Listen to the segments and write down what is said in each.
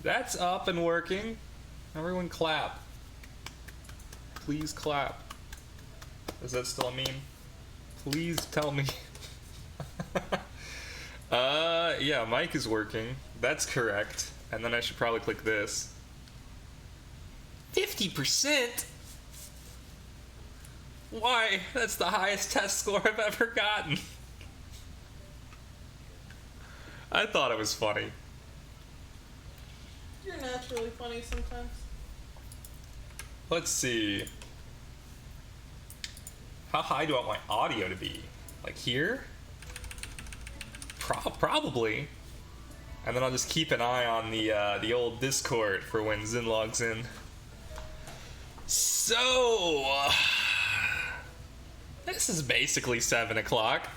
That's up and working. Everyone clap. Please clap. Is that still a meme? Please tell me. Yeah, mic is working. That's correct. And then I should probably click this. 50%? Why? That's the highest test score I've ever gotten. I thought it was funny. You're naturally funny sometimes. Let's see. How high do I want my audio to be? Like here? Probably. And then I'll just keep an eye on the old Discord for when Zin logs in. So, this is basically 7 o'clock.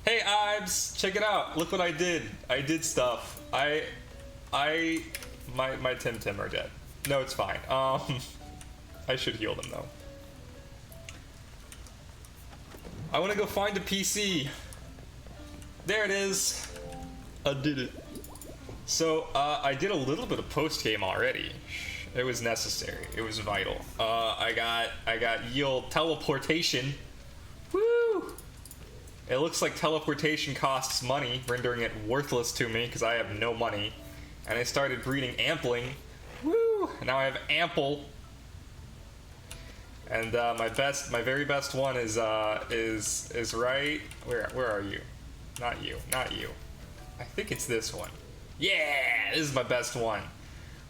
Hey, Ibs, check it out. Look what I did. I did stuff. My Temtem are dead. No, it's fine. I should heal them though. I want to go find a PC. There it is. I did it. So, I did a little bit of post-game already. It was necessary. It was vital. I got yield teleportation. Woo! It looks like teleportation costs money, rendering it worthless to me because I have no money. And I started breeding ampling. Woo! And now I have ample. And my very best one is right. Where are you? Not you. I think it's this one. Yeah, this is my best one,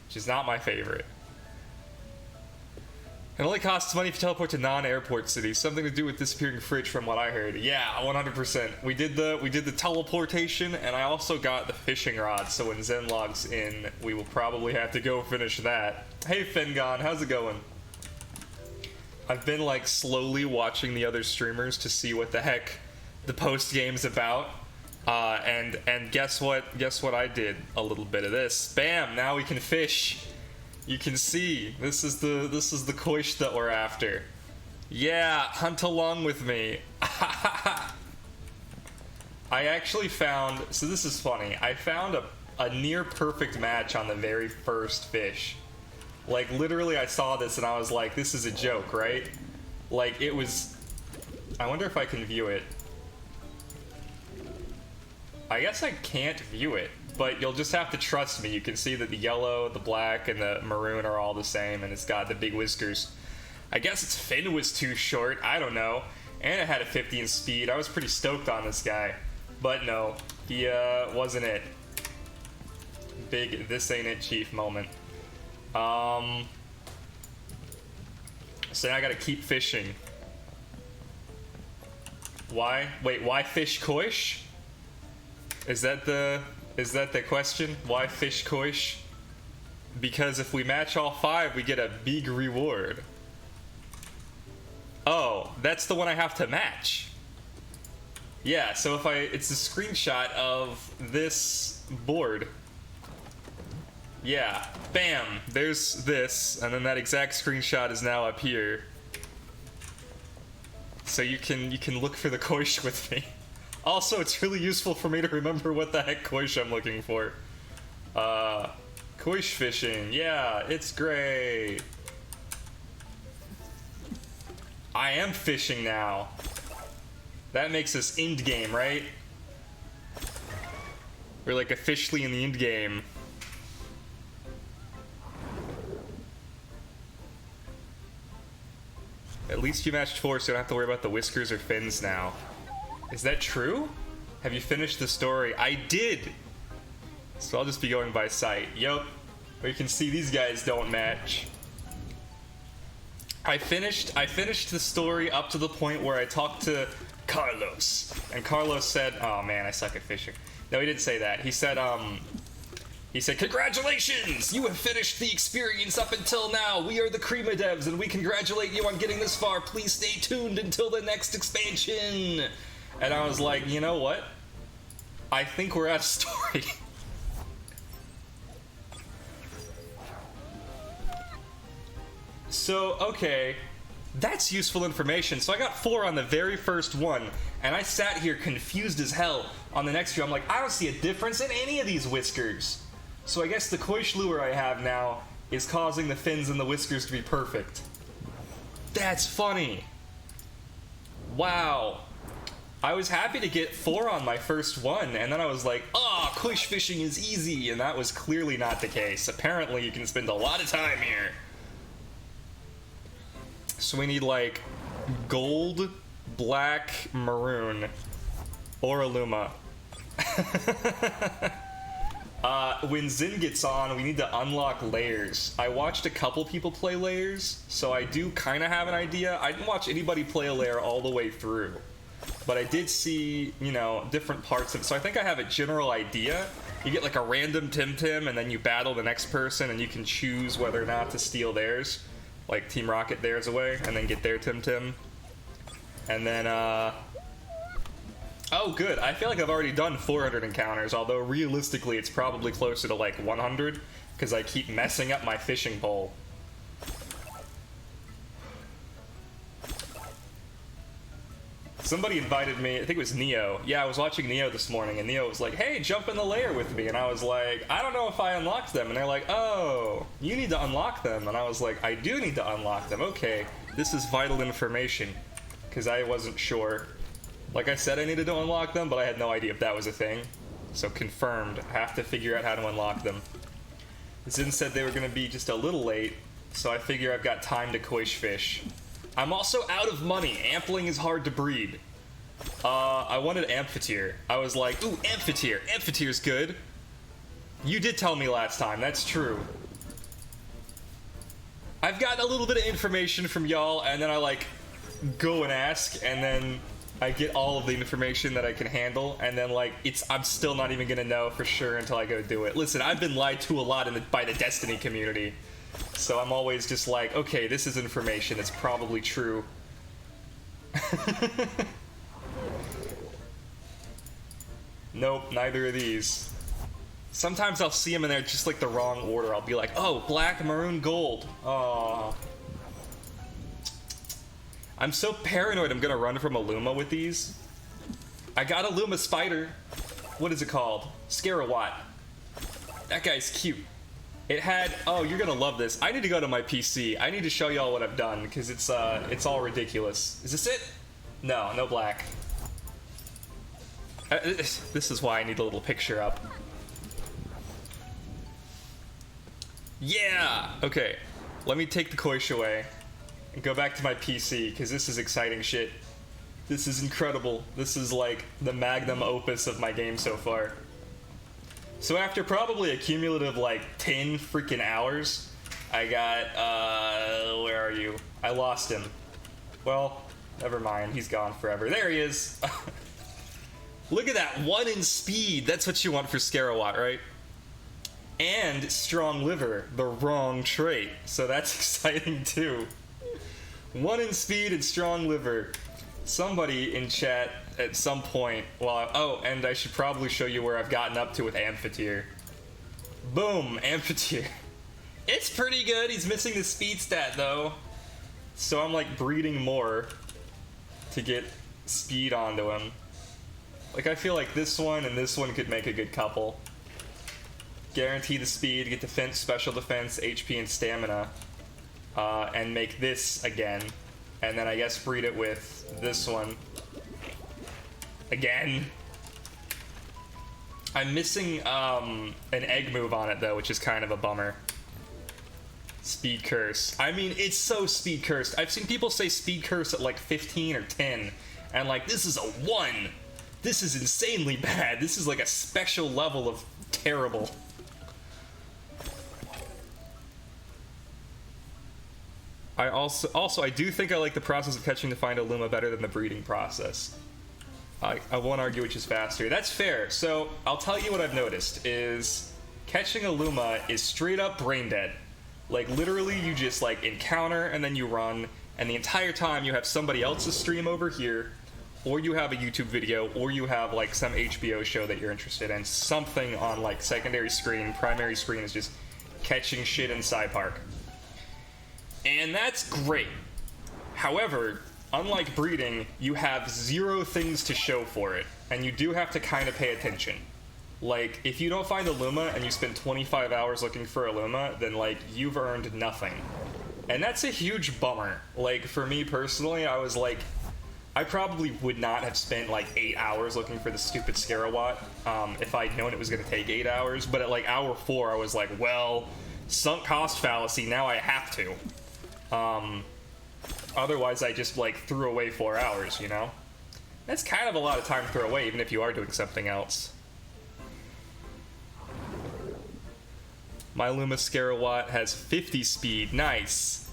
which is not my favorite. It only costs money if you teleport to non-airport cities. Something to do with disappearing fridge, from what I heard. Yeah, 100%. We did the teleportation, and I also got the fishing rod. So when Zen logs in, we will probably have to go finish that. Hey, Fingon, how's it going? I've been like slowly watching the other streamers to see what the heck the post game's about. And guess what? Guess what I did? A little bit of this. Bam! Now we can fish. You can see this is the koish that we're after. Yeah, hunt along with me. I actually found. So this is funny. I found a near perfect match on the very first fish. Like literally, I saw this and I was like, "This is a joke, right?" Like it was. I wonder if I can view it. I guess I can't view it, but you'll just have to trust me. You can see that the yellow, the black, and the maroon are all the same, and it's got the big whiskers. I guess its fin was too short, I don't know. And it had a 50 in speed. I was pretty stoked on this guy. But no, he wasn't it. Big this ain't it chief moment. So now I gotta keep fishing. Why? Wait, why fish koish? Is that the question? Why fish koish? Because if we match all 5, we get a big reward. Oh, that's the one I have to match. Yeah, so if it's a screenshot of this board. Yeah, bam, there's this, and then that exact screenshot is now up here. So you can look for the koish with me. Also, it's really useful for me to remember what the heck koish I'm looking for. Koish fishing, yeah, it's great. I am fishing now. That makes us end game, right? We're like officially in the end game. At least you matched 4, so you don't have to worry about the whiskers or fins now. Is that true? Have you finished the story? I did! So I'll just be going by sight. Yup. But you can see these guys don't match. I finished the story up to the point where I talked to Carlos. And Carlos said, oh man, I suck at fishing. No, he didn't say that. He said, congratulations! You have finished the experience up until now. We are the Krima devs, and we congratulate you on getting this far. Please stay tuned until the next expansion. And I was like, you know what? I think we're out of story. So, okay. That's useful information. So I got 4 on the very first one, and I sat here confused as hell on the next few. I'm like, I don't see a difference in any of these whiskers. So I guess the Koish lure I have now is causing the fins and the whiskers to be perfect. That's funny. Wow. I was happy to get 4 on my first one, and then I was like, oh, Koish fishing is easy, and that was clearly not the case. Apparently you can spend a lot of time here. So we need, like, gold, black, maroon, or a Luma. When Zin gets on, we need to unlock layers. I watched a couple people play layers, so I do kind of have an idea. I didn't watch anybody play a layer all the way through, but I did see, you know, different parts of it. So I think I have a general idea. You get like a random Temtem, and then you battle the next person, and you can choose whether or not to steal theirs. Like Team Rocket theirs away, and then get their Temtem. And then, oh, good. I feel like I've already done 400 encounters, although realistically it's probably closer to like 100, because I keep messing up my fishing pole. Somebody invited me, I think it was Neo. Yeah, I was watching Neo this morning, and Neo was like, hey, jump in the layer with me. And I was like, I don't know if I unlocked them. And they're like, oh, you need to unlock them. And I was like, I do need to unlock them. Okay, this is vital information, because I wasn't sure. Like I said, I needed to unlock them, but I had no idea if that was a thing. So confirmed, I have to figure out how to unlock them. Zin said they were going to be just a little late, so I figure I've got time to Koish fish. I'm also out of money. Ampling is hard to breed. I wanted Amphitheer. I was like, ooh, Amphitheer. Amphithier's good. You did tell me last time, that's true. I've gotten a little bit of information from y'all, and then I like go and ask, and then I get all of the information that I can handle, and then like I'm still not even gonna know for sure until I go do it. Listen, I've been lied to a lot by the Destiny community, so I'm always just like, okay, this is information, it's probably true. Nope, neither of these. Sometimes I'll see them and they're just like the wrong order. I'll be like, oh, black, maroon, gold. Aww. I'm so paranoid I'm gonna run from a Luma with these. I got a Luma spider. What is it called? Scarawat. That guy's cute. It had, oh, you're gonna love this. I need to go to my PC. I need to show y'all what I've done, because it's all ridiculous. Is this it? No, no black. This is why I need a little picture up. Yeah! Okay, let me take the Koish away and go back to my PC, because this is exciting shit. This is incredible. This is like the magnum opus of my game so far. So after probably a cumulative like 10 freaking hours, I got, where are you? I lost him. Well, never mind, he's gone forever. There he is! Look at that, 1 in speed. That's what you want for Scarawat, right? And strong liver, the wrong trait. So that's exciting too. 1 in speed and strong liver. Somebody in chat at some point, well, oh, and I should probably show you where I've gotten up to with Amphitheer. Boom, Amphitheer. It's pretty good. He's missing the speed stat though. So I'm like breeding more to get speed onto him. Like I feel like this one and this one could make a good couple. Guarantee the speed, get defense, special defense, HP, and stamina. And make this again. And then I guess breed it with this one. Again. I'm missing an egg move on it though, which is kind of a bummer. Speed curse. I mean, it's so speed cursed. I've seen people say speed curse at like 15 or 10. And like, this is a 1. This is insanely bad. This is like a special level of terrible. I also I do think I like the process of catching to find a Luma better than the breeding process. I won't argue which is faster. That's fair. So I'll tell you what I've noticed is catching a Luma is straight up brain dead. Like literally you just like encounter and then you run, and the entire time you have somebody else's stream over here, or you have a YouTube video, or you have like some HBO show that you're interested in. Something on like secondary screen, primary screen is just catching shit in Sci Park. And that's great. However, unlike breeding, you have 0 things to show for it, and you do have to kind of pay attention. Like, if you don't find a Luma and you spend 25 hours looking for a Luma, then, like, you've earned nothing. And that's a huge bummer. Like, for me personally, I was like, I probably would not have spent, like, 8 hours looking for the stupid Scarawat if I'd known it was going to take 8 hours. But at, like, hour 4, I was like, well, sunk cost fallacy, now I have to. Otherwise, I just, like, threw away 4 hours, you know? That's kind of a lot of time to throw away, even if you are doing something else. My Luma Scarawat has 50 speed. Nice.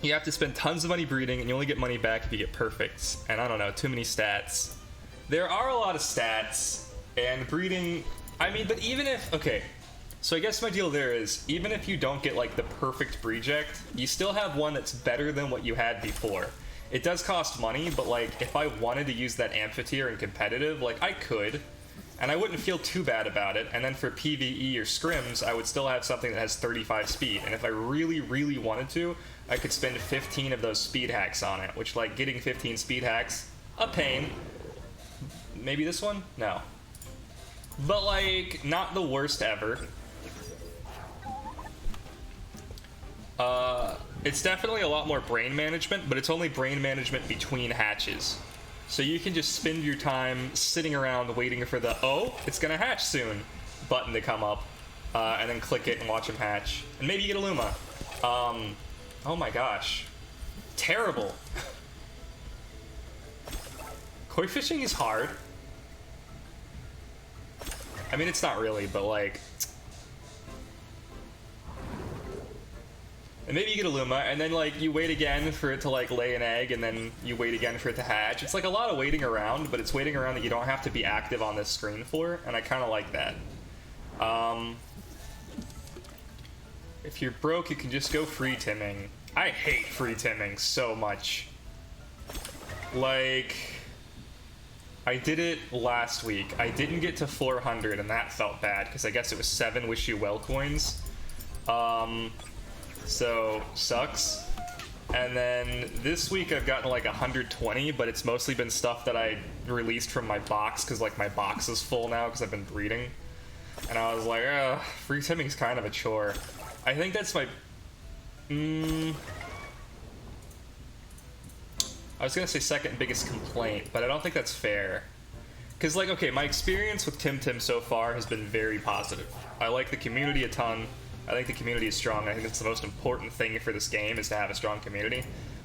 You have to spend tons of money breeding, and you only get money back if you get perfects. And I don't know, too many stats. There are a lot of stats, and breeding... I mean, but even if... Okay, so I guess my deal there is, even if you don't get, like, the perfect reject, you still have one that's better than what you had before. It does cost money, but, like, if I wanted to use that Amphitheater in competitive, like, I could. And I wouldn't feel too bad about it. And then for PvE or scrims, I would still have something that has 35 speed. And if I really, really wanted to, I could spend 15 of those speed hacks on it. Which, like, getting 15 speed hacks, a pain. Maybe this one? No. But, like, not the worst ever. It's definitely a lot more brain management, but it's only brain management between hatches. So you can just spend your time sitting around waiting for the, oh, it's gonna hatch soon, button to come up, and then click it and watch them hatch. And maybe you get a Luma. Oh my gosh. Terrible. Koi fishing is hard. I mean, it's not really, but like... And maybe you get a Luma, and then, like, you wait again for it to, like, lay an egg, and then you wait again for it to hatch. It's, like, a lot of waiting around, but it's waiting around that you don't have to be active on this screen for, and I kind of like that. If you're broke, you can just go free timming. I hate free timming so much. Like, I did it last week. I didn't get to 400, and that felt bad, because I guess it was 7 Wish You Well coins. So, sucks. And then this week I've gotten like 120, but it's mostly been stuff that I released from my box, because like my box is full now because I've been breeding. And I was like, free timming's kind of a chore. I think that's my... I was gonna say second biggest complaint, but I don't think that's fair. Because, like, okay, my experience with Temtem so far has been very positive. I like the community a ton. I think the community is strong. I think that's the most important thing for this game, is to have a strong community.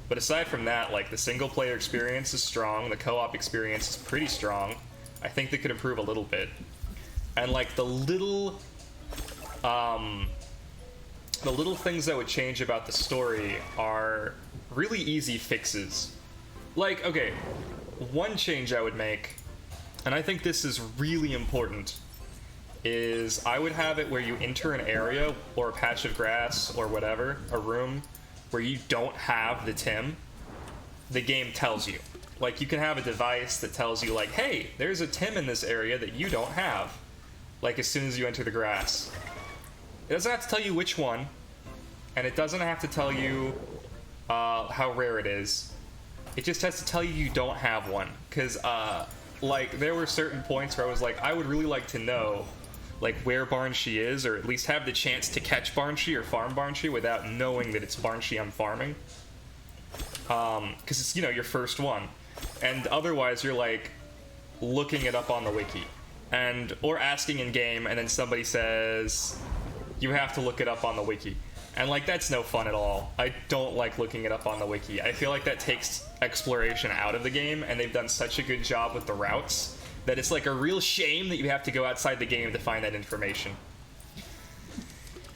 But aside from that, like, the single-player experience is strong. The co-op experience is pretty strong. I think they could improve a little bit. And, like, the little things that would change about the story are really easy fixes. Like, okay, one change I would make, and I think this is really important, is I would have it where you enter an area or a patch of grass or whatever, a room, where you don't have the Tim, the game tells you. Like, you can have a device that tells you, like, hey, there's a Tim in this area that you don't have. Like, as soon as you enter the grass. It doesn't have to tell you which one, and it doesn't have to tell you how rare it is. It just has to tell you you don't have one. Because, like, there were certain points where I was like, I would really like to know, like, where Barnshee is, or at least have the chance to catch Barnshee or farm Barnshee without knowing that it's Barnshee I'm farming. Because it's, you know, your first one. And otherwise, you're, like, looking it up on the wiki. Or asking in game, and then somebody says, you have to look it up on the wiki. And, like, that's no fun at all. I don't like looking it up on the wiki. I feel like that takes exploration out of the game, and they've done such a good job with the routes that it's like a real shame that you have to go outside the game to find that information.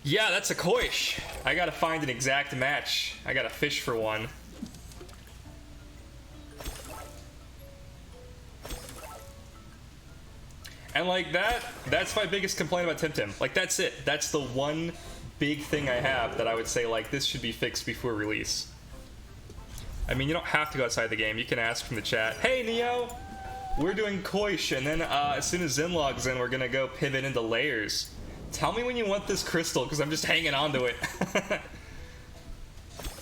Yeah, that's a Koish. I gotta find an exact match. I gotta fish for one. And like that's my biggest complaint about Temtem. Like, that's it. That's the one big thing I have that I would say, like, this should be fixed before release. I mean, you don't have to go outside the game. You can ask from the chat, hey, Neo, we're doing Koish, and then as soon as Zen logs in, we're gonna go pivot into layers. Tell me when you want this crystal, because I'm just hanging on to it.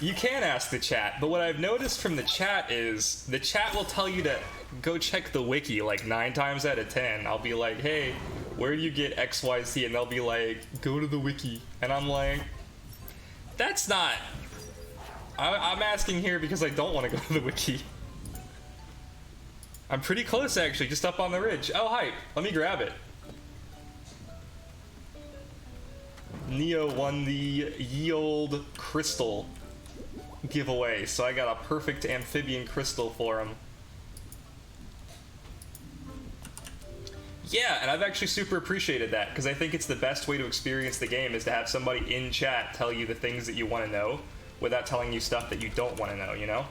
You can ask the chat, but what I've noticed from the chat is the chat will tell you to go check the wiki like 9 times out of 10. I'll be like, hey, where do you get XYZ? And they'll be like, go to the wiki. And I'm like, that's not... I'm asking here because I don't want to go to the wiki. I'm pretty close, actually, just up on the ridge. Oh, hype. Let me grab it. Neo won the ye olde crystal giveaway, so I got a perfect amphibian crystal for him. Yeah, and I've actually super appreciated that, because I think it's the best way to experience the game is to have somebody in chat tell you the things that you want to know without telling you stuff that you don't want to know, you know?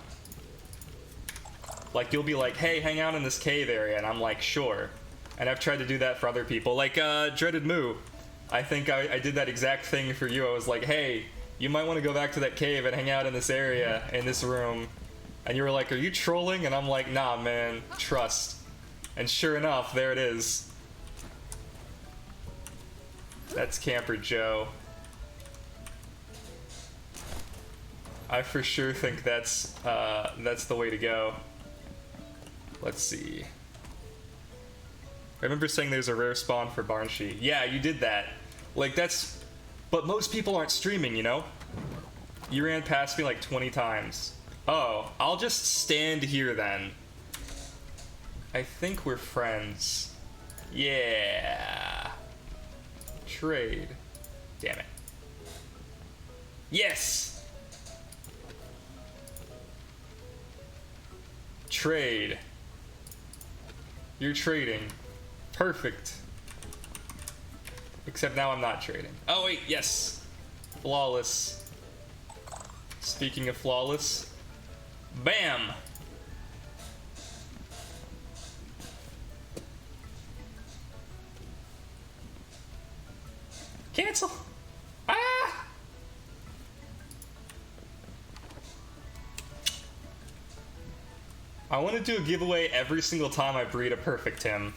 Like, you'll be like, hey, hang out in this cave area, and I'm like, sure. And I've tried to do that for other people. Like, Dreaded Moo. I think I did that exact thing for you. I was like, hey, you might want to go back to that cave and hang out in this area, in this room. And you were like, are you trolling? And I'm like, nah, man, trust. And sure enough, there it is. That's Camper Joe. I for sure think that's the way to go. Let's see. I remember saying there's a rare spawn for Barnshee. Yeah, you did that. Like, that's... But most people aren't streaming, you know? You ran past me like 20 times. Oh, I'll just stand here then. I think we're friends. Yeah. Trade. Damn it. Yes! Trade. You're trading. Perfect. Except now I'm not trading. Oh wait, yes. Flawless. Speaking of flawless. Bam! Cancel! Ah! I want to do a giveaway every single time I breed a perfect Tim.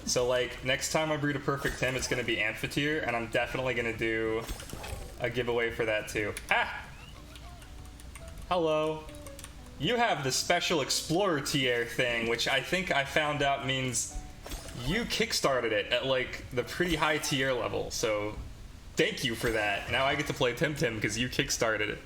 So, like, next time I breed a perfect Tim, it's going to be Amphitheater, and I'm definitely going to do a giveaway for that, too. Ah! Hello. You have the special Explorer tier thing, which I think I found out means you kickstarted it at, like, the pretty high tier level, so thank you for that. Now I get to play Temtem because you kickstarted it.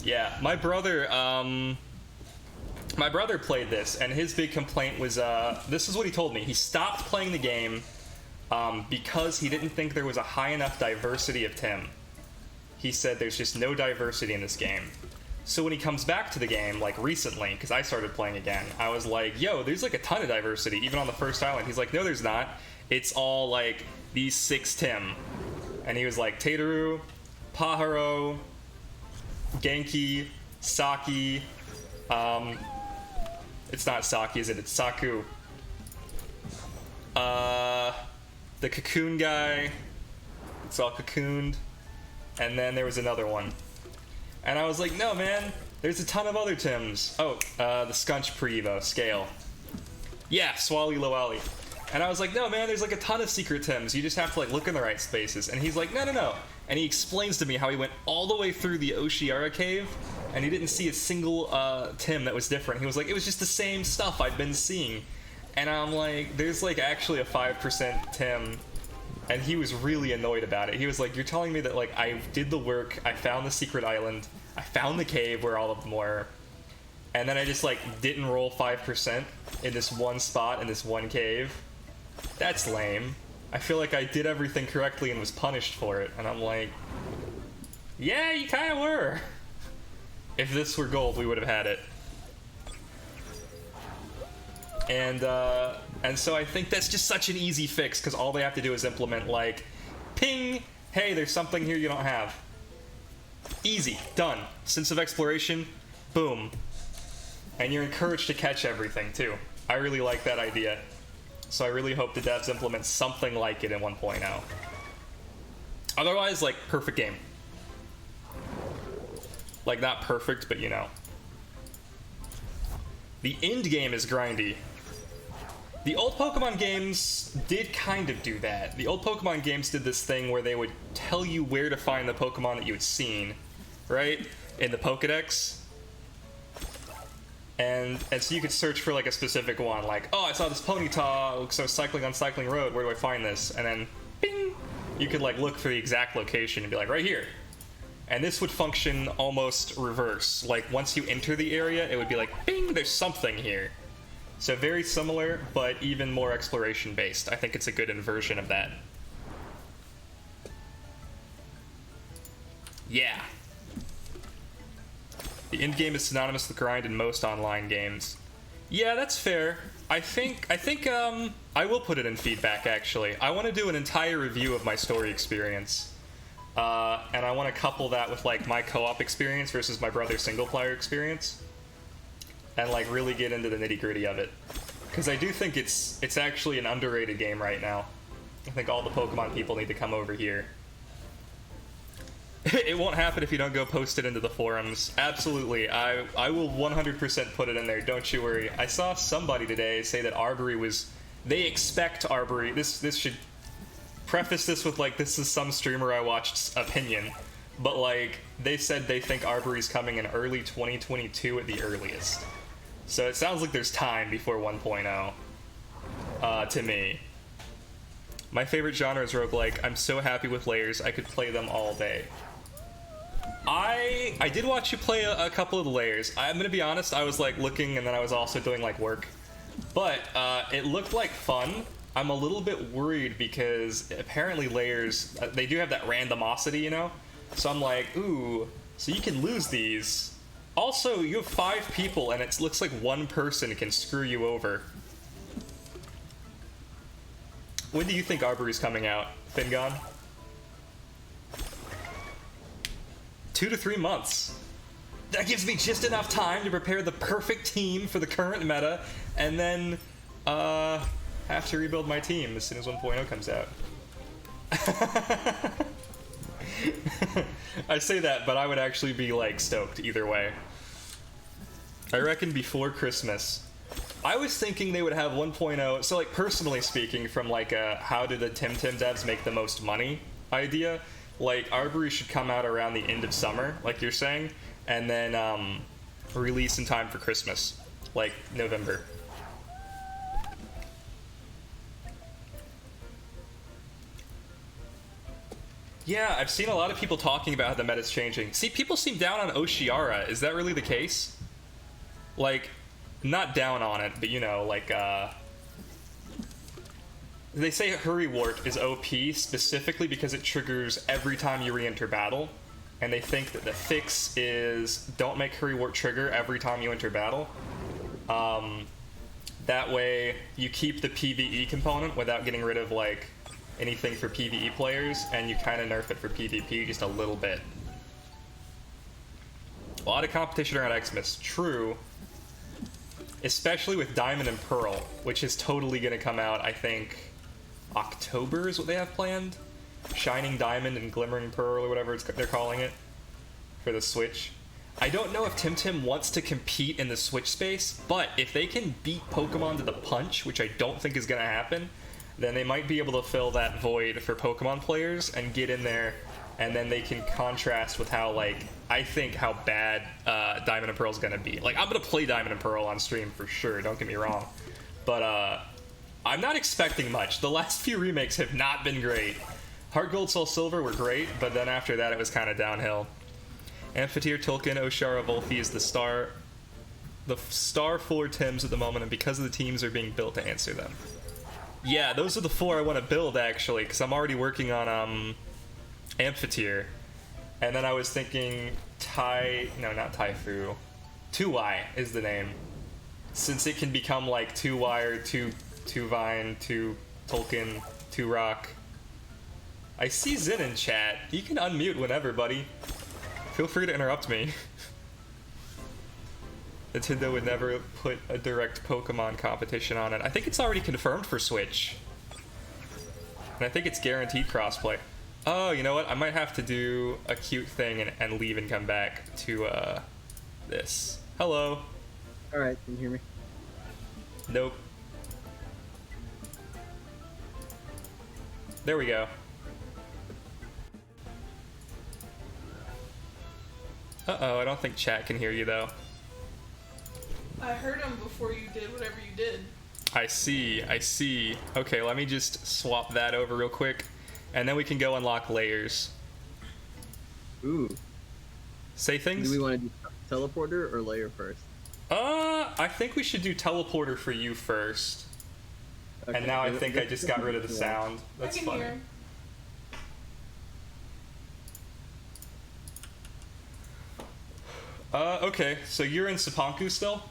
Yeah, my brother played this, and his big complaint was, this is what he told me. He stopped playing the game because he didn't think there was a high enough diversity of Tim. He said there's just no diversity in this game. So when he comes back to the game, like recently, because I started playing again, I was like, yo, there's like a ton of diversity, even on the first island. He's like, no, there's not. It's all like these 6 Tim. And he was like, Tateru, Paharo, Genki, Saki, it's not Saki, is it? It's Saku. The cocoon guy, it's all cocooned. And then there was another one. And I was like, no, man, there's a ton of other Tims. Oh, the Scunch Pre-Evo, Scale. Yeah, Swally Lowally. And I was like, no, man, there's like a ton of secret Tims. You just have to like look in the right spaces. And he's like, no, no, no. And he explains to me how he went all the way through the Oshiara cave and he didn't see a single Tim that was different. He was like, it was just the same stuff I'd been seeing. And I'm like, there's like actually a 5% Tim. And he was really annoyed about it. He was like, you're telling me that like I did the work, I found the secret island, I found the cave where all of them were, and then I just like didn't roll 5% in this one spot in this one cave? That's lame. I feel like I did everything correctly and was punished for it. And I'm like, yeah, you kind of were. If this were gold, we would have had it. And so I think that's just such an easy fix, because all they have to do is implement, like, ping, hey, there's something here you don't have. Easy, done. Sense of exploration, boom. And you're encouraged to catch everything, too. I really like that idea. So I really hope the devs implement something like it in 1.0. Otherwise, like, perfect game. Like, not perfect, but you know. The end game is grindy. The old Pokemon games did kind of do that. The old Pokemon games did this thing where they would tell you where to find the Pokemon that you had seen, right? In the Pokedex. And so you could search for like a specific one, like, oh, I saw this Ponyta, so I was cycling on Cycling Road, where do I find this? And then, bing! You could like look for the exact location and be like, right here. And this would function almost reverse. Like, once you enter the area, it would be like, bing, there's something here. So very similar, but even more exploration-based. I think it's a good inversion of that. Yeah. The end game is synonymous with grind in most online games. Yeah, that's fair. I think I will put it in feedback, actually. I want to do an entire review of my story experience. And I want to couple that with, like, my co-op experience versus my brother's single-player experience. And, like, really get into the nitty-gritty of it. Because I do think it's actually an underrated game right now. I think all the Pokemon people need to come over here. It won't happen if you don't go post it into the forums. Absolutely. I will 100% put it in there, don't you worry. I saw somebody today say that Arbory was... They expect Arbory... This should... Preface this with, like, this is some streamer I watched opinion. But, like, they said they think Arbory's coming in early 2022 at the earliest. So it sounds like there's time before 1.0, to me. My favorite genre is roguelike. I'm so happy with layers, I could play them all day. I did watch you play a couple of the layers. I'm gonna be honest, I was, like, looking and then I was also doing, like, work. But, it looked like fun. I'm a little bit worried because apparently layers, they do have that randomosity, you know? So I'm like, ooh, so you can lose these. Also, you have 5 people, and it looks like one person can screw you over. When do you think Arbory's coming out, Fingon? 2 to 3 months. That gives me just enough time to prepare the perfect team for the current meta, and then, have to rebuild my team as soon as 1.0 comes out. I say that, but I would actually be, like, stoked either way. I reckon before Christmas. I was thinking they would have 1.0, so, like, personally speaking, from, like, a how do the Temtem devs make the most money idea, like, Arbory should come out around the end of summer, like you're saying, and then, release in time for Christmas, like, November. Yeah, I've seen a lot of people talking about how the meta's changing. See, people seem down on Oshiara. Is that really the case? Like, not down on it, but, you know, like, they say Hurry Wart is OP specifically because it triggers every time you re-enter battle. And they think that the fix is don't make Hurry Wart trigger every time you enter battle. That way, you keep the PvE component without getting rid of, like, anything for PvE players, and you kind of nerf it for PvP just a little bit. A lot of competition around Xmas, true. Especially with Diamond and Pearl, which is totally going to come out, I think, October is what they have planned? Shining Diamond and Glimmering Pearl, or whatever they're calling it, for the Switch. I don't know if Temtem wants to compete in the Switch space, but if they can beat Pokemon to the punch, which I don't think is going to happen, then they might be able to fill that void for Pokemon players and get in there, and then they can contrast with how, like, I think how bad Diamond and Pearl is going to be. Like, I'm going to play Diamond and Pearl on stream for sure, don't get me wrong. But I'm not expecting much. The last few remakes have not been great. Heart Gold, Soul Silver were great, but then after that it was kind of downhill. Amphitheater, Tolkien, Oshara, Volphy is the star for Tims at the moment, and because of the teams are being built to answer them. Yeah, those are the 4 I want to build, actually, because I'm already working on Amphitheater. And then I was thinking not Taifu. 2Y is the name. Since it can become like 2Y or 2 Vine, 2 Tolkien, 2 Rock. I see Zin in chat. You can unmute whenever, buddy. Feel free to interrupt me. Nintendo would never put a direct Pokemon competition on it. I think it's already confirmed for Switch. And I think it's guaranteed crossplay. Oh, you know what? I might have to do a cute thing and leave and come back to this. Hello. Alright, can you hear me? Nope. There we go. Uh-oh, I don't think chat can hear you, though. I heard him before you did whatever you did. I see, I see. Okay, let me just swap that over real quick, and then we can go unlock layers. Ooh. Say things? Do we want to do teleporter or layer first? I think we should do teleporter for you first. Okay. And now I think I just got rid of the sound. That's I can funny. hear him. Okay, so you're in Sapanku still?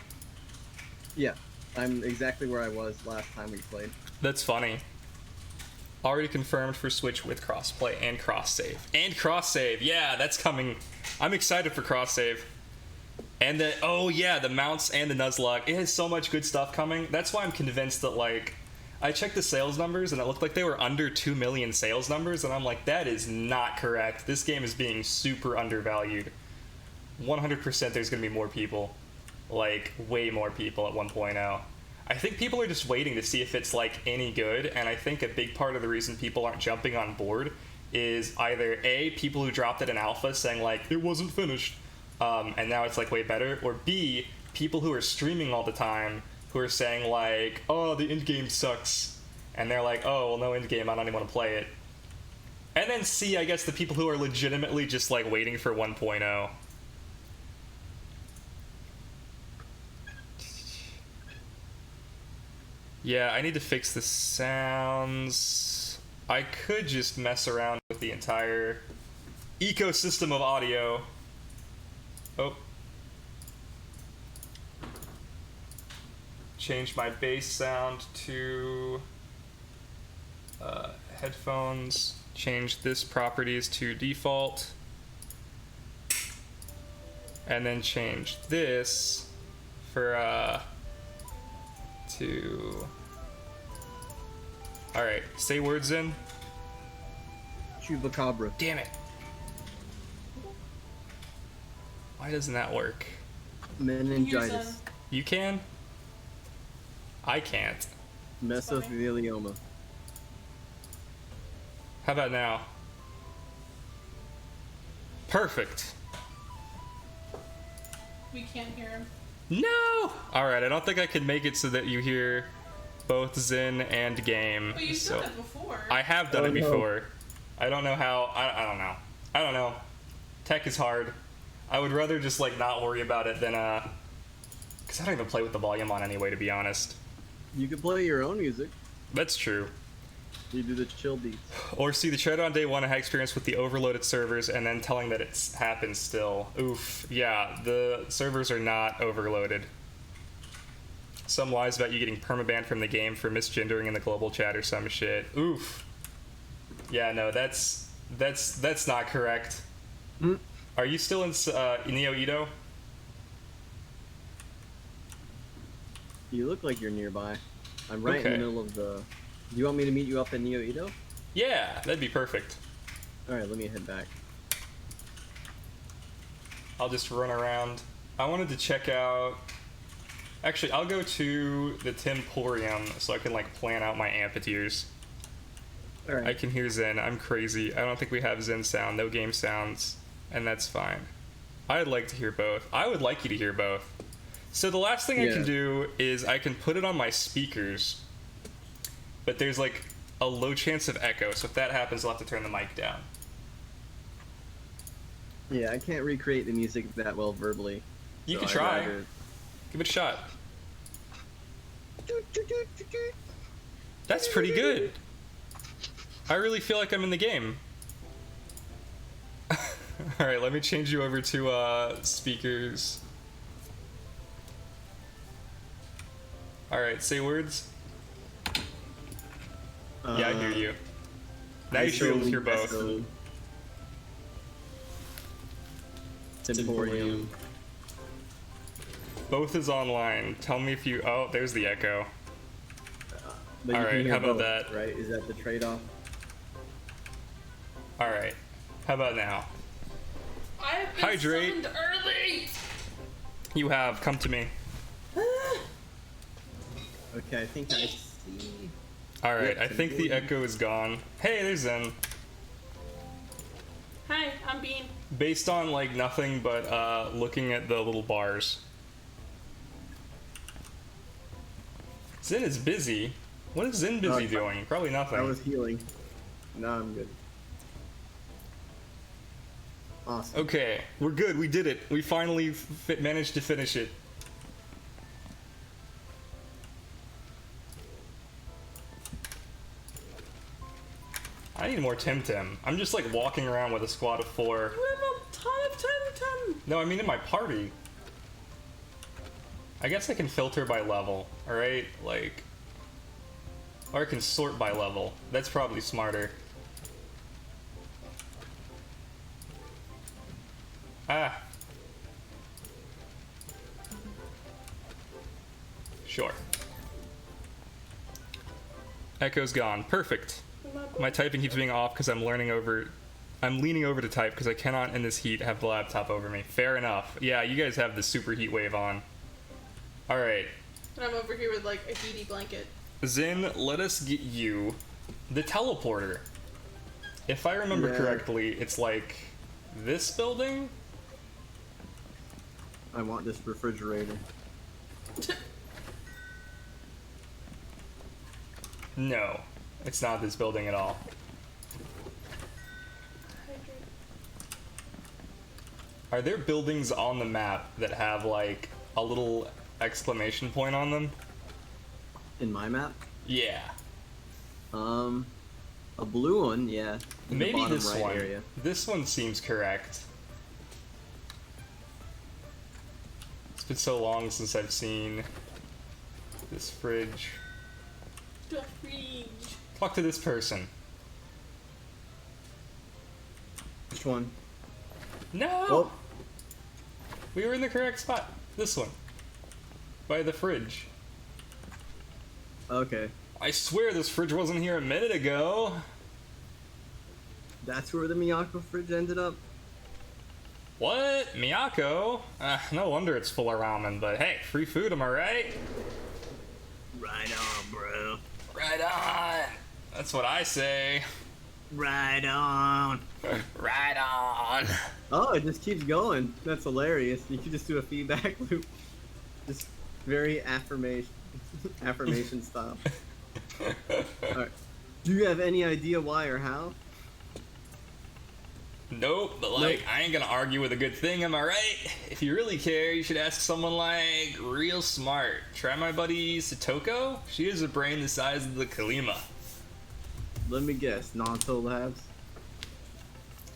Yeah, I'm exactly where I was last time we played. That's funny. Already confirmed for Switch with crossplay and cross-save. And cross-save, yeah, that's coming. I'm excited for cross-save. And the, oh yeah, the mounts and the Nuzlocke. It has so much good stuff coming. That's why I'm convinced that, like, I checked the sales numbers and it looked like they were under 2 million sales numbers, and I'm like, that is not correct. This game is being super undervalued. 100% there's going to be more people. Like, way more people at 1.0. I think people are just waiting to see if it's, like, any good, and I think a big part of the reason people aren't jumping on board is either A, people who dropped it in alpha saying, like, it wasn't finished, and now it's, like, way better, or B, people who are streaming all the time who are saying, like, oh, the end game sucks, and they're like, oh, well, no end game, I don't even want to play it. And then C, I guess the people who are legitimately just, like, waiting for 1.0. Yeah, I need to fix the sounds. I could just mess around with the entire ecosystem of audio. Oh. Change my bass sound to headphones. Change this properties to default. And then change this for to... Alright, say words in. Chupacabra. Damn it. Why doesn't that work? Meningitis. You can? I can't. Mesothelioma. How about now? Perfect. We can't hear him. No! Alright, I don't think I can make it so that you hear both Zen and game. But you've done it before. I have done Oh, it no. before. I don't know how. I don't know. I don't know. Tech is hard. I would rather just, like, not worry about it than, because I don't even play with the volume on anyway, to be honest. You can play your own music. That's true. You do the chill beats. Or see the trade on day one I had experience with the overloaded servers and then telling that it's happened still. Oof. Yeah, the servers are not overloaded. Some lies about you getting permabanned from the game for misgendering in the global chat or some shit. Oof. Yeah, no, that's not correct. Mm. Are you still in Neo Ito? You look like you're nearby. I'm right in Okay. the middle of the... Do you want me to meet you up in Neo Ito? Yeah, that'd be perfect. Alright, let me head back. I'll just run around. I wanted to check out... Actually, I'll go to the Temporium so I can, like, plan out my amphitheaters. Alright. I can hear Zen. I'm crazy. I don't think we have Zen sound, no game sounds, and that's fine. I'd like to hear both. I would like you to hear both. So the last thing I can Yeah. do is I can put it on my speakers, but there's, like, a low chance of echo, so if that happens, I'll have to turn the mic down. Yeah, I can't recreate the music that well verbally. You so can I'd try. rather- Give it a shot. That's pretty good. I really feel like I'm in the game. Alright, let me change you over to speakers. Alright, say words. Yeah, I hear you. Now you should be able to hear both. Temporium. Both is online. Tell me if you... Oh, there's the echo. But you Alright, can hear how about both, that? Right? Is that the trade-off? Alright. How about now? I have been Hydrate. summoned early. You have. Come to me. Okay, I think I see. Alright, Yep, I think the echo is gone. Hey, there's Zen. Hi, I'm Bean. Based on, like, nothing but looking at the little bars. Zen is busy. What is Zen busy doing? Probably nothing. I was healing. No, I'm good. Awesome. Okay, we're good. We did it. We finally managed to finish it. I need more Temtem. I'm just like walking around with a squad of 4. You have a ton of Temtem. No, I mean in my party. I guess I can filter by level, alright? Like... Or I can sort by level. That's probably smarter. Ah. Sure. Echo's gone. Perfect. My typing keeps being off because I'm leaning over to type because I cannot in this heat have the laptop over me. Fair enough. Yeah, you guys have the super heat wave on. Alright. And I'm over here with like a heaty blanket. Zin, let us get you the teleporter. If I remember correctly, it's like this building? I want this refrigerator. No, it's not this building at all. Are there buildings on the map that have like a little exclamation point on them? In my map? Yeah. A blue one, yeah. In the Maybe bottom this right one. area. This one seems correct. It's been so long since I've seen this fridge. The fridge. Talk to this person. Which one? No! Oh, We were in the correct spot. This one. By the fridge. okay. I swear this fridge wasn't here a minute ago. That's where the Miyako fridge ended up? What? Miyako? No wonder it's full of ramen, but hey, free food, am I right? Right on, bro. Right on! That's what I say. Right on. Right on! Oh, it just keeps going. That's hilarious. You could just do a feedback loop. Just very affirmation style. Alright. Do you have any idea why or how? Nope, but like, I ain't gonna argue with a good thing, am I right? If you really care, you should ask someone like, real smart. Try my buddy Satoko? She has a brain the size of the Kalima. Let me guess. Nanto Labs?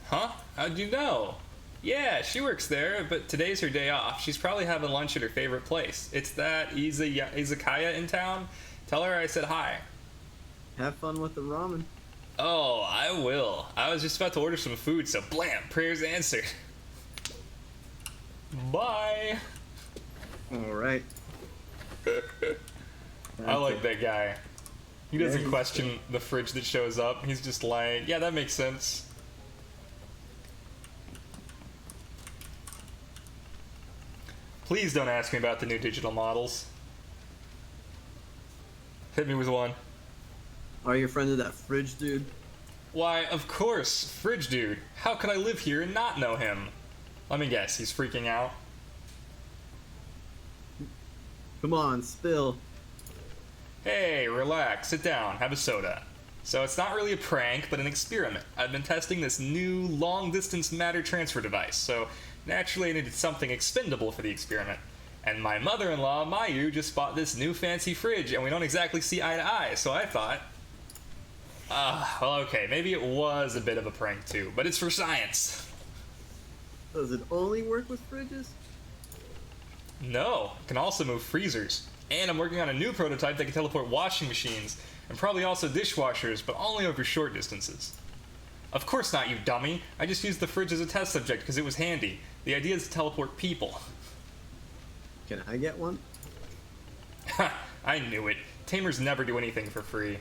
Huh? How'd you know? Yeah, she works there, but today's her day off. She's probably having lunch at her favorite place. It's that izakaya in town. Tell her I said hi. Have fun with the ramen. Oh, I will. I was just about to order some food, so blam, prayers answered. Bye. Alright. I like that guy. He doesn't he's question the fridge that shows up. He's just like, yeah, that makes sense. Please don't ask me about the new digital models. Hit me with one. Are you a friend of that fridge dude? Why, of course, Fridge Dude. How could I live here and not know him? Let me guess, he's freaking out. Come on, spill. Hey, relax, sit down, have a soda. So it's not really a prank, but an experiment. I've been testing this new long-distance matter transfer device, so naturally I needed something expendable for the experiment. And my mother-in-law, Mayu, just bought this new fancy fridge, and we don't exactly see eye to eye, so I thought... well, okay, maybe it was a bit of a prank too, but it's for science. Does it only work with fridges? No, it can also move freezers. And I'm working on a new prototype that can teleport washing machines, and probably also dishwashers, but only over short distances. Of course not, you dummy. I just used the fridge as a test subject because it was handy. The idea is to teleport people. Can I get one? Ha! I knew it. Tamers never do anything for free.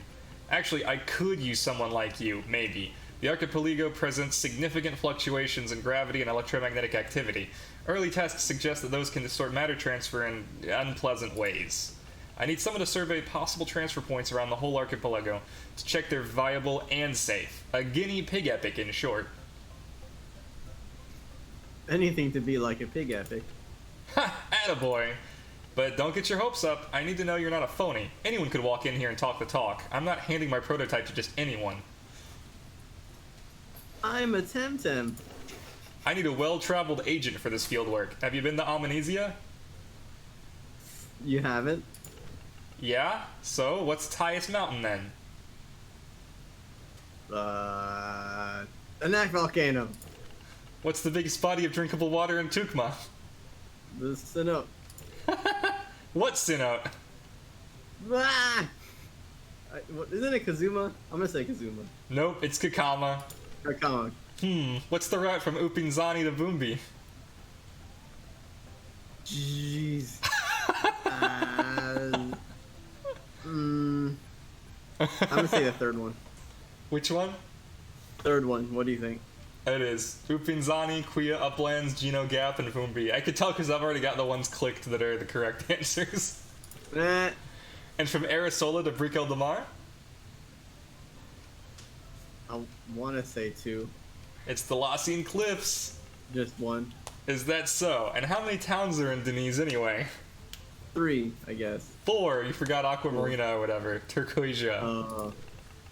Actually, I could use someone like you, maybe. The archipelago presents significant fluctuations in gravity and electromagnetic activity. Early tests suggest that those can distort matter transfer in unpleasant ways. I need someone to survey possible transfer points around the whole archipelago to check they're viable and safe. A guinea pig epic, in short. Anything to be like a pig epic. Ha! Attaboy! But don't get your hopes up. I need to know you're not a phony. Anyone could walk in here and talk the talk. I'm not handing my prototype to just anyone. I'm a Temtem. I need a well-traveled agent for this field work. Have you been to Amnesia? You haven't? Yeah? So, what's the highest mountain then? Anak volcano. What's the biggest body of drinkable water in Tukma? The Sinnoh. What's Sinnoh? Ah! Isn't it Kazuma? I'm gonna say Kazuma. Nope, it's Kakama. Or Kama. What's the route from Upinzani to Vumbi? Jeez. I'm gonna say the third one. Which one? Third one. What do you think? It is Upinzani, Quia Uplands, Geno Gap, and Vumbi. I could tell because I've already got the ones clicked that are the correct answers. Eh. And from Arisola to Brickell de Mar? I want to say two. It's the Lassine Cliffs. Just one. Is that so? And how many towns are in Denise anyway? 3, I guess. 4. You forgot Aquamarina or whatever. Turquoisia.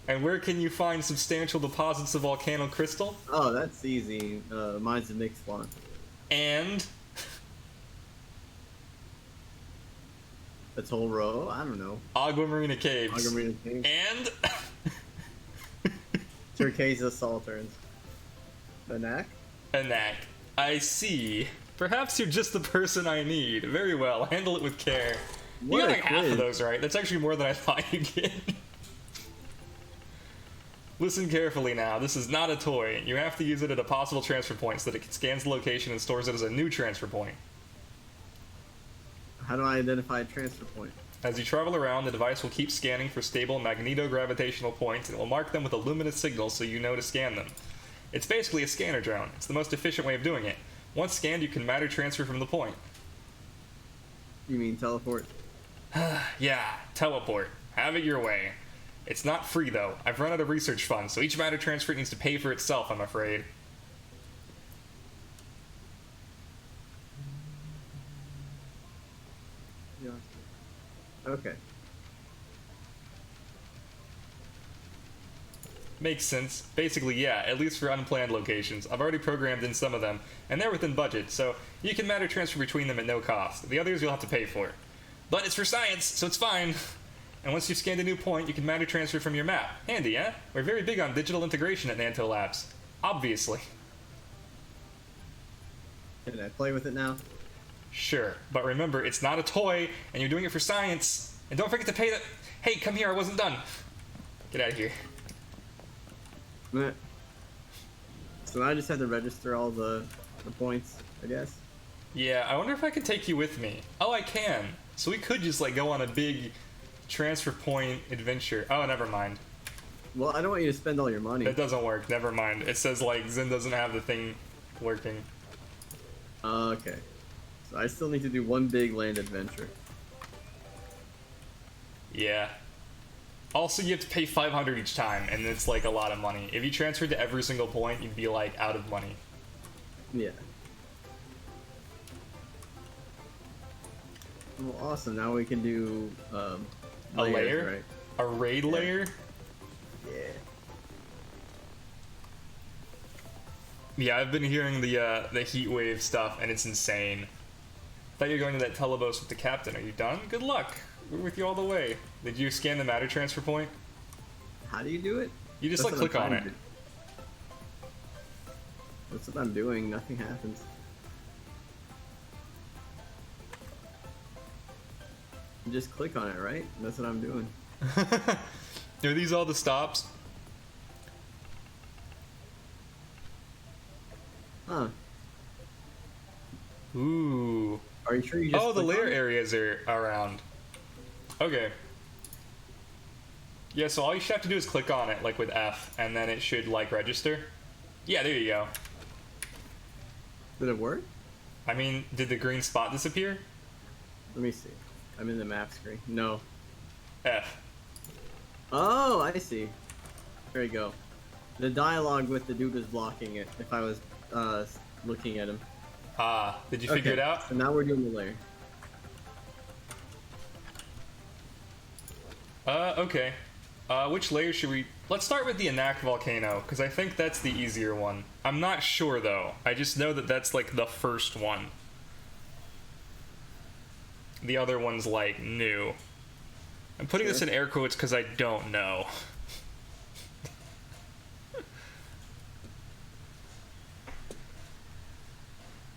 And where can you find substantial deposits of volcano crystal? Oh, that's easy. Mine's a mixed one. And That's whole row? I don't know. Aquamarina Caves. Agamrina King. And Turquesa Salterns. Anak? Anak. I see. Perhaps you're just the person I need. Very well. Handle it with care. What You got a like half quiz. of those right. That's actually more than I thought you'd get. Listen carefully now. This is not a toy. You have to use it at a possible transfer point so that it scans the location and stores it as a new transfer point. How do I identify a transfer point? As you travel around, the device will keep scanning for stable magnetogravitational points and it will mark them with a luminous signal so you know to scan them. It's basically a scanner drone. It's the most efficient way of doing it. Once scanned, you can matter transfer from the point. You mean teleport? Yeah, teleport. Have it your way. It's not free, though. I've run out of research funds, so each matter transfer needs to pay for itself, I'm afraid. Yeah. Okay. Makes sense. Basically, yeah, at least for unplanned locations. I've already programmed in some of them, and they're within budget, so you can matter transfer between them at no cost. The others you'll have to pay for. But it's for science, so it's fine. And once you've scanned a new point, you can matter transfer from your map. Handy, eh? We're very big on digital integration at Nanto Labs. Obviously. Can I play with it now? Sure, but remember, it's not a toy, and you're doing it for science. And don't forget to pay the... Hey, come here, I wasn't done. Get out of here. Meh. So now I just have to register all the points, I guess. Yeah, I wonder if I could take you with me. Oh, I can. So we could just, like, go on a big transfer point adventure. Oh, never mind. Well, I don't want you to spend all your money. That doesn't work. Never mind. It says, like, Zen doesn't have the thing working. Okay. So I still need to do one big land adventure. Yeah. Also, you have to pay 500 each time, and it's, like, a lot of money. If you transferred to every single point, you'd be, like, out of money. Yeah. Well, awesome. Now we can do A layers, layer? right? A raid Yeah. layer? Yeah. Yeah, I've been hearing the heat wave stuff, and it's insane. Thought you were going to that telebos with the captain. Are you done? Good luck. We're with you all the way. Did you scan the matter transfer point? How do you do it? You just, That's like, what I'm click on trying it. to do. That's what I'm doing. Nothing happens. You just click on it, right? That's what I'm doing. Are these all the stops? Huh. Ooh. Are you sure you just Oh, the click layer on it? areas are around. Okay. Yeah, so all you should have to do is click on it, like with F, and then it should, like, register. Yeah, there you go. Did it work? I mean, did the green spot disappear? Let me see. I'm in the map screen. No. F. Oh, I see. There you go. The dialogue with the dude was blocking it if I was looking at him. Ah, did you figure it out? So now we're doing the layer. Okay. Which layer should we... Let's start with the Anak volcano, because I think that's the easier one. I'm not sure, though. I just know that that's, like, the first one. The other one's, like, new. I'm putting this in air quotes because I don't know.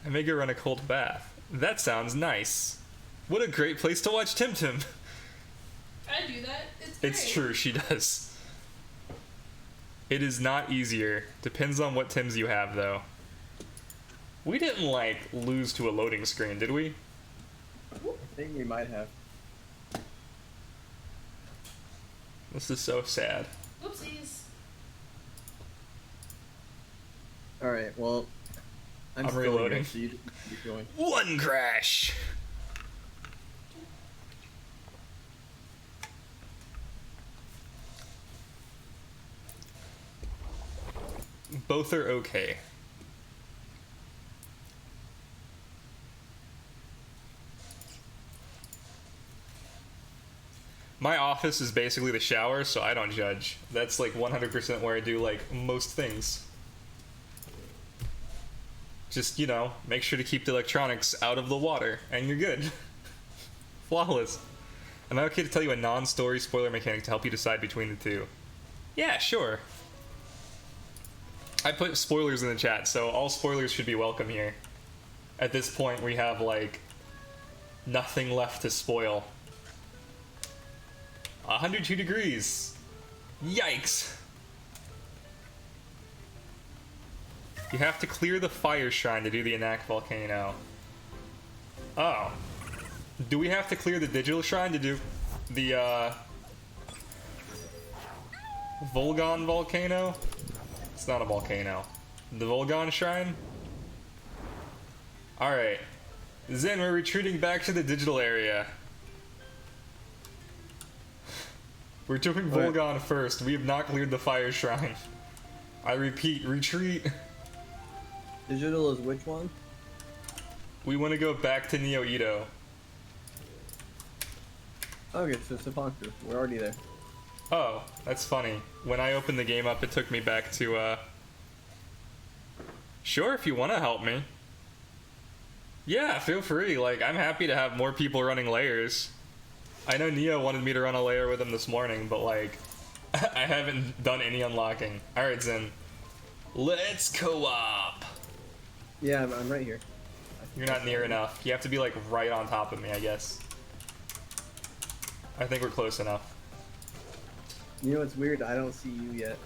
I may go run a cold bath. That sounds nice. What a great place to watch Temtem. I do that. It's great. It's true, she does. It is not easier. Depends on what Tims you have, though. We didn't, like, lose to a loading screen, did we? I think we might have. This is so sad. Whoopsies. Alright, well... I'm still reloading. Here, so you just keep going. One crash! Both are okay. My office is basically the shower, so I don't judge. That's like 100% where I do like most things. Just, you know, make sure to keep the electronics out of the water, and you're good. Flawless. Am I okay to tell you a non-story spoiler mechanic to help you decide between the two? Yeah, sure. I put spoilers in the chat, so all spoilers should be welcome here. At this point, we have, like, nothing left to spoil. 102 degrees. Yikes. You have to clear the fire shrine to do the Anak volcano. Oh. Do we have to clear the digital shrine to do the, Volgon volcano? It's not a volcano. The Volgon shrine? Alright. Zen, we're retreating back to the digital area. We're doing Volgon first. We have not cleared the fire shrine. I repeat, retreat. Digital is which one? We want to go back to Neo Ito. Okay, so Sapanku. We're already there. Oh, that's funny. When I opened the game up, it took me back to, Sure, if you want to help me. Yeah, feel free. Like, I'm happy to have more people running layers. I know Neo wanted me to run a layer with him this morning, but, like, I haven't done any unlocking. Alright, Zen. Let's co-op! Yeah, I'm right here. You're not near enough. You have to be, like, right on top of me, I guess. I think we're close enough. You know what's weird? I don't see you yet.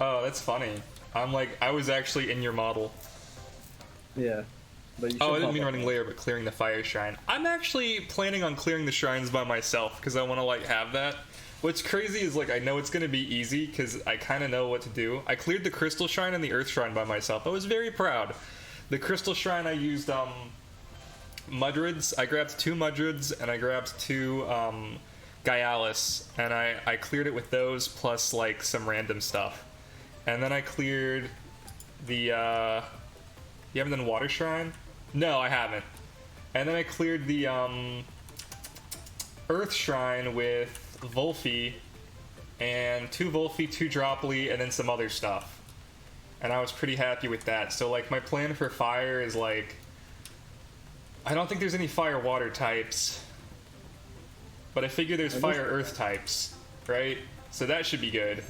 Oh, that's funny. I'm like, I was actually in your model. Yeah. But you Oh, I didn't pop mean up. running layer, but clearing the fire shrine. I'm actually planning on clearing the shrines by myself, because I want to, like, have that. What's crazy is, like, I know it's going to be easy, because I kind of know what to do. I cleared the crystal shrine and the earth shrine by myself. I was very proud. The crystal shrine, I used, Mudrids. I grabbed 2 Mudrids, and I grabbed 2, Gyalis, and I cleared it with those, plus, like, some random stuff. And then I cleared the, you haven't done water shrine? No, I haven't. And then I cleared the, earth shrine with Volphi, and 2 Volphi, 2 Droply, and then some other stuff. And I was pretty happy with that. So, like, my plan for fire is, like, I don't think there's any fire-water types. But I figure there's fire-earth types, right? So that should be good.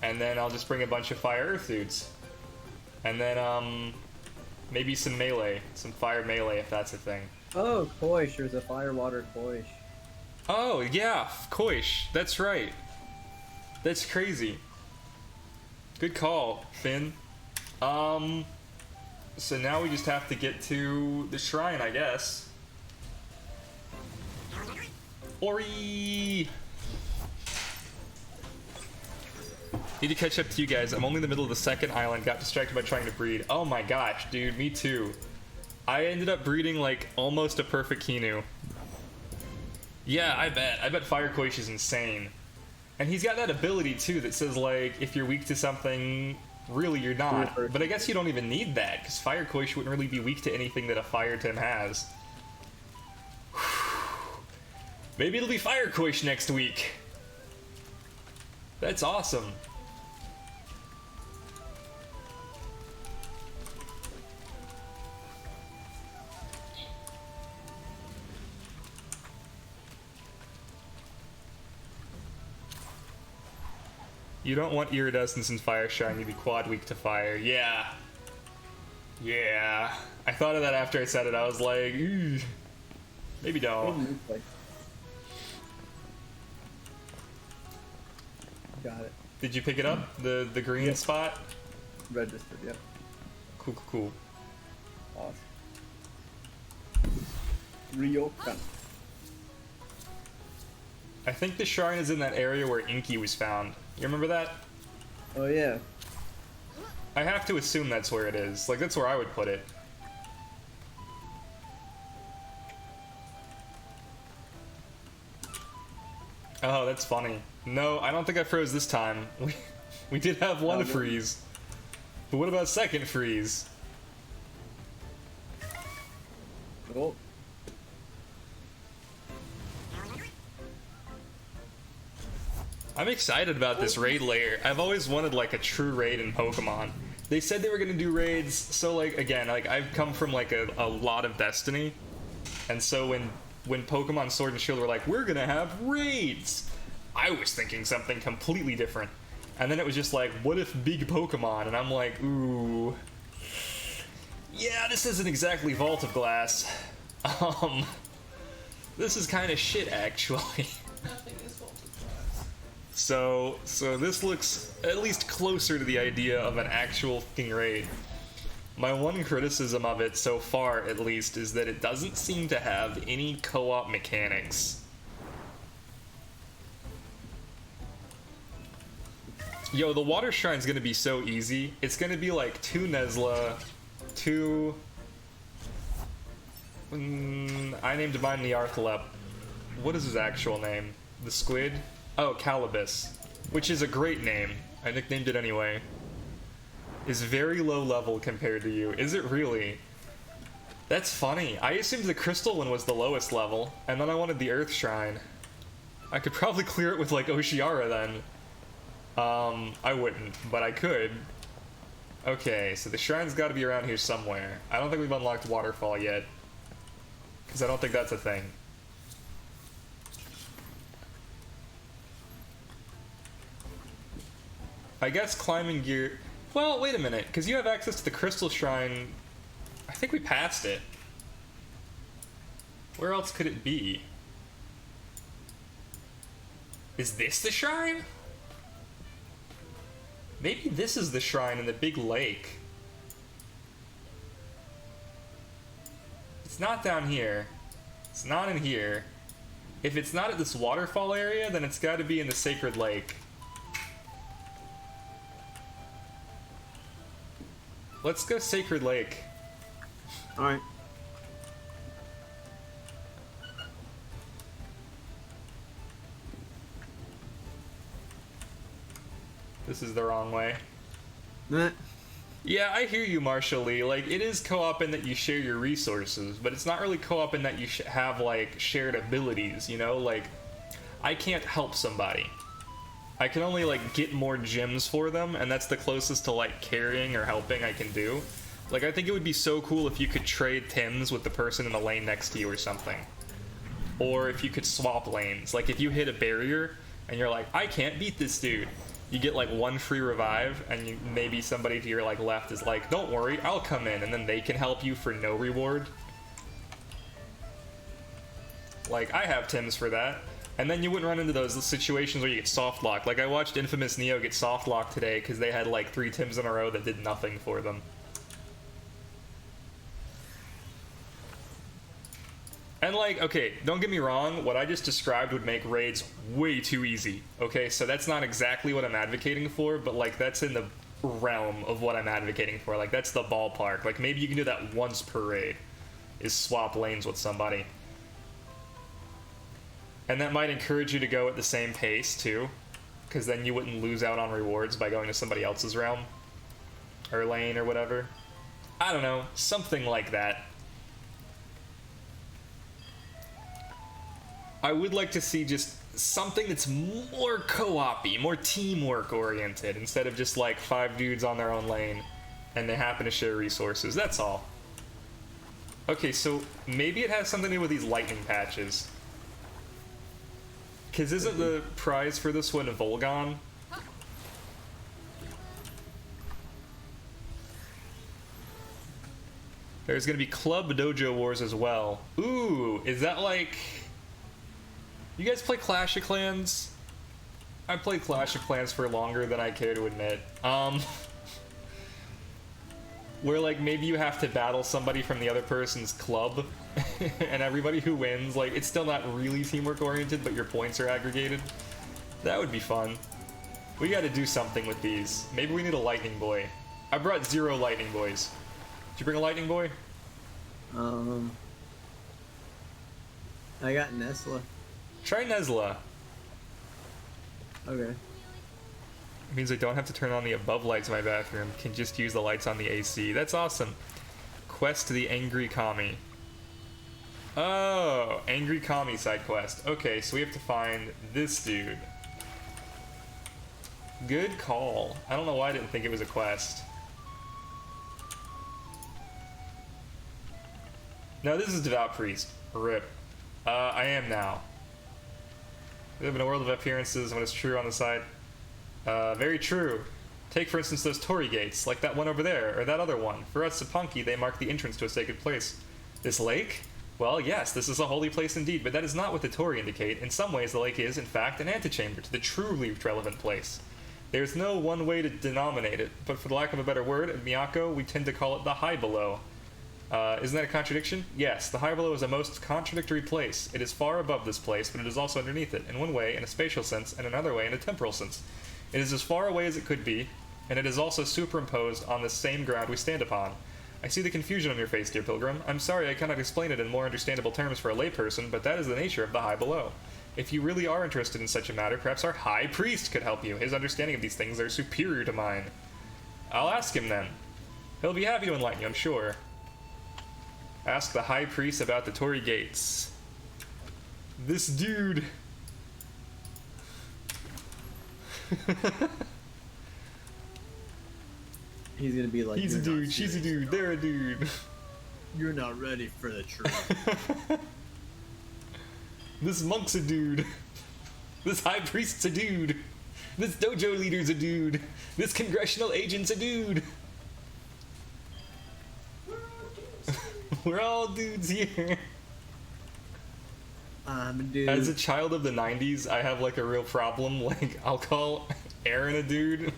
And then I'll just bring a bunch of fire-earth dudes. And then, maybe some melee. Some fire melee, if that's a thing. Oh, Koish. There's a fire-water Koish. Oh, yeah, Koish. That's right. That's crazy. Good call, Finn. So now we just have to get to the shrine, I guess. Ori! Need to catch up to you guys. I'm only in the middle of the second island. Got distracted by trying to breed. Oh my gosh, dude, me too. I ended up breeding like almost a perfect Kinu. Yeah, I bet. I bet Fire Quaish is insane. And he's got that ability, too, that says, like, if you're weak to something, really you're not. But I guess you don't even need that, because Fire Quaish wouldn't really be weak to anything that a Fire Tim has. Maybe it'll be Fire Quaish next week. That's awesome. You don't want Iridescence and Fire Shine, you'd be quad weak to fire. Yeah. Yeah. I thought of that after I said it. I was like, ooh. Maybe don't. Got it. Did you pick it up? The green spot? Registered, yep. Cool, cool, cool. Awesome. Ryokan. I think the shrine is in that area where Inky was found. You remember that? Oh yeah. I have to assume that's where it is. Like, that's where I would put it. Oh, that's funny. No, I don't think I froze this time. We did have one freeze. But what about second freeze? Oh. I'm excited about this raid layer. I've always wanted like a true raid in Pokemon. They said they were gonna do raids, so like again, like I've come from like a lot of Destiny, and so when Pokemon Sword and Shield were like, we're gonna have raids, I was thinking something completely different. And then it was just like, what if big Pokemon? And I'm like, ooh, yeah, this isn't exactly Vault of Glass. This is kind of shit actually. Nothing is Vault of Glass. So this looks at least closer to the idea of an actual fucking raid. My one criticism of it so far, at least, is that it doesn't seem to have any co-op mechanics. Yo, the water shrine's gonna be so easy. It's gonna be like 2 Nesla, 2... I named mine the Arthlep. What is his actual name? The squid? Oh, Calibus. Which is a great name. I nicknamed it anyway. Is very low level compared to you. Is it really? That's funny. I assumed the crystal one was the lowest level, and then I wanted the earth shrine. I could probably clear it with like Oshiara then. I wouldn't, but I could. Okay, so the shrine's gotta be around here somewhere. I don't think we've unlocked Waterfall yet, because I don't think that's a thing. I guess climbing gear... Well, wait a minute, because you have access to the crystal shrine. I think we passed it. Where else could it be? Is this the shrine? Maybe this is the shrine in the big lake. It's not down here. It's not in here. If it's not at this waterfall area, then it's got to be in the sacred lake. Let's go Sacred Lake. Alright. This is the wrong way. Nah. Yeah, I hear you, Marshall Lee. Like, it is co-op in that you share your resources, but it's not really co-op in that you have, like, shared abilities, you know? Like, I can't help somebody. I can only, like, get more gems for them, and that's the closest to, like, carrying or helping I can do. Like, I think it would be so cool if you could trade Tims with the person in the lane next to you or something. Or if you could swap lanes. Like, if you hit a barrier, and you're like, I can't beat this dude. You get, like, 1 free revive, and maybe somebody to your, like, left is like, don't worry, I'll come in, and then they can help you for no reward. Like, I have Tims for that. And then you wouldn't run into those situations where you get soft locked. Like, I watched Infamous Neo get soft locked today because they had like 3 Tims in a row that did nothing for them. And like, okay, don't get me wrong, what I just described would make raids way too easy. Okay, so that's not exactly what I'm advocating for, but like that's in the realm of what I'm advocating for. Like, that's the ballpark. Like, maybe you can do that once per raid, is swap lanes with somebody. And that might encourage you to go at the same pace, too. Because then you wouldn't lose out on rewards by going to somebody else's realm. Or lane, or whatever. I don't know. Something like that. I would like to see just something that's more co-op-y, more teamwork-oriented, instead of just, like, 5 dudes on their own lane, and they happen to share resources. That's all. Okay, so maybe it has something to do with these lightning patches. Because isn't the prize for this one Volgon? There's gonna be Club Dojo Wars as well. Ooh, is that like... You guys play Clash of Clans? I played Clash of Clans for longer than I care to admit. Where like maybe you have to battle somebody from the other person's club, and everybody who wins, like it's still not really teamwork oriented, but your points are aggregated. That would be fun. We gotta do something with these. Maybe we need a lightning boy. I brought 0 lightning boys. Did you bring a lightning boy? I got Nesla. Try Nesla. Okay. It means I don't have to turn on the above lights in my bathroom. Can just use the lights on the AC. That's awesome. Quest to the Angry Kami. Oh, Angry Kami side quest. Okay, so we have to find this dude. Good call. I don't know why I didn't think it was a quest. No, this is Devout Priest. RIP. I am now. We live in a world of appearances and what is true on the side. Very true. Take, for instance, those torii gates, like that one over there, or that other one. For us Sapunki, they mark the entrance to a sacred place. This lake? Well, yes, this is a holy place indeed, but that is not what the torii indicate. In some ways, the lake is, in fact, an antechamber to the truly relevant place. There's no one way to denominate it, but for the lack of a better word, at Miyako, we tend to call it the high below. Isn't that a contradiction? Yes, the high below is a most contradictory place. It is far above this place, but it is also underneath it, in one way in a spatial sense, and another way in a temporal sense. It is as far away as it could be, and it is also superimposed on the same ground we stand upon. I see the confusion on your face, dear pilgrim. I'm sorry I cannot explain it in more understandable terms for a layperson, but that is the nature of the high below. If you really are interested in such a matter, perhaps our high priest could help you. His understanding of these things are superior to mine. I'll ask him then. He'll be happy to enlighten you, I'm sure. Ask the high priest about the torii gates. This dude. He's gonna be like, he's a dude, she's a dude, they're a dude. You're not ready for the truth. This monk's a dude. This high priest's a dude. This dojo leader's a dude. This congressional agent's a dude. We're all dudes here. I'm a dude. As a child of the 90s, I have like a real problem. Like, I'll call Aaron a dude.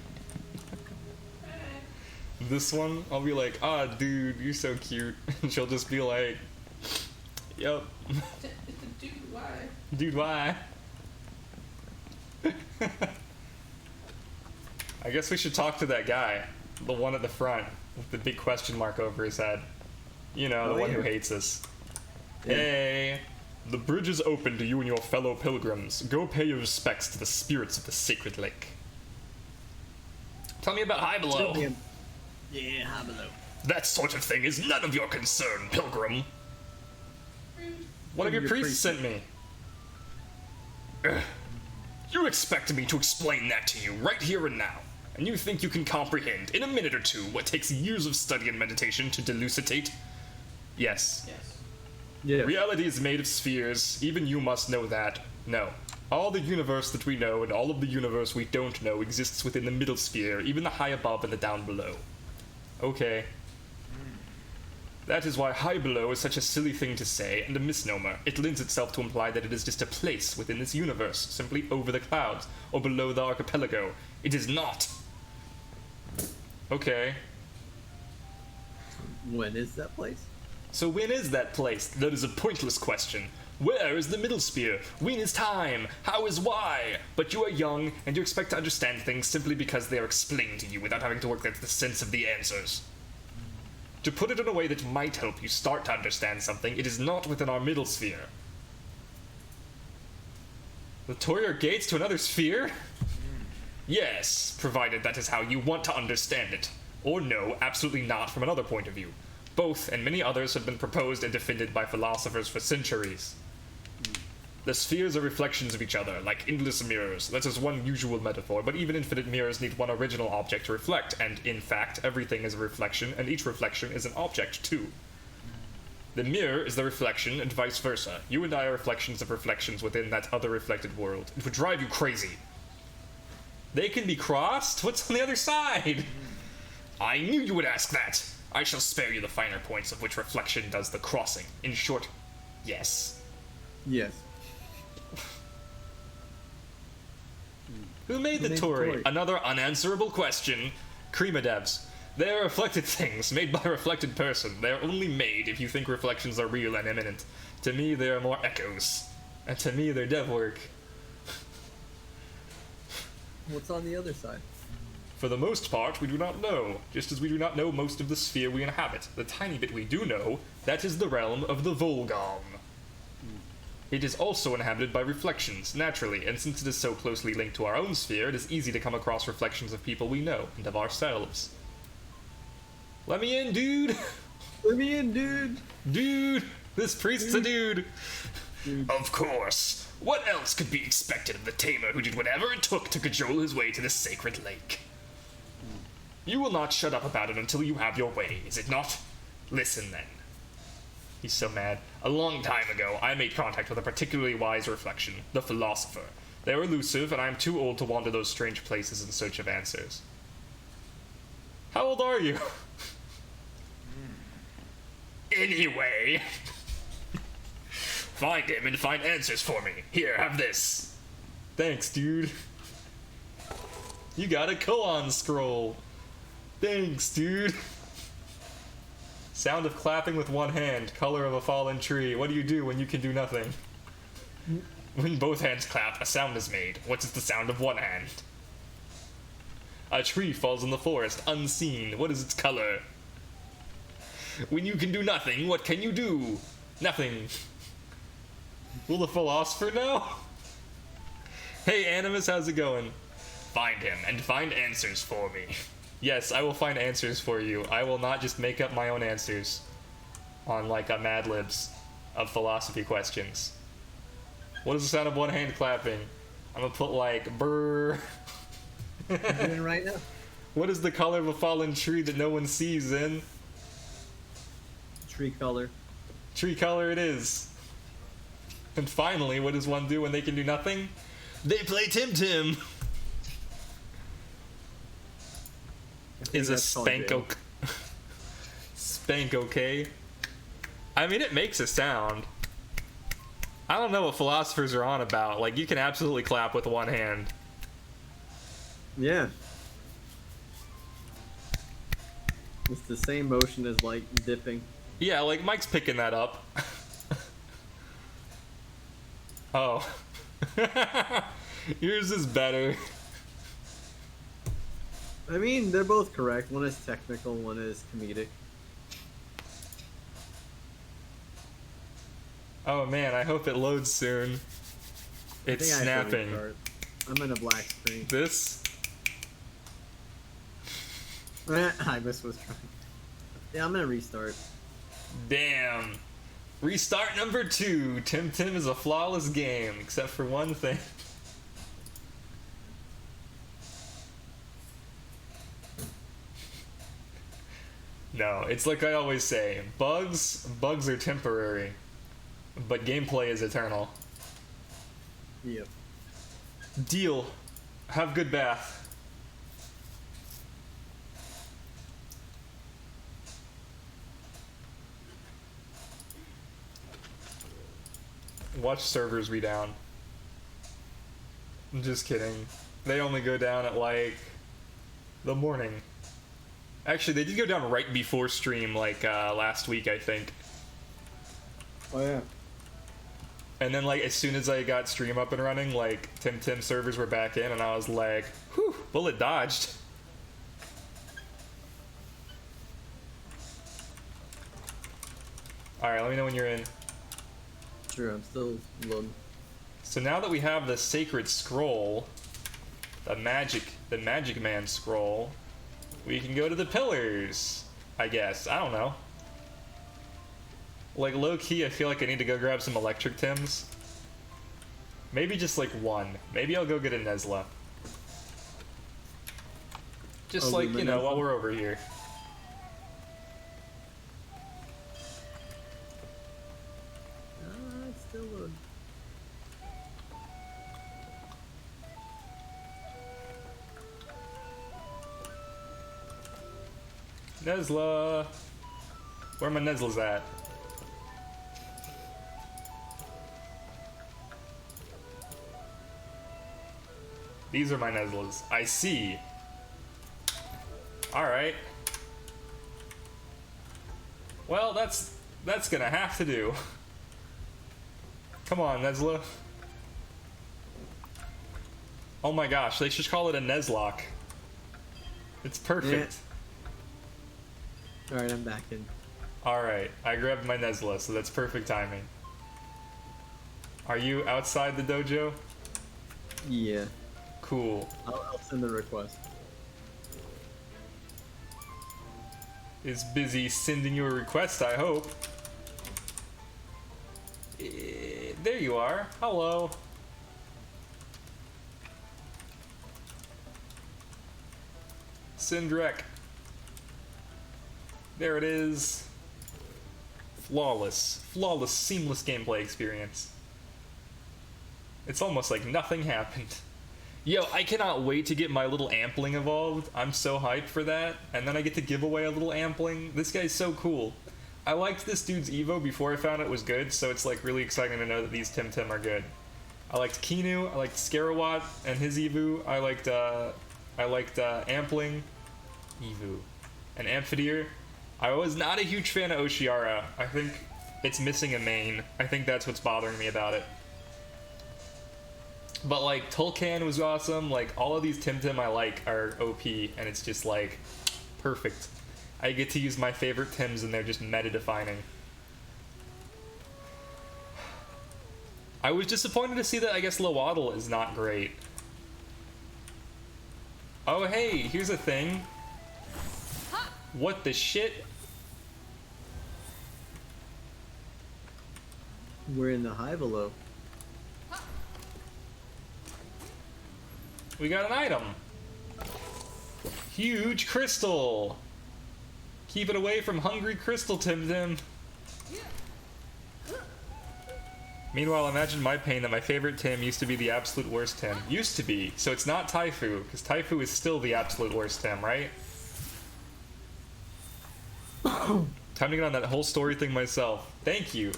This one, I'll be like, ah, dude, you're so cute. And she'll just be like, yup. Dude, why? Dude, why? I guess we should talk to that guy. The one at the front with the big question mark over his head. You know, the one who hates us. Yeah. Hey, the bridge is open to you and your fellow pilgrims. Go pay your respects to the spirits of the sacred lake. Tell me about High Below. Yeah, High Below. That sort of thing is none of your concern, pilgrim. One of your priests sent me. You expect me to explain that to you right here and now, and you think you can comprehend in a minute or two what takes years of study and meditation to delucidate? Yes. Yes. Yeah. Reality is made of spheres. Even you must know that. No. All the universe that we know and all of the universe we don't know exists within the middle sphere, even the high above and the down below. Okay. That is why high below is such a silly thing to say and a misnomer. It lends itself to imply that it is just a place within this universe, simply over the clouds, or below the archipelago. It is not. Okay. When is that place? So when is that place? That is a pointless question. Where is the middle sphere? When is time? How is why? But you are young, and you expect to understand things simply because they are explained to you without having to work out the sense of the answers. To put it in a way that might help you start to understand something, it is not within our middle sphere. The Torii are gates to another sphere? Yes, provided that is how you want to understand it. Or no, absolutely not from another point of view. Both, and many others, have been proposed and defended by philosophers for centuries. The spheres are reflections of each other, like endless mirrors. That is one usual metaphor, but even infinite mirrors need one original object to reflect, and in fact, everything is a reflection, and each reflection is an object, too. The mirror is the reflection, and vice versa. You and I are reflections of reflections within that other reflected world. It would drive you crazy. They can be crossed? What's on the other side? I knew you would ask that. I shall spare you the finer points of which reflection does the crossing. In short, yes. Yes. Who made the Torii? Another unanswerable question. Krima devs. They are reflected things, made by a reflected person. They are only made if you think reflections are real and imminent. To me, they are more echoes. And to me, they're dev work. What's on the other side? For the most part, we do not know, just as we do not know most of the sphere we inhabit. The tiny bit we do know, that is the realm of the Volgong. It is also inhabited by reflections, naturally, and since it is so closely linked to our own sphere, it is easy to come across reflections of people we know, and of ourselves. Let me in, dude! Let me in, dude! Dude! This priest's a dude! Of course! What else could be expected of the tamer who did whatever it took to cajole his way to the sacred lake? You will not shut up about it until you have your way, is it not? Listen, then. He's so mad. A long time ago, I made contact with a particularly wise reflection, the philosopher. They are elusive, and I am too old to wander those strange places in search of answers. How old are you? Anyway. Find him and find answers for me. Here, have this. Thanks, dude. You got a koan scroll. Thanks, dude. Sound of clapping with one hand, color of a fallen tree. What do you do when you can do nothing? When both hands clap, a sound is made. What is the sound of one hand? A tree falls in the forest, unseen. What is its color? When you can do nothing, what can you do? Nothing. Will the philosopher know? Hey, Animus, how's it going? Find him, and find answers for me. Yes, I will find answers for you. I will not just make up my own answers on, like, a Mad Libs of philosophy questions. What is the sound of one hand clapping? I'm gonna put, like, brrr. I'm doing it right now. What is the color of a fallen tree that no one sees in? Tree color. Tree color it is. And finally, what does one do when they can do nothing? They play Temtem! Is a spank spank okay? I mean, it makes a sound. I don't know what philosophers are on about. Like, you can absolutely clap with one hand. Yeah. It's the same motion as, like, dipping. Yeah, like, Mike's picking that up. Oh. Yours is better. I mean, they're both correct. One is technical, one is comedic. Oh man, I hope it loads soon. It's snapping. I'm in a black screen. This? I missed was trying. Yeah, I'm gonna restart. Damn. Restart number 2. Temtem is a flawless game, except for one thing. No, it's like I always say, bugs are temporary, but gameplay is eternal. Yep. Deal. Have good bath. Watch servers be down. I'm just kidding. They only go down at like the morning. Actually, they did go down right before stream, like last week, I think. Oh yeah. And then, like, as soon as I got stream up and running, like, Temtem servers were back in, and I was like, whew, bullet dodged. Alright, let me know when you're in. Sure, I'm still loading. So now that we have the sacred scroll, the magic man scroll, we can go to the pillars, I guess. I don't know. Like, low-key, I feel like I need to go grab some electric Tims. Maybe just, like, one. Maybe I'll go get a Nesla. Just, like, you know, while we're over here. It's still loading. Nesla! Where my Neslas at? These are my Neslas. I see. Alright. Well, that's gonna have to do. Come on, Nesla. Oh my gosh, they should call it a Neslock. It's perfect. Yeah. Alright, I'm back in. Alright, I grabbed my Nesla, so that's perfect timing. Are you outside the dojo? Yeah. Cool. I'll send the request. Is busy sending you a request, I hope. There you are. Hello. Sindrek. There it is. Flawless, seamless gameplay experience. It's almost like nothing happened. Yo, I cannot wait to get my little Ampling evolved. I'm so hyped for that. And then I get to give away a little Ampling. This guy's so cool. I liked this dude's Evo before I found it was good, so it's like really exciting to know that these Temtem are good. I liked Kinu, I liked Scarawat and his Evu. I liked Ampling, Evu, and Amphideer. I was not a huge fan of Oshiara. I think it's missing a main. I think that's what's bothering me about it. But like Tulkan was awesome. Like all of these Temtem I like are OP, and it's just like perfect. I get to use my favorite Tims, and they're just meta-defining. I was disappointed to see that I guess Lowaddle is not great. Oh hey, here's a thing. What the shit? We're in the high below. We got an item. Huge crystal. Keep it away from hungry crystal, Temtem. Meanwhile, imagine my pain that my favorite Tim used to be the absolute worst Tim. Used to be. So it's not Taifu, because Taifu is still the absolute worst Tim, right? Time to get on that whole story thing myself. Thank you.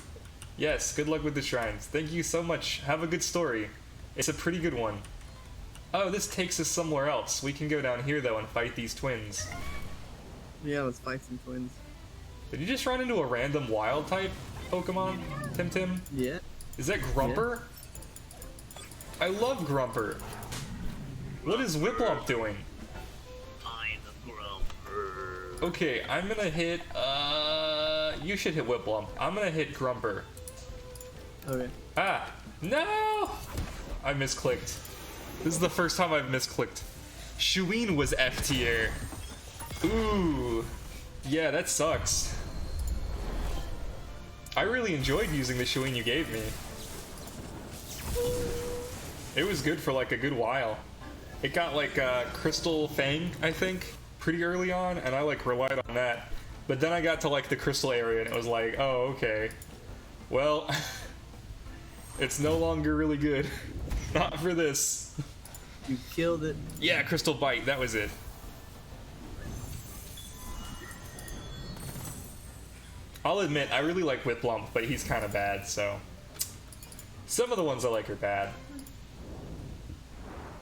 Yes, good luck with the shrines. Thank you so much. Have a good story. It's a pretty good one. Oh, this takes us somewhere else. We can go down here, though, and fight these twins. Yeah, let's fight some twins. Did you just run into a random wild type Pokemon, Temtem? Yeah. Is that Grumper? Yeah. I love Grumper. What is Whiplump doing? I'm the Grumper. Okay, I'm gonna hit, you should hit Whiplump. I'm gonna hit Grumper. Okay. Ah! No! I misclicked. This is the first time I've misclicked. Shuin was F tier. Ooh. Yeah, that sucks. I really enjoyed using the Shuin you gave me. It was good for like a good while. It got like Crystal Fang, I think, pretty early on, and I like relied on that. But then I got to like the Crystal area, and it was like, oh, okay. Well, it's no longer really good. Not for this. You killed it. Yeah, Crystal Bite, that was it. I'll admit, I really like Whiplump, but he's kind of bad, so... Some of the ones I like are bad.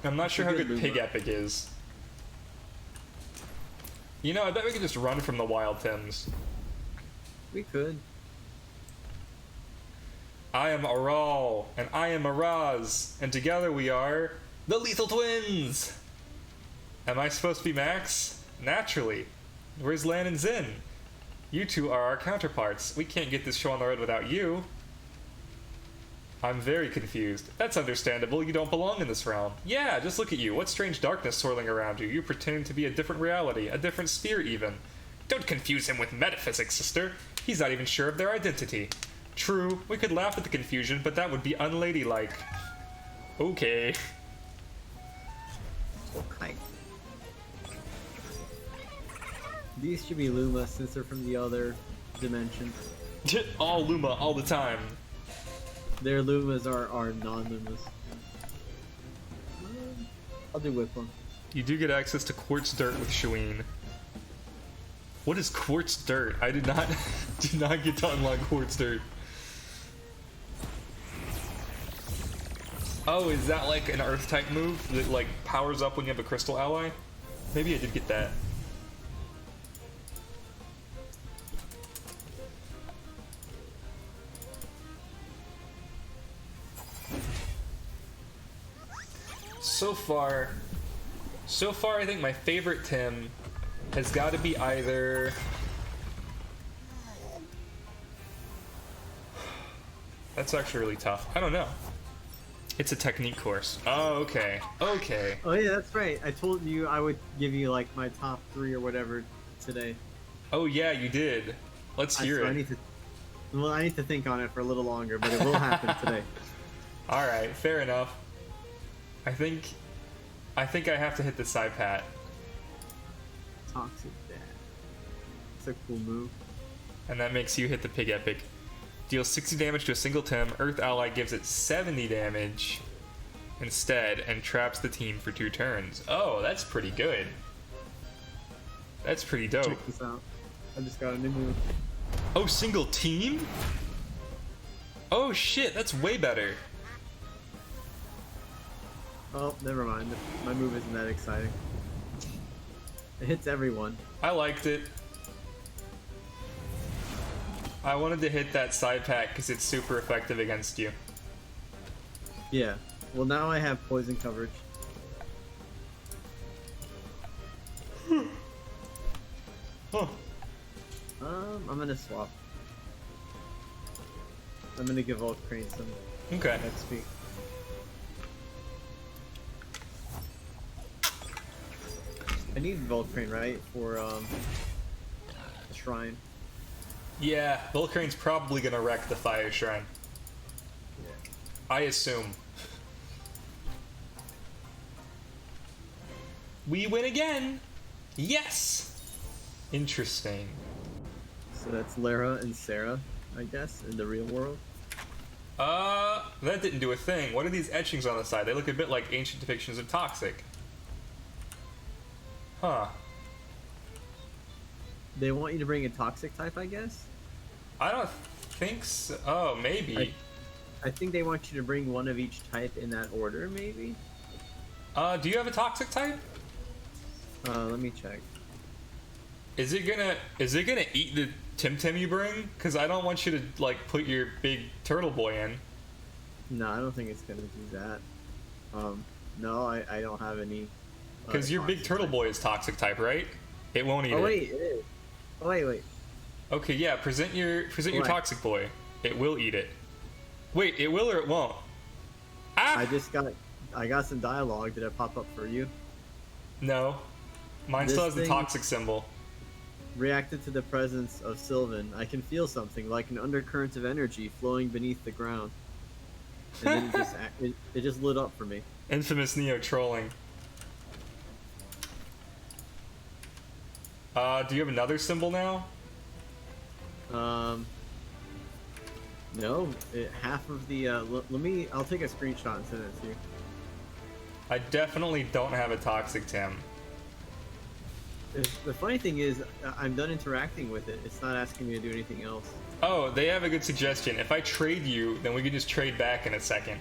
I'm not sure how good Pig Epic is. You know, I bet we could just run from the wild Tims. We could. I am Aral, and I am Araz, and together we are... the Lethal Twins! Am I supposed to be Max? Naturally. Where's Lan and Zin? You two are our counterparts. We can't get this show on the road without you. I'm very confused. That's understandable. You don't belong in this realm. Yeah, just look at you. What strange darkness swirling around you? You're pretending to be a different reality, a different sphere even. Don't confuse him with metaphysics, sister. He's not even sure of their identity. True, we could laugh at the confusion, but that would be unladylike. Okay. Okay. These should be Luma since they're from the other dimension. All Luma, all the time. Their Lumas are non-Lumas. I'll do whip one. You do get access to quartz dirt with Shaween. What is quartz dirt? I did not get to unlock quartz dirt. Oh, is that like an earth type move that like powers up when you have a crystal ally? Maybe I did get that. So far I think my favorite Tim has got to be either that's actually really tough. I don't know. It's a technique course. Oh, okay. Okay. Oh yeah, that's right. I told you I would give you like my top 3 or whatever today. Oh yeah, you did. Let's hear it. I need to think on it for a little longer, but it will happen today. All right, fair enough. I think I have to hit the side pat. Toxic Dad. It's a cool move. And that makes you hit the Pig Epic. Deals 60 damage to a single Tim. Earth ally gives it 70 damage instead and traps the team for 2 turns. Oh, that's pretty good. That's pretty dope. Check this out. I just got a new move. Oh, single team? Oh shit, that's way better. Oh, never mind. My move isn't that exciting. It hits everyone. I liked it. I wanted to hit that side pack because it's super effective against you. Yeah. Well, now I have poison coverage. Huh. I'm gonna swap. I'm gonna give Volcrane some Okay. XP. I need Volcrane, right? For Shrine. Yeah, Volcrane's probably gonna wreck the Fire Shrine. Yeah. I assume. We win again! Yes! Interesting. So that's Lara and Sarah, I guess, in the real world. That didn't do a thing. What are these etchings on the side? They look a bit like ancient depictions of Toxic. Huh. They want you to bring a toxic type, I guess? I don't think so. Oh, maybe. I think they want you to bring one of each type in that order, maybe? Do you have a Toxic type? Let me check. Is it gonna eat the Temtem you bring? Because I don't want you to like put your big turtle boy in. No, I don't think it's gonna do that. No, I don't have any. Because your big turtle boy is Toxic type, right? It won't eat it. Oh wait, it is. Oh wait. Okay, yeah. Present your Toxic boy. It will eat it. Wait, it will or it won't? Ah! I got some dialogue. Did it pop up for you? No. Mine still has the Toxic symbol. Reacted to the presence of Sylvan. I can feel something like an undercurrent of energy flowing beneath the ground. And then it just lit up for me. Infamous Neo trolling. Do you have another symbol now? No. Half of the. I'll take a screenshot and send it to you. I definitely don't have a Toxic Tim. The funny thing is, I'm done interacting with it. It's not asking me to do anything else. Oh, they have a good suggestion. If I trade you, then we can just trade back in a second.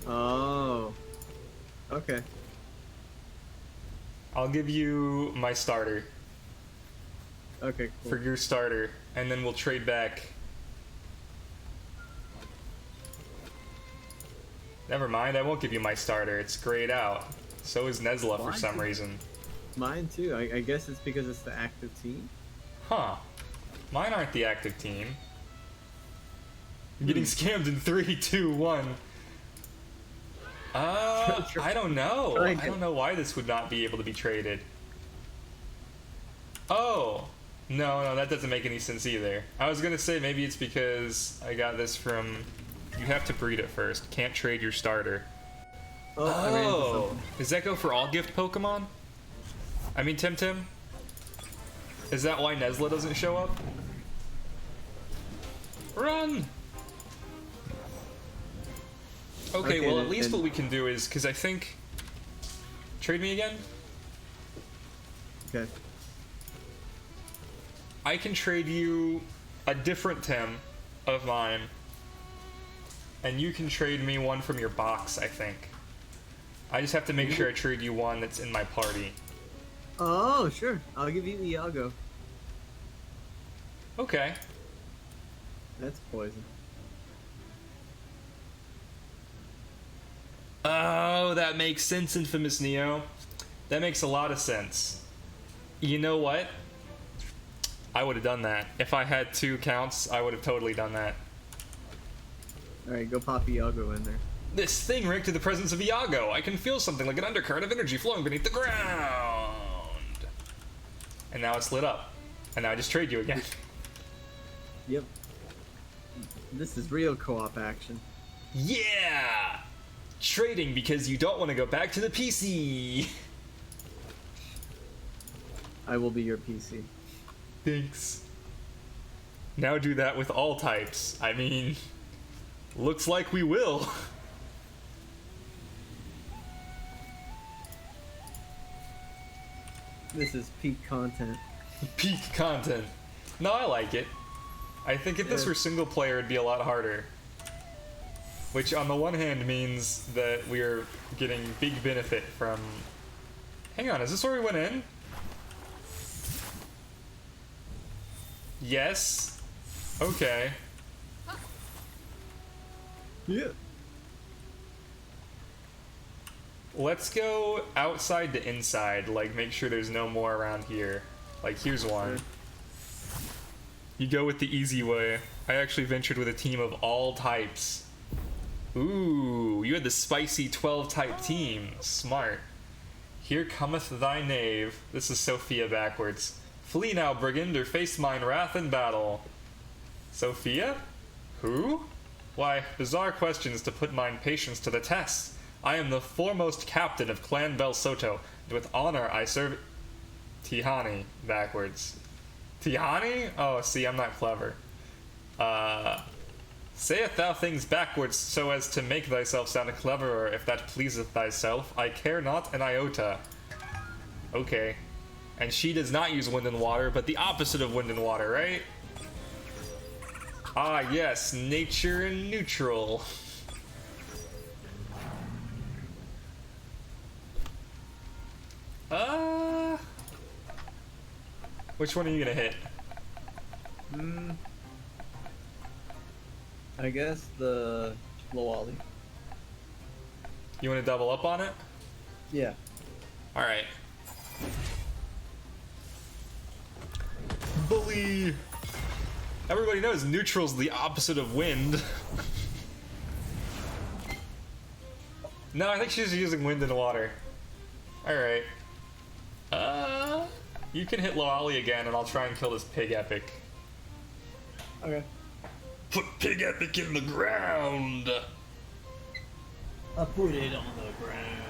Oh. Okay. I'll give you my starter Okay, cool. for your starter, and then we'll trade back. Never mind, I won't give you my starter. It's grayed out. So is Nezla for some reason. Mine too. I guess it's because it's the active team. Huh. Mine aren't the active team. I'm getting scammed in 3, 2, 1. I don't know. I don't know why this would not be able to be traded. Oh. No, that doesn't make any sense either. I was gonna say maybe it's because I got this from... You have to breed it first. Can't trade your starter. Oh, does that go for all gift Pokemon? I mean Temtem? Is that why Nesla doesn't show up? Run! Okay, well at least what we can do is, because I think... Trade me again? Okay. I can trade you a different Tem of mine, and you can trade me one from your box, I think. I just have to make sure I trade you one that's in my party. Oh, sure. I'll give you Iago. Okay. That's poison. Oh, that makes sense, Infamous Neo. That makes a lot of sense. You know what? I would have done that. If I had 2 counts, I would have totally done that. Alright, go pop Iago in there. This thing reacted to the presence of Iago. I can feel something like an undercurrent of energy flowing beneath the ground. And now it's lit up. And now I just trade you again. Yep. This is real co-op action. Yeah! Trading because you don't want to go back to the PC. I will be your PC. Thanks. Now do that with all types. I mean, looks like we will. This is peak content. Peak content. No, I like it. I think if this were single player, it'd be a lot harder. Which, on the one hand, means that we're getting big benefit from... Hang on, is this where we went in? Yes. Okay. Yeah. Let's go outside to inside, like make sure there's no more around here. Like, here's one. You go with the easy way. I actually ventured with a team of all types. Ooh, you had the spicy 12-type team. Smart. Here cometh thy knave. This is Sophia backwards. Flee now, brigand, or face mine wrath in battle. Sophia? Who? Why, bizarre questions to put mine patience to the test. I am the foremost captain of Clan Bel Soto, and with honor I serve... Tihani, backwards. Tihani? Oh, see, I'm not clever. Sayeth thou things backwards so as to make thyself sound cleverer, if that pleaseth thyself. I care not an iota. Okay. And she does not use wind and water, but the opposite of wind and water, right? Ah, yes, nature and neutral. Which one are you gonna hit? I guess the Lowally. You wanna double up on it? Yeah. Alright. Bully! Everybody knows neutral's the opposite of wind. No, I think she's using wind and water. Alright. You can hit Loali again and I'll try and kill this Pig Epic. Okay. Put Pig Epic in the ground! I put it on the ground.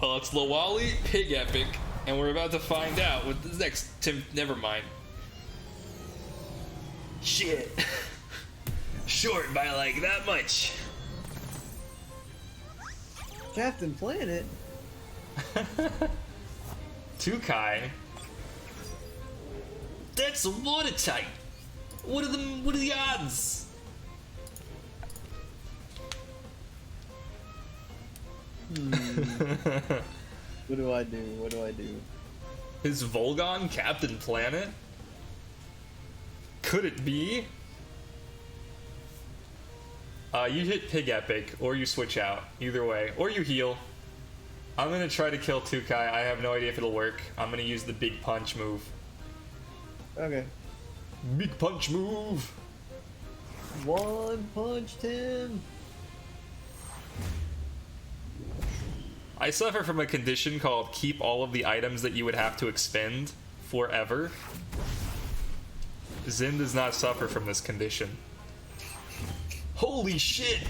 Well, it's Loali, Pig Epic, and we're about to find out what the next never mind. Shit. Short by like that much. Captain Planet? Tukai. That's watertight. What are the odds? What do I do? What do I do? Is Volgon Captain Planet? Could it be? You hit Pig Epic, or you switch out. Either way. Or you heal. I'm gonna try to kill Tukai. I have no idea if it'll work. I'm gonna use the big punch move. Okay. Big punch move. One punch Tim. I suffer from a condition called keep all of the items that you would have to expend forever. Zin does not suffer from this condition. Holy shit!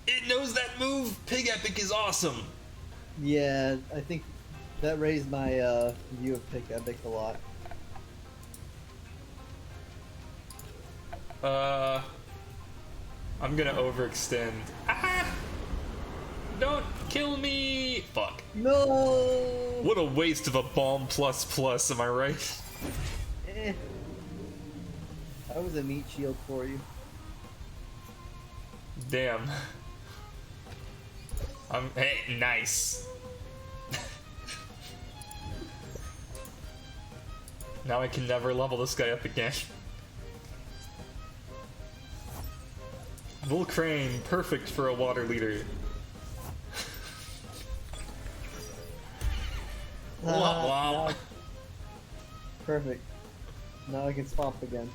It knows that move! Pig Epic is awesome! Yeah, I think that raised my view of Pick Epic a lot. I'm gonna overextend. Ah! Don't kill me! Fuck. No! What a waste of a bomb plus plus, am I right? Eh. That was a meat shield for you. Damn. Hey, nice. Now I can never level this guy up again. Volcrane, perfect for a water leader. Wah, wah. Now perfect. Now I can swap again.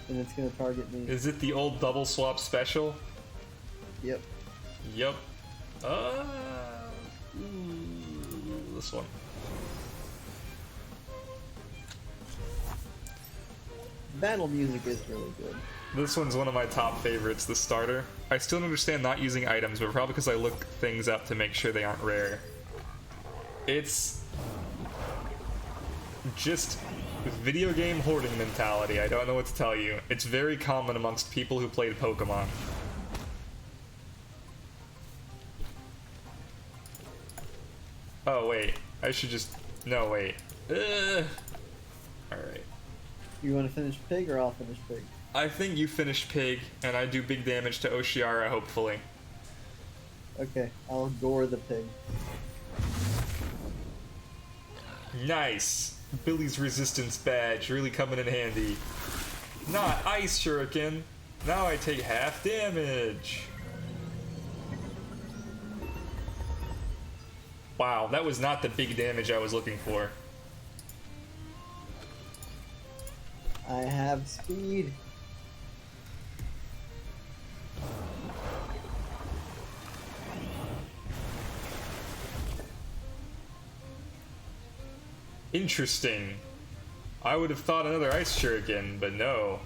And it's gonna target me. Is it the old double swap special? Yep. Yep. This one. Battle music is really good. This one's one of my top favorites, the starter. I still don't understand not using items, but probably because I look things up to make sure they aren't rare. It's just video game hoarding mentality. I don't know what to tell you. It's very common amongst people who played Pokémon. Oh, wait. I should just... No, wait. Alright. You want to finish Pig or I'll finish Pig? I think you finish Pig, and I do big damage to Oshiara, hopefully. Okay, I'll gore the Pig. Nice! Billy's resistance badge, really coming in handy. Not Ice Shuriken. Now I take half damage. Wow, that was not the big damage I was looking for. I have speed. Interesting. I would have thought another Ice Shuriken, but no.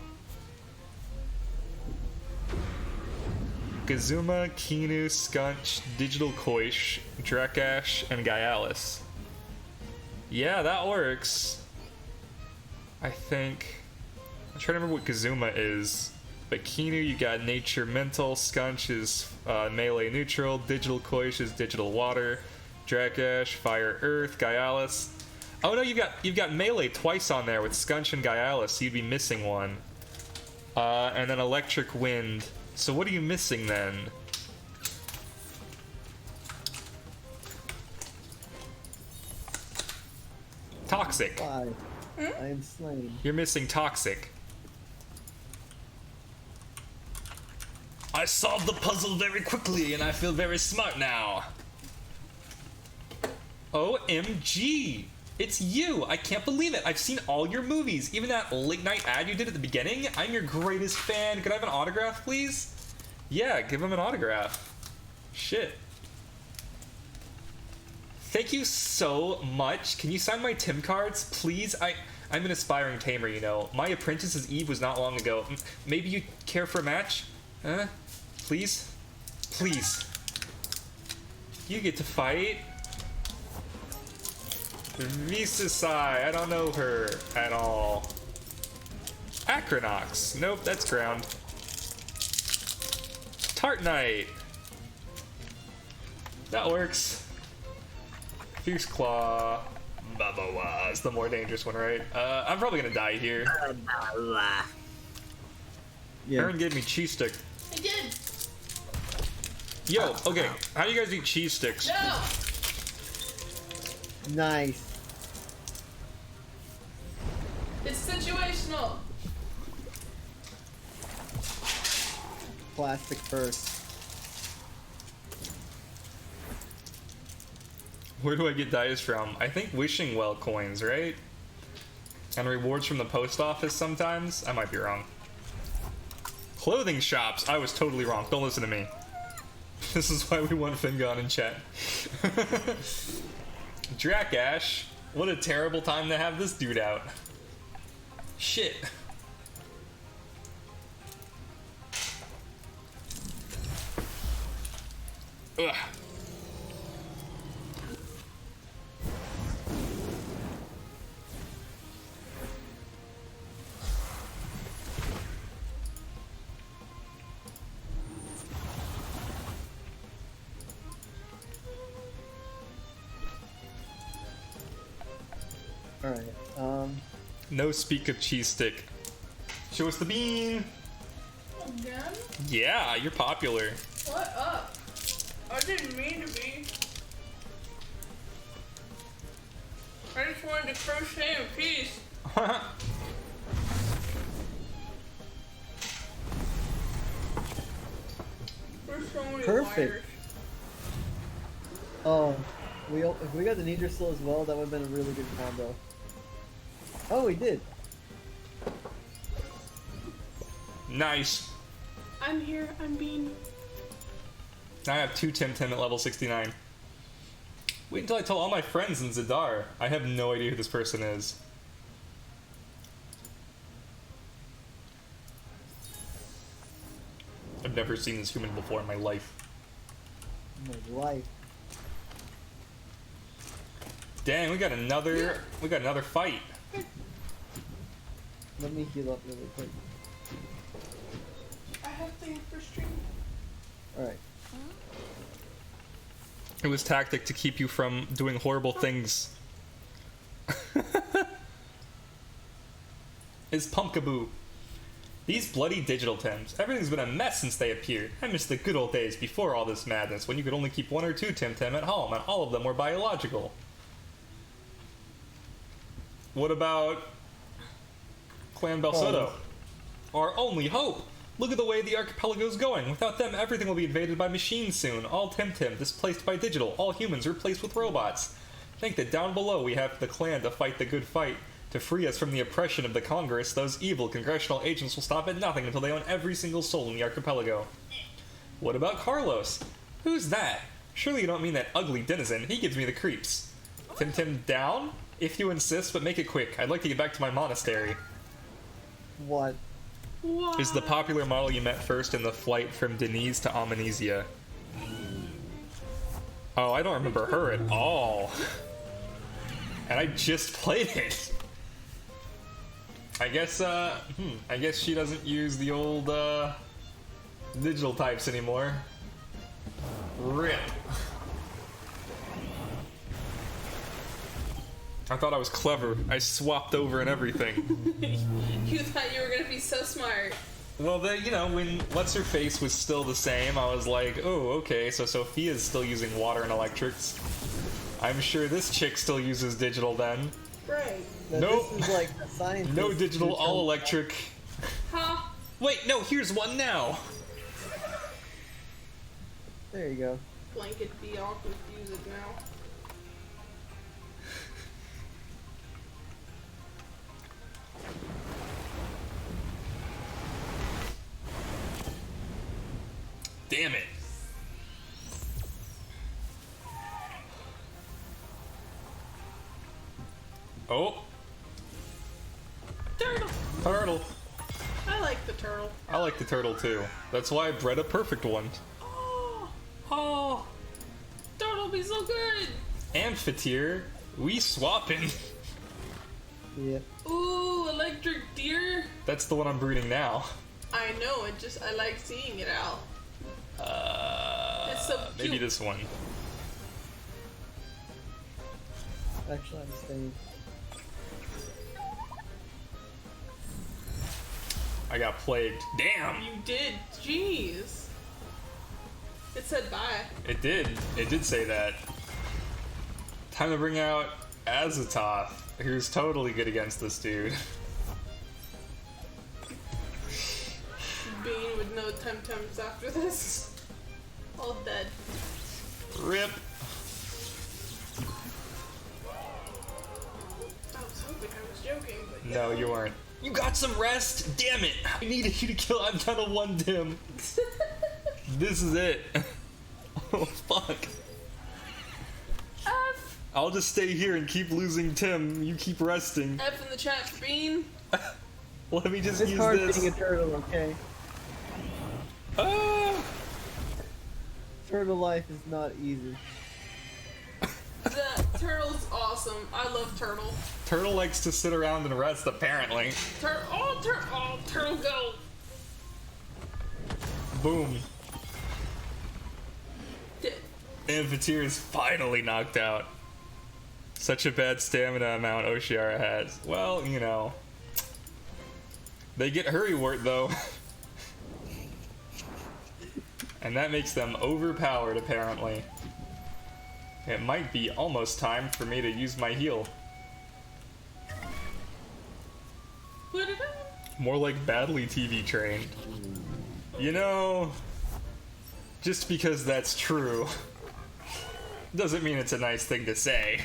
Gazuma, Kinu, Skunch, Digital Koish, Drakash, and Gaialis. Yeah, that works. I think... I'm trying to remember what Gazuma is. But Kinu, you got Nature Mental, Skunch is Melee Neutral, Digital Koish is Digital Water, Drakash, Fire Earth, Gaialis. Oh no, you've got Melee twice on there with Skunch and Gaialis, so you'd be missing one. And then Electric Wind. So what are you missing then? Toxic. Why? I am slain. You're missing Toxic. I solved the puzzle very quickly and I feel very smart now. OMG! It's you! I can't believe it! I've seen all your movies, even that late night ad you did at the beginning. I'm your greatest fan. Could I have an autograph, please? Yeah, give him an autograph. Shit. Thank you so much. Can you sign my Tim cards, please? I'm an aspiring tamer, you know. My apprentice's Eve was not long ago. Maybe you care for a match? Huh? Please? Please. You get to fight. Visasai, I don't know her at all. Acronox, nope, that's ground. Tart Knight. That works. Fierce Claw. Babawa is the more dangerous one, right? I'm probably gonna die here. Yeah. Aaron gave me cheese stick. I did. Yo, okay, how do you guys eat cheese sticks? No. Nice. It's situational. Plastic first. Where do I get dice from? I think Wishing Well coins, right? And rewards from the post office sometimes? I might be wrong. Clothing shops. I was totally wrong. Don't listen to me. This is why we want Fingon in chat. Drakash. What a terrible time to have this dude out. Shit. Ugh. Alright, No speak of cheese stick. Show us the bean. Again? Yeah, you're popular. What up? I didn't mean to be. I just wanted to crochet in peace. There's so many Perfect. wires. oh, if we got the Needressel as well, that would have been a really good combo. Oh, we did. Nice. I'm here. I'm being. Now I have 2 Temtem at level 69. Wait until I tell all my friends in Zadar. I have no idea who this person is. I've never seen this human before in my life. My life. Dang, we got another fight. Let me heal up really quick. I have things for stream. Alright. It was tactic to keep you from doing horrible things. It's Pumpkaboo. These bloody digital Tims. Everything's been a mess since they appeared. I miss the good old days before all this madness, when you could only keep 1 or 2 Temtem at home, and all of them were biological. What about Clan Belsodo? Our only hope! Look at the way the archipelago's going. Without them, everything will be invaded by machines soon. All Temtem displaced by digital. All humans replaced with robots. Think that down below we have the clan to fight the good fight. To free us from the oppression of the Congress, those evil congressional agents will stop at nothing until they own every single soul in the archipelago. What about Carlos? Who's that? Surely you don't mean that ugly denizen. He gives me the creeps. Temtem down? If you insist, but make it quick. I'd like to get back to my monastery. What? What? Is the popular model you met first in the flight from Denise to Amnesia? Oh, I don't remember her at all. And I just played it. I guess she doesn't use the old digital types anymore. RIP. I thought I was clever. I swapped over and everything. You thought you were gonna be so smart. Well, when What's Her Face was still the same, I was like, oh, okay, so Sophia's still using water and electrics. I'm sure this chick still uses digital then. Right. Now, Nope. This is like a scientist. No digital, who all comes- electric. Huh? Wait, no, here's one now. There you go. Blanket be all confused now. Damn it. Oh, Turtle. turtle. I like the turtle. I like the turtle too. That's why I bred a perfect one. Oh, turtle be so good. Amphitheater, we swapping. Yeah. Ooh, electric deer. That's the one I'm breeding now. I know. I like seeing it out. It's so cute. Maybe this one. Actually, I'm staying. I got plagued. Damn! You did. Jeez. It said bye. It did. It did say that. Time to bring out Azatoth, who's totally good against this dude. Being with no Temtems after this. All dead. RIP. I was hoping I was joking, but No, you weren't. You got some rest? Damn it! I needed you to kill. I'm down to 1 dim. This is it. Oh, fuck. F. I'll just stay here and keep losing Tim. You keep resting. F in the chat for Bean. Let me just It's use hard this. being a turtle, okay? Ah! Turtle life is not easy. The turtle's awesome. I love Turtle. Turtle likes to sit around and rest, apparently. Turtle go. Boom. D- Amphitheer is finally knocked out. Such a bad stamina amount Oshiara has. Well, you know. They get Hurry Wart, though. And that makes them overpowered, apparently. It might be almost time for me to use my heal. Put it up. More like badly TV trained. You know, just because that's true doesn't mean it's a nice thing to say.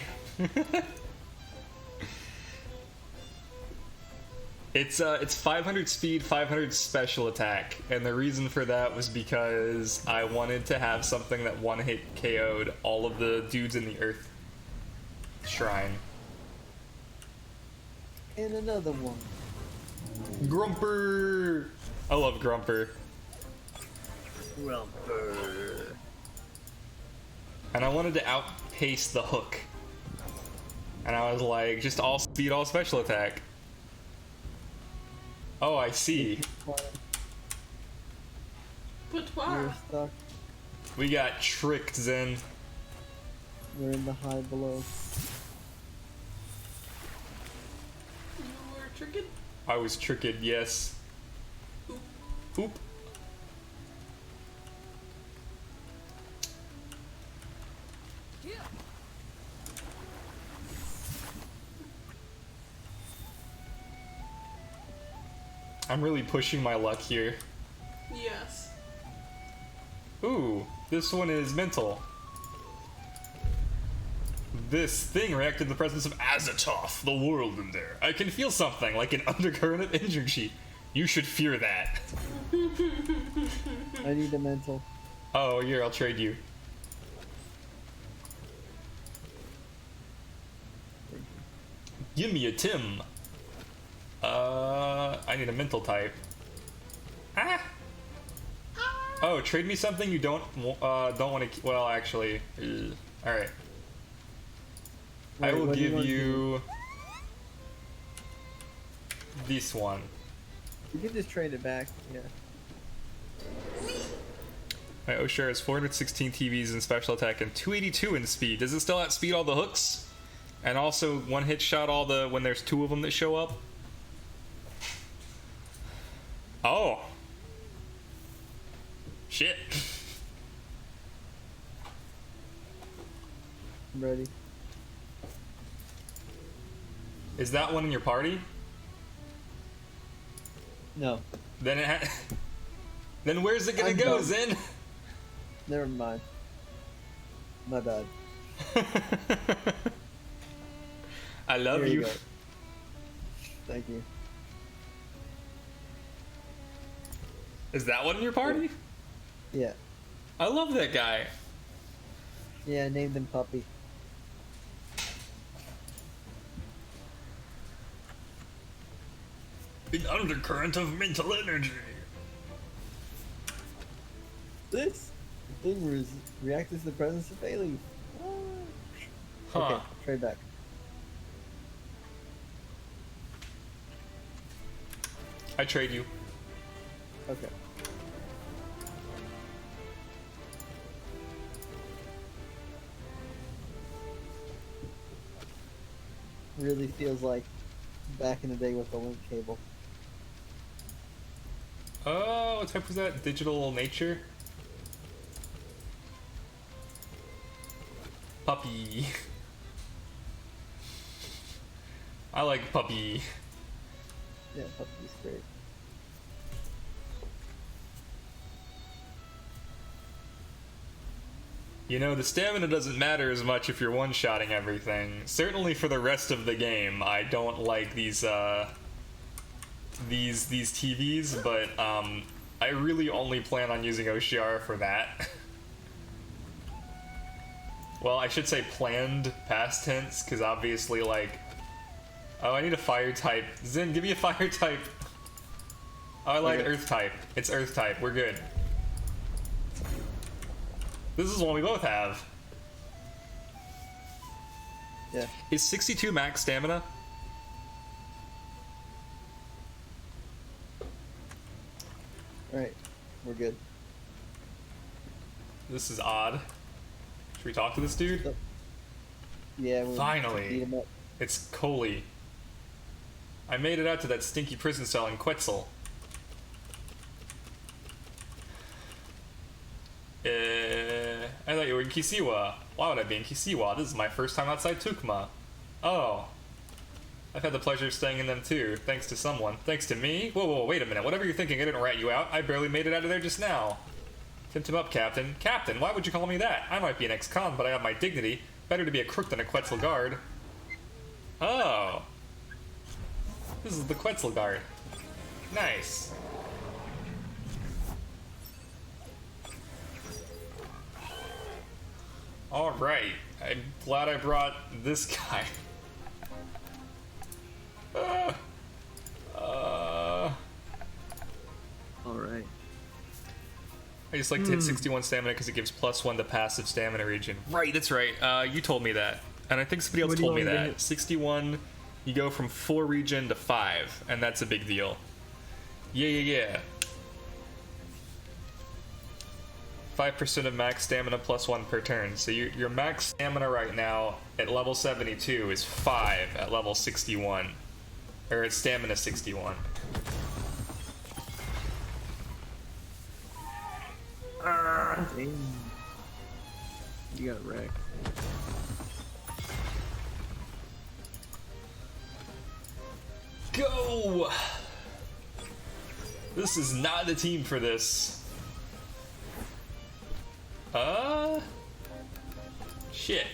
It's 500 speed, 500 special attack, and the reason for that was because I wanted to have something that one-hit KO'd all of the dudes in the Earth Shrine. And another one. Grumper! I love Grumper. Grumper. And I wanted to outpace the Hook. And I was like, just all speed, all special attack. Oh, I see. You're Patois. stuck. We got tricked, Zen. We're in the high below. You were tricked. I was tricked, yes. Oop. Oop. I'm really pushing my luck here. Yes. Ooh, this one is mental. This thing reacted in the presence of Azatoth, the world in there. I can feel something, like an undercurrent of energy. You should fear that. I need a mental. Oh, here, I'll trade you. Give me a Tim. I need a mental type. Ah! Oh, trade me something you don't want to. Well, actually, all right. I Wait, will what do you give want to you this one. You can just trade it back. Yeah. My Oshar has 416 TVs in special attack and 282 in speed. Does it still outspeed all the hooks? And also one hit shot all the when there's 2 of them that show up? Oh. Shit. I'm ready. Is that one in your party? No. Then it then where's it gonna I'm go, done. Zen? Never mind. My bad. I love Here you you. go. Thank you. Is that one in your party? Yeah. I love that guy. Yeah, I named him Puppy. An undercurrent of mental energy. This thing reacts to the presence of aliens. Huh. Okay, trade back. I trade you. Okay. Really feels like back in the day with the link cable. Oh, what type was that? Digital nature? Puppy. I like puppy. Yeah, Puppy's great. You know, the stamina doesn't matter as much if you're one-shotting everything. Certainly for the rest of the game, I don't like these TVs, but I really only plan on using OCR for that. Well, I should say planned past tense, because obviously, like... Oh, I need a fire type. Zin, give me a fire type. Oh, I like earth type. It's earth type. We're good. This is one we both have. Yeah. Is 62 max stamina? Alright, we're good. This is odd. Should we talk to this dude? Yeah, we'll Finally. beat him up. It's Coley. I made it out to that stinky prison cell in Quetzal. I thought you were in Kisiwa. Why would I be in Kisiwa? This is my first time outside Tukma. Oh. I've had the pleasure of staying in them too, thanks to someone. Thanks to me? Whoa, wait a minute. Whatever you're thinking, I didn't rat you out. I barely made it out of there just now. Temtem up, Captain. Captain, why would you call me that? I might be an ex-con, but I have my dignity. Better to be a crook than a Quetzal guard. Oh. This is the Quetzal guard. Nice. Alright. I'm glad I brought this guy. Alright. I just like to hit 61 stamina because it gives +1 to passive stamina regen. Right, that's right. You told me that. And I think somebody else What do you told me want me to that. hit? 61, you go from 4 regen to 5, and that's a big deal. Yeah. 5% of max stamina +1 per turn. So your max stamina right now at level 72 is 5 at level 61. Or at stamina 61. Damn. You got wrecked. Go! This is not the team for this. Shit.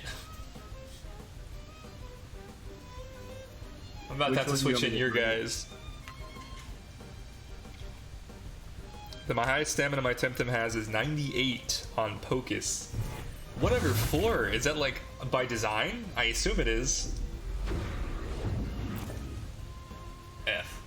I'm about to have to switch in your guys. My highest stamina my Temtem has is 98 on Pocus. Whatever floor? Is that like by design? I assume it is. F.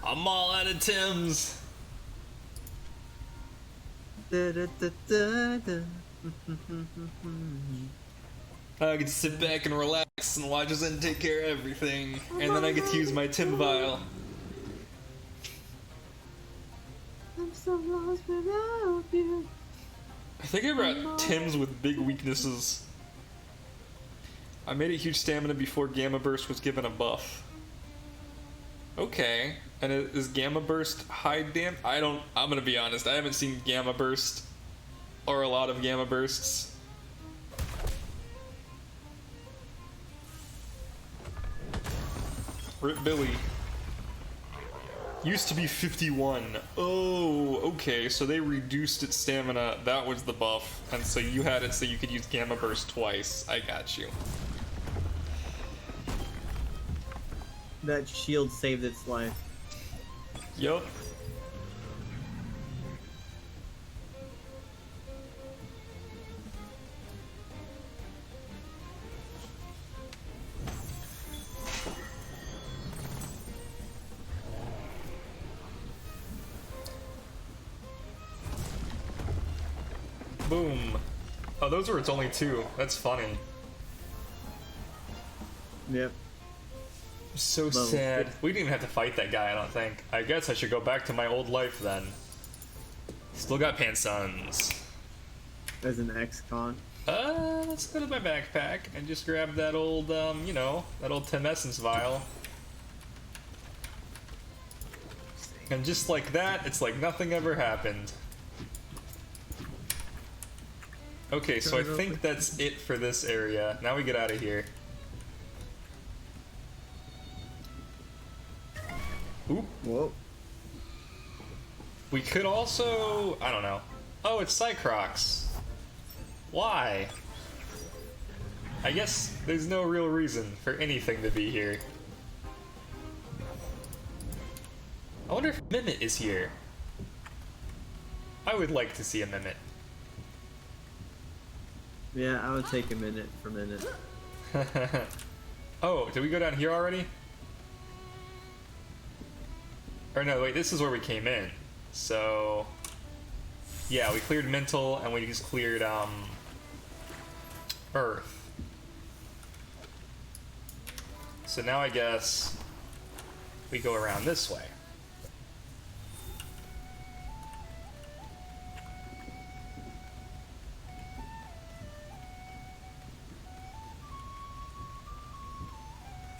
I'm all out of Tims. I get to sit back and relax and watch Zen take care of everything, and then I get to use my Tim vial. I'm so lost without you. I think I brought Tims with big weaknesses. I made a huge stamina before Gamma Burst was given a buff. Okay, and is Gamma Burst high dam? I'm gonna be honest, I haven't seen Gamma Burst or a lot of Gamma Bursts. Rip Billy. Used to be 51. Oh, okay, so they reduced its stamina. That was the buff. And so you had it so you could use Gamma Burst twice. I got you. That shield saved its life. Yup. Boom. Oh, those were its only 2. That's funny. Yep. So Level sad. 50. We didn't even have to fight that guy, I don't think. I guess I should go back to my old life then. Still got Pansons. As an ex-con. Let's go to my backpack and just grab that old, you know, that old Temessence vial. And just like that, it's like nothing ever happened. Okay, so I think that's it for this area. Now we get out of here. Oop. Whoa. We could also... I don't know. Oh, it's Cycrox. Why? I guess there's no real reason for anything to be here. I wonder if Mimit is here. I would like to see a Mimit. Yeah, I would take a minute for a minute. Oh, did we go down here already? Or no, wait, this is where we came in. So... yeah, we cleared Mental, and we just cleared, Earth. So now I guess we go around this way.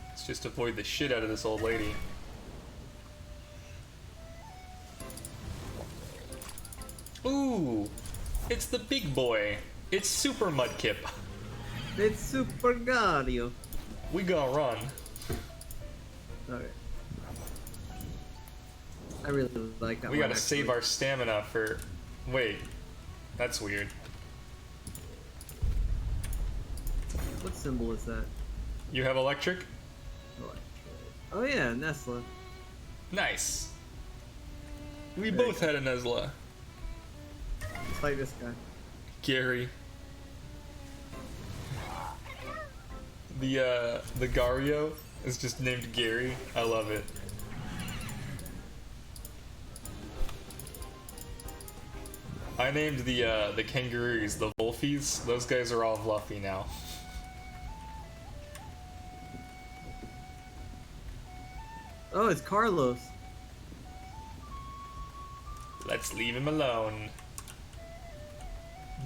Let's just avoid the shit out of this old lady. Ooh, it's the big boy. It's Super Mudkip. It's Super Gario. We gonna run. Okay. I really like that We one, gotta save actually. our stamina for... wait, that's weird. What symbol is that? You have electric? Oh yeah, Nestle. Nice. We There both you had a Nuzlocke. Let's fight this guy. Gary. The Gario is just named Gary. I love it. I named the kangaroos the Wolfies. Those guys are all fluffy now. Oh, it's Carlos. Let's leave him alone.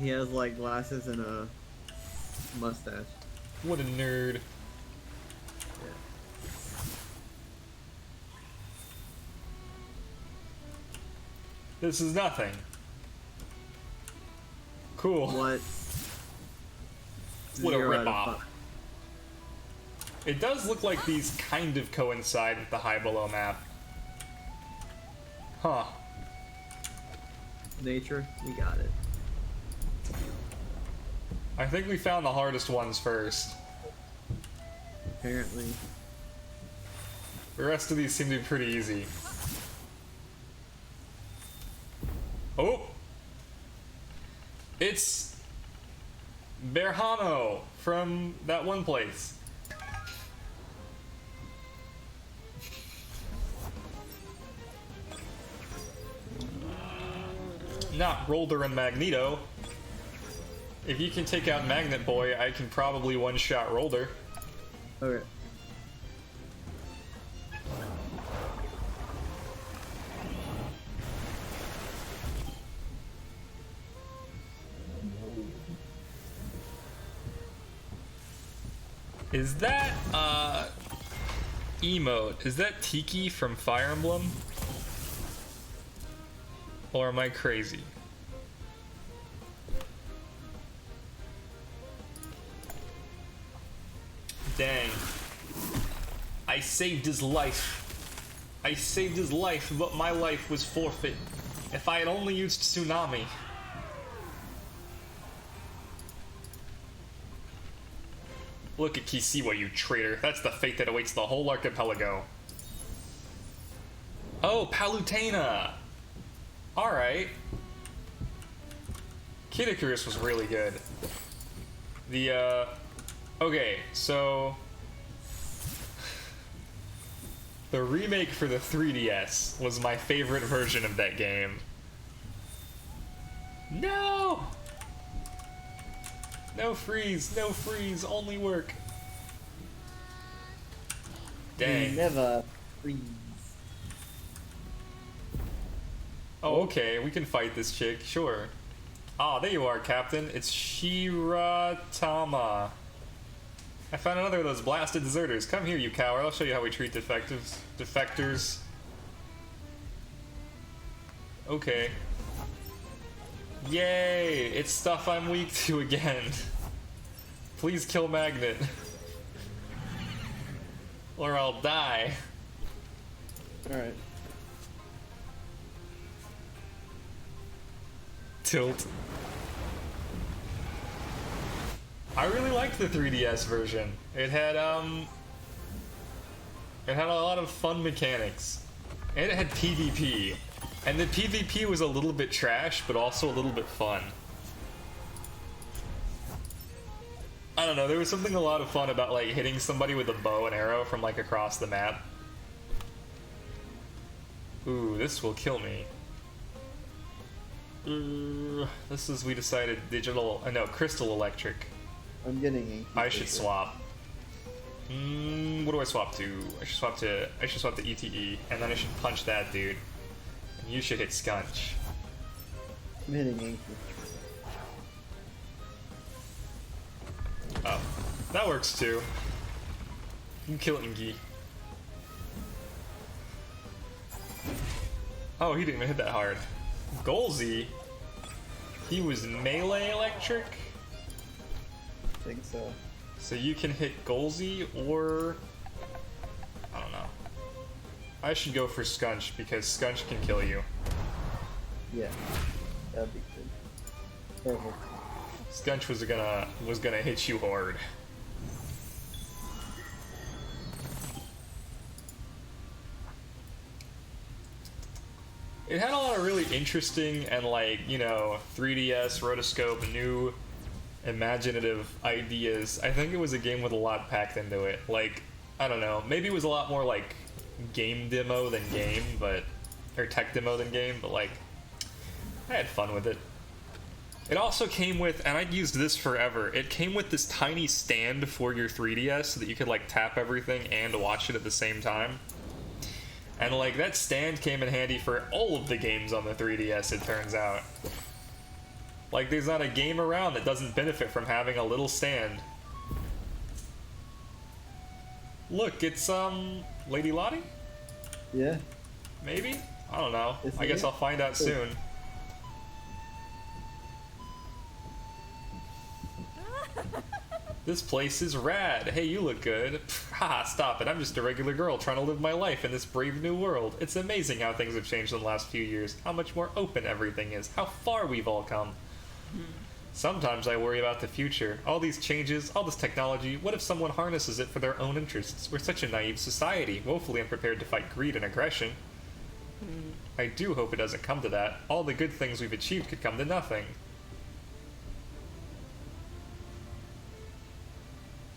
He has like glasses and a mustache. What a nerd. This is nothing. Cool. What? What a 0 out of ripoff. 5. It does look like these kind of coincide with the High Below map. Huh. Nature, we got it. I think we found the hardest ones first. Apparently. The rest of these seem to be pretty easy. Oh! It's Berhano from that one place. Not Rolder and Magneto. If you can take out Magnet Boy, I can probably one-shot Rolder. Okay. Is that, emote, is that Tiki from Fire Emblem? Or am I crazy? Dang. I saved his life. I saved his life, but my life was forfeit. If I had only used Tsunami. Look at Kisiwa, you traitor. That's the fate that awaits the whole archipelago. Oh, Palutena! Alright. Kid Icarus was really good. The, okay, so... the remake for the 3DS was my favorite version of that game. No! No freeze, only work. Dang. Never freeze. Oh, okay, we can fight this chick, sure. Ah, there you are, Captain. It's Shiratama. I found another of those blasted deserters. Come here, you coward. I'll show you how we treat defectors. Okay. Yay! It's stuff I'm weak to again. Please kill Magnet. Or I'll die. Alright. Tilt. I really liked the 3DS version. It had a lot of fun mechanics. And it had PvP. And the PvP was a little bit trash, but also a little bit fun. I don't know, there was something a lot of fun about like hitting somebody with a bow and arrow from like across the map. Ooh, this will kill me. This is, we decided crystal electric. I'm getting ink. I should swap. What do I swap to? I should swap to ETE, and then I should punch that dude. And you should hit Scunch. I'm hitting ink. Oh, that works too. You can kill Ingy. Oh, he didn't even hit that hard. Golzy, he was melee electric? I think so. So you can hit Golzy or... I don't know. I should go for Scunch because Scunch can kill you. Yeah, that'd be good. Perfect. Scunch was gonna hit you hard. It had a lot of really interesting and like, you know, 3DS, rotoscope, new imaginative ideas. I think it was a game with a lot packed into it. Like, I don't know, maybe it was a lot more like game demo than game, but, or tech demo than game, but like, I had fun with it. It also came with, and I'd used this forever, it came with this tiny stand for your 3DS so that you could like tap everything and watch it at the same time. And like, that stand came in handy for all of the games on the 3DS, it turns out. Like, there's not a game around that doesn't benefit from having a little stand. Look, it's, Lady Lottie? Yeah. Maybe? I don't know. Is I guess it? I'll find out soon. This place is rad. Hey, you look good. Haha, stop it. I'm just a regular girl trying to live my life in this brave new world. It's amazing how things have changed in the last few years. How much more open everything is. How far we've all come. Sometimes I worry about the future. All these changes, all this technology, what if someone harnesses it for their own interests? We're such a naive society, woefully unprepared to fight greed and aggression. I do hope it doesn't come to that. All the good things we've achieved could come to nothing.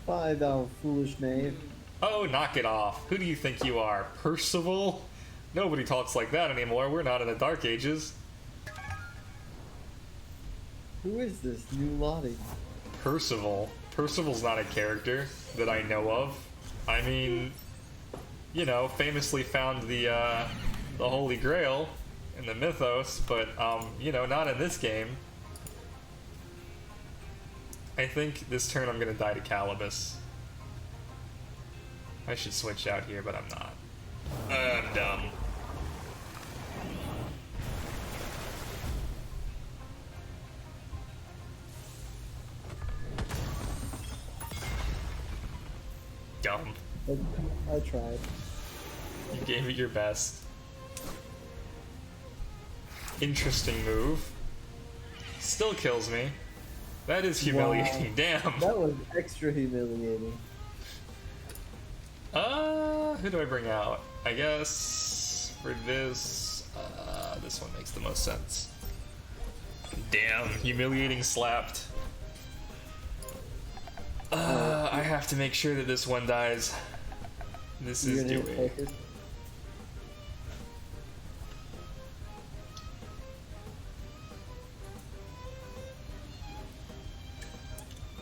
Bye, thou foolish knave. Oh, knock it off. Who do you think you are? Percival? Nobody talks like that anymore. We're not in the Dark Ages. Who is this new Lottie? Percival? Percival's not a character that I know of. I mean, you know, famously found the Holy Grail in the mythos, but, you know, not in this game. I think this turn I'm gonna die to Calibus. I should switch out here, but I'm not. I'm dumb. Dumb. I tried. You gave it your best. Interesting move. Still kills me. That is humiliating. Wow. Damn. That was extra humiliating. Who do I bring out? I guess for this one makes the most sense. Damn, humiliating slapped. I have to make sure that this one dies. This You're is gonna hit doing. focus?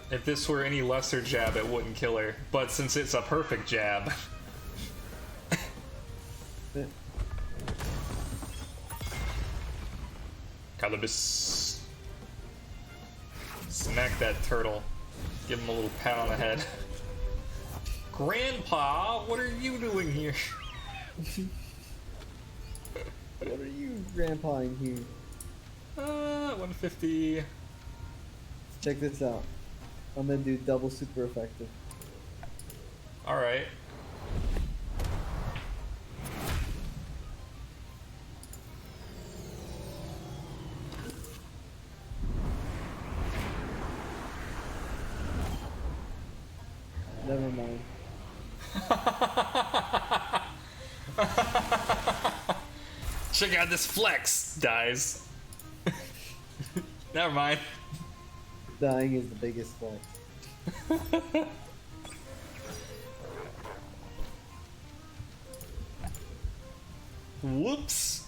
If this were any lesser jab, it wouldn't kill her. But since it's a perfect jab. Calibus. Smack that turtle. Give him a little pat on the head. Grandpa, what are you doing here? What are you grandpaing here? 150. Check this out. I'm gonna do double super effective. Alright. Never mind. Check out this flex, dies. Never mind. Dying is the biggest flex. Whoops.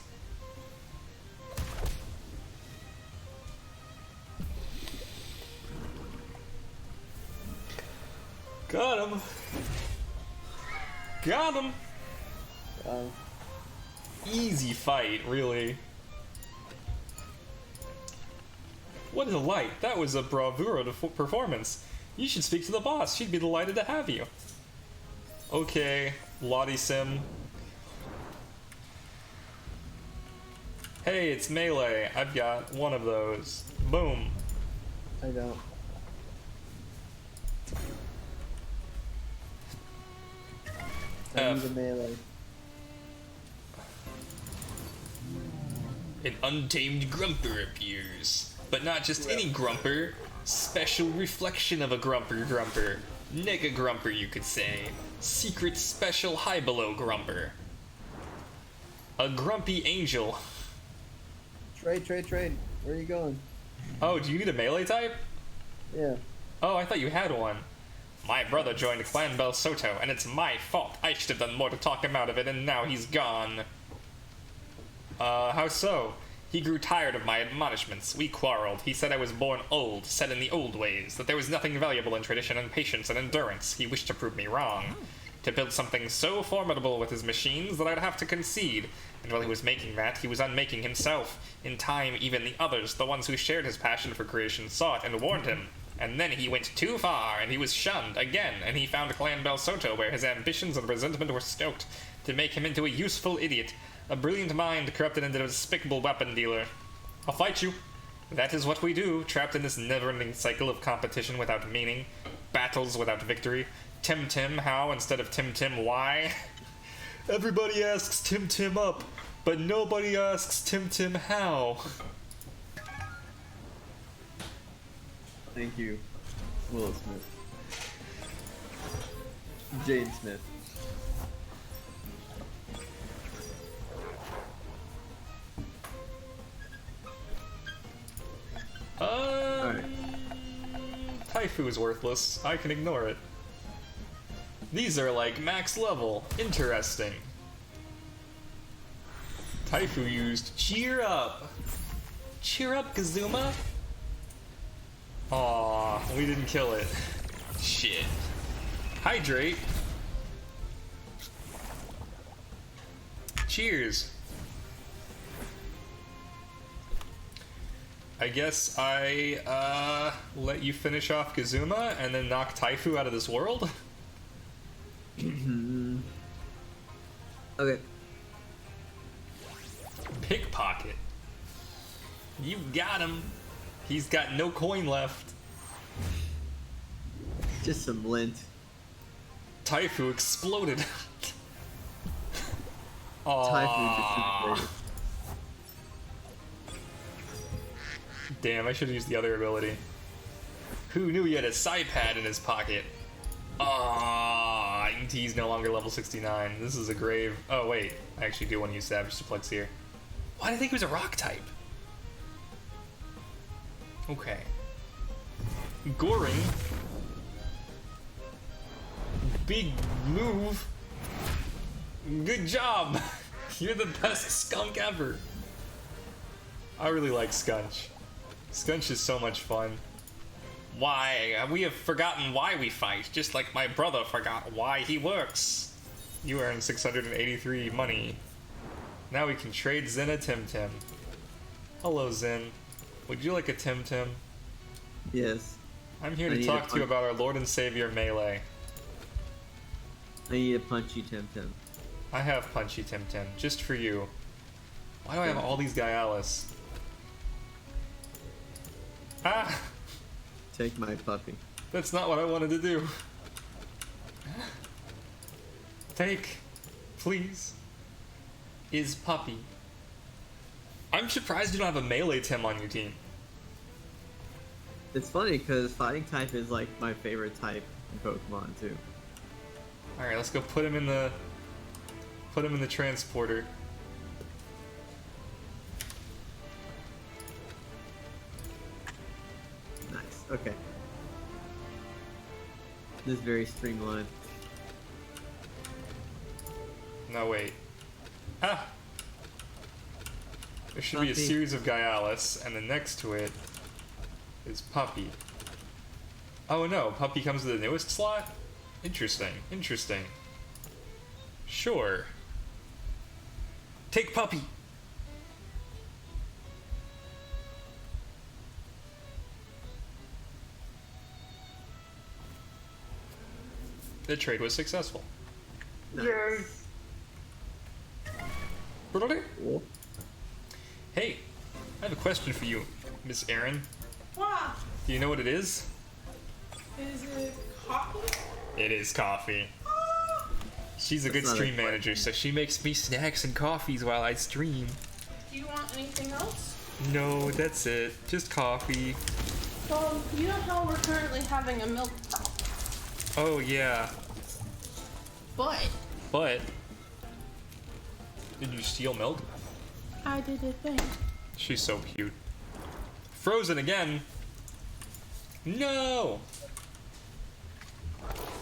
Got him. Got him. Easy fight, really. What a delight. That was a bravura performance. You should speak to the boss. She'd be delighted to have you. Okay, Lottie Sim. Hey, it's Melee. I've got one of those. Boom. I don't. I need a melee. An untamed grumper appears. But not just any grumper. Special reflection of a grumper. Nega grumper, you could say. Secret special high below grumper. A grumpy angel. Trade. Where are you going? Oh, do you need a melee type? Yeah. Oh, I thought you had one. My brother joined Clan Bel Soto, and it's my fault. I should have done more to talk him out of it, and now he's gone. How so? He grew tired of my admonishments. We quarreled. He said I was born old, set in the old ways, that there was nothing valuable in tradition and patience and endurance. He wished to prove me wrong. To build something so formidable with his machines that I'd have to concede. And while he was making that, he was unmaking himself. In time, even the others, the ones who shared his passion for creation, saw it and warned him. And then he went too far, and he was shunned again, and he found Clan Bel Soto, where his ambitions and resentment were stoked, to make him into a useful idiot, a brilliant mind corrupted into a despicable weapon dealer. I'll fight you. That is what we do, trapped in this never-ending cycle of competition without meaning, battles without victory. Temtem how instead of Temtem why? Everybody asks Temtem up, but nobody asks Temtem how. Thank you, Will Smith. Jaden Smith. Alright. Taifu is worthless. I can ignore it. These are like max level. Interesting. Taifu used Cheer Up. Cheer up, Kazuma. Aw, we didn't kill it. Shit. Hydrate. Cheers. I guess I let you finish off Kazuma and then knock Taifu out of this world? Okay. Pickpocket. You got him. He's got no coin left. Just some lint. Taifu exploded. Taifu Aww. disintegrated. Damn, I should have used the other ability. Who knew he had a side pad in his pocket? Ah, he's no longer level 69. This is a grave. Oh wait, I actually do want to use Savage Suplex here. Why did I think he was a rock type? Okay. Goring. Big move. Good job. You're the best skunk ever. I really like Skunch. Skunch is so much fun. Why? We have forgotten why we fight, just like my brother forgot why he works. You earn 683 money. Now we can trade Zen a Temtem. Hello, Zen. Would you like a Temtem? Yes. I'm here I to need talk a to you about our Lord and Savior Melee. I need a punchy Temtem. I have Punchy Temtem, just for you. Why do I have all these Gaialis? Ah! Take my puppy. That's not what I wanted to do. Take, please, is puppy. I'm surprised you don't have a melee Tim on your team. It's funny because fighting type is like my favorite type in Pokemon too. Alright, let's go put him in the transporter. Nice. Okay. This is very streamlined. No, wait. Ah! There should be a Puppy. series of Gaialis, and then next to it is Puppy. Oh no, Puppy comes to the newest slot? Interesting, interesting. Sure. Take Puppy! The trade was successful. Nice. Cool. Hey, I have a question for you, Miss Erin. Wow. Do you know what it is? Is it coffee? It is coffee. Ah. She's a That's good not a stream question. manager, so she makes me snacks and coffees while I stream. Do you want anything else? No, that's it. Just coffee. Well, you know how we're currently having a milk problem. Oh, yeah. But Did you steal milk? I did a thing. She's so cute. Frozen again? No!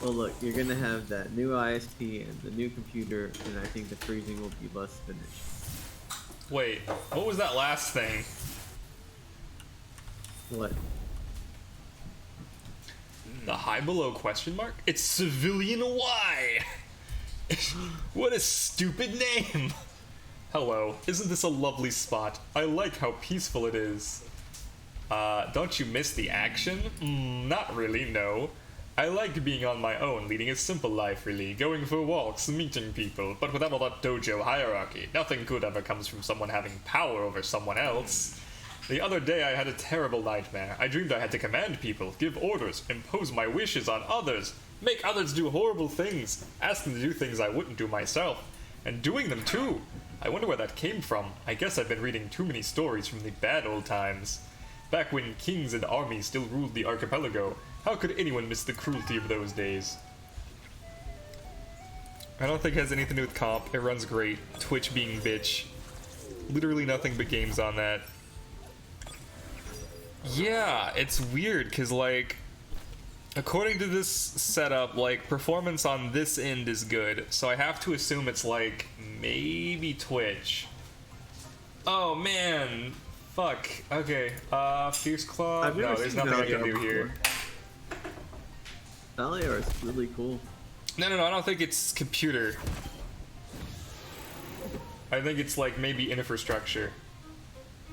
Well, look, you're gonna have that new ISP and the new computer, and I think the freezing will be less finished. Wait, what was that last thing? What? The high below question mark? It's Civilian Y! What a stupid name! Hello, isn't this a lovely spot? I like how peaceful it is. Don't you miss the action? Not really, no. I like being on my own, leading a simple life, really. Going for walks, meeting people, but without all that dojo hierarchy. Nothing good ever comes from someone having power over someone else. The other day I had a terrible nightmare. I dreamed I had to command people, give orders, impose my wishes on others, make others do horrible things, ask them to do things I wouldn't do myself, and doing them too. I wonder where that came from. I guess I've been reading too many stories from the bad old times. Back when kings and armies still ruled the archipelago, how could anyone miss the cruelty of those days? I don't think it has anything to do with comp. It runs great. Twitch being bitch. Literally nothing but games on that. Yeah, it's weird, because, like, according to this setup, like, performance on this end is good, so I have to assume it's, like, maybe Twitch. Oh, man. Fuck. Okay. Fierce Claw? I've never No, there's seen nothing I can Valiar do here. before. Valiar is really cool. No, I don't think it's computer. I think it's, like, maybe infrastructure.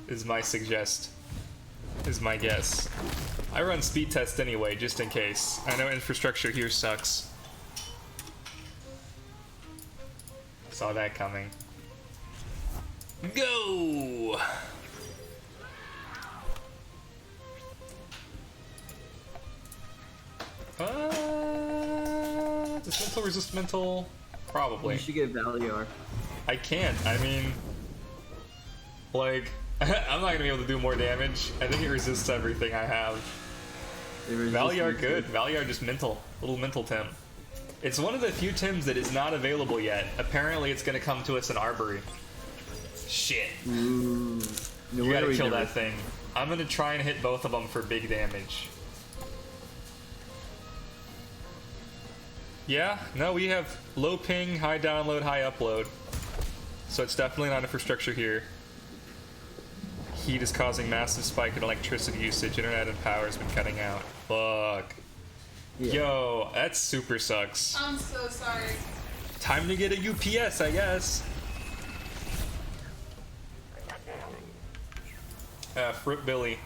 Is my guess. I run speed test anyway, just in case. I know infrastructure here sucks. Saw that coming. Go! Does mental resist mental? Probably. You should get Valiar. I can't. I mean, like, I'm not gonna be able to do more damage. I think it resists everything I have. Valiar good. Valiar just mental. Little mental Tim. It's one of the few Tims that is not available yet. Apparently it's gonna come to us in Arbory. Shit. Ooh. No You gotta wonder we kill never- that thing. I'm gonna try and hit both of them for big damage. Yeah, no, we have low ping, high download, high upload. So it's definitely not infrastructure here. Heat is causing massive spike in electricity usage. Internet and power has been cutting out. Fuck. Yeah. Yo, that super sucks. I'm so sorry. Time to get a UPS, I guess. Frip Billy.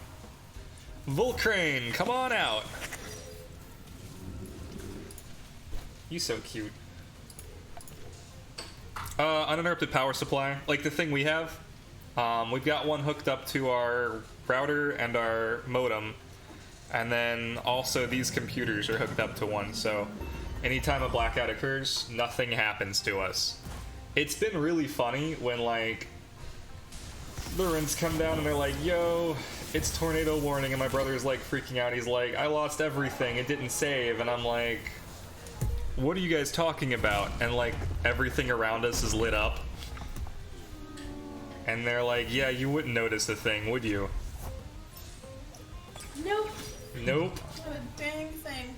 Volcrane, come on out. You so cute. Uninterrupted power supply, like the thing we have. We've got one hooked up to our router and our modem, and then also these computers are hooked up to one, so anytime a blackout occurs, nothing happens to us. It's been really funny when, like, the rents come down and they're like, yo, it's tornado warning, and my brother's like freaking out. He's like, I lost everything, it didn't save, and I'm like, what are you guys talking about? And like everything around us is lit up. And they're like, yeah, you wouldn't notice a thing, would you? Nope. Nope. Not a dang thing.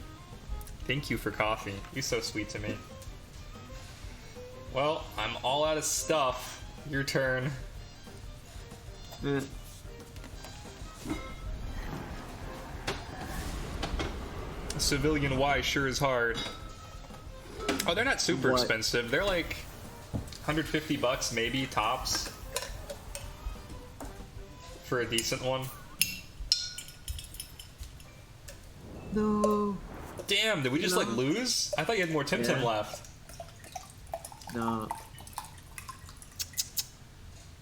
Thank you for coffee. You're so sweet to me. Well, I'm all out of stuff. Your turn. Eh. Civilian Y sure is hard. Oh, they're not super What? expensive. They're like 150 bucks maybe tops for a decent one. No. Damn, did we just No. like lose? I thought you had more Temtem Yeah. left. No.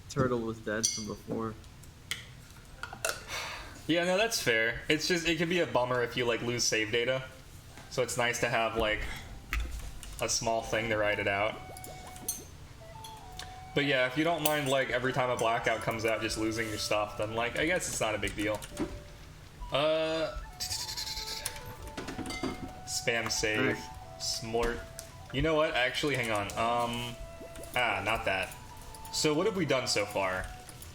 Turtle was dead from before. Yeah, no, that's fair. It's just, it can be a bummer if you like lose save data. So it's nice to have like a small thing to write it out. But yeah, if you don't mind like every time a blackout comes out just losing your stuff, then like I guess it's not a big deal. Spam save. Alright. Smort. You know what? Actually, hang on. Not that. So what have we done so far?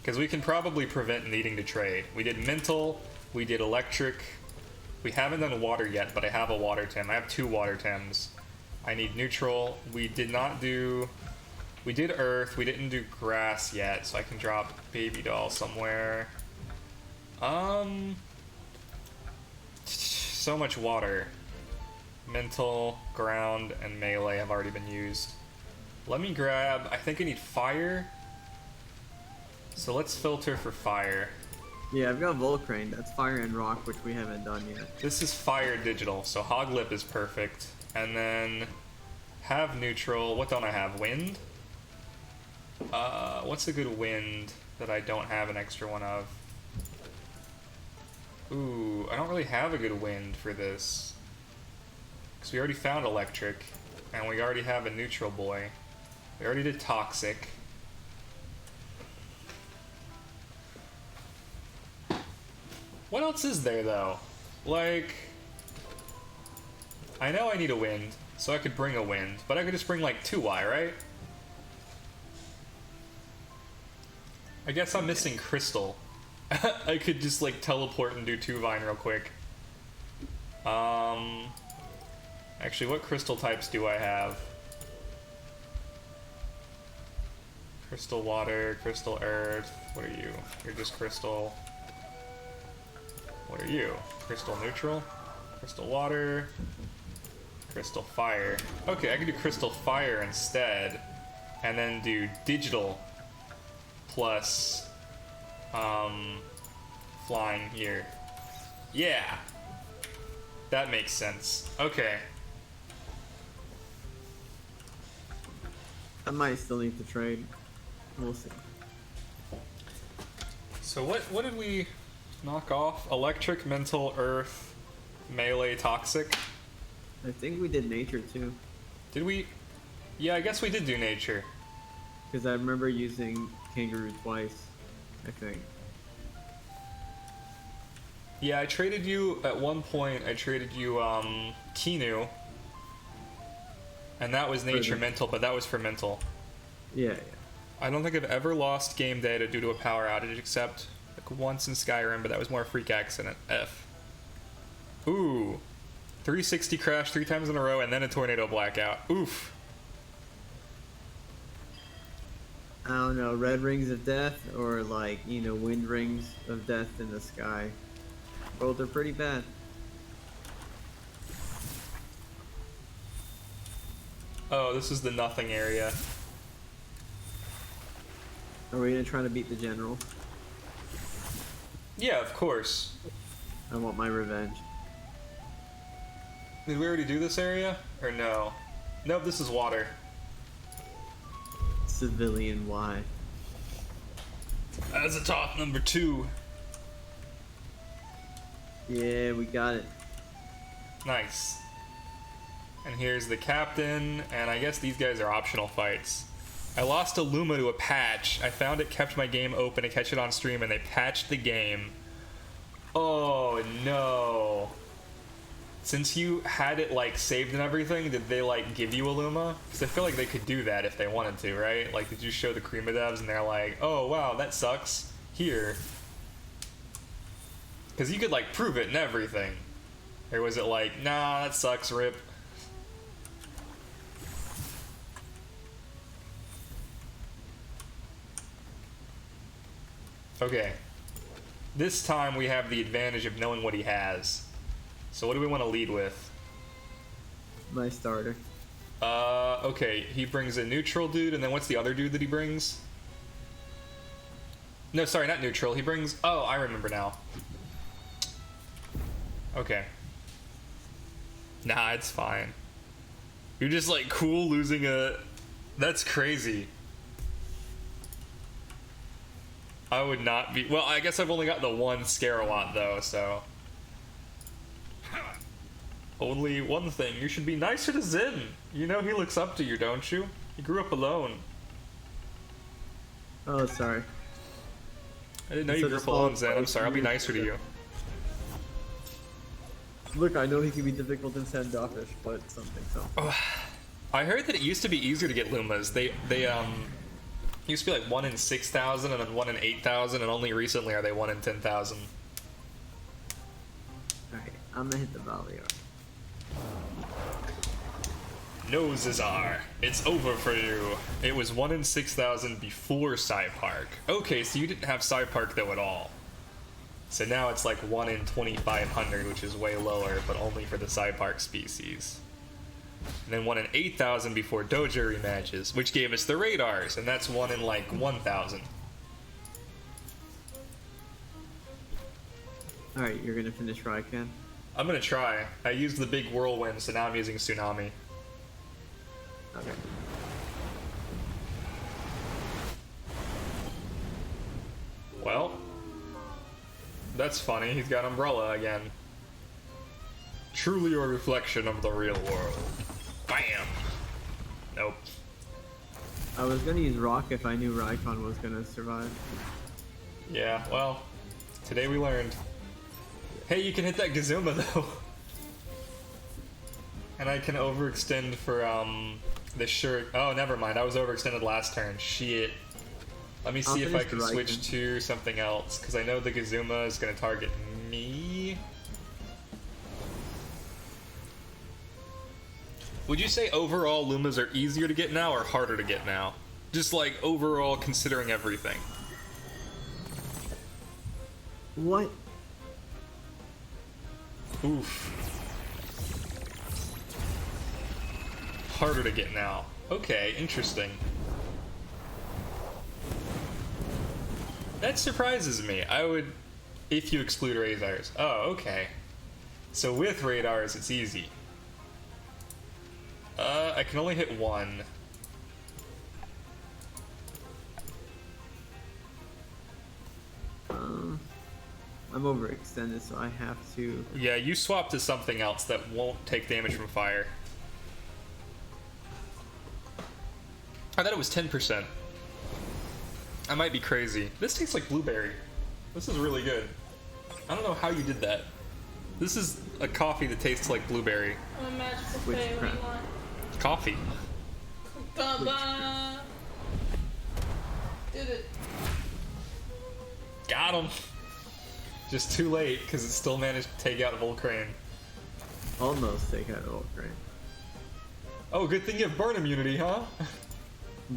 Because we can probably prevent needing to trade. We did mental, we did electric. We haven't done water yet, but I have a water tem. I have 2 water tems. I need neutral. We did not do... We did earth, we didn't do grass yet, so I can drop baby doll somewhere. So much water. Mental, ground, and melee have already been used. Let me grab... I think I need fire. So let's filter for fire. Yeah, I've got Volcrane. That's fire and rock, which we haven't done yet. This is fire digital, so Hoglip is perfect. And then have neutral. What don't I have? Wind? What's a good wind that I don't have an extra one of? Ooh, I don't really have a good wind for this. Because we already found electric, and we already have a neutral boy. We already did toxic. What else is there, though? Like... I know I need a wind, so I could bring a wind, but I could just bring, like, 2Y, right? I guess I'm missing crystal. I could just, like, teleport and do 2 Vine real quick. Actually, what crystal types do I have? Crystal water, crystal earth. What are you? You're just crystal... What are you? Crystal neutral? Crystal water? Crystal fire. Okay, I can do crystal fire instead. And then do digital plus flying here. Yeah! That makes sense. Okay. I might still need to trade. We'll see. So what did we knock off? Electric, mental, earth, melee, toxic? I think we did nature too. Did we? Yeah, I guess we did do nature. Because I remember using kangaroo twice, I think. Yeah, I traded you, at one point, I traded you, Kinu. And that was nature mental, but that was for mental. Yeah, yeah. I don't think I've ever lost game data due to a power outage except like once in Skyrim, but that was more a freak accident. F. Ooh. 360 crash 3 times in a row and then a tornado blackout. Oof. I don't know, red rings of death or like, you know, wind rings of death in the sky. Both are pretty bad. Oh, this is the nothing area. Are we gonna try to beat the general? Yeah, of course. I want my revenge. Did we already do this area? Or no? Nope, this is water. Civilian Y. As a top number 2. Yeah, we got it. Nice. And here's the captain, and I guess these guys are optional fights. I lost a Luma to a patch. I found it kept my game open to catch it on stream, and they patched the game. Oh, no. Since you had it like saved and everything, did they like give you a Luma? Because I feel like they could do that if they wanted to, right? Like, did you show the Krima devs and they're like, oh wow, that sucks. Here. Because you could like prove it and everything. Or was it like, nah, that sucks, rip? Okay. This time we have the advantage of knowing what he has. So what do we want to lead with? My starter. Okay, he brings a neutral dude, and then what's the other dude that he brings? No, sorry, not neutral. He brings... Oh, I remember now. Okay. Nah, it's fine. You're just, like, cool losing a... That's crazy. I would not be... Well, I guess I've only got the one Scarowat, though, so... Only one thing. You should be nicer to Zen. You know he looks up to you, don't you? He grew up alone. Oh, sorry. I didn't know you grew up alone, Zen. I'm sorry. I'll be nicer to you. Look, I know he can be difficult and standoffish, but something. I heard that it used to be easier to get Lumas. They used to be like 1 in 6,000 and then 1 in 8,000, and only recently are they 1 in 10,000. Alright, I'm gonna hit the Valiar. No, Zizar. It's over for you. It was 1 in 6,000 before Psy Park. Okay, so you didn't have Psy Park though at all. So now it's like 1 in 2,500, which is way lower, but only for the Psy Park species. And then 1 in 8,000 before Dojo rematches, which gave us the radars, and that's 1 in like 1,000. Alright, you're gonna finish Raiken? I'm gonna try. I used the big whirlwind, so now I'm using Tsunami. Okay. Well, that's funny. He's got Umbrella again. Truly a reflection of the real world. Bam! Nope. I was gonna use Rock if I knew Raikou was gonna survive. Yeah, well, today we learned. Hey, you can hit that Gazuma though. And I can overextend for the shirt. Oh, never mind. I was overextended last turn. Shit. Let me see if I can switch to something else, because I know the Gazuma is going to target me. Would you say overall Lumas are easier to get now or harder to get now? Just like overall considering everything. What? Oof. Harder to get now. Okay, interesting. That surprises me. I would, if you exclude radars. Oh, okay. So with radars, it's easy. I can only hit 1. I'm overextended, so I have to... Yeah, you swap to something else that won't take damage from fire. I thought it was 10%. I might be crazy. This tastes like blueberry. This is really good. I don't know how you did that. This is a coffee that tastes like blueberry. I'm a magical fay. What do you want? Coffee. Ba-ba. Did it. Got him. Just too late, because it still managed to take out a Volcrane. Almost take out Volcrane. Oh, good thing you have burn immunity, huh?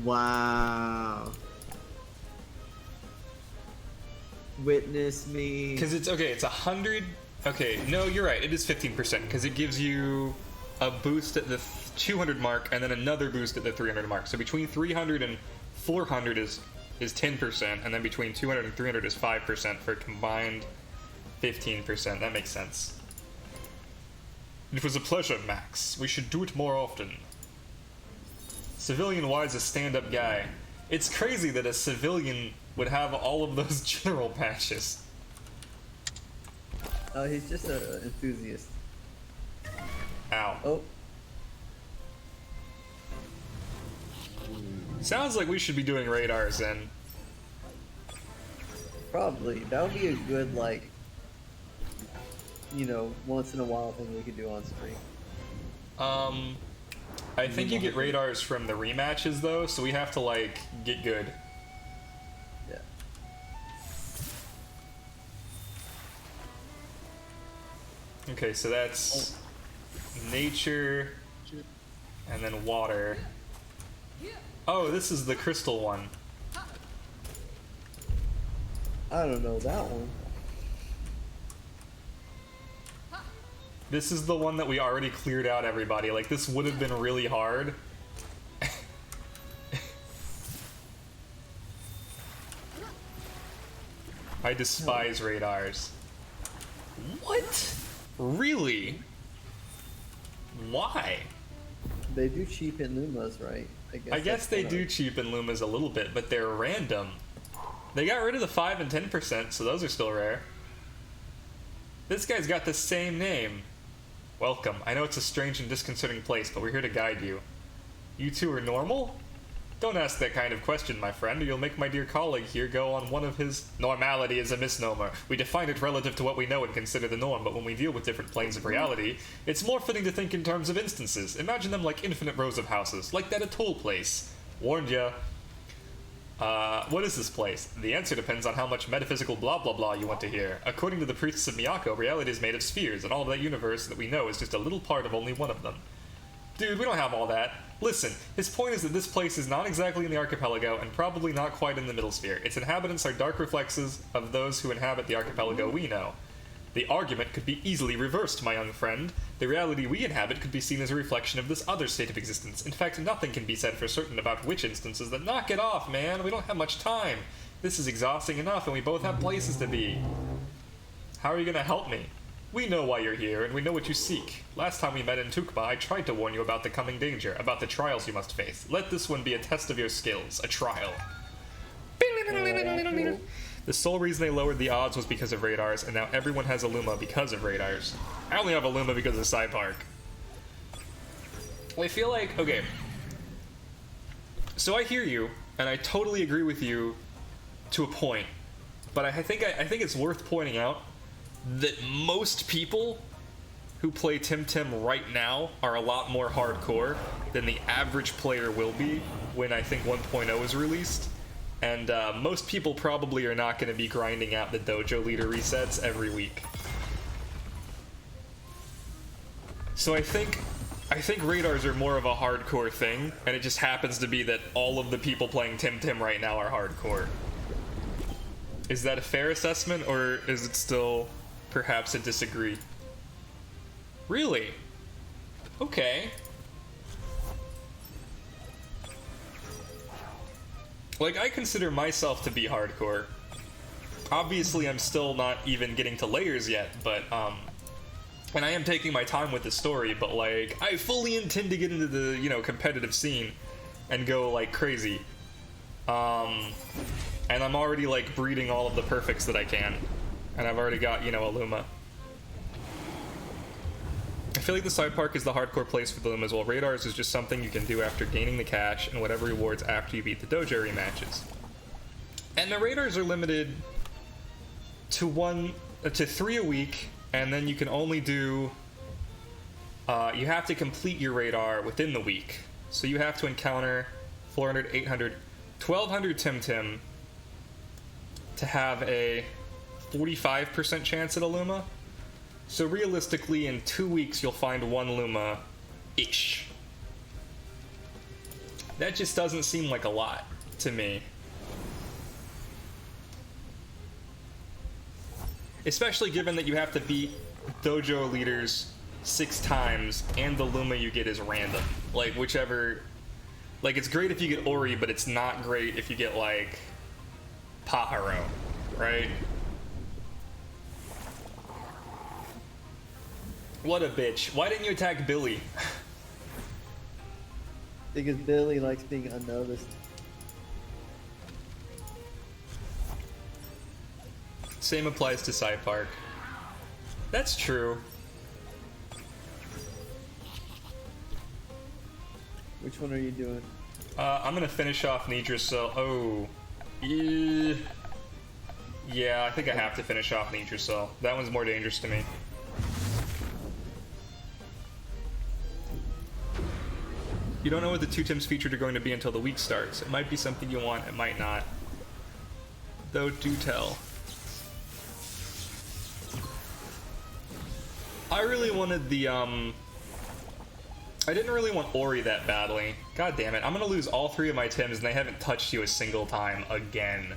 Wow. Witness me. Because it's, okay, it's 100... Okay, no, you're right, it is 15%, because it gives you a boost at the 200 mark, and then another boost at the 300 mark. So between 300 and 400 is 10%, and then between 200 and 300 is 5% for a combined 15%. That makes sense. It was a pleasure, Max. We should do it more often. Civilian Y's a stand-up guy. It's crazy that a civilian would have all of those general patches. Oh, he's just an enthusiast. Ow. Oh. Sounds like we should be doing radars then. Probably. That would be a good, like... you know, once in a while thing we could do on stream. I think you get radars from the rematches though, so we have to like get good. Yeah. Okay, so that's nature and then water. Oh, this is the crystal one. I don't know that one. This is the one that we already cleared out, everybody. Like, this would have been really hard. I despise radars. What? Really? Why? They do cheapen Lumas, right? I guess they do cheapen Lumas a little bit, but they're random. They got rid of the 5 and 10%, so those are still rare. This guy's got the same name. Welcome. I know it's a strange and disconcerting place, but we're here to guide you. You two are normal? Don't ask that kind of question, my friend, or you'll make my dear colleague here go on one of his... Normality is a misnomer. We define it relative to what we know and consider the norm, but when we deal with different planes of reality, it's more fitting to think in terms of instances. Imagine them like infinite rows of houses, like that atoll place. Warned ya. What is this place? The answer depends on how much metaphysical blah blah blah you want to hear. According to the priests of Miyako, reality is made of spheres, and all of that universe that we know is just a little part of only one of them. Dude, we don't have all that. Listen, his point is that this place is not exactly in the archipelago, and probably not quite in the middle sphere. Its inhabitants are dark reflexes of those who inhabit the archipelago we know. The argument could be easily reversed, my young friend. The reality we inhabit could be seen as a reflection of this other state of existence. In fact, nothing can be said for certain about which instances that... Knock it off, man! We don't have much time! This is exhausting enough, and we both have places to be. How are you gonna help me? We know why you're here, and we know what you seek. Last time we met in Tukma, I tried to warn you about the coming danger, about the trials you must face. Let this one be a test of your skills, a trial. The sole reason they lowered the odds was because of radars, and now everyone has a Luma because of radars. I only have a Luma because of Side Park. I feel like, okay. So I hear you, and I totally agree with you to a point, but I think it's worth pointing out that most people who play Temtem right now are a lot more hardcore than the average player will be when I think 1.0 is released. And most people probably are not going to be grinding out the dojo leader resets every week. So I think radars are more of a hardcore thing, and it just happens to be that all of the people playing Temtem right now are hardcore. Is that a fair assessment, or is it still perhaps a disagree? Really? Okay. Like, I consider myself to be hardcore. Obviously, I'm still not even getting to layers yet, but, and I am taking my time with the story, but, like, I fully intend to get into the, you know, competitive scene and go, like, crazy. And I'm already, like, breeding all of the perfects that I can. And I've already got, you know, a Luma. I feel like the side park is the hardcore place for the Lumas, while radars is just something you can do after gaining the cash and whatever rewards after you beat the dojo rematches. And the radars are limited to 3 a week, and then you can only do, you have to complete your radar within the week. So you have to encounter 400, 800, 1200 Temtem to have a 45% chance at a Luma. So realistically, in 2 weeks, you'll find 1 Luma-ish. That just doesn't seem like a lot to me. Especially given that you have to beat dojo leaders 6 times, and the Luma you get is random. Like, whichever... Like, it's great if you get Ori, but it's not great if you get, like, Pajaro, right? What a bitch. Why didn't you attack Billy? Because Billy likes being unnoticed. Same applies to Side Park. That's true. Which one are you doing? I'm gonna finish off Nidricil. Oh. Yeah, I think I have to finish off Nidricil. That one's more dangerous to me. You don't know what the two Tims featured are going to be until the week starts. It might be something you want, it might not. Though, do tell. I really wanted the, I didn't really want Ori that badly. God damn it, I'm gonna lose all 3 of my Tims and they haven't touched you a single time again.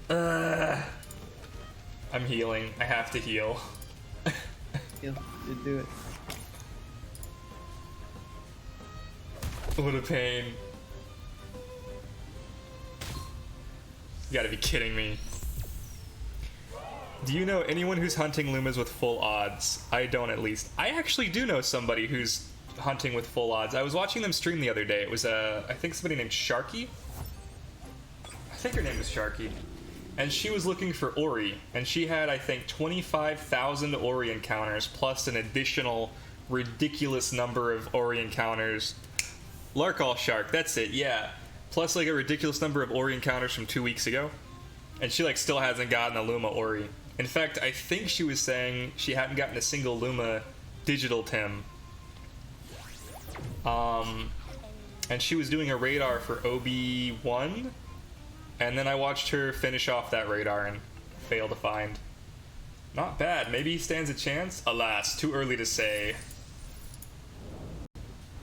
I'm healing. I have to heal. Yeah, you do it. What a pain. You gotta be kidding me. Do you know anyone who's hunting Lumas with full odds? I don't, at least. I actually do know somebody who's hunting with full odds. I was watching them stream the other day. It was, I think somebody named Sharky? I think her name was Sharky. And she was looking for Ori. And she had, I think, 25,000 Ori encounters, plus an additional ridiculous number of Ori encounters. Larkall Shark, that's it, yeah. Plus, like, a ridiculous number of Ori encounters from 2 weeks ago. And she, like, still hasn't gotten a Luma Ori. In fact, I think she was saying she hadn't gotten a single Luma digital Tim. And she was doing a radar for OB1. And then I watched her finish off that radar and fail to find. Not bad. Maybe he stands a chance? Alas, too early to say.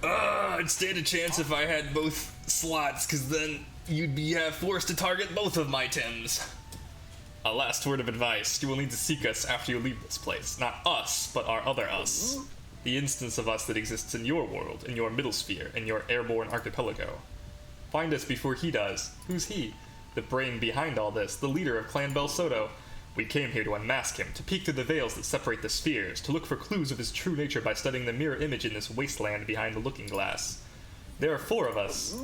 I'd stand a chance if I had both slots, because then you'd be forced to target both of my Tims. A last word of advice. You will need to seek us after you leave this place. Not us, but our other us. The instance of us that exists in your world, in your middle sphere, in your airborne archipelago. Find us before he does. Who's he? The brain behind all this, the leader of Clan Bel Soto. We came here to unmask him, to peek through the veils that separate the spheres, to look for clues of his true nature by studying the mirror image in this wasteland behind the looking glass. There are 4 of us,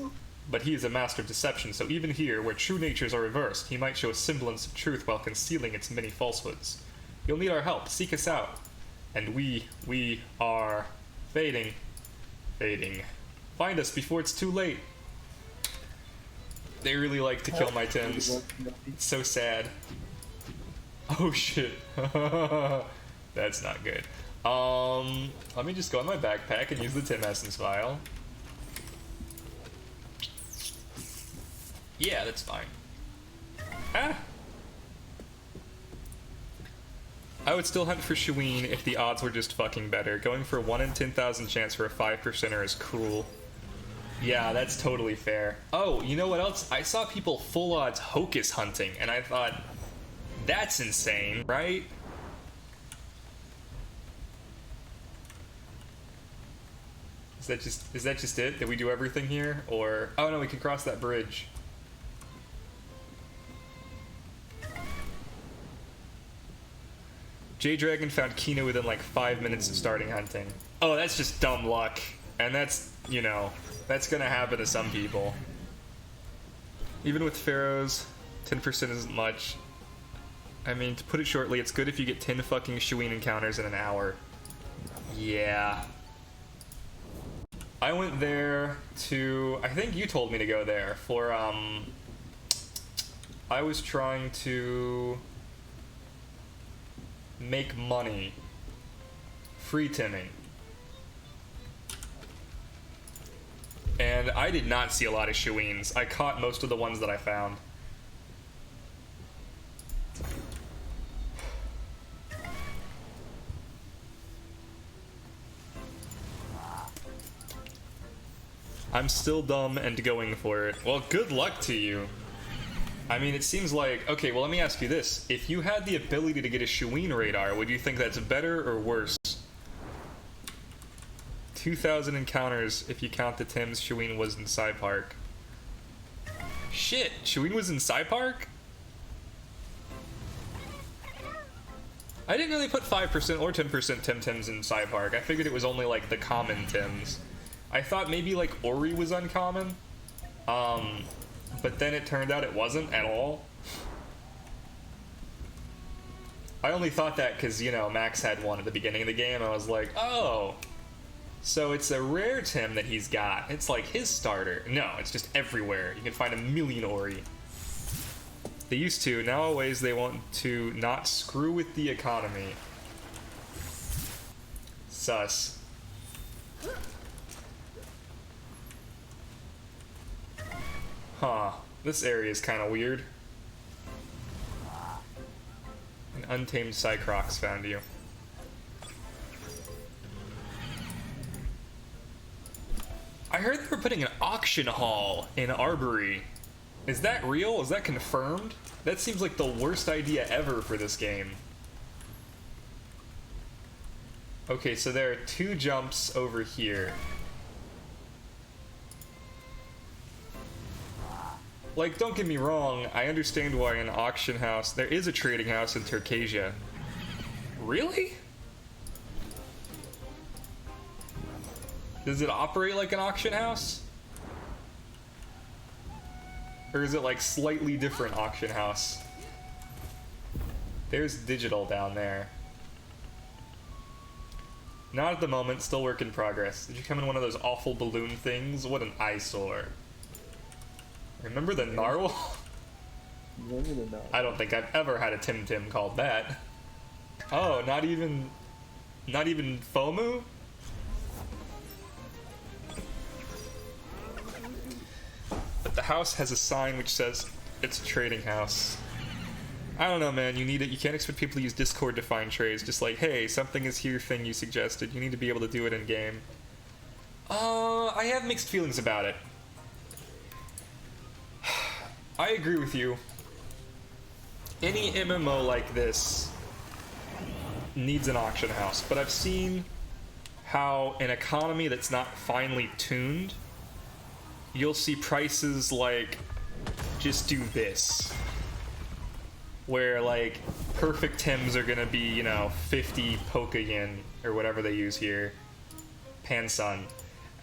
but he is a master of deception, so even here, where true natures are reversed, he might show a semblance of truth while concealing its many falsehoods. You'll need our help. Seek us out. And we are fading. Fading. Find us before it's too late. They really like to kill my Tims. It's so sad. Oh shit. That's not good. Let me just go in my backpack and use the Tim Essence vial. Yeah, that's fine. Ah! I would still hunt for Shuin if the odds were just fucking better. Going for 1 in 10,000 chance for a 5%er is cruel. Yeah, that's totally fair. Oh, you know what else? I saw people full odds Hocus hunting, and I thought, that's insane, right? Is that just it? Did we do everything here? Or, oh no, we can cross that bridge. J-Dragon found Kino within like 5 minutes of starting hunting. Oh, that's just dumb luck. And that's, you know, that's gonna happen to some people. Even with Pharaohs, 10% isn't much. I mean, to put it shortly, it's good if you get 10 fucking Shuin encounters in an hour. Yeah. I went there to... I think you told me to go there for, I was trying to make money. Free timming. And I did not see a lot of Shuins. I caught most of the ones that I found. I'm still dumb and going for it. Well, good luck to you. I mean, it seems like... Okay, well, let me ask you this. If you had the ability to get a Shuin radar, would you think that's better or worse? 2,000 encounters if you count the Tims Shuin was in Psy Park. Shit, Shuin was in Psy Park? I didn't really put 5% or 10% Temtems in Psy Park. I figured it was only like the common Tims. I thought maybe like Ori was uncommon. But then it turned out it wasn't at all. I only thought that because, you know, Max had one at the beginning of the game. I was like, oh. So it's a rare Tim that he's got. It's like his starter. No, it's just everywhere. You can find a million Ori. They used to. Nowadays they want to not screw with the economy. Sus. Huh. This area is kind of weird. An untamed Cycrox found you. I heard they were putting an auction hall in Arbory. Is that real? Is that confirmed? That seems like the worst idea ever for this game. Okay, so there are 2 jumps over here. Like, don't get me wrong, I understand why an auction house... There is a trading house in Turkasia. Really? Does it operate like an auction house? Or is it like slightly different auction house? There's digital down there. Not at the moment, still work in progress. Did you come in one of those awful balloon things? What an eyesore. Remember the narwhal? Remember the narwhal. I don't think I've ever had a Temtem called that. Oh, not even FOMU? But the house has a sign which says it's a trading house. I don't know, man. You need it. You can't expect people to use Discord to find trades. Just like, hey, something is here thing you suggested. You need to be able to do it in game. I have mixed feelings about it. I agree with you. Any MMO like this needs an auction house, but I've seen how an economy that's not finely tuned, you'll see prices like just do this. Where like perfect Tims are gonna be, you know, 50 Pokéyen or whatever they use here, Pansun,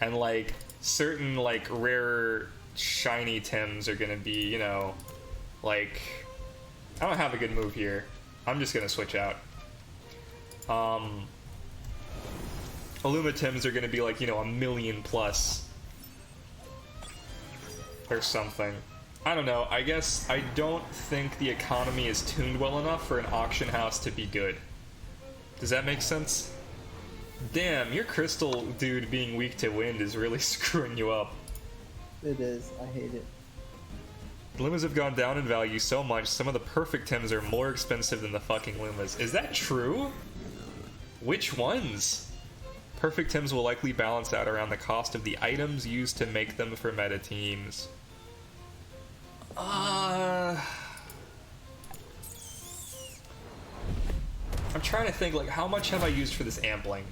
and like certain like rarer shiny Tims are gonna be, you know, like I don't have a good move here. I'm just gonna switch out. Illuma Tims are gonna be like, you know, 1,000,000 plus or something. I don't know. I guess I don't think the economy is tuned well enough for an auction house to be good. Does that make sense? Damn, your crystal dude being weak to wind is really screwing you up. It is. I hate it. Lumas have gone down in value so much, some of the perfect Tims are more expensive than the fucking Lumas. Is that true? Which ones? Perfect Tims will likely balance out around the cost of the items used to make them for meta teams. I'm trying to think, like, how much have I used for this ampling?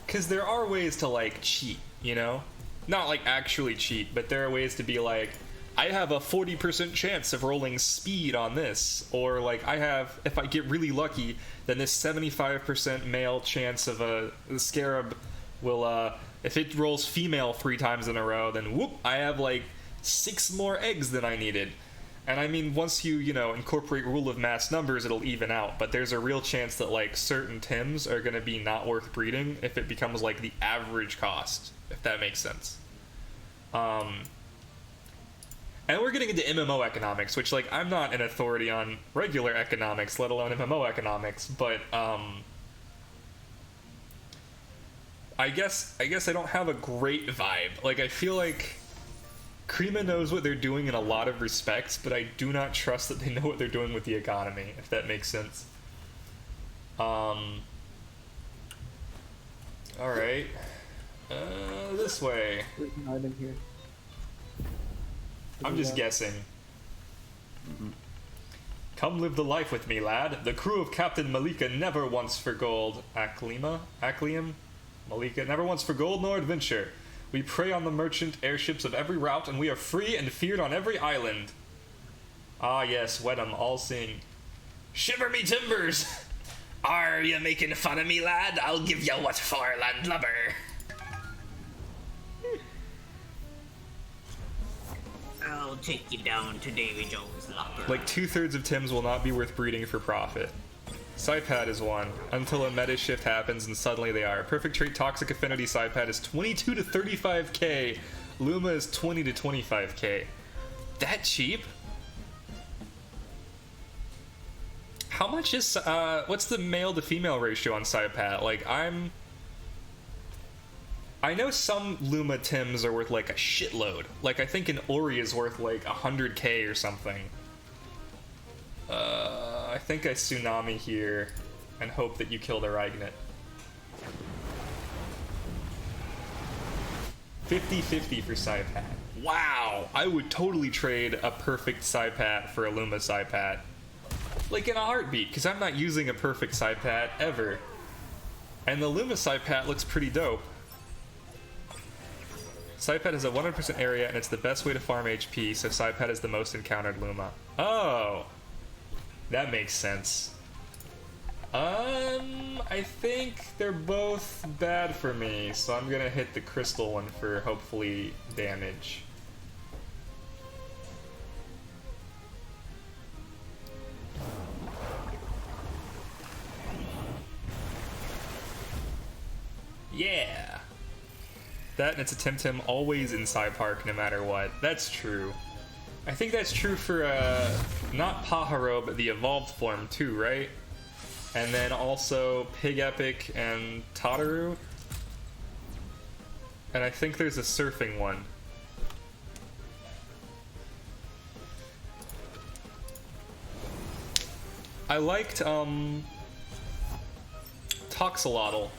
Because there are ways to, like, cheat, you know? Not, like, actually cheat, but there are ways to be like, I have a 40% chance of rolling speed on this. Or, like, I have, if I get really lucky, then this 75% male chance of the scarab will, if it rolls female 3 times in a row, then whoop, I have, like, 6 more eggs than I needed. And I mean, once you know, incorporate rule of mass numbers, it'll even out. But there's a real chance that, like, certain Tims are going to be not worth breeding if it becomes, like, the average cost, if that makes sense. And we're getting into MMO economics, which, like, I'm not an authority on regular economics, let alone MMO economics, but, I guess I don't have a great vibe. Like, I feel like Krima knows what they're doing in a lot of respects, but I do not trust that they know what they're doing with the economy, if that makes sense. Alright. This way. There's an item here. I'm just guessing. Come live the life with me, lad. The crew of Captain Malika never wants for gold. Aklium? Malika never wants for gold nor adventure. We prey on the merchant airships of every route, and we are free and feared on every island. Ah yes, Wedham, all-seeing. Shiver me timbers! Are you making fun of me, lad? I'll give you what for, landlubber. I'll take you down to Davy Jones' locker. Like 2/3 of Tims will not be worth breeding for profit. Psypad is one, until a meta shift happens and suddenly they are. Perfect trait Toxic Affinity Psypad is 22 to 35k. Luma is 20 to 25k. That cheap? How much is, what's the male to female ratio on Psypad? Like, I know some Luma Tims are worth like a shitload. Like I think an Ori is worth like 100k or something. I think I tsunami here and hope that you kill the Ragnet. 50-50 for Saipat. Wow, I would totally trade a perfect Saipat for a Luma Saipat. Like in a heartbeat, because I'm not using a perfect Saipat ever. And the Luma Saipat looks pretty dope. Saipat has a 100% area and it's the best way to farm HP, so Saipat is the most encountered Luma. Oh! That makes sense. I think they're both bad for me, so I'm gonna hit the crystal one for hopefully damage. Yeah! That and it's a Temtem always in Psy Park no matter what. That's true. I think that's true for, not Pajaro, but the evolved form too, right? And then also Pig Epic and Tataru. And I think there's a surfing one. I liked, Toxalotl.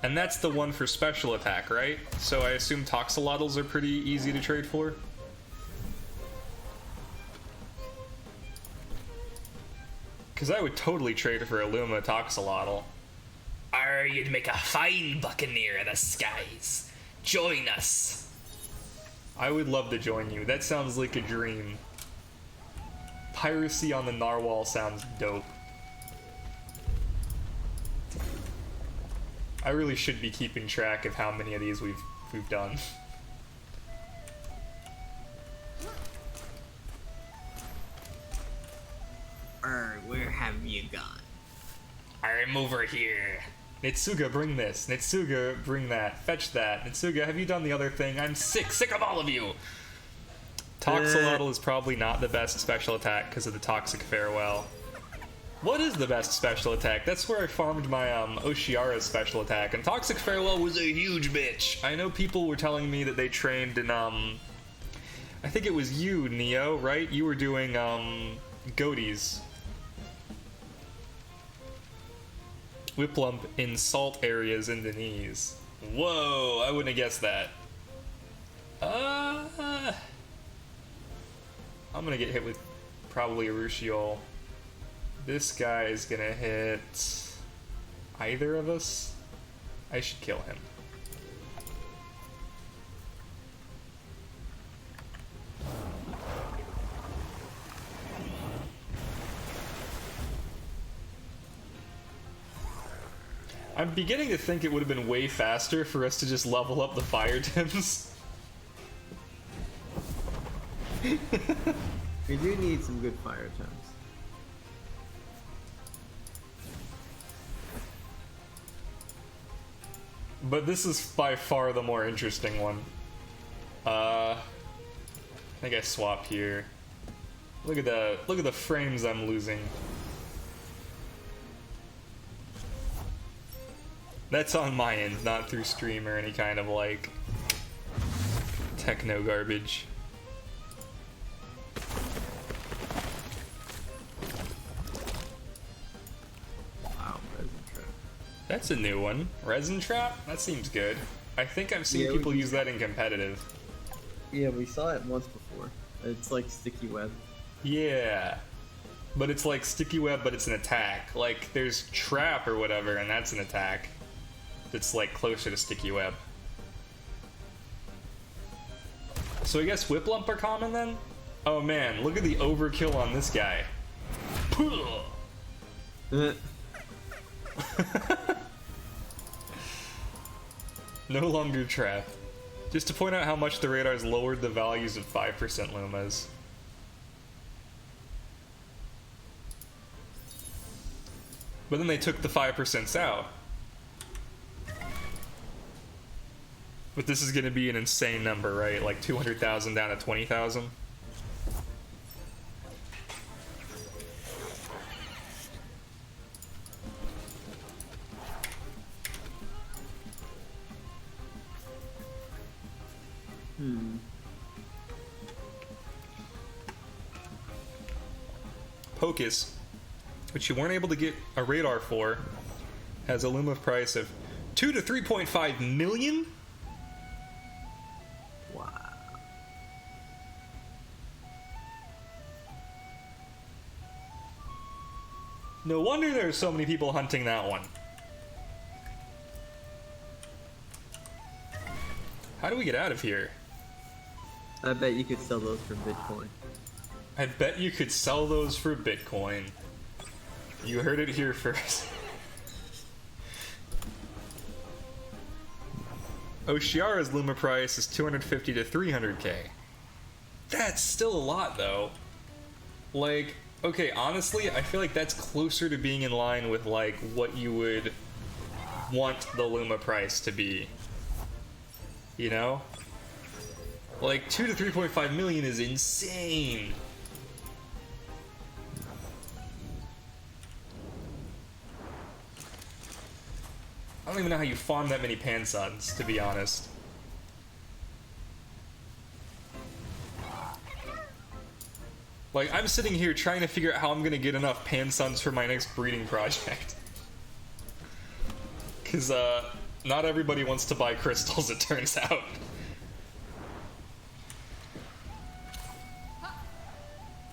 And that's the one for special attack, right? So I assume Toxalotls are pretty easy to trade for? Because I would totally trade for a Luma Toxalotl. You'd make a fine buccaneer of the skies. Join us. I would love to join you. That sounds like a dream. Piracy on the Narwhal sounds dope. I really should be keeping track of how many of these we've done. Where have you gone? I'm over here. Nitsuga, bring this. Nitsuga, bring that. Fetch that. Nitsuga, have you done the other thing? I'm sick of all of you! Toxalotl is probably not the best special attack because of the Toxic Farewell. What is the best special attack? That's where I farmed my Oshiara's special attack, and Toxic Farewell was a huge bitch. I know people were telling me that they trained in, I think it was you, Neo, right? You were doing, Goaties. Whiplump in salt areas in the knees. Whoa, I wouldn't have guessed that. I'm gonna get hit with probably a Rushiol. This guy is gonna hit either of us. I should kill him. I'm beginning to think it would have been way faster for us to just level up the fire Tims. We do need some good fire attempts. But this is by far the more interesting one. I think I swap here. Look at the frames I'm losing. That's on my end, not through stream or any kind of like techno garbage. Wow, resin trap. That's a new one. Resin trap? That seems good. I think I've seen Yeah, people use that in competitive. Yeah, we saw it once before. It's like sticky web. Yeah. But it's like sticky web, but it's an attack. Like, there's trap or whatever, and that's an attack. That's like closer to sticky web. So I guess Whiplump are common then? Oh man, look at the overkill on this guy. No longer trap. Just to point out how much the radar's lowered the values of 5% Lumas. But then they took the 5% out. But this is gonna be an insane number, right? Like 200,000 down to 20,000? Pocus, which you weren't able to get a radar for, has a Luma price of 2 to 3.5 million? Wow. No wonder there are so many people hunting that one. How do we get out of here? I bet you could sell those for Bitcoin. I bet you could sell those for Bitcoin. You heard it here first. Oshiara's Luma price is 250 to 300k. That's still a lot, though. Like, okay, honestly, I feel like that's closer to being in line with, like, what you would want the Luma price to be. You know? Like, 2 to 3.5 million is insane. I don't even know how you farm that many Pansuns, to be honest. Like, I'm sitting here trying to figure out how I'm gonna get enough Pansuns for my next breeding project. Cause, not everybody wants to buy crystals, it turns out.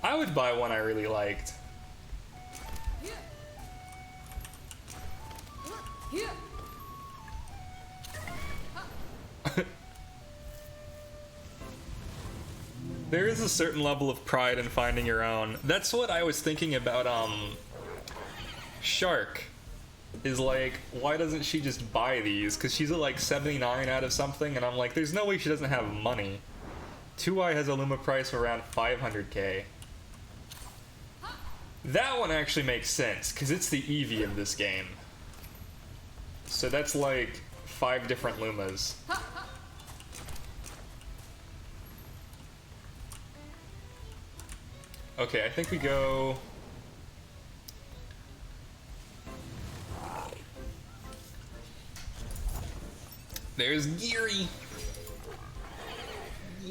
I would buy one I really liked. There is a certain level of pride in finding your own. That's what I was thinking about, Shark. Is like, why doesn't she just buy these? Because she's at like 79 out of something, and I'm like, there's no way she doesn't have money. 2i has a Luma price of around 500k. That one actually makes sense, because it's the Eevee of this game. So that's like 5 different Lumas. Okay, I think we go... There's Geary!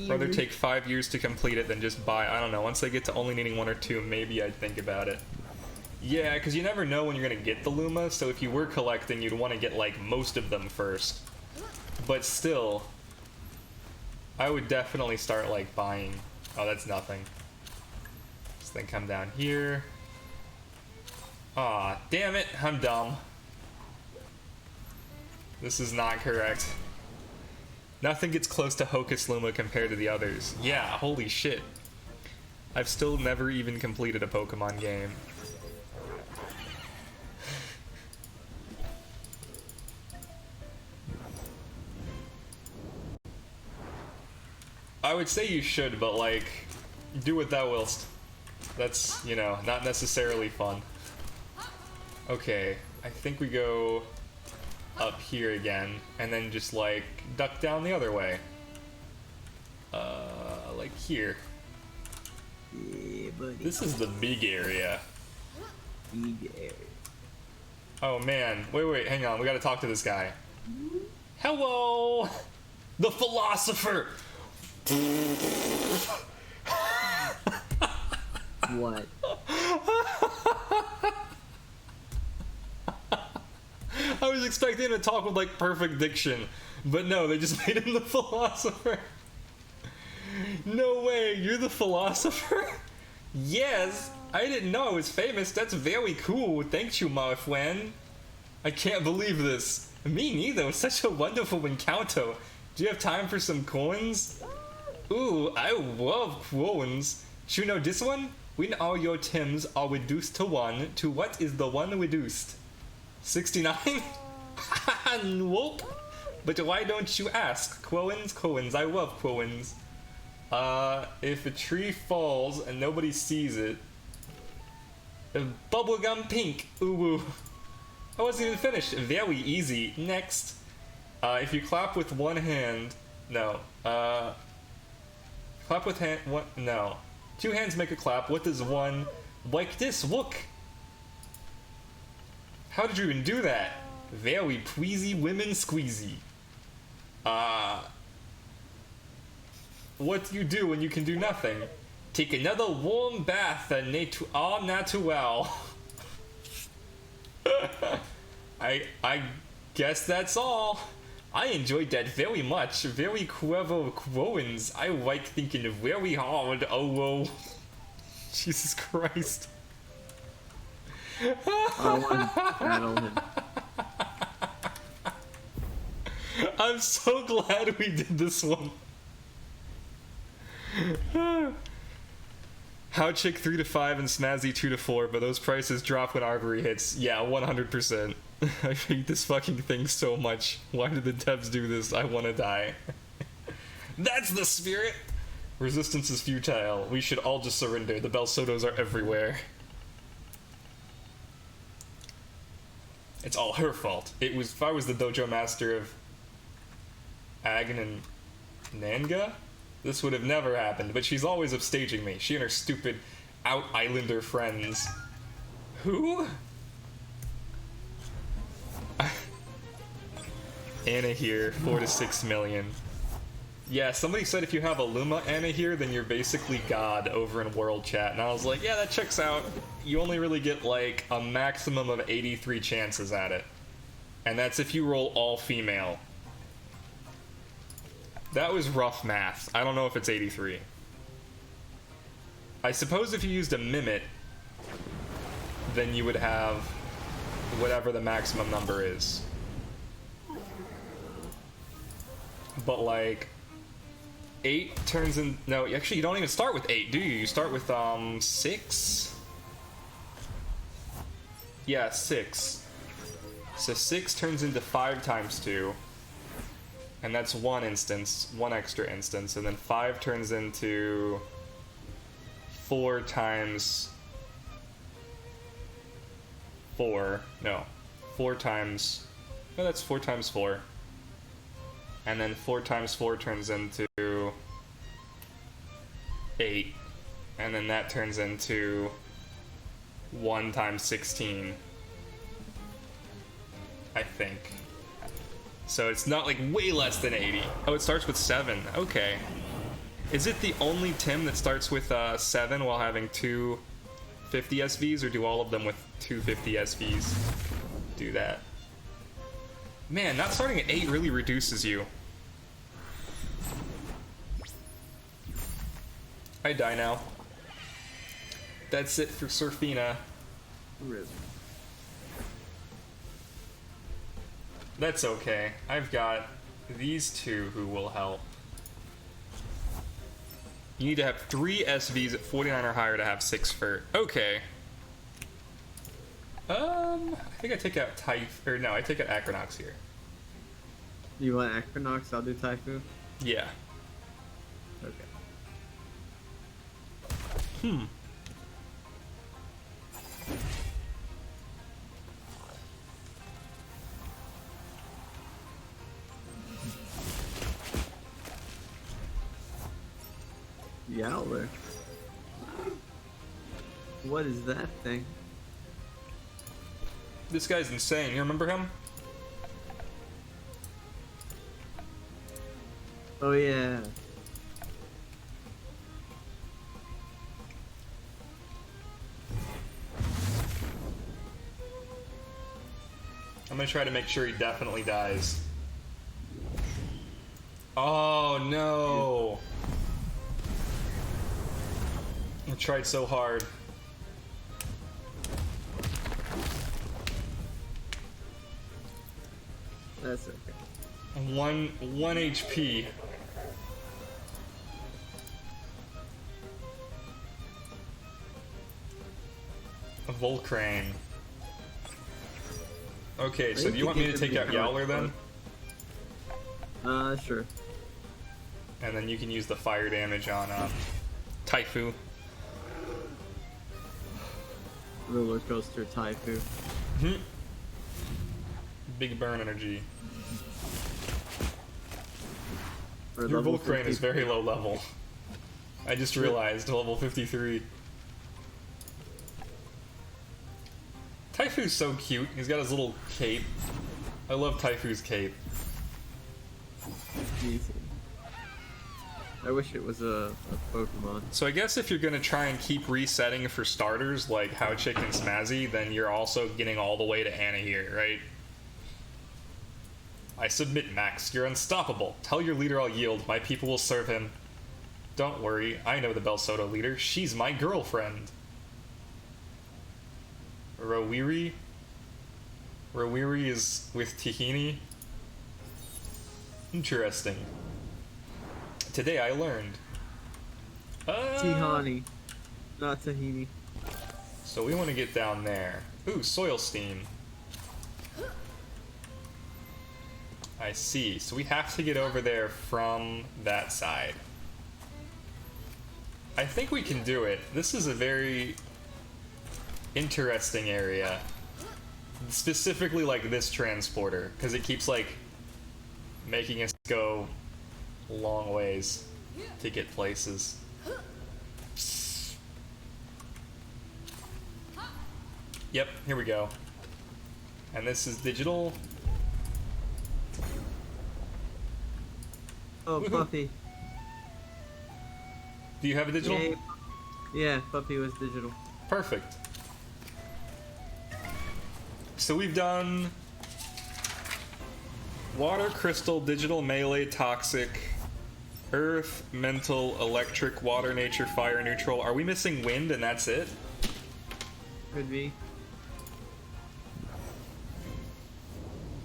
Rather take 5 years to complete it than just buy. I don't know, once I get to only needing 1 or 2, maybe I'd think about it. Yeah, because you never know when you're going to get the Luma, so if you were collecting, you'd want to get, like, most of them first. But still, I would definitely start, like, buying... Oh, that's nothing. Just then come down here. Aw, damn it, I'm dumb. This is not correct. Nothing gets close to Hocus Luma compared to the others. Yeah, holy shit. I've still never even completed a Pokemon game. I would say you should, but like, do what thou willst. That's, you know, not necessarily fun. Okay, I think we go up here again, and then just like duck down the other way. Like here. Yeah, buddy. This is the big area. Big area. Oh man, wait, hang on, we gotta talk to this guy. Hello! The philosopher! What? I was expecting him to talk with like perfect diction, but no, they just made him the philosopher. No way, you're the philosopher? Yes, I didn't know I was famous. That's very cool. Thank you, my friend. I can't believe this. Me neither. It was such a wonderful encounter. Do you have time for some coins? Ooh, I love coins. Do you know this one? When all your Tims are reduced to 1, to what is the one reduced? 69? Nope. But why don't you ask? Coins, I love coins. If a tree falls and nobody sees it... Bubblegum pink. Ooh. I wasn't even finished. Very easy. Next. If you clap with one hand... No. Clap with hand... What? No. 2 hands make a clap. What does one... Like this, look! How did you even do that? Very pleasy women squeezy. What do you do when you can do nothing? Take another warm bath au naturel. I guess that's all. I enjoyed that very much. Very clever quoins. I like thinking very hard. Oh, whoa. Jesus Christ. I want to battle him. I'm so glad we did this one. How Chick 3 to 5 and Snazzy 2 to 4, but those prices drop when Arbory hits. Yeah, 100%. I hate this fucking thing so much. Why did the devs do this? I wanna die. That's the spirit! Resistance is futile. We should all just surrender. The Belsotos are everywhere. It's all her fault. If I was the dojo master of Agon and Nanga, this would have never happened, but she's always upstaging me. She and her stupid out-islander friends. Who? Anna here, 4 to 6 million. Yeah, somebody said if you have a Luma Anna here, then you're basically God over in World Chat. And I was like, yeah, that checks out. You only really get like a maximum of 83 chances at it. And that's if you roll all female. That was rough math. I don't know if it's 83. I suppose if you used a Mimit, then you would have whatever the maximum number is. But like 8 turns in, no, actually you don't even start with 8, do you? You start with 6? Yeah, 6. So 6 turns into 5 times 2. And that's one instance, one extra instance, and then 5 turns into 4 times 4. No, 4 times. No, that's 4 times 4. And then 4 times 4 turns into 8. And then that turns into 1 times 16. I think. So it's not like way less than 80. Oh, it starts with 7. Okay. Is it the only Tim that starts with 7 while having 2 50 SVs, or do all of them with 2 50 SVs do that? Man, not starting at 8 really reduces you. I die now. That's it for Surfina. Rip. That's okay. I've got these two who will help. You need to have 3 SVs at 49 or higher to have 6 Furt. Okay. I think I take out Typh, or no, I take out Acronox here. You want Acronox? I'll do Typhoon. Yeah. Okay. Yowler. What is that thing? This guy's insane. You remember him? Oh yeah. I'm gonna try to make sure he definitely dies. Oh no! I tried so hard. That's okay. 1 HP. A Volcrane. Okay, so do you want me to take out Yowler then? Sure. And then you can use the fire damage on Taifu. Roller coaster Typhoon. Big burn energy. For Your level Volcrane is 50. very low level. I just realized, level 53. Taifu's so cute. He's got his little cape. I love Taifu's cape. Easy. I wish it was a Pokemon. So I guess if you're gonna try and keep resetting for starters, like How Chick and Smazzy, then you're also getting all the way to Anna here, right? I submit, Max. You're unstoppable. Tell your leader I'll yield. My people will serve him. Don't worry, I know the Belsoto leader. She's my girlfriend. Rowiri? Rowiri is with Tahini? Interesting. Today I learned. Tihani, not Tahini. So we want to get down there. Ooh, soil steam. I see. So we have to get over there from that side. I think we can do it. This is a very interesting area. Specifically like this transporter, because it keeps like making us go long ways to get places. Yep, here we go. And this is digital. Oh, Woohoo. Puppy. Do you have a digital? Yay. Yeah, Puppy was digital. Perfect. So we've done water, crystal, digital, melee, toxic, earth, mental, electric, water, nature, fire, neutral. Are we missing wind and that's it? Could be.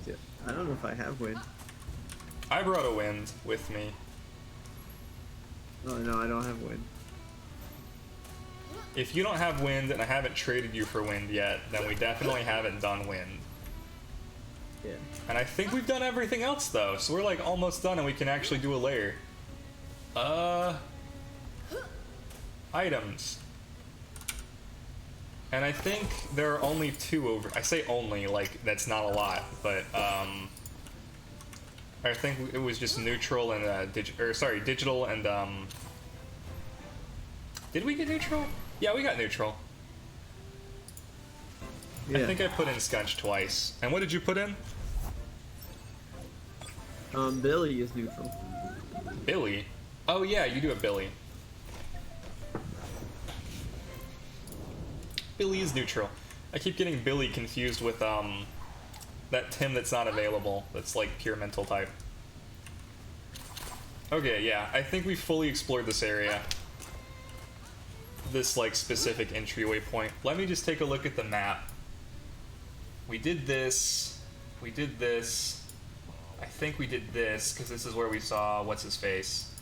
Yeah, I don't know if I have wind. I brought a wind with me. Oh no, I don't have wind. If you don't have wind and I haven't traded you for wind yet, then we definitely haven't done wind. Yeah. And I think we've done everything else though, so we're like almost done and we can actually do a layer. Items. And I think there are only 2 over. I say only, like that's not a lot, but I think it was just neutral and digital and did we get neutral? Yeah, we got neutral. Yeah. I think I put in Scunch twice. And what did you put in? Billy is neutral. Billy? Oh yeah, you do have Billy. Billy is neutral. I keep getting Billy confused with that Tim that's not available. That's like pure mental type. Okay, yeah, I think we fully explored this area. This like specific entryway point. Let me just take a look at the map. We did this. We did this. I think we did this because this is where we saw what's his face.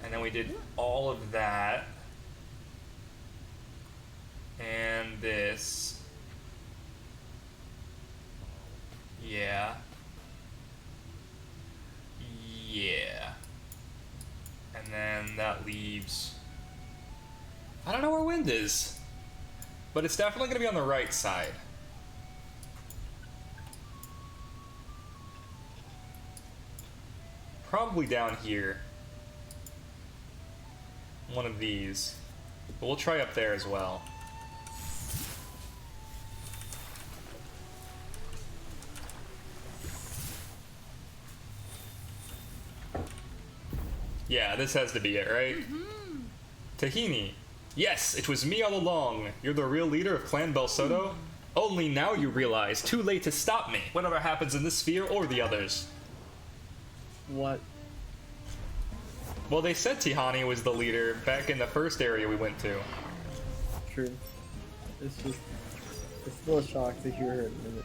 And then we did all of that. And this. Yeah. Yeah. And then that leaves... I don't know where wind is. But it's definitely going to be on the right side. Probably down here. One of these. But we'll try up there as well. Yeah, this has to be it, right? Tahini. Yes, it was me all along. You're the real leader of Clan Belsoto? Only now you realize. Too late to stop me, whatever happens in this sphere or the others. What? Well, they said Tahani was the leader back in the first area we went to. True. It's just... It's still a shock to hear her admit it.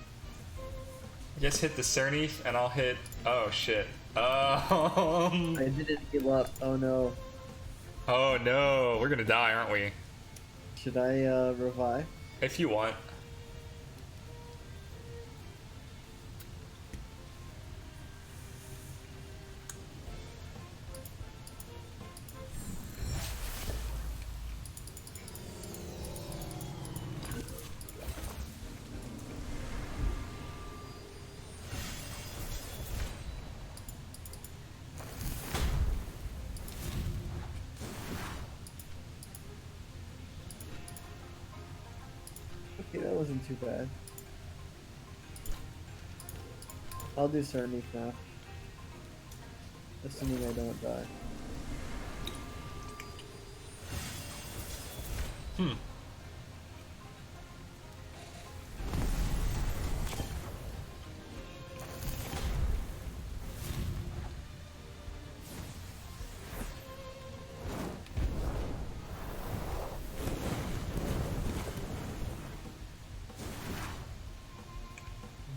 Just hit the Cernith and I'll hit... Oh, shit. I didn't give up. Oh no. Oh no, we're gonna die, aren't we? Should I revive? If you want. Okay, that wasn't too bad. I'll do Cernith now. Assuming I don't die. Hmm.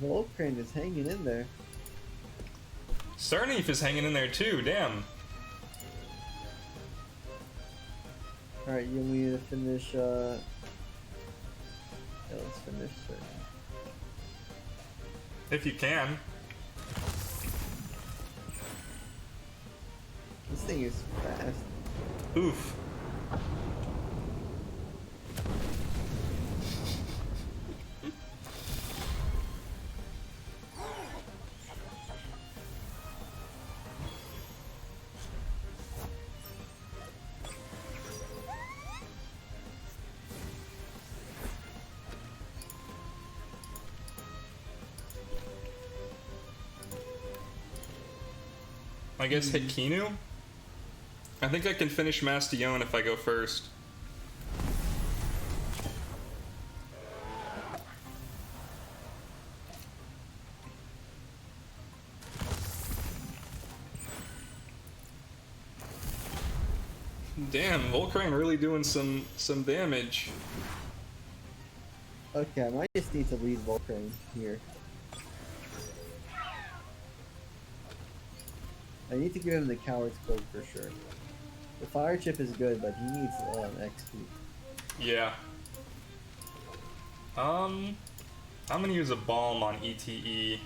Volcrane is hanging in there. Cerneef is hanging in there too, damn. Alright, you want me to finish, yeah, let's finish Cerneef. If you can. This thing is fast. Oof. I guess hit Kinu? I think I can finish Mastillon if I go first. Damn, Volcrane really doing some damage. Okay, I might just need to lead Volcrane here. I need to give him the Coward's Cloak for sure. The Fire Chip is good, but he needs XP. Yeah. I'm gonna use a Balm on ETE.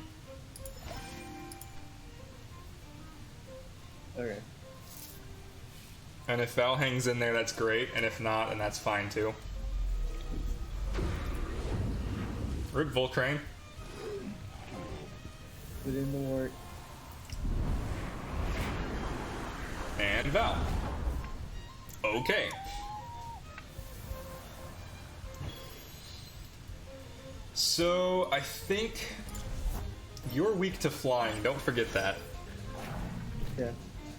Okay. And if Val hangs in there, that's great. And if not, then that's fine too. Rip Volcrane. Put in the work. And Val. Okay. So, I think you're weak to flying. Don't forget that. Yeah.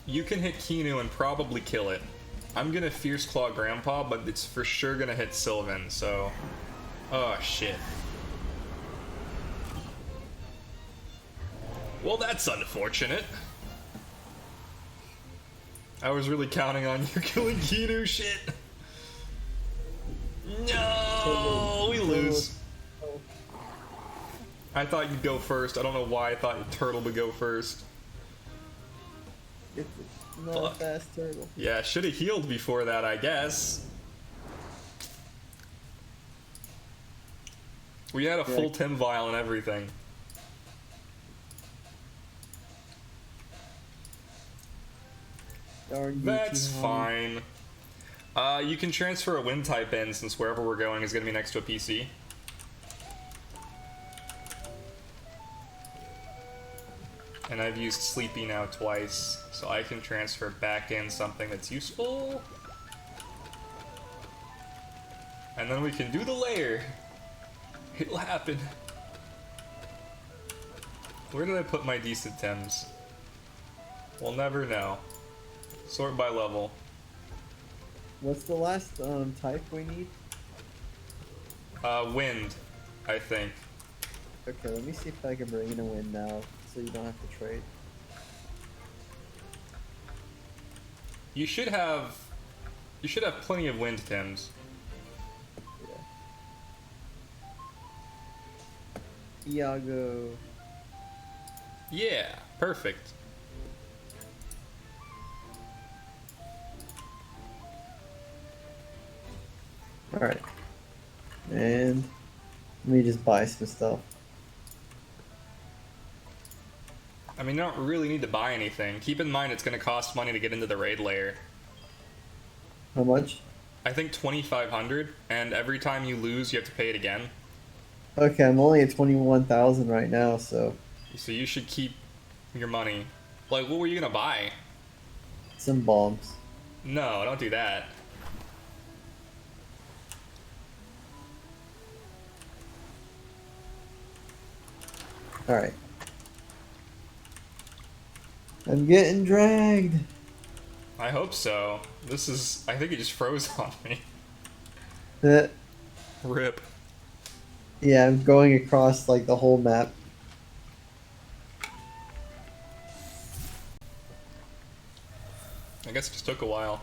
You can hit Kinu and probably kill it. I'm gonna Fierce Claw Grandpa, but it's for sure gonna hit Sylvan, so... Oh, shit. Well, that's unfortunate. I was really counting on you killing Kinu, shit. No, we lose. I thought you'd go first. I don't know why I thought Turtle would go first. It's not a fast turtle. Yeah, should have healed before that, I guess. We had a full Tim vial and everything. Darn you, That's Chihuahua. fine. You can transfer a wind type in since wherever we're going is going to be next to a PC. And I've used Sleepy now twice, so I can transfer back in something that's useful. And then we can do the layer. It'll happen. Where did I put my decent Tims? We'll never know. Sort by level. What's the last type we need? Wind, I think. Okay, let me see if I can bring in a wind now, so you don't have to trade. You should have plenty of wind Tims. Yeah. Iago. Yeah, perfect. Alright. And let me just buy some stuff. I mean, you don't really need to buy anything. Keep in mind it's going to cost money to get into the raid layer. How much? I think 2,500, and every time you lose, you have to pay it again. Okay, I'm only at 21,000 right now, so So you should keep your money. Like, what were you going to buy? some bombs. No, don't do that. Alright. I'm getting dragged. I hope so. I think it just froze on me. Uh, Rip. yeah, I'm going across like the whole map. I guess it just took a while.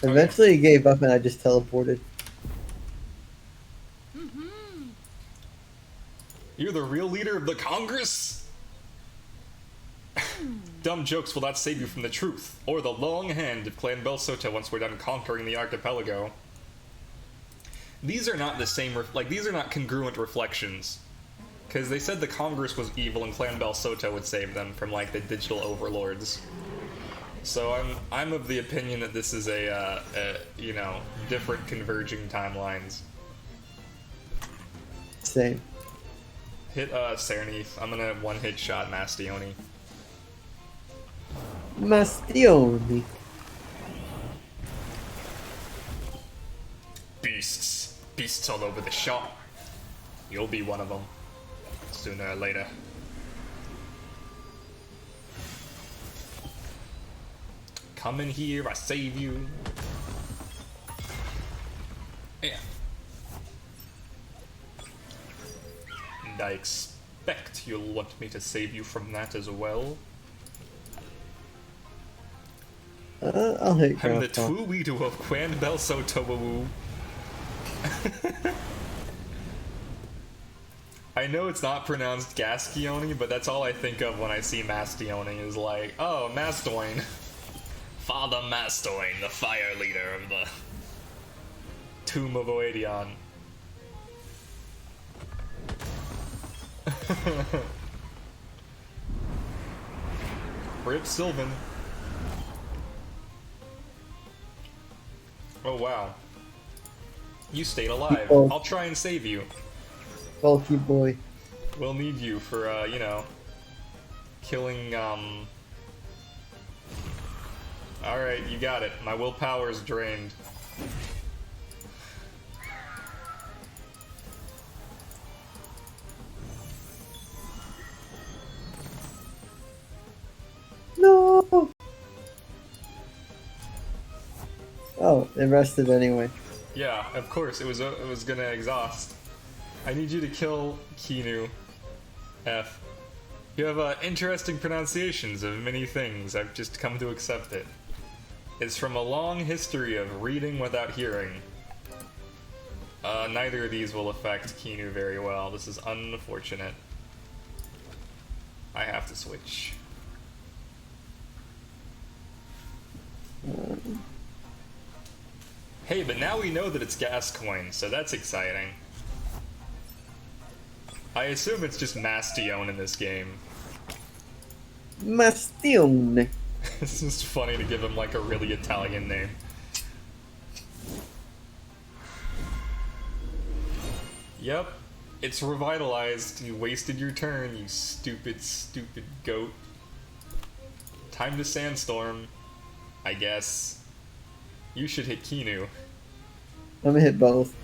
Eventually, it gave up and I just teleported. You're the real leader of the Congress? Dumb jokes will not save you from the truth, or the long hand of Clan Belsota once we're done conquering the archipelago. These are not the same, these are not congruent reflections. Because they said the Congress was evil and Clan Belsota would save them from, like, the digital overlords. So I'm of the opinion that this is a you know, different converging timelines. Same. Hit, Serneath. I'm gonna one-hit shot Mastioni. Mastioni. Beasts. Beasts all over the shop. You'll be one of them. Sooner or later. Come in here, I save you. Yeah. And I expect you'll want me to save you from that as well. I'll hit I'm the Grandpa. true leader of Clan Belsota. I know it's not pronounced Gascioni, but that's all I think of when I see Mastioni, is like, oh, Mastoin. Father Mastoin, the fire leader of the Tomb of Oedion. Rip Sylvan. Oh wow. You stayed alive. Oh. I'll try and save you. Bulky boy. We'll need you for, you know, killing, Alright, you got it. My willpower is drained. No! Oh, it rested anyway. Yeah, of course, it was gonna exhaust. I need you to kill Kinu. F. You have, interesting pronunciations of many things. I've just come to accept it. It's from a long history of reading without hearing. Neither of these will affect Kinu very well. This is unfortunate. I have to switch. Hey, but now we know that it's Gascoigne, so that's exciting. I assume it's just Mastion in this game. Mastione. It's just funny to give him like a really Italian name. Yep, it's revitalized. You wasted your turn, you stupid, stupid goat. Time to sandstorm, I guess. You should hit Kinu. I'm gonna hit both.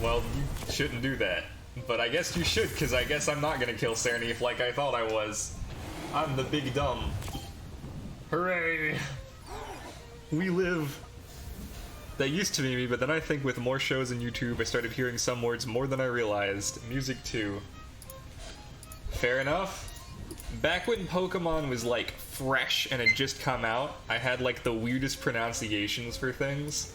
Well, you shouldn't do that. But I guess you should, because I guess I'm not gonna kill Serneath like I thought I was. I'm the big dumb. Hooray! We live. That used to be me, but then I think with more shows on YouTube, I started hearing some words more than I realized. Music too. Fair enough. Back when Pokemon was like fresh and had just come out, I had like the weirdest pronunciations for things.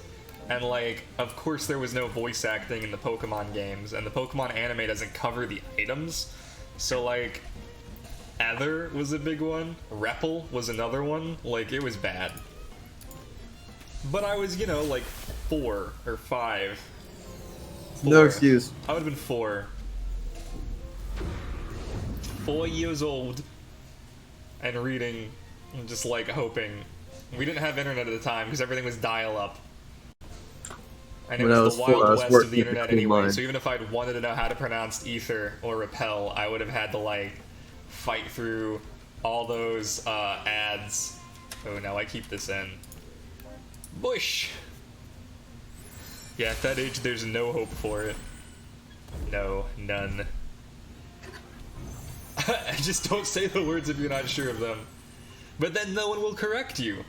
And like, of course there was no voice acting in the Pokemon games, and the Pokemon anime doesn't cover the items. So like, Ether was a big one, Repple was another one, like it was bad. But I was, you know, like 4 or 5. No excuse. I would have been 4. 4 years old. And reading, and just like hoping. We didn't have internet at the time because everything was dial-up. And it When I was was the 4, I wild was west of working the internet at the anyway, mine. so even if I'd wanted to know how to pronounce ether or repel, I would have had to like fight through all those ads. Oh no, I keep this in. Bush! Yeah, at that age there's no hope for it. No, none. Just don't say the words if you're not sure of them. But then no one will correct you.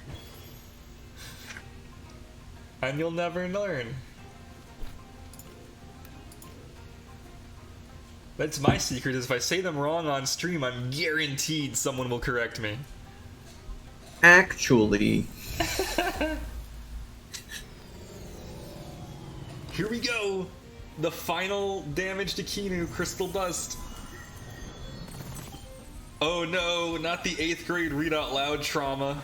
And you'll never learn. That's my secret, is if I say them wrong on stream, I'm guaranteed someone will correct me. Actually, Here we go! The final damage to Kinu, Crystal Dust. Oh no, not the 8th grade read out loud trauma.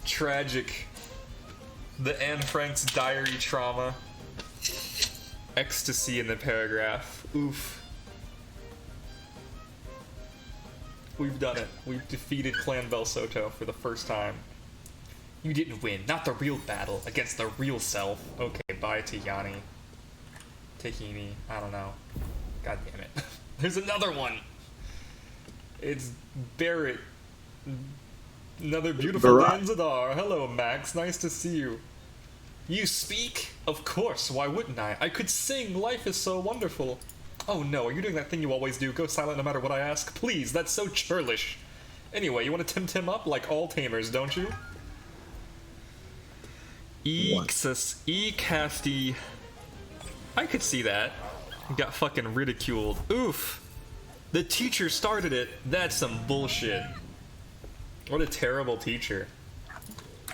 Tragic. The Anne Frank's diary trauma. Ecstasy in the paragraph. Oof. We've done it. We've defeated Clan Belsoto for the first time. You didn't win. Not the real battle against the real self. Okay, bye to Yanni. Tahini. I don't know. God damn it. There's another one! It's Barrett. Another beautiful Danzadar. Hello, Max. Nice to see you. You speak? Of course. Why wouldn't I? I could sing. Life is so wonderful. Oh no, are you doing that thing you always do? Go silent no matter what I ask? Please, that's so churlish. Anyway, you want to Temtem up like all tamers, don't you? Eeksus. Eek-hefty. I could see that. Got fucking ridiculed. Oof. The teacher started it. That's some bullshit. What a terrible teacher.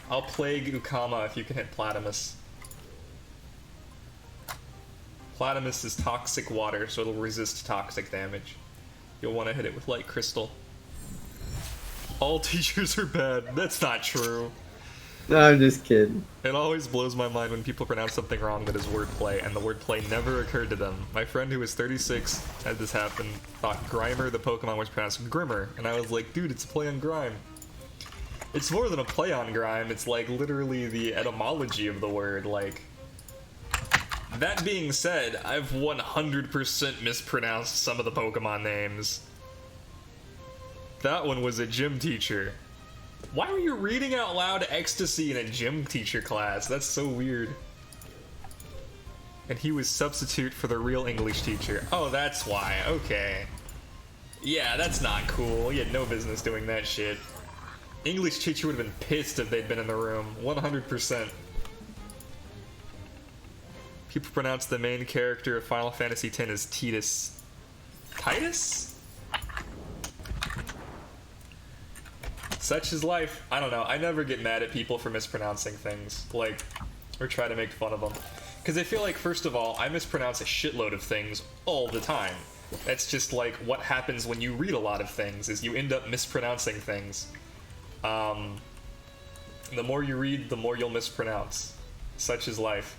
I'll plague Ukama if you can hit Platimus. Platimus is toxic water, so it'll resist toxic damage. You'll want to hit it with light crystal. All teachers are bad. That's not true. no, I'm just kidding. It always blows my mind when people pronounce something wrong that is wordplay, and the wordplay never occurred to them. My friend who was 36, had this happen, thought Grimer the Pokemon was pronounced Grimmer, and I was like, dude, it's a play on Grime. It's more than a play on Grime, it's like literally the etymology of the word, like... That being said, I've 100% mispronounced some of the Pokemon names. That one was a gym teacher. Why were you reading out loud ecstasy in a gym teacher class? That's so weird. And he was substitute for the real English teacher. Oh, that's why. Okay. Yeah, that's not cool. He had no business doing that shit. English teacher would have been pissed if they'd been in the room. 100%. People pronounce the main character of Final Fantasy X as Titus. Titus? Such is life. I don't know. I never get mad at people for mispronouncing things, like, or try to make fun of them. Because I feel like, first of all, I mispronounce a shitload of things all the time. That's just like what happens when you read a lot of things, is you end up mispronouncing things. The more you read, the more you'll mispronounce. Such is life.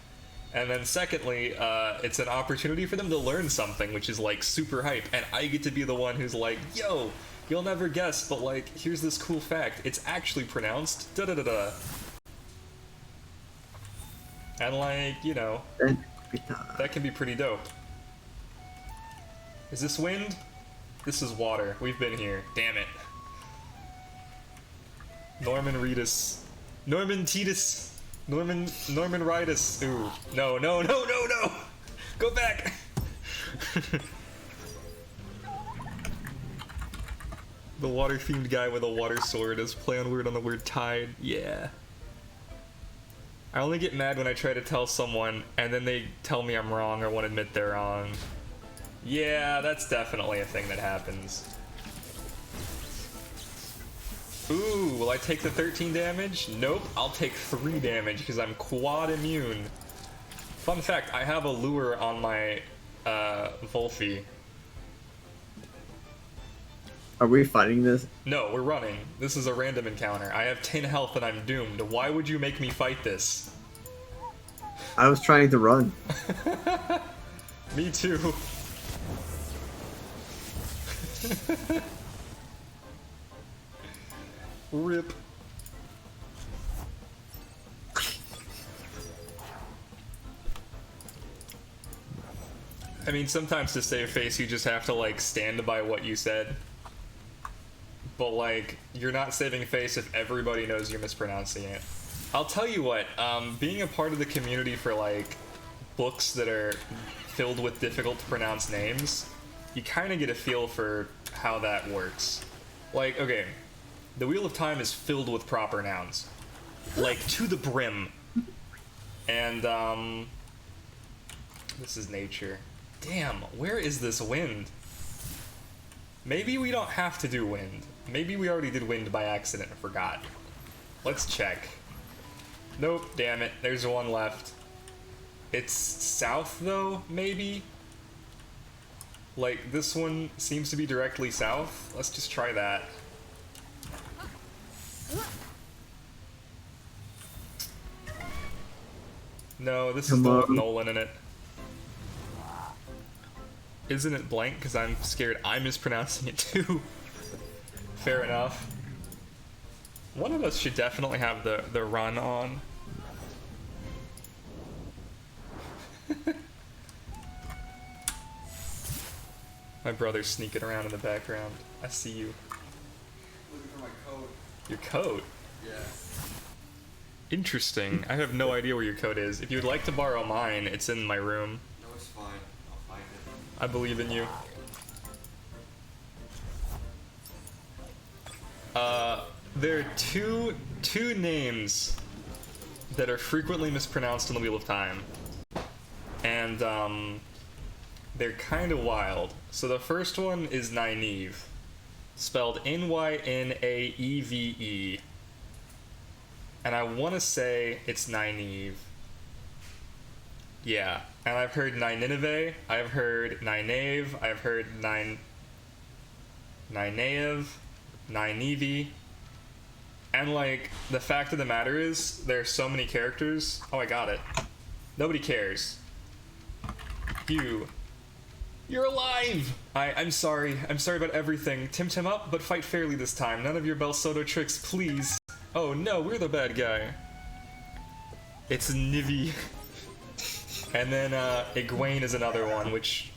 And then secondly, it's an opportunity for them to learn something, which is like super hype, and I get to be the one who's like, yo, you'll never guess, but like, here's this cool fact. It's actually pronounced da-da-da-da. And like, you know, that can be pretty dope. Is this wind? This is water. We've been here. Damn it. Norman Reedus. Norman Titus. Norman Ridus. Ooh. No. Go back. The water-themed guy with a water sword is play on word on the word tide. Yeah. I only get mad when I try to tell someone and then they tell me I'm wrong or won't admit they're wrong. Yeah, that's definitely a thing that happens. Ooh, will I take the 13 damage? Nope, I'll take 3 damage because I'm quad immune. Fun fact, I have a lure on my Volphy. Are we fighting this? No, we're running. This is a random encounter. I have 10 health and I'm doomed. Why would you make me fight this? I was trying to run. Me too. Rip. I mean, sometimes to save face, you just have to, like, stand by what you said. But, like, you're not saving face if everybody knows you're mispronouncing it. I'll tell you what, being a part of the community for, like, books that are filled with difficult to pronounce names, you kind of get a feel for how that works. Like, okay, the Wheel of Time is filled with proper nouns. Like, to the brim. And, this is nature. Damn, where is this wind? Maybe we don't have to do wind. Maybe we already did wind by accident and forgot. Let's check. Nope, damn it, there's one left. It's south though, maybe? Like, this one seems to be directly south. Let's just try that. No, this is the one with Nolan in it. Isn't it blank? Because I'm scared I'm mispronouncing it too. Fair enough. One of us should definitely have the run on. My brother's sneaking around in the background. I see you. Looking for my coat. Your coat? Yeah. Interesting. I have no idea where your coat is. If you would like to borrow mine, it's in my room. No, it's fine. I'll find it. I believe in you. There are two names that are frequently mispronounced in the Wheel of Time. And, they're kind of wild. So the first one is Nynaeve. Spelled Nynaeve. And I want to say it's Nynaeve. Yeah. And I've heard Nynaeve, I've heard Nynaeve, I've heard Nynaeve, Nynaeve. And, like, the fact of the matter is, there's so many characters. Oh, I got it. Nobody cares. You're alive! I'm sorry. I'm sorry about everything. Temtem up, but fight fairly this time. None of your Belsodo tricks, please. Oh no, we're the bad guy. It's Nivi. And then, Egwene is another one, which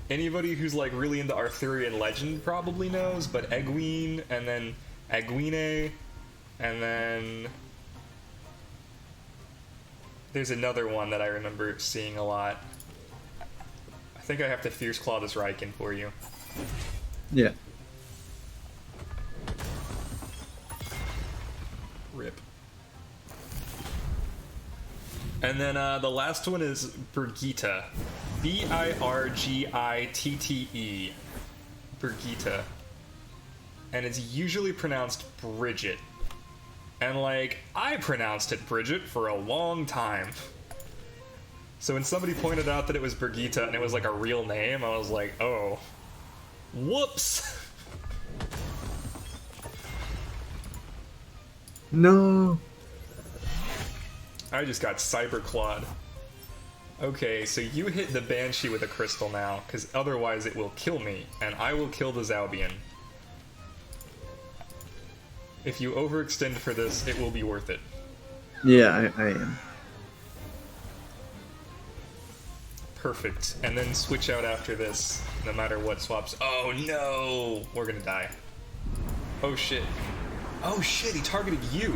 anybody who's, like, really into Arthurian legend probably knows, but Egwene, and then Egwene, and then there's another one that I remember seeing a lot. I think I have to Fierce Claw this Riken for you. Yeah. Rip. And then the last one is Birgitte. B-I-R-G-I-T-T-E. Birgitte. And it's usually pronounced Bridget. And, like, I pronounced it Bridget for a long time. So when somebody pointed out that it was Birgitte and it was, like, a real name, I was like, oh. Whoops! No. I just got cyberclawed. Okay, so you hit the Banshee with a crystal now, because otherwise it will kill me, and I will kill the Zalbian. If you overextend for this, it will be worth it. Yeah, I am. Perfect. And then switch out after this, no matter what swaps. Oh no! We're gonna die. Oh shit. Oh shit, he targeted you!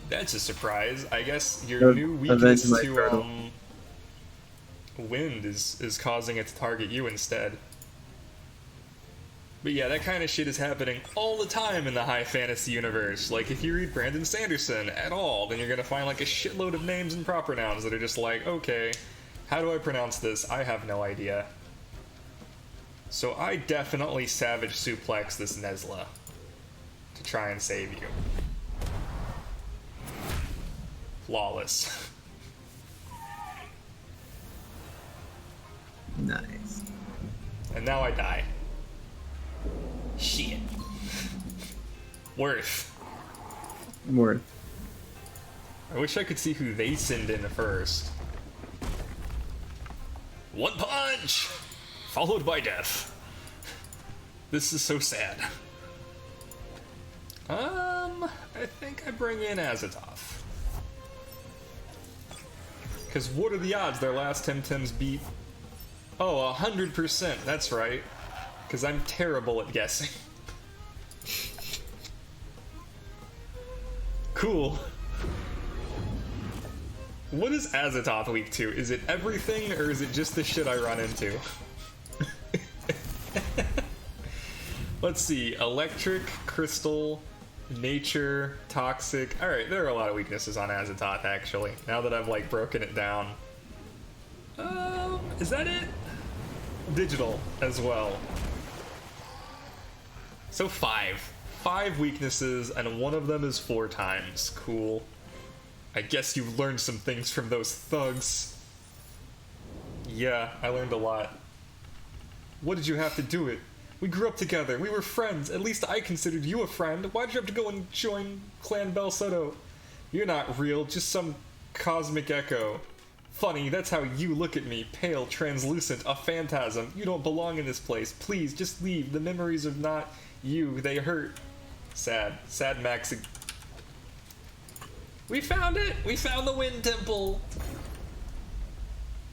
That's a surprise. I guess your new weakness to wind is causing it to target you instead. But yeah, that kind of shit is happening all the time in the high fantasy universe. Like, if you read Brandon Sanderson at all, then you're gonna find like a shitload of names and proper nouns that are just like, okay, how do I pronounce this? I have no idea. So I definitely savage suplex this Nesla to try and save you. Flawless. Nice. And now I die. Shit. Worth. Worth. I wish I could see who they send in first. One punch! Followed by death. This is so sad. I think I bring in Azathoth. Because what are the odds their last Temtems beat? Oh, 100%, that's right. Because I'm terrible at guessing. Cool. What is Azathoth weak to? Is it everything, or is it just the shit I run into? Let's see. Electric, crystal, nature, toxic. Alright, there are a lot of weaknesses on Azathoth, actually. Now that I've, like, broken it down. Is that it? Digital as well. So 5. 5 weaknesses, and one of them is 4 times. Cool. I guess you've learned some things from those thugs. Yeah, I learned a lot. What did you have to do it? We grew up together. We were friends. At least I considered you a friend. Why'd you have to go and join Clan Bel Soto? You're not real, just some cosmic echo. Funny, that's how you look at me. Pale, translucent, a phantasm. You don't belong in this place. Please, just leave. The memories of not you, they hurt. Sad. Sad Max. We found it! We found the Wind Temple!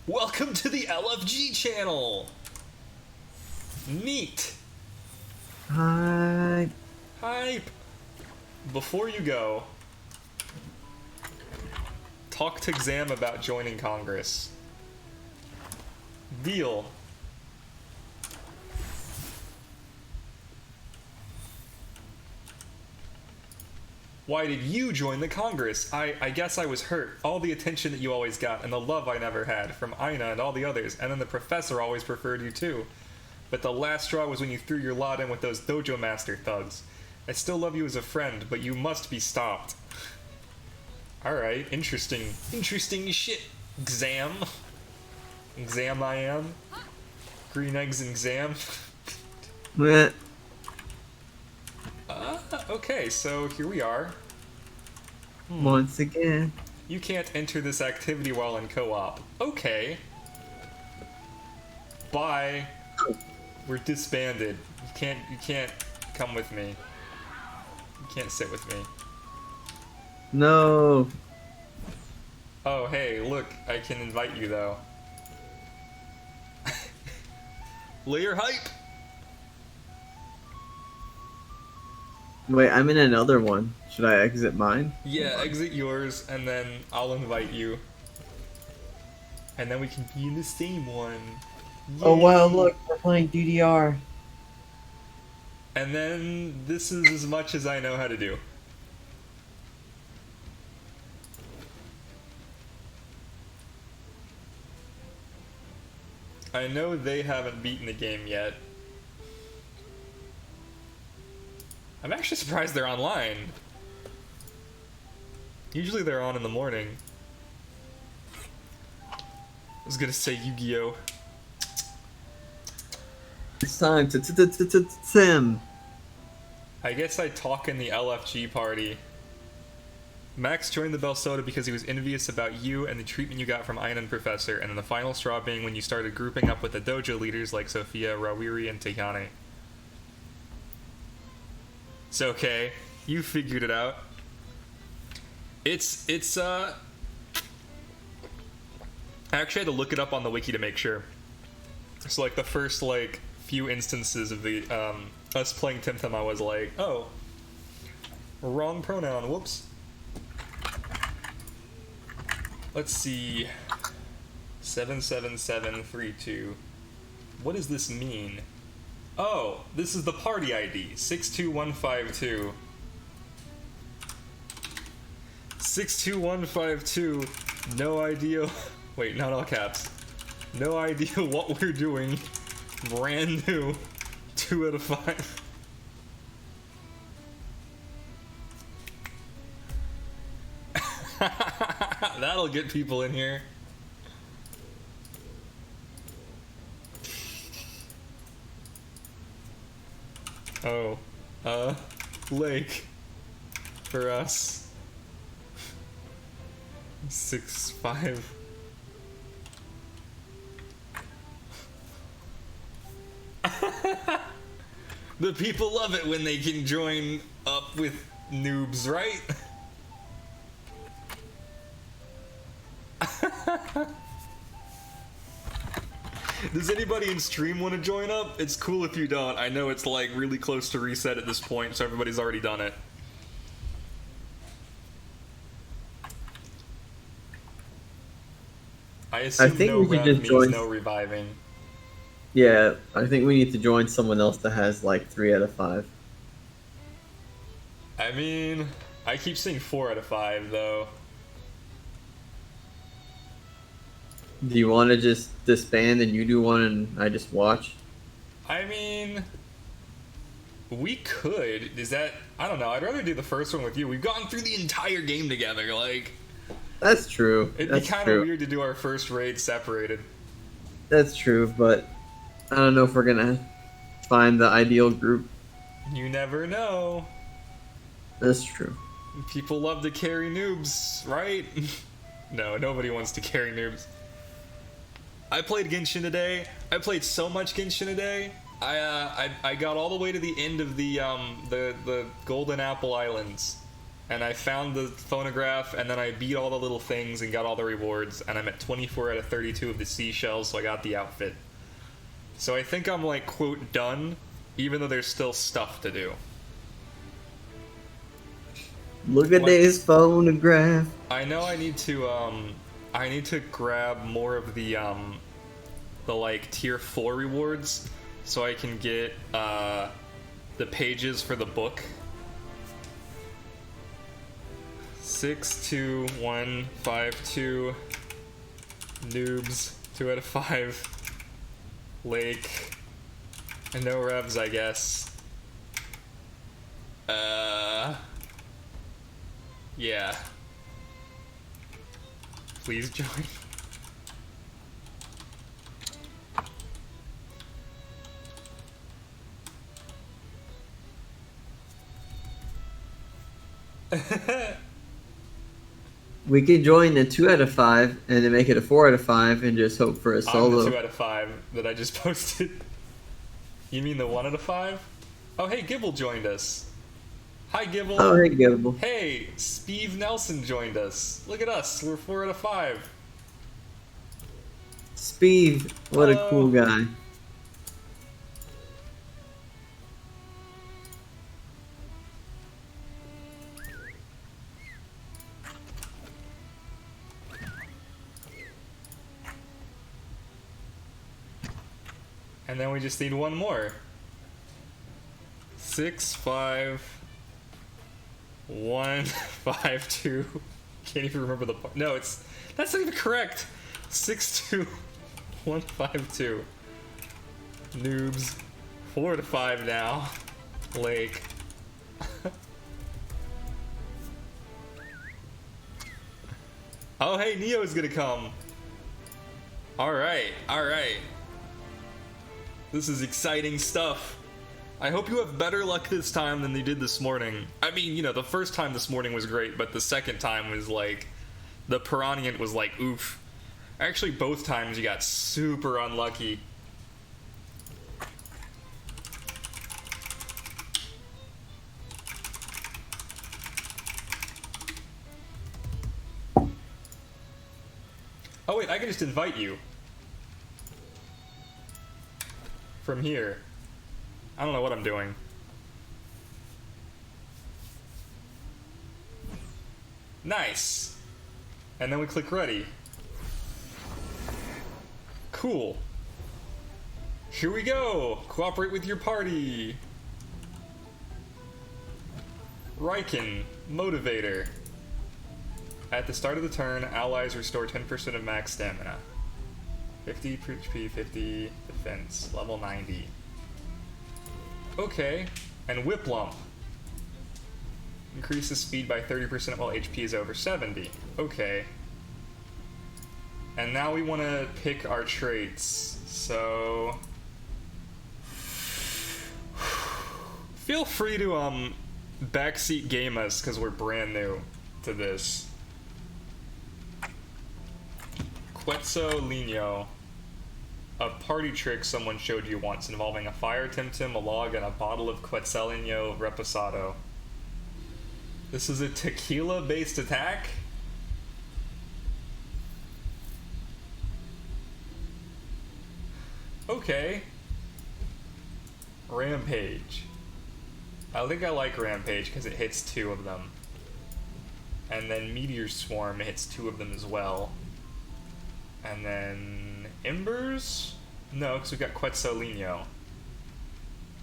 Welcome to the LFG channel! Neat! Hi. Hype! Before you go, talk to Xam about joining Congress. Deal. Why did you join the Congress? I guess I was hurt. All the attention that you always got, and the love I never had, from Aina and all the others, and then the professor always preferred you too. But the last straw was when you threw your lot in with those dojo master thugs. I still love you as a friend, but you must be stopped. Alright, interesting. Interesting shit, Xam. Xam I am. Green eggs and Xam. Meh. Okay, so here we are. Once again. You can't enter this activity while in co-op. Okay. Bye. We're disbanded. You can't come with me. You can't sit with me. No. Oh, hey, look, I can invite you though. Layer hype! Wait, I'm in another one. Should I exit mine? Yeah, exit yours, and then I'll invite you. And then we can be in the same one. Oh wow, Yay. look, we're playing DDR. And then this is as much as I know how to do. I know they haven't beaten the game yet. I'm actually surprised they're online. Usually they're on in the morning. I was gonna say Yu-Gi-Oh! It's time to Tim. I guess I talk in the LFG party. Max joined the Bel Soto because he was envious about you and the treatment you got from Aina and Professor, and then the final straw being when you started grouping up with the dojo leaders like Sophia, Rawiri, and Tehane. It's okay. You figured it out. It's I actually had to look it up on the wiki to make sure. So like the first like few instances of the us playing Temtem, I was like, oh, wrong pronoun, whoops. Let's see. 77732. What does this mean? Oh, this is the party ID. 62152. 62152. No idea. Wait, not all caps. No idea what we're doing. Brand new. 2 out of 5. That'll get people in here. Oh, lake for us. 6-5. The people love it when they can join up with noobs, right? Does anybody in stream want to join up? It's cool if you don't. I know it's like really close to reset at this point, so everybody's already done it. I assume think no we should rev just means join- no reviving. Yeah, I think we need to join someone else that has like 3 out of 5. I mean, I keep seeing 4 out of 5 though. Do you want to just disband and you do one and I just watch? I mean, we could. Is that? I don't know. I'd rather do the first one with you. We've gone through the entire game together. Like, That's true. it'd That's be kind true. of weird to do our first raid separated. That's true, but I don't know if we're gonna find the ideal group. You never know. That's true. People love to carry noobs, right? No, nobody wants to carry noobs. I played Genshin today. I played so much Genshin today. I got all the way to the end of the Golden Apple Islands, and I found the phonograph, and then I beat all the little things and got all the rewards, and I'm at 24 out of 32 of the seashells, so I got the outfit. So I think I'm like quote done, even though there's still stuff to do. Look at What? this phonograph. I know I need to grab more of the like tier 4 rewards so I can get the pages for the book. 62152 noobs 2 out of 5 lake and no revs, I guess. Yeah. Please join. We could join the 2 out of 5 and then make it a 4 out of 5 and just hope for a I'm solo. the 2 out of 5 that I just posted. You mean the 1 out of 5? Oh, hey, Gibble joined us. Hi, Gibble. Oh, hey, Gibble. Hey, Steve Nelson joined us. Look at us. We're 4 out of 5. Speed, what a Hello. cool guy. And then we just need one more. 65152. Can't even remember the part. No, that's not even correct. 62152. Noobs. 4 to 5 now. Lake. Oh, hey, Neo's gonna come. Alright, alright. This is exciting stuff. I hope you have better luck this time than you did this morning. I mean, you know, the first time this morning was great, but the second time was like... The Piranha was like, oof. Actually, both times you got super unlucky. Oh wait, I can just invite you. From here. I don't know what I'm doing. Nice. And then we click ready. Cool. Here we go. Cooperate with your party. Riken, Motivator. At the start of the turn, allies restore 10% of max stamina. 50 HP, 50 defense, level 90. Okay, and Whip Lump. Increases speed by 30% while HP is over 70. Okay. And now we want to pick our traits. So... Feel free to, backseat game us, because we're brand new to this. Quetzalino. A party trick someone showed you once involving a fire Temtem, a log, and a bottle of Quetzalino Reposado. This is a tequila-based attack? Okay. Rampage. I think I like Rampage because it hits 2 of them. And then Meteor Swarm hits 2 of them as well. And then Embers? No, because we've got Quetzalino.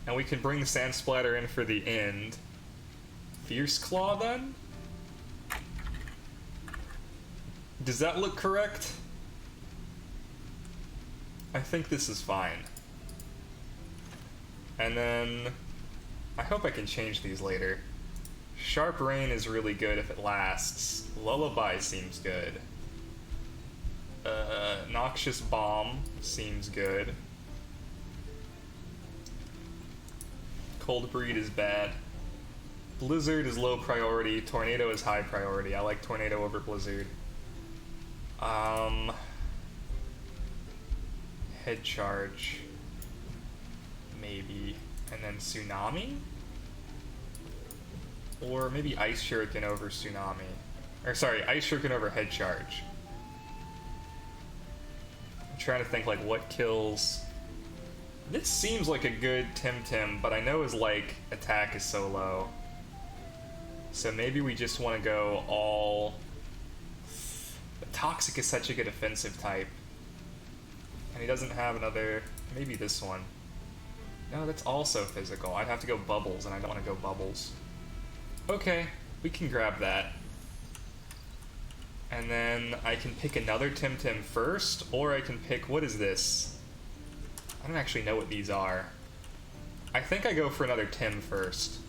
And we can bring the Sand Splatter in for the end. Fierce Claw then? Does that look correct? I think this is fine. And then I hope I can change these later. Sharp Rain is really good if it lasts. Lullaby seems good. Noxious Bomb seems good. Cold Breed is bad. Blizzard is low priority. Tornado is high priority. I like Tornado over Blizzard. Head Charge. Maybe. And then Tsunami? Or maybe Ice Shuriken over Tsunami. Or sorry, Ice Shuriken over Head Charge. I'm trying to think like what kills. This seems like a good Temtem, but I know his like attack is so low. So maybe we just want to go all. But Toxic is such a good offensive type. And he doesn't have another. Maybe this one. No, that's also physical. I'd have to go Bubbles, and I don't want to go Bubbles. Okay, we can grab that. And then I can pick another Temtem first, or I can pick, what is this? I don't actually know what these are. I think I go for another Tim first.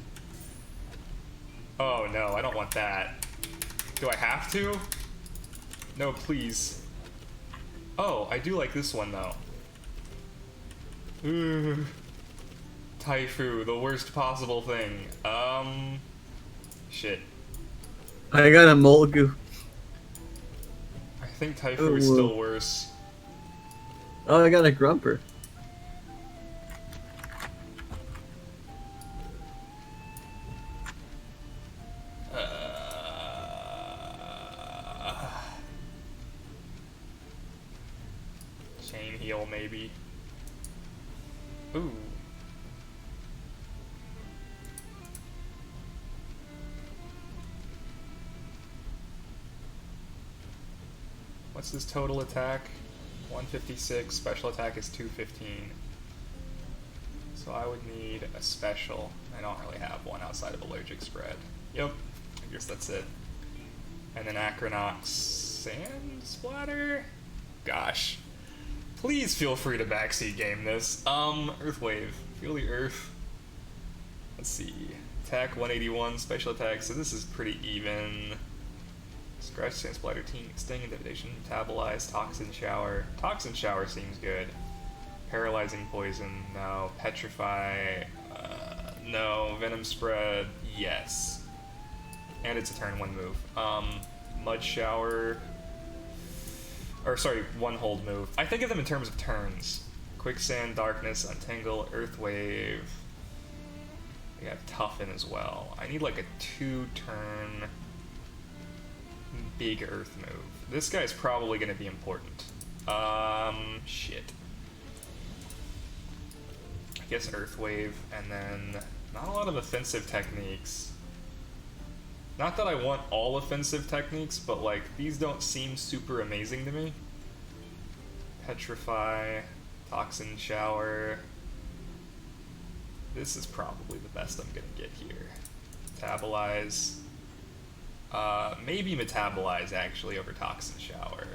Oh no, I don't want that. Do I have to? No, please. Oh, I do like this one though. Ooh. Taifu, the worst possible thing. Shit. I got a Molgu. I think Taifu is still worse. Oh, I got a Grumper. Chain Heal, maybe. Ooh. What's his total attack? 156. Special attack is 215. So I would need a special. I don't really have one outside of Allergic Spread. Yep, I guess that's it. And then Acronox Sand Splatter? Gosh. Please feel free to backseat game this. Earth Wave. Feel the Earth. Let's see. Attack 181, special attack, so this is pretty even. Scratch, Sand Splatter, Sting, Intimidation, Metabolize, Toxin Shower. Toxin Shower seems good. Paralyzing Poison, no. Petrify, no. Venom Spread, yes. And it's a turn 1 move. Mud Shower, or sorry, 1 hold move. I think of them in terms of turns. Quicksand, Darkness, Untangle, Earth Wave. We have Toughen as well. I need like a 2-turn big Earth move. This guy's probably going to be important. Shit. I guess Earth Wave, and then not a lot of offensive techniques. Not that I want all offensive techniques, but like, these don't seem super amazing to me. Petrify, Toxin Shower. This is probably the best I'm gonna get here. Metabolize. Maybe Metabolize actually over Toxin Shower.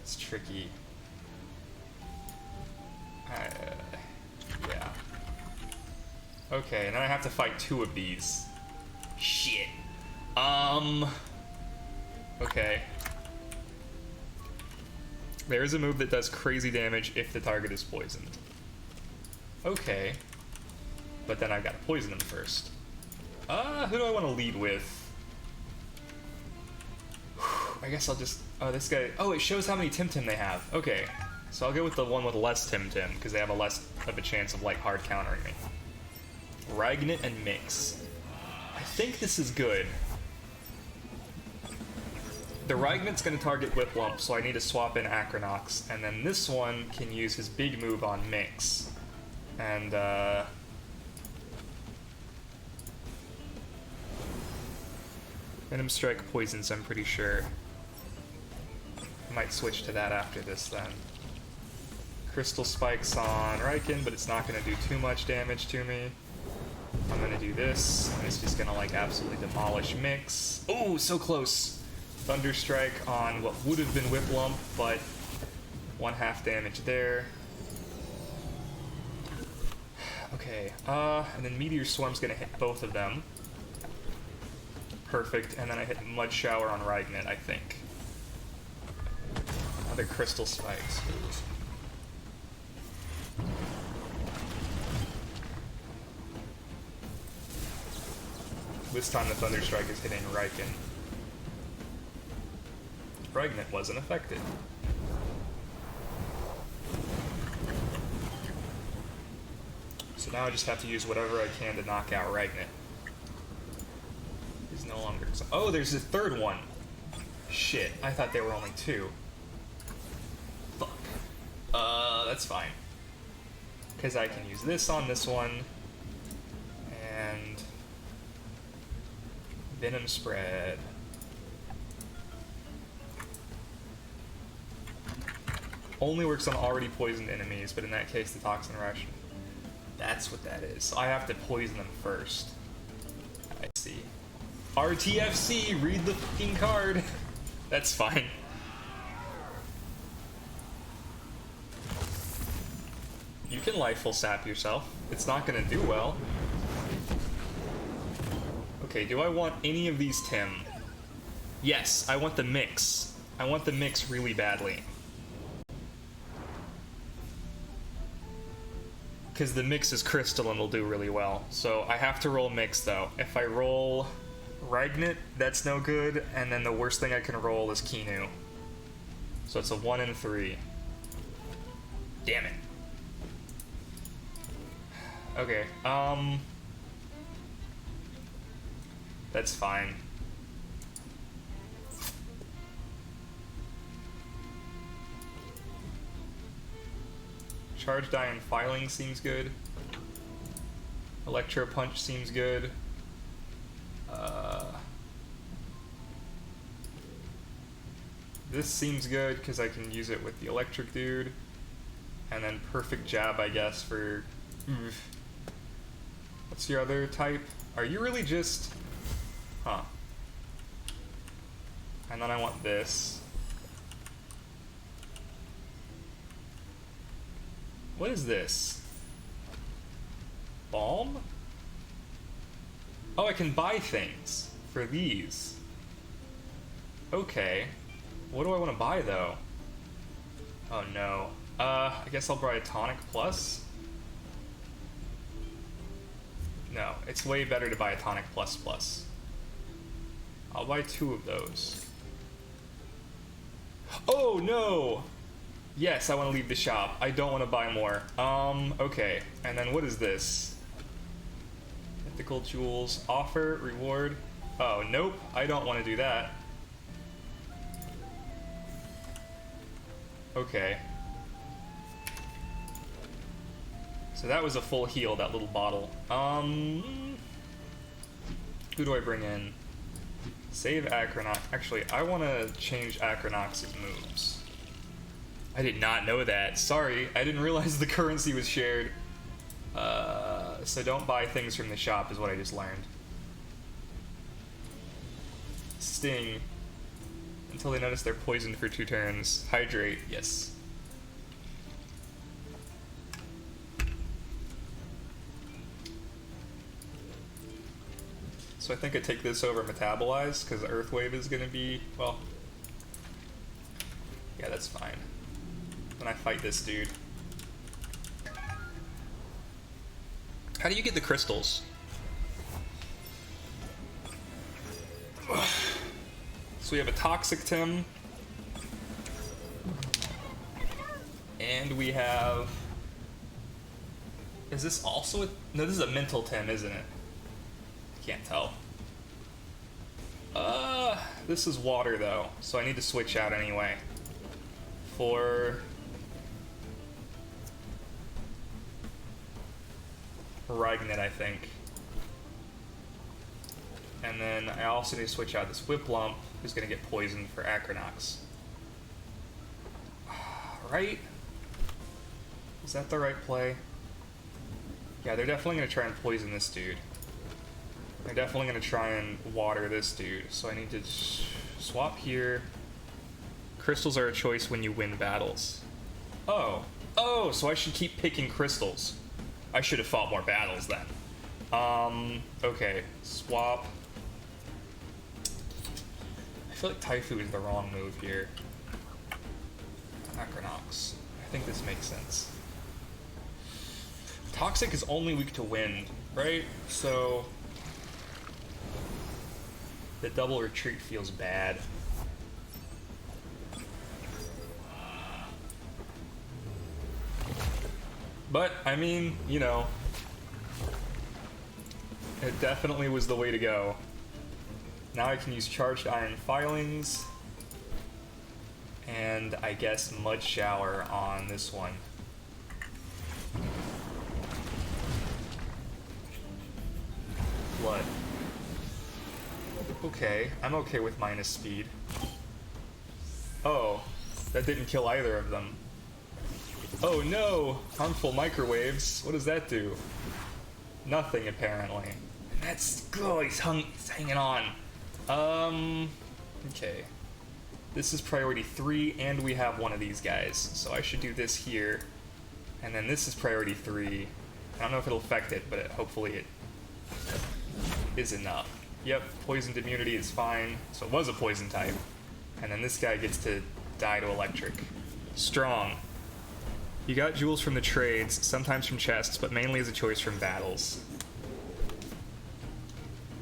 It's tricky. Yeah. Okay, and then I have to fight 2 of these. Shit. Okay. There is a move that does crazy damage if the target is poisoned. Okay. But then I've got to poison them first. Who do I want to lead with? I guess I'll just... Oh, this guy... Oh, it shows how many Temtem they have. Okay. So I'll go with the one with less Temtem, because they have a less of a chance of, like, hard countering me. Ragnet and Mix. I think this is good. The Ragnet's going to target Whiplump, so I need to swap in Acronox, and then this one can use his big move on Mix. And, Venom Strike poisons, I'm pretty sure. I might switch to that after this, then. Crystal Spikes on Raiken, but it's not going to do too much damage to me. I'm going to do this, and it's just going to, like, absolutely demolish Mix. Oh, so close! Thunder Strike on what would have been Whiplump, but 1/2 damage there. Okay, and then Meteor Swarm's gonna hit both of them. Perfect, and then I hit Mud Shower on Ragnet, I think. Other Crystal Spikes. This time the Thunder Strike is hitting Raiken. Ragnet wasn't affected. So now I just have to use whatever I can to knock out Ragnet. He's no longer... Oh, there's a third one! Shit, I thought there were only 2. Fuck. That's fine. Because I can use this on this one. And... Venom Spread. Only works on already poisoned enemies, but in that case the Toxin Rush. That's what that is. So I have to poison them first. I see. RTFC, read the fucking card. That's fine. You can Lifeful Sap yourself. It's not gonna do well. Okay, do I want any of these Tim? Yes, I want the mix. I want the mix really badly. Because the mix is crystal and will do really well. So I have to roll mix though. If I roll Ragnet, that's no good, and then the worst thing I can roll is Kinu. So it's a 1 in 3. Damn it. Okay, that's fine. Charge Die and Filing seems good. Electro Punch seems good. This seems good because I can use it with the Electric Dude. And then Perfect Jab, I guess, for... What's your other type? Are you really just... Huh. And then I want this. What is this? Balm? Oh, I can buy things for these. Okay. What do I want to buy, though? Oh, no. I guess I'll buy a Tonic Plus? No, it's way better to buy a Tonic Plus Plus. I'll buy 2 of those. Oh, no! Yes, I want to leave the shop. I don't want to buy more. Okay. And then what is this? Mythical Jewels. Offer, reward. Oh, nope. I don't want to do that. Okay. So that was a full heal, that little bottle. Who do I bring in? Save Acronox. Actually, I want to change Acronox's moves. I did not know that. Sorry, I didn't realize the currency was shared. So don't buy things from the shop is what I just learned. Sting. Until they notice they're poisoned for 2 turns. Hydrate, yes. So I think I take this over Metabolize, because Earth Wave is going to be, well... Yeah, that's fine. Then I fight this dude. How do you get the crystals? So we have a Toxic Tim. And we have... Is this also a... No, this is a Mental Tim, isn't it? Can't tell. This is water though, so I need to switch out anyway. For... Ragnet, I think. And then I also need to switch out this Whiplump, who's gonna get poisoned for Acronox. Right? Is that the right play? Yeah, they're definitely gonna try and poison this dude. They're definitely gonna try and water this dude, so I need to Swap here. Crystals are a choice when you win battles. Oh. Oh, so I should keep picking crystals. I should have fought more battles then. Okay. Swap. I feel like Taifu is the wrong move here. Acronox. I think this makes sense. Toxic is only weak to wind, right? So the double retreat feels bad. But, I mean, you know, it definitely was the way to go. Now I can use charged iron filings, and I guess mud shower on this one. Blood. Okay, I'm okay with minus speed. Oh, that didn't kill either of them. Oh no! Harmful microwaves. What does that do? Nothing, apparently. And that's... Oh, he's hanging on. Okay. This is priority 3, and we have one of these guys. So I should do this here. And then this is priority 3. I don't know if it'll affect it, but hopefully it is enough. Yep, poisoned immunity is fine. So it was a poison type. And then this guy gets to die to electric. Strong. You got jewels from the trades, sometimes from chests, but mainly as a choice from battles.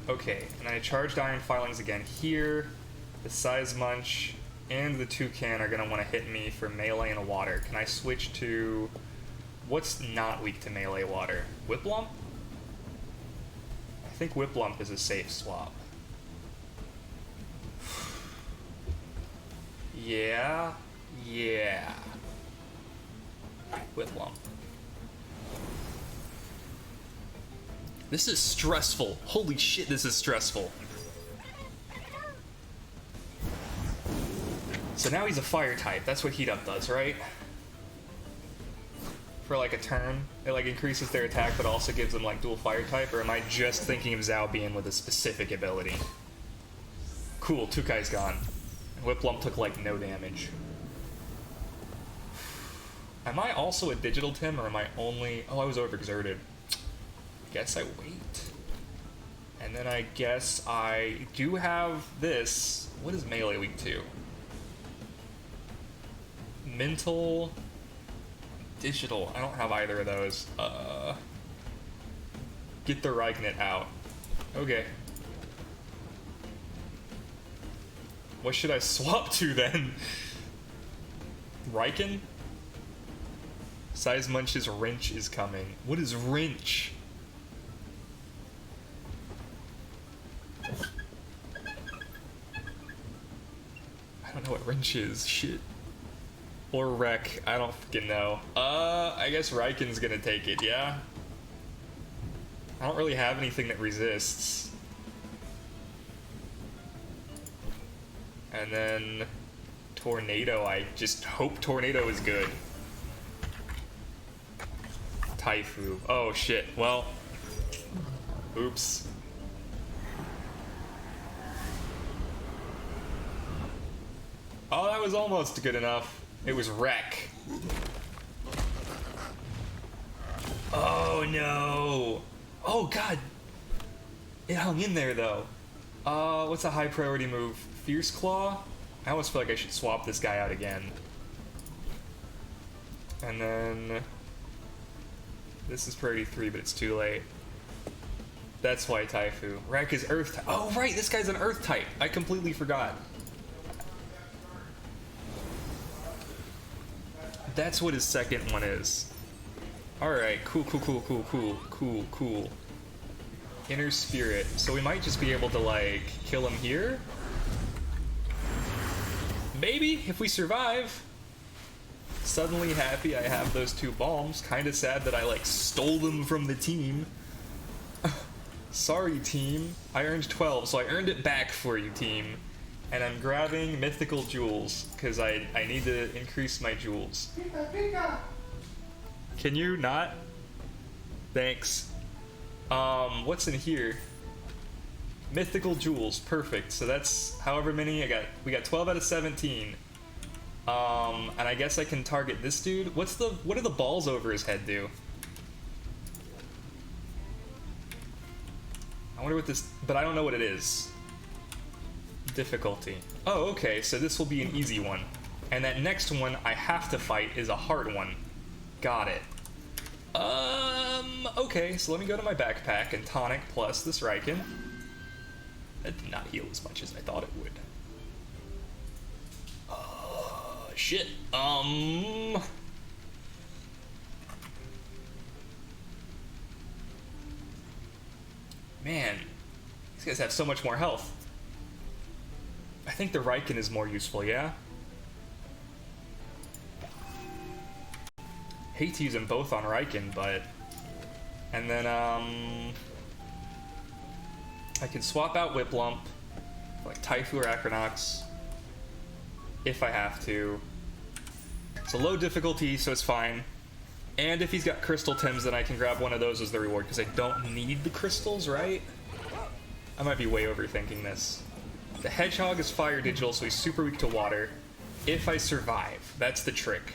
Okay, and then I charged iron filings again here. The size munch and the toucan are gonna want to hit me for melee and water. Can I switch to what's not weak to melee water? Whiplump? I think Whiplump is a safe swap. Yeah. Whiplump. This is stressful. Holy shit, this is stressful. So now he's a fire type. That's what Heat Up does, right? For like a turn, it like increases their attack, but also gives them like dual fire type. Or am I just thinking of Zhao being with a specific ability? Cool, Tukai's gone. And Whiplump took like no damage. Am I also a digital Tim, or am I only... Oh, I was overexerted. Guess I wait. And then I guess I do have this. What is melee weak to? Mental... Digital. I don't have either of those. Get the Reignit out. Okay. What should I swap to then? Riken? Size Munch's wrench is coming. What is wrench? I don't know what wrench is. Shit. Or wreck. I don't fucking know. I guess Riken's gonna take it, yeah? I don't really have anything that resists. And then Tornado. I just hope Tornado is good. Taifu. Oh shit. Well. Oops. Oh, that was almost good enough. It was wreck. Oh no. Oh god. It hung in there though. What's a high priority move? Fierce Claw? I almost feel like I should swap this guy out again. And then... This is priority 3, but it's too late. That's why Taifu. Wreck is Earth type. Oh, right, this guy's an Earth type. I completely forgot. That's what his second one is. Alright, cool. Inner Spirit. So we might just be able to, like, kill him here? Maybe, if we survive. Suddenly happy I have those 2 bombs. Kinda sad that I, like, stole them from the team. Sorry, team. I earned 12, so I earned it back for you, team. And I'm grabbing mythical jewels, because I need to increase my jewels. Can you not? Thanks. What's in here? Mythical jewels, perfect. So that's however many I got. We got 12 out of 17. And I guess I can target this dude. What do the balls over his head do? I wonder what this, but I don't know what it is. Difficulty. Oh, okay, so this will be an easy one. And that next one I have to fight is a hard one. Got it. Okay, so let me go to my backpack and tonic plus this Riken. That did not heal as much as I thought it would. Shit. Man, these guys have so much more health. I think the Riken is more useful, yeah? Hate to use them both on Riken, but... And then, I can swap out Whiplump, like Taifu or Acronox, if I have to. It's a low difficulty, so it's fine. And if he's got Crystal Tims, then I can grab one of those as the reward, because I don't need the crystals, right? I might be way overthinking this. The Hedgehog is fire digital, so he's super weak to water. If I survive, that's the trick.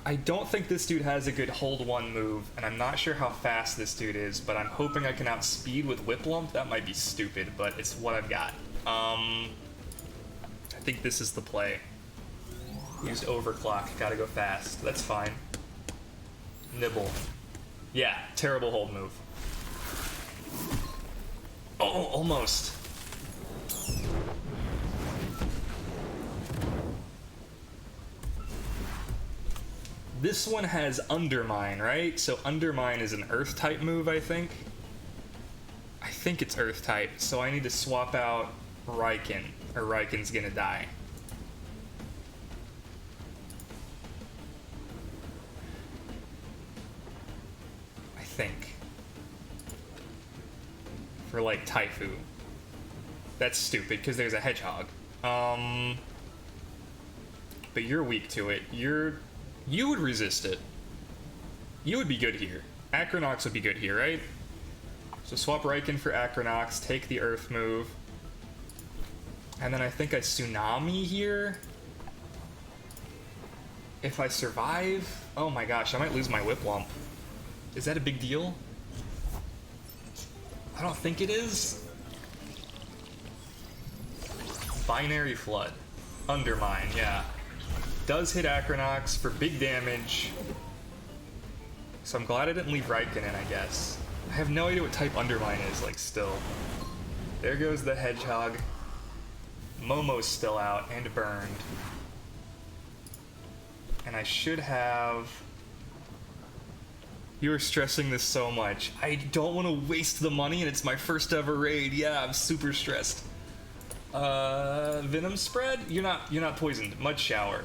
I don't think this dude has a good hold one move, and I'm not sure how fast this dude is, but I'm hoping I can outspeed with Whiplump. That might be stupid, but it's what I've got. I think this is the play. Used overclock, gotta go fast. That's fine. Nibble. Yeah, terrible hold move. Oh, almost. This one has Undermine, right? So Undermine is an Earth type move, I think. I think it's Earth type, so I need to swap out Riken, or Riken's gonna die. I think. For like Taifu. That's stupid, because there's a Hedgehog. But you're weak to it. You would resist it. You would be good here. Acronox would be good here, right? So swap Riken for Acronox, take the Earth move. And then I think I Tsunami here. If I survive... Oh my gosh, I might lose my Whiplump. Is that a big deal? I don't think it is. Binary Flood. Undermine, yeah. Does hit Acronox for big damage. So I'm glad I didn't leave Riken in, I guess. I have no idea what type Undermine is, like, still. There goes the Hedgehog. Momo's still out and burned. And I should have... You are stressing this so much. I don't want to waste the money, and it's my first ever raid. Yeah, I'm super stressed. Venom Spread? You're not poisoned. Mud Shower.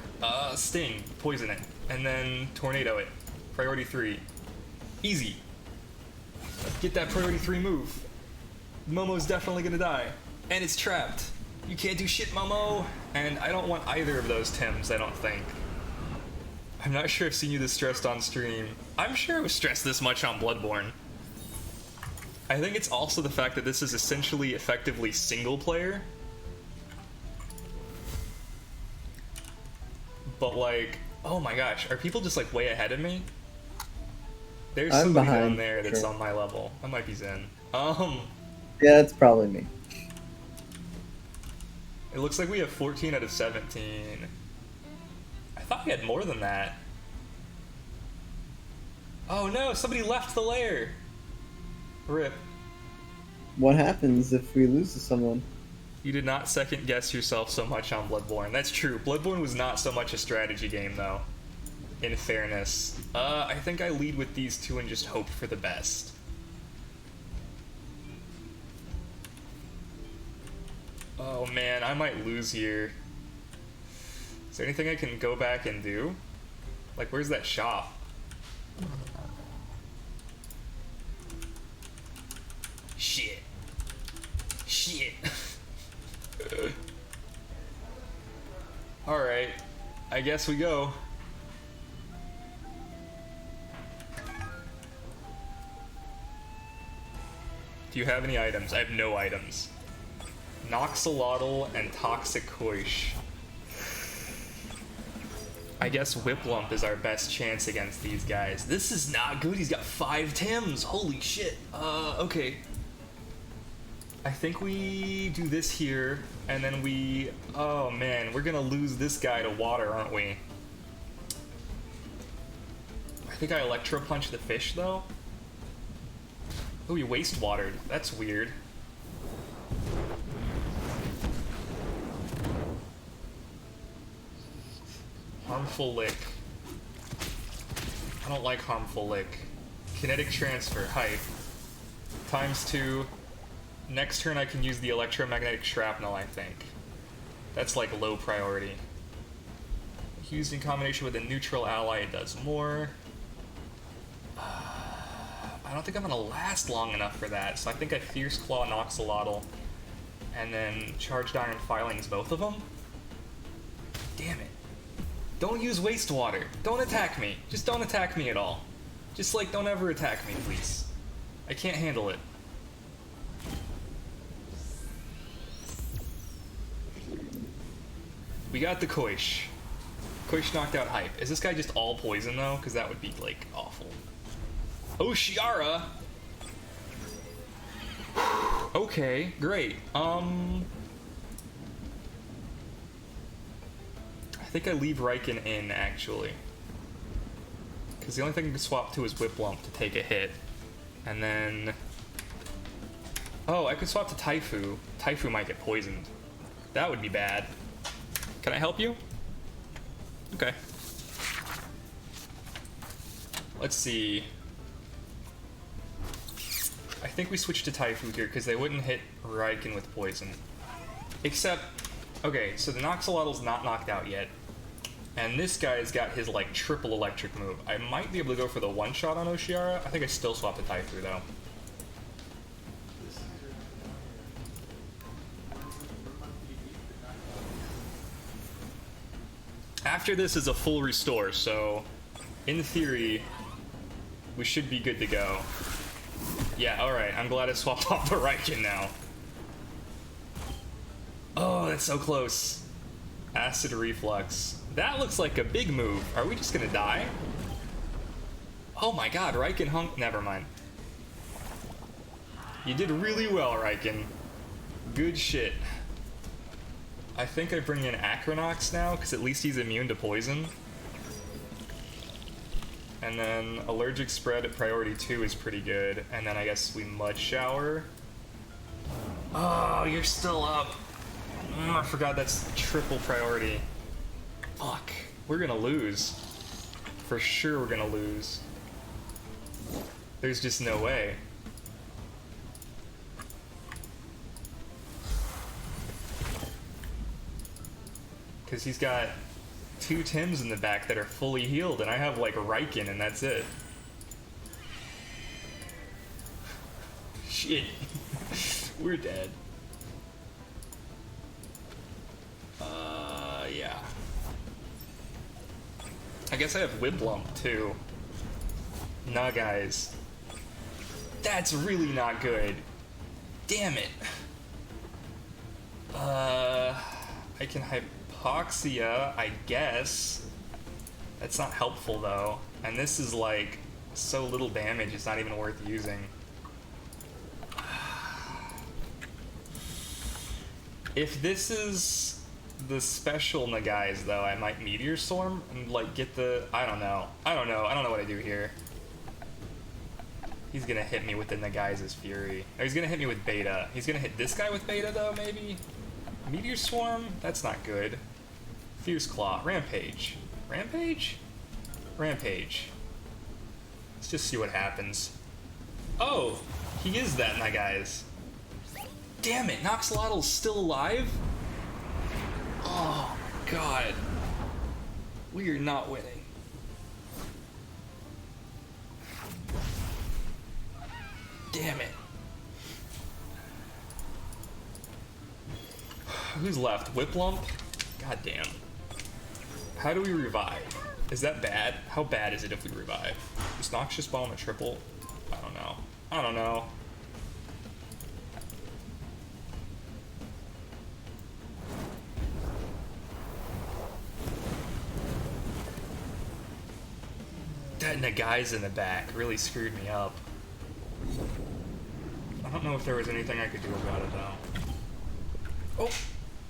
Sting. Poison it. And then Tornado it. Priority 3. Easy. Get that priority 3 move. Momo's definitely gonna die. And it's trapped. You can't do shit, Momo. And I don't want either of those Tims, I don't think. I'm not sure I've seen you this stressed on stream. I'm sure I was stressed this much on Bloodborne. I think it's also the fact that this is essentially effectively single player. But like, oh my gosh, are people just like way ahead of me? There's somebody down there that's on my level. That might be Zen. Yeah, that's probably me. It looks like we have 14 out of 17. I thought we had more than that. Oh no, somebody left the lair. RIP. What happens if we lose to someone? You did not second guess yourself so much on Bloodborne. That's true. Bloodborne was not so much a strategy game though. In fairness. I think I lead with these two and just hope for the best. Oh man, I might lose here. Is there anything I can go back and do? Like, where's that shop? Shit. Shit. Alright. I guess we go. Do you have any items? I have no items. Noxolotl and Toxic Koish. I guess Whiplump is our best chance against these guys. This is not good. He's got 5 Tims. Holy shit. Okay. I think we do this here, and then we... Oh, man. We're gonna lose this guy to water, aren't we? I think I Electro Punch the fish, though. Oh, you waste watered. That's weird. Harmful Lick. I don't like Harmful Lick. Kinetic Transfer, hype. ×2. Next turn I can use the Electromagnetic Shrapnel, I think. That's like low priority. Used in combination with a neutral ally, it does more. I don't think I'm gonna last long enough for that, so I think I Fierce Claw Noxolotl, and then Charged Iron Filings both of them? Damn it. Don't use Wastewater. Don't attack me. Just don't attack me at all. Just, like, don't ever attack me, please. I can't handle it. We got the Koish. Koish knocked out hype. Is this guy just all poison, though? Because that would be, like, awful. Oh, Shiara! Okay, great. I think I leave Riken in, actually. Because the only thing I can swap to is Whiplump to take a hit. And then... Oh, I could swap to Taifu. Taifu might get poisoned. That would be bad. Can I help you? Okay. Let's see. I think we switched to Taifu here because they wouldn't hit Riken with poison. Except, okay, so the Noxolotl's not knocked out yet. And this guy's got his, like, triple electric move. I might be able to go for the one-shot on Oshiara. I think I still swap to Taifu, though. After this is a full restore, so in theory, we should be good to go. Yeah, alright, I'm glad I swapped off the Riken now. Oh, that's so close. Acid Reflux. That looks like a big move. Are we just gonna die? Oh my god, Riken hung... Never mind. You did really well, Riken. Good shit. I think I bring in Acronox now, because at least he's immune to poison. And then Allergic Spread at priority 2 is pretty good. And then I guess we Mud Shower. Oh, you're still up. I forgot that's triple priority. Fuck. We're gonna lose. For sure we're gonna lose. There's just no way. Because he's got 2 Tims in the back that are fully healed, and I have, like, Riken, and that's it. Shit. We're dead. Yeah. I guess I have Whiplump, too. Nah, guys. That's really not good. Damn it. I can Hypoxia, I guess. That's not helpful, though. And this is, like, so little damage, it's not even worth using. If this is the special Nagai's, though, I might Meteor Swarm and, like, get the... I don't know what I do here. He's gonna hit me with the Nagai's Fury. Or he's gonna hit me with Beta. He's gonna hit this guy with Beta, though, maybe? Meteor Swarm? That's not good. Fierce Claw. Rampage. Rampage? Rampage. Let's just see what happens. Oh! He is that Nagai's. Damn it! Noxolotl's still alive? Oh, God. We are not winning. Damn it. Who's left? Whiplump? God damn. How do we revive? Is that bad? How bad is it if we revive? Is Noxious Bomb a triple? I don't know. I don't know. That Nagai's in the back really screwed me up. I don't know if there was anything I could do about it though. Oh!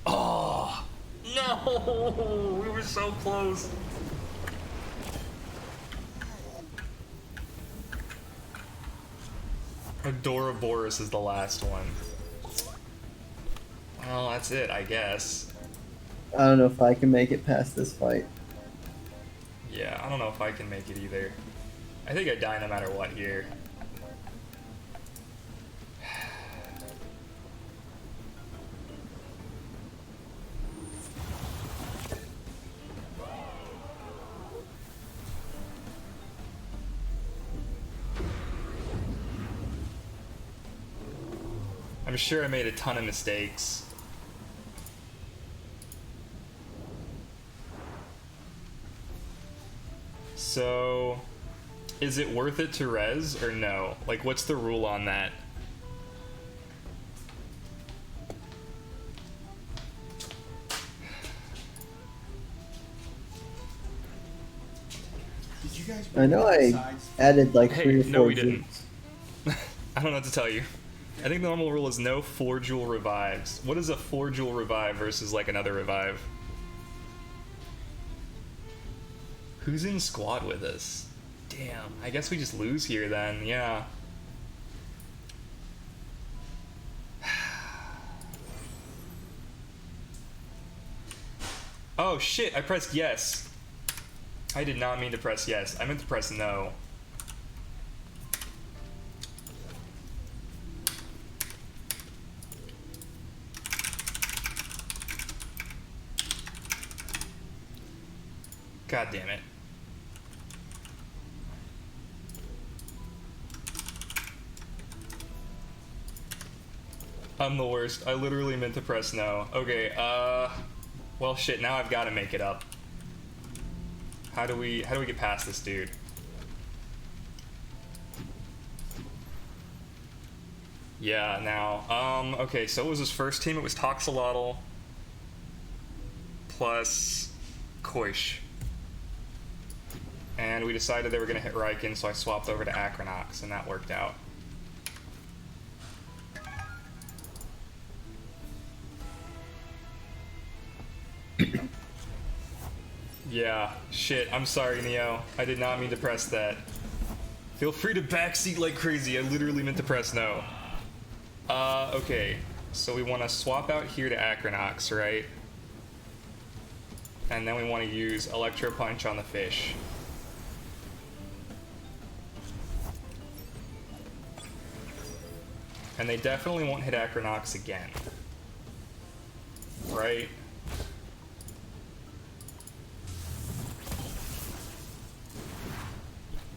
Oh! No! We were so close! Adoraboros is the last one. Well, that's it, I guess. I don't know if I can make it past this fight. Yeah, I don't know if I can make it either. I think I die no matter what here. I'm sure I made a ton of mistakes. So, is it worth it to res or no? Like, what's the rule on that? Did you guys I know I besides- added like Hey, 3 or 4 no, we didn't. jewels. I don't know what to tell you. I think the normal rule is no 4 jewel revives. What is a 4 jewel revive versus like another revive? Who's in squad with us? Damn, I guess we just lose here then, yeah. Oh shit, I pressed yes. I did not mean to press yes. I meant to press no. God damn it. I'm the worst. I literally meant to press no. Okay, well shit, now I've gotta make it up. How do we get past this dude? Yeah, now, okay, so what was his first team? It was Toxalotl plus Koish. And we decided they were gonna hit Raiken, so I swapped over to Acronox, and that worked out. Yeah, shit, I'm sorry, Neo. I did not mean to press that. Feel free to backseat like crazy, I literally meant to press no. Okay, so we want to swap out here to Acronox, right? And then we want to use Electro Punch on the fish. And they definitely won't hit Acronox again. Right?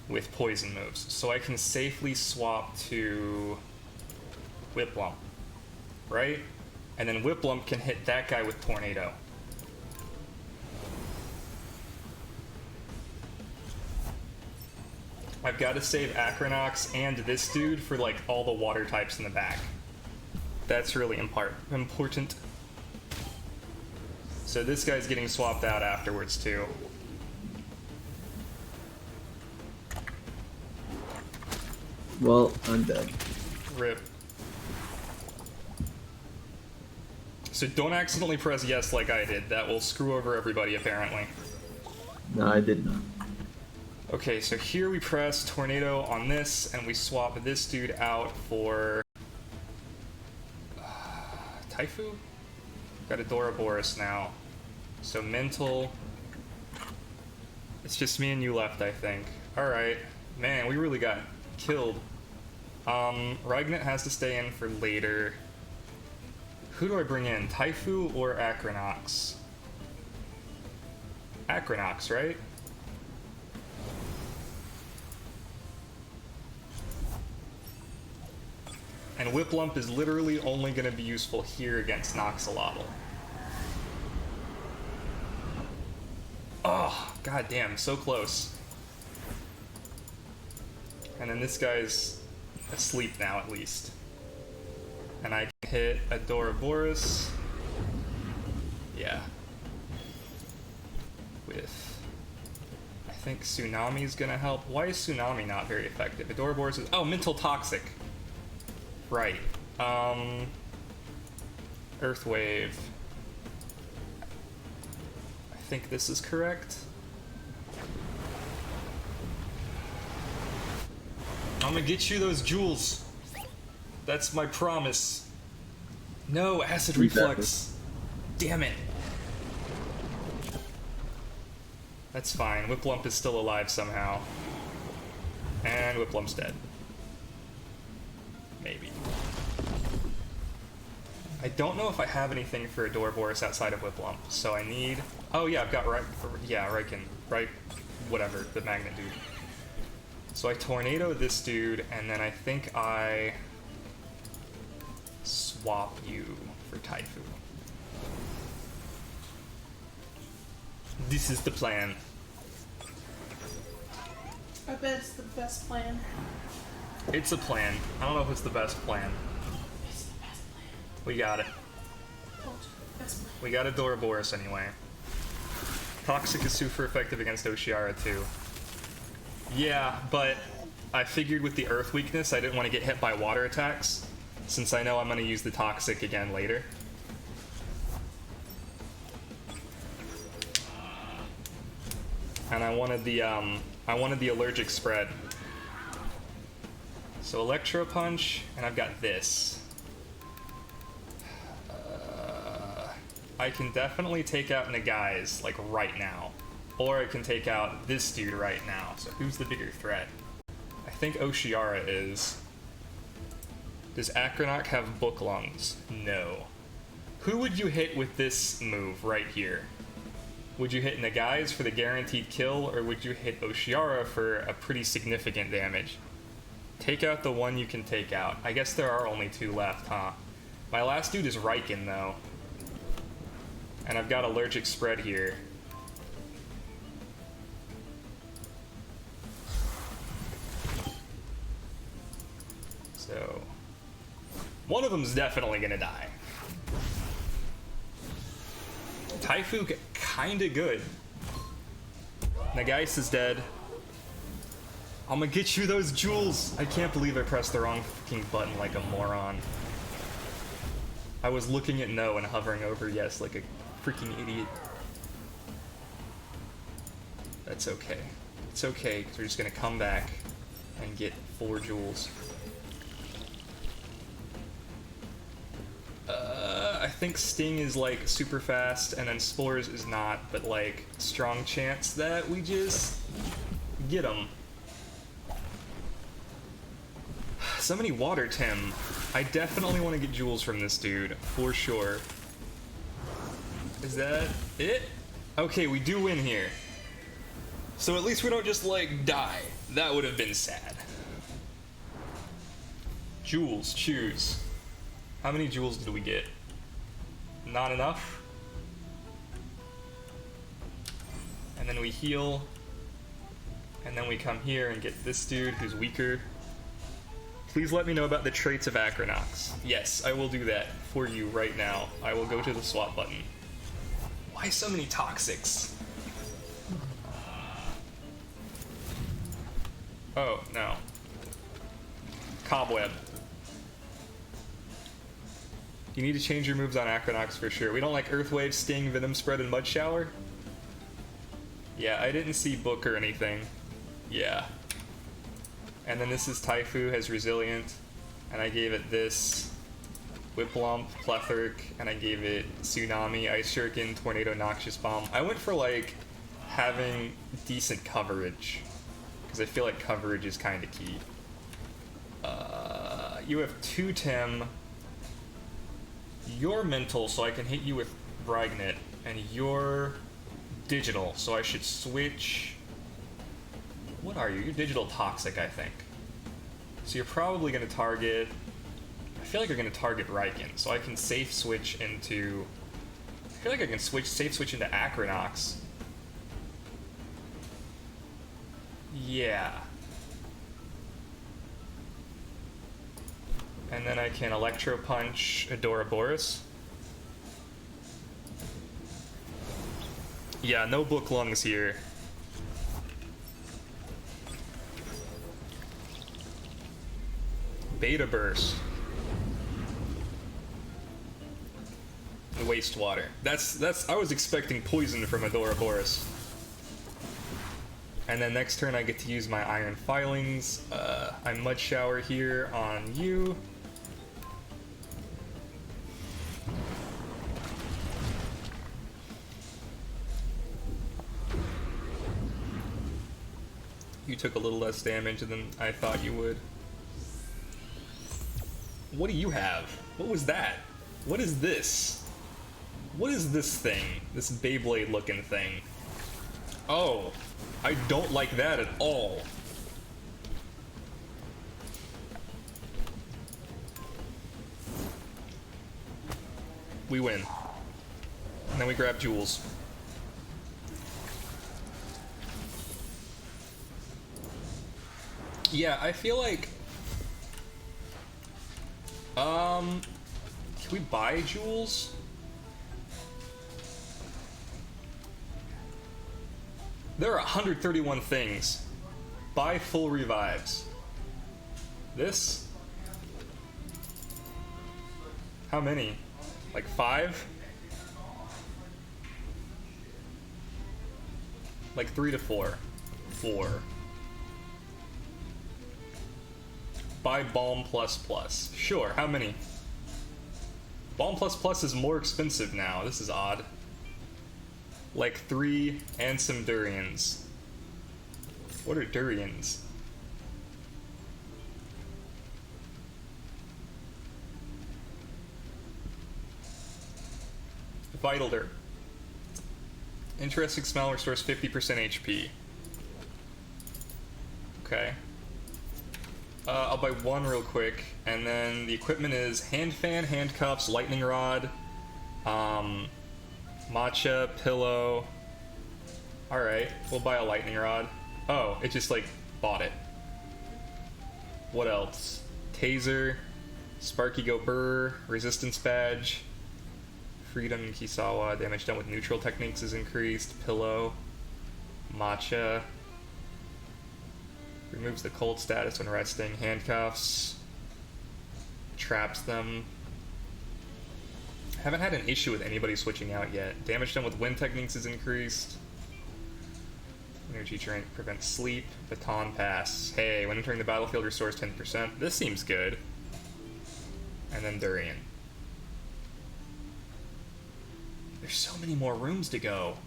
With poison moves. So I can safely swap to Whiplump. Right? And then Whiplump can hit that guy with Tornado. I've got to save Acronox and this dude for like all the water types in the back. That's really important. So this guy's getting swapped out afterwards too. Well, I'm dead. RIP. So don't accidentally press yes like I did. That will screw over everybody apparently. No, I did not. Okay, so here we press Tornado on this, and we swap this dude out for Taifu? Got Adoraboros now. So Mental. It's just me and you left, I think. Alright. Man, we really got killed. Ragnet has to stay in for later. Who do I bring in? Taifu or Acronox? Acronox, right? And Whiplump is literally only going to be useful here against Noxalotl. Oh, goddamn, so close. And then this guy's asleep now, at least. And I can hit Adoraboros. Yeah. With... I think Tsunami is gonna help. Why is Tsunami not very effective? Adoraborus is... Oh, Mental Toxic. Right. Earth Wave. I think this is correct. I'm gonna get you those jewels. That's my promise. No, Acid Reflux. Damn it. That's fine. Whiplump is still alive somehow. And Whiplump's dead. Maybe. I don't know if I have anything for Adoraborus outside of Whiplump, so I need... Oh yeah, I've got Raiken. Right, whatever, the magnet dude. So I Tornado this dude, and then I think I... swap you for Taifu. This is the plan. I bet it's the best plan. It's a plan. I don't know if it's the best plan. It's the best plan. We got it. Told you, best plan. We got Adoraborus anyway. Toxic is super effective against Oshiara too. Yeah, but I figured with the Earth weakness I didn't want to get hit by water attacks, since I know I'm going to use the Toxic again later. And I wanted the allergic spread. So Electro Punch, and I've got this. I can definitely take out Nagai's, like, right now. Or I can take out this dude right now. So who's the bigger threat? I think Oshiara is. Does Acronoc have Book Lungs? No. Who would you hit with this move right here? Would you hit Nagai's for the guaranteed kill, or would you hit Oshiara for a pretty significant damage? Take out the one you can take out. I guess there are only two left, huh? My last dude is Raiken, though. And I've got allergic spread here. So... one of them's definitely gonna die. Taifu kinda good. Nagais is dead. I'm gonna get you those jewels! I can't believe I pressed the wrong fucking button like a moron. I was looking at no and hovering over yes like a freaking idiot. That's okay. It's okay, because we're just gonna come back and get 4 jewels. I think Sting is like super fast, and then Spores is not, but like strong chance that we just get them. So many Water Tim. I definitely want to get jewels from this dude, for sure. Is that it? Okay, we do win here. So at least we don't just like die. That would have been sad. Jewels, choose. How many jewels did we get? Not enough. And then we heal. And then we come here and get this dude who's weaker. Please let me know about the traits of Acronox. Yes, I will do that for you right now. I will go to the swap button. Why so many toxics? Oh, no. Cobweb. You need to change your moves on Acronox for sure. We don't like Earth Wave, Sting, Venom Spread, and Mud Shower? Yeah, I didn't see Book or anything. Yeah. And then this is Taifu, has Resilient, and I gave it this Whiplump, Plethoric, and I gave it Tsunami, Ice Shuriken, Tornado, Noxious Bomb. I went for like having decent coverage, because I feel like coverage is kind of key. You have 2 Tim. You're mental, so I can hit you with Bragnet, and you're digital, so I should switch. What are you? You're digital toxic, I think. So you're probably going to target... I feel like you're going to target Raiken, so I can safe switch into... I feel like I can safe switch into Acronox. Yeah. And then I can Electro Punch Adoraborus. Yeah, no Book Lungs here. Beta burst. Wastewater. That's I was expecting poison from Adoraboros. And then next turn I get to use my iron filings. I mud shower here on you. You took a little less damage than I thought you would. What do you have? What was that? What is this? What is this thing? This Beyblade looking thing? Oh, I don't like that at all. We win. And then we grab jewels. Yeah, I feel like... Can we buy jewels? There are 131 things. Buy full revives. This? How many? Like 5? Like 3 to 4. 4. Buy Balm Plus Plus. Sure, how many? Balm Plus Plus is more expensive now. This is odd. Like 3 and some durians. What are durians? Vital Dirt. Interesting smell restores 50% HP. Okay. I'll buy 1 real quick, and then the equipment is hand fan, handcuffs, lightning rod, matcha, pillow. Alright, we'll buy a lightning rod. Oh, it just like bought it. What else? Taser, Sparky Go Burr, resistance badge, Freedom Kisawa, damage done with neutral techniques is increased, pillow, matcha. Removes the cold status when resting. Handcuffs. Traps them. Haven't had an issue with anybody switching out yet. Damage done with wind techniques is increased. Energy drink prevents sleep. Baton pass. Hey, when entering the battlefield restores 10%. This seems good. And then Durian. There's so many more rooms to go.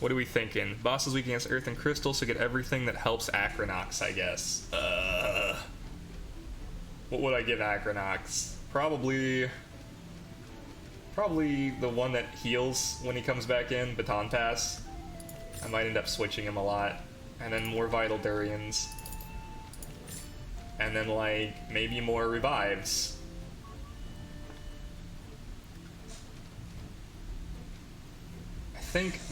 What are we thinking? Boss is weak against Earth and Crystal, so get everything that helps Acronox, I guess. What would I give Acronox? Probably the one that heals when he comes back in, Baton Pass. I might end up switching him a lot. And then more Vital Durians. And then, like, maybe more Revives.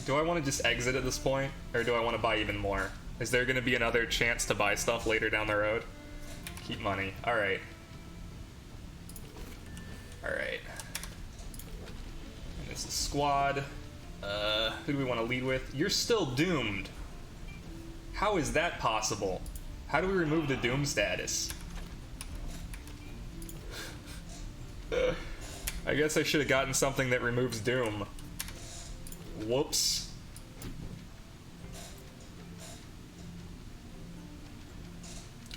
Do I want to just exit at this point, or do I want to buy even more? Is there going to be another chance to buy stuff later down the road? Keep money. Alright. Alright. And this is squad. Who do we want to lead with? You're still doomed. How is that possible? How do we remove the doom status? I guess I should have gotten something that removes doom. Whoops.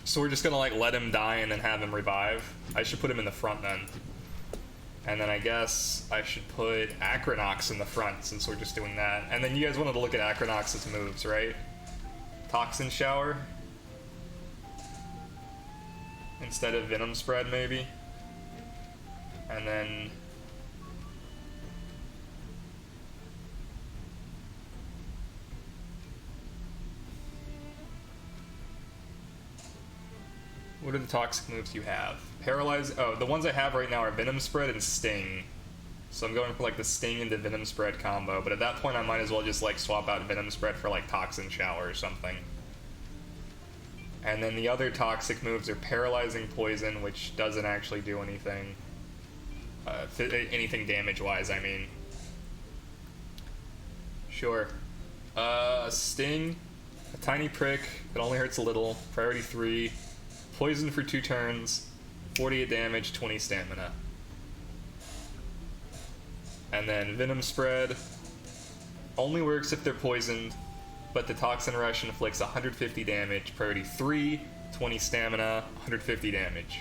So we're just gonna like let him die and then have him revive? I should put him in the front then. And then I guess I should put Acronox in the front since we're just doing that. And then you guys wanted to look at Acronox's moves, right? Toxin Shower? Instead of Venom Spread, maybe? And then... what are the toxic moves you have? Paralyze... oh, the ones I have right now are Venom Spread and Sting. So I'm going for like the Sting into Venom Spread combo, but at that point I might as well just like swap out Venom Spread for like Toxin Shower or something. And then the other toxic moves are Paralyzing Poison, which doesn't actually do anything. Anything damage-wise, I mean. Sure. Sting, a tiny prick, it only hurts a little, priority 3, Poison for 2 turns, 48 damage, 20 stamina. And then Venom Spread only works if they're poisoned, but the Toxin Rush inflicts 150 damage, priority 3, 20 stamina, 150 damage.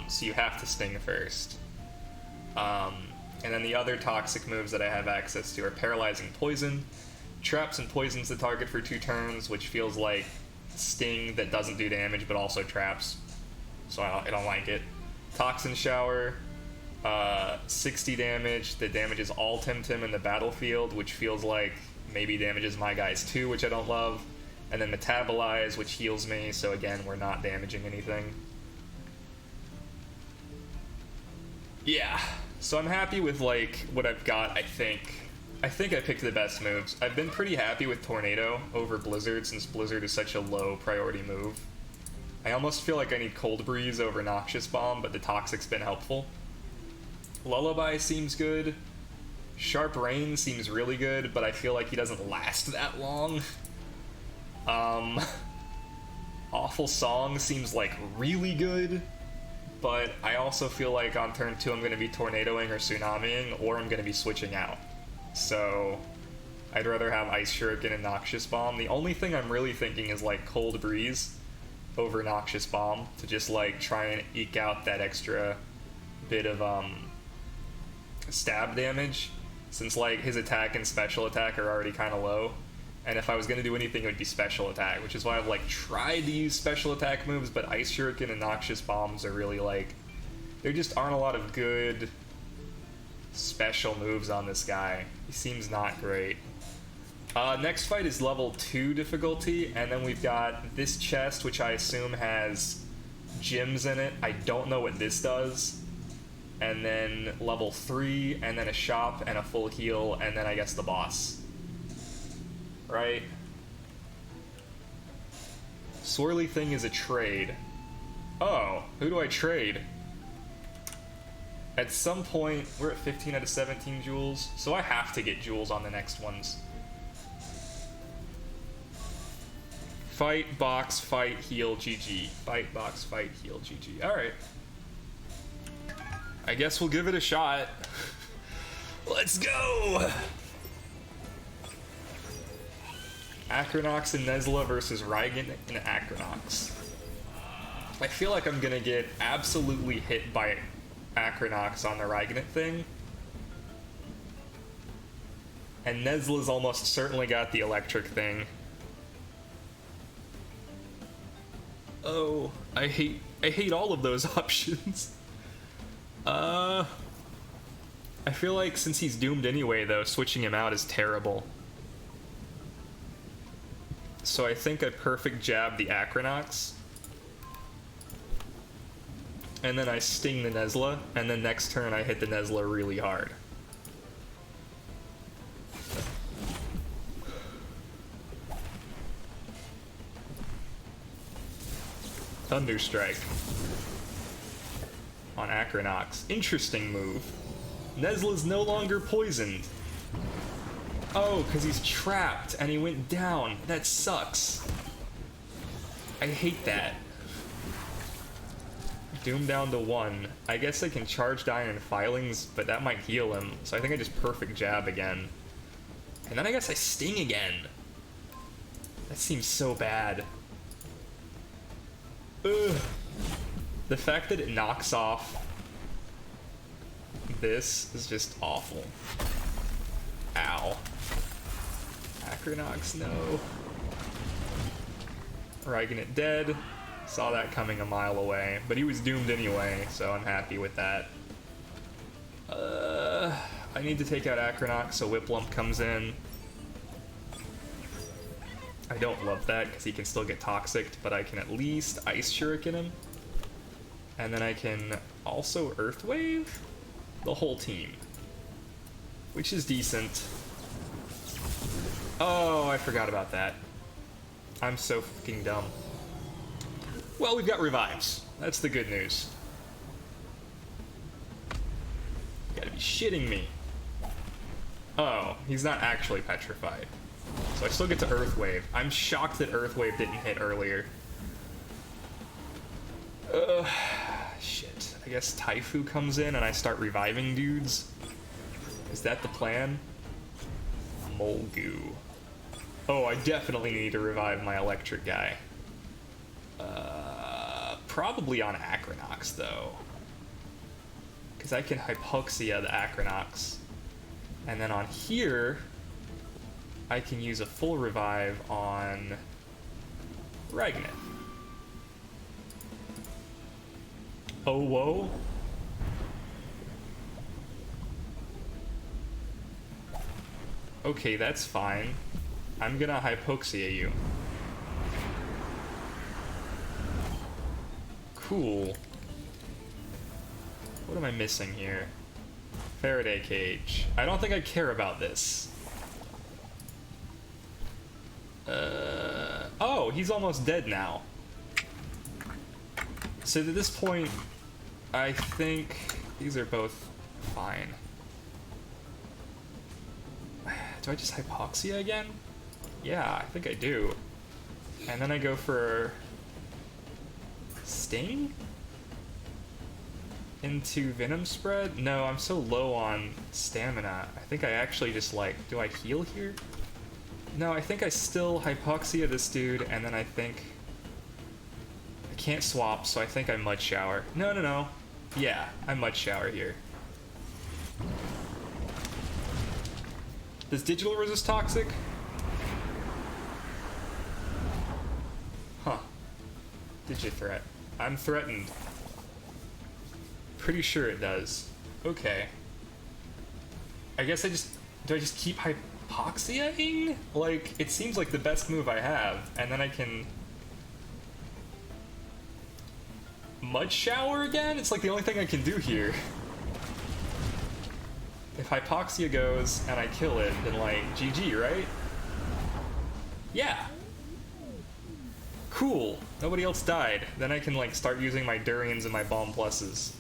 So you have to sting first. And then the other toxic moves that I have access to are Paralyzing Poison, traps and poisons the target for 2 turns, which feels like sting that doesn't do damage but also traps, so I don't like it. Toxin Shower, 60 damage that damages all Temtem in the battlefield, which feels like maybe damages my guys too, which I don't love. And then Metabolize, which heals me, so again, we're not damaging anything. Yeah, so I'm happy with like what I've got. I think I picked the best moves. I've been pretty happy with Tornado over Blizzard, since Blizzard is such a low priority move. I almost feel like I need Cold Breeze over Noxious Bomb, but the Toxic's been helpful. Lullaby seems good. Sharp Rain seems really good, but I feel like he doesn't last that long. Awful Song seems like really good, but I also feel like on turn 2 I'm going to be Tornadoing or Tsunamiing, or I'm going to be switching out. So I'd rather have Ice Shuriken and Noxious Bomb. The only thing I'm really thinking is like Cold Breeze over Noxious Bomb to just like try and eke out that extra bit of stab damage, since like his attack and special attack are already kind of low. And if I was going to do anything, it would be special attack, which is why I've like tried to use special attack moves, but Ice Shuriken and Noxious Bombs are really like, there just aren't a lot of good special moves on this guy. He seems not great. Next fight is level 2 difficulty, and then we've got this chest, which I assume has gems in it. I don't know what this does. And then level 3, and then a shop and a full heal, and then I guess the boss. Right? Swirly thing is a trade. Oh, who do I trade? At some point, we're at 15 out of 17 jewels, so I have to get jewels on the next ones. Fight, box, fight, heal, GG. Fight, box, fight, heal, GG. Alright. I guess we'll give it a shot. Let's go! Acronox and Nezla versus Rygant and Acronox. I feel like I'm gonna get absolutely hit by Acronox on the Rygant thing. And Nezla's almost certainly got the electric thing. Oh, I hate all of those options. I feel like since he's doomed anyway, though, switching him out is terrible. So I think I perfect jab the Acronox. And then I sting the Nezla, and then next turn I hit the Nezla really hard. Thunderstrike on Acronox. Interesting move. Nezla's no longer poisoned. Oh, because he's trapped and he went down. That sucks. I hate that. Doom down to 1. I guess I can charge Iron Filings, but that might heal him. So I think I just perfect jab again. And then I guess I sting again. That seems so bad. Ugh. The fact that it knocks off this is just awful. Ow. Acronox, no. Rygant dead. Saw that coming a mile away, but he was doomed anyway, so I'm happy with that. I need to take out Acronox so Whiplump comes in. I don't love that because he can still get toxic, but I can at least Ice Shuriken him. And then I can also Earth Wave the whole team, which is decent. Oh, I forgot about that. I'm so fucking dumb. Well, we've got revives. That's the good news. You gotta be shitting me. Oh, he's not actually petrified. So I still get to Earth Wave. I'm shocked that Earth Wave didn't hit earlier. Shit. I guess Taifu comes in and I start reviving dudes. Is that the plan? Molgu. Oh, I definitely need to revive my electric guy. Probably on Acronox, though. Because I can Hypoxia the Acronox. And then on here, I can use a full revive on Ragnit. Oh, whoa. Okay, that's fine. I'm gonna Hypoxia you. Cool. What am I missing here? Faraday cage. I don't think I care about this. Oh, he's almost dead now. So at this point, I think these are both fine. Do I just Hypoxia again? Yeah, I think I do. And then I go for Sting? Into Venom Spread? No, I'm so low on stamina. I think I actually just like, do I heal here? No, I think I still Hypoxia this dude, and then I think I can't swap, so I think I Mud Shower. No. Yeah, I Mud Shower here. Does Digital resist Toxic? Huh. Digithreat. I'm threatened. Pretty sure it does. Okay. I guess do I just keep Hypoxiaing? Like, it seems like the best move I have, and then I can Mud Shower again? It's like the only thing I can do here. If Hypoxia goes and I kill it, then like, GG, right? Yeah. Cool. Nobody else died. Then I can like start using my Durians and my Bomb Pluses.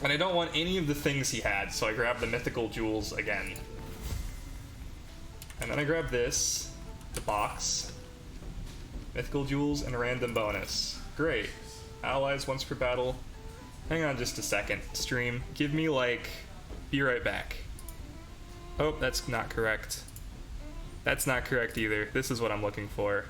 And I don't want any of the things he had, so I grab the Mythical Jewels again. And then I grab this, the box, Mythical Jewels, and a random bonus. Great. Allies once per battle. Hang on just a second, stream. Give me like, be right back. Oh, that's not correct. That's not correct either. This is what I'm looking for.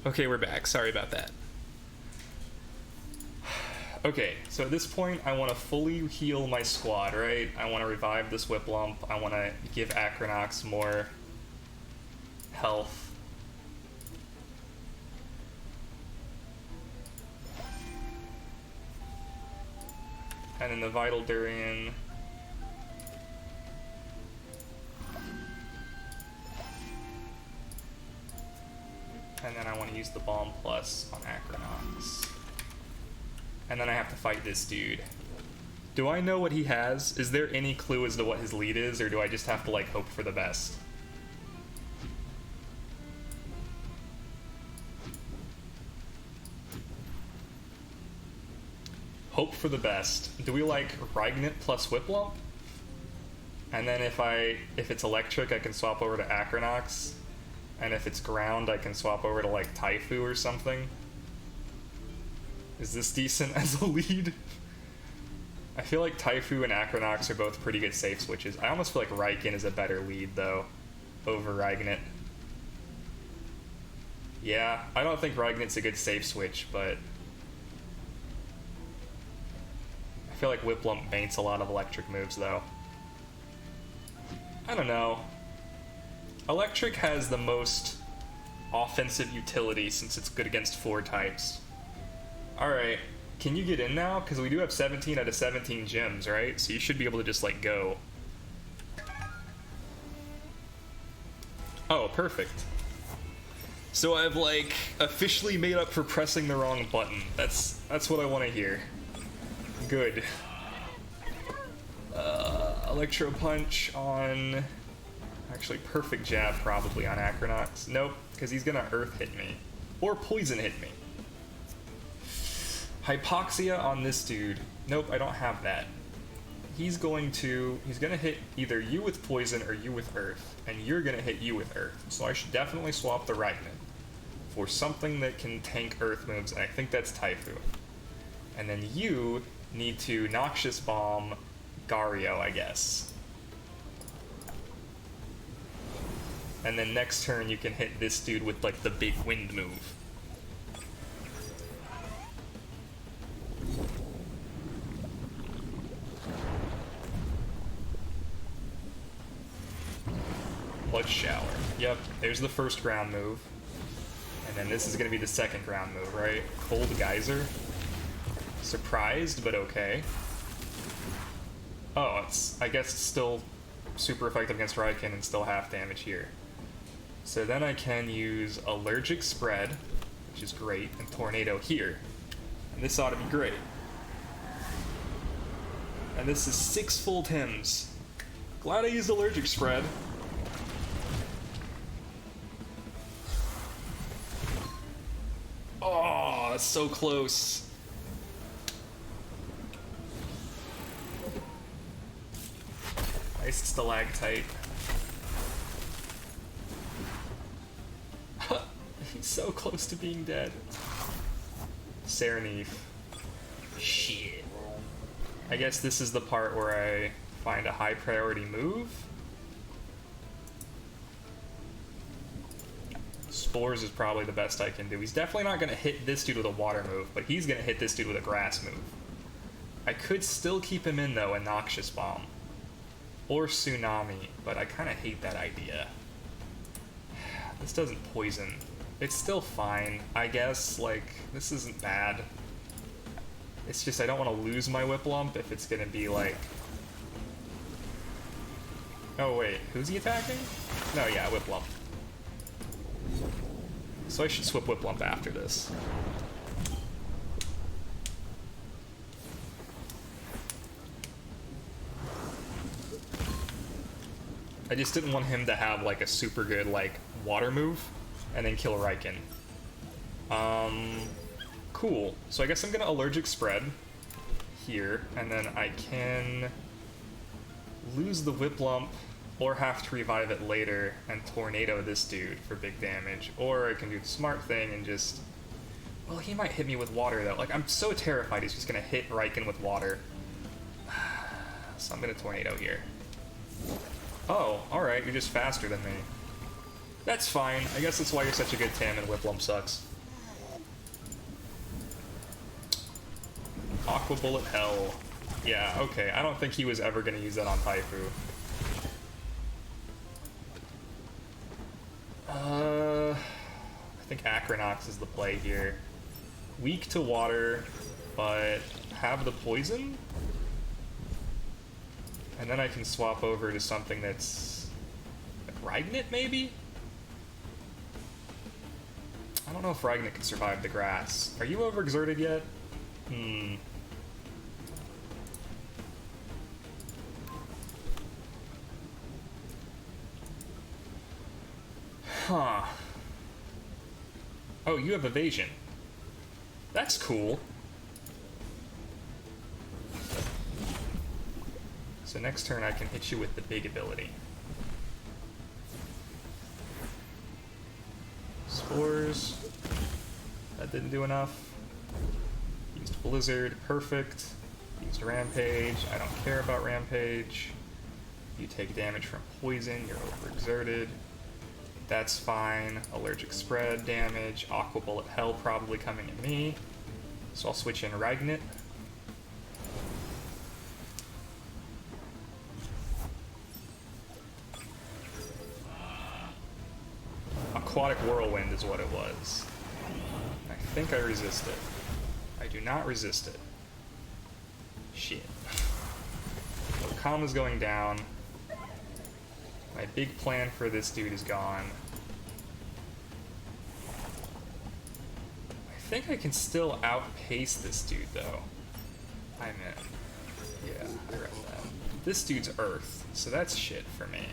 Okay, we're back. Sorry about that. Okay, so at this point, I want to fully heal my squad, right? I want to revive this Whiplump. I want to give Acronox more health. And then the Vital Durian. And then I want to use the Bomb Plus on Acronox. And then I have to fight this dude. Do I know what he has? Is there any clue as to what his lead is, or do I just have to like hope for the best? Hope for the best. Do we like Ragnit plus Whiplump? And then if it's electric, I can swap over to Acronox. And if it's ground, I can swap over to like Taifu or something. Is this decent as a lead? I feel like Taifu and Acronox are both pretty good safe switches. I almost feel like Raiken is a better lead though, over Ragnit. Yeah, I don't think Ragnit's a good safe switch, but I feel like Whiplump baits a lot of electric moves though. I don't know. Electric has the most offensive utility since it's good against 4 types. Alright, can you get in now? Because we do have 17 out of 17 gems, right? So you should be able to just, like, go. Oh, perfect. So I've, like, officially made up for pressing the wrong button. That's what I want to hear. Good. Electro Punch on Actually, perfect jab probably on Acronox. Nope, because he's gonna Earth hit me. Or Poison hit me. Hypoxia on this dude. Nope, I don't have that. He's gonna hit either you with Poison or you with Earth. And you're gonna hit you with Earth. So I should definitely swap the Ragnan for something that can tank Earth moves, and I think that's Taifu. And then you need to Noxious Bomb Gario, I guess. And then next turn you can hit this dude with like the big wind move. Blood Shower. Yep, there's the first ground move. And then this is gonna be the second ground move, right? Cold Geyser. Surprised, but okay. Oh, I guess it's still super effective against Raiken and still half damage here. So then I can use Allergic Spread, which is great, and Tornado here. And this ought to be great. And this is 6 full Tems. Glad I used Allergic Spread. Oh, that's so close. Nice Stalactite. He's so close to being dead. Serenif. Shit. I guess this is the part where I find a high priority move. Spores is probably the best I can do. He's definitely not going to hit this dude with a water move, but he's going to hit this dude with a grass move. I could still keep him in, though, and Noxious Bomb. Or Tsunami, but I kind of hate that idea. This doesn't poison. It's still fine, I guess. Like, this isn't bad. It's just I don't want to lose my Whiplump if it's going to be, like... Oh, wait. Who's he attacking? No, yeah, Whiplump. So I should swap Whiplump after this. I just didn't want him to have like a super good like water move and then kill Raiken. Cool. So I guess I'm gonna Allergic Spread here, and then I can lose the Whiplump or have to revive it later and Tornado this dude for big damage. Or I can do the smart thing and just... Well, he might hit me with water though. Like, I'm so terrified he's just gonna hit Raiken with water. So I'm gonna Tornado here. Oh, alright, you're just faster than me. That's fine. I guess that's why you're such a good Tam and Whiplump sucks. Aqua Bullet Hell. Yeah, okay. I don't think he was ever gonna use that on Taifu. I think Acronox is the play here. Weak to water, but have the poison? And then I can swap over to something that's... like Ragnit, maybe? I don't know if Ragnit can survive the grass. Are you overexerted yet? Huh. Oh, you have evasion. That's cool. So next turn I can hit you with the big ability. Spores. That didn't do enough. Used Blizzard. Perfect. Used Rampage. I don't care about Rampage. You take damage from poison. You're overexerted. That's fine. Allergic Spread damage. Aqua Bullet Hell probably coming at me. So I'll switch in Ragnit. Aquatic Whirlwind is what it was. I think I resist it. I do not resist it. Shit. So Kama's going down. My big plan for this dude is gone. I think I can still outpace this dude, though. I'm in. Yeah, I read that. This dude's Earth, so that's shit for me.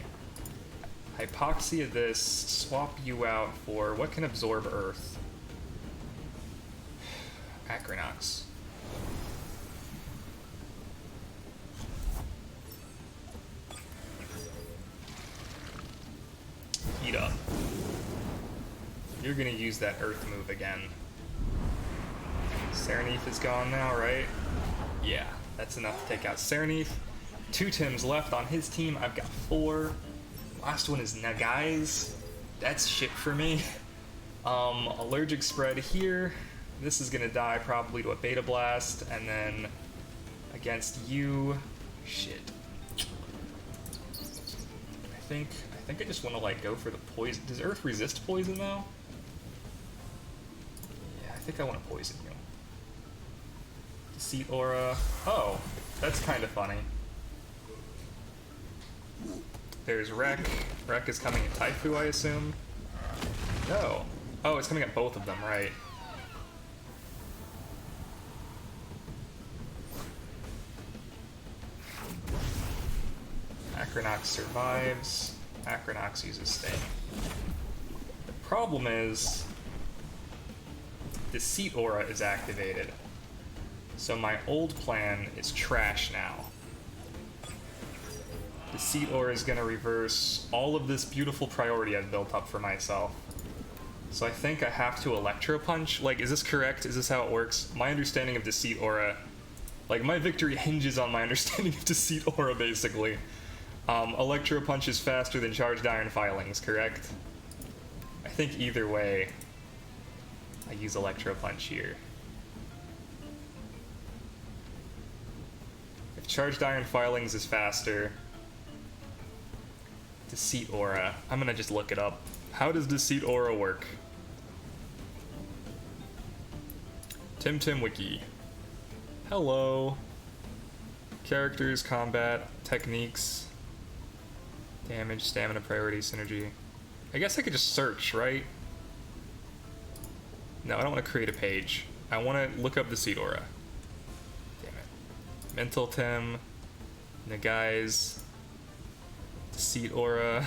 Hypoxia this, swap you out for what can absorb Earth? Acronox. Heat up. You're gonna use that Earth move again. Serenith is gone now, right? Yeah, that's enough to take out Serenith. 2 Tims left on his team. I've got 4. Last one is Nagai's. That's shit for me. Allergic spread here. This is gonna die probably to a Beta Blast, and then against you, shit. I think I just want to like go for the poison. Does Earth resist poison though? Yeah, I think I want to poison you. Deceit Aura. Oh, that's kind of funny. There's Wreck. Wreck is coming at Taifu, I assume. No. Oh, it's coming at both of them, right. Acronox survives. Acronox uses Sting. The problem is Deceit Aura is activated. So my old plan is trash now. Deceit Aura is going to reverse all of this beautiful priority I've built up for myself. So I think I have to Electro Punch. Like, is this correct? Is this how it works? My understanding of Deceit Aura, like, my victory hinges on my understanding of Deceit Aura, basically. Electro Punch is faster than Charged Iron Filings, correct? I think either way, I use Electro Punch here. If Charged Iron Filings is faster, Deceit Aura. I'm gonna just look it up. How does Deceit Aura work? Temtem Wiki. Hello. Characters, combat, techniques, damage, stamina, priority, synergy. I guess I could just search, right? No, I don't want to create a page. I want to look up Deceit Aura. Damn it. Mental Tem, Nagai's, Deceit Aura.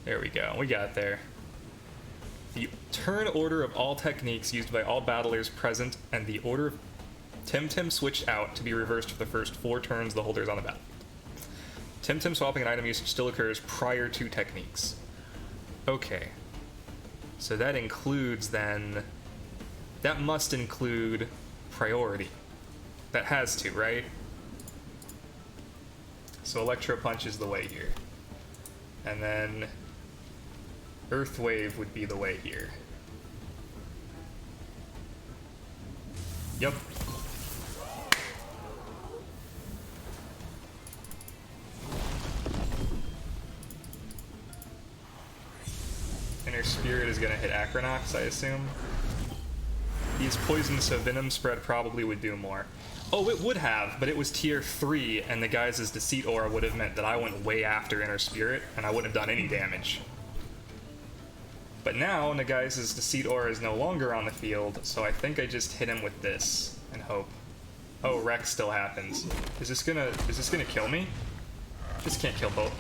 There we go. We got there. The turn order of all techniques used by all battlers present, and the order of Temtem switched out to be reversed for the first 4 turns the holder is on the battlefield. Temtem swapping an item usage still occurs prior to techniques. Okay. So that includes then... That must include priority. That has to, right? So Electro Punch is the way here. And then Earth Wave would be the way here. Yep. Inner Spirit is gonna hit Acronox, I assume. These poisons, so Venom Spread probably would do more. Oh, it would have, but it was tier 3, and the guys' Deceit Aura would have meant that I went way after Inner Spirit, and I wouldn't have done any damage. But now, Nagai's Deceit Aura is no longer on the field, so I think I just hit him with this, and hope. Oh, Wreck still happens. Is this gonna kill me? This can't kill both.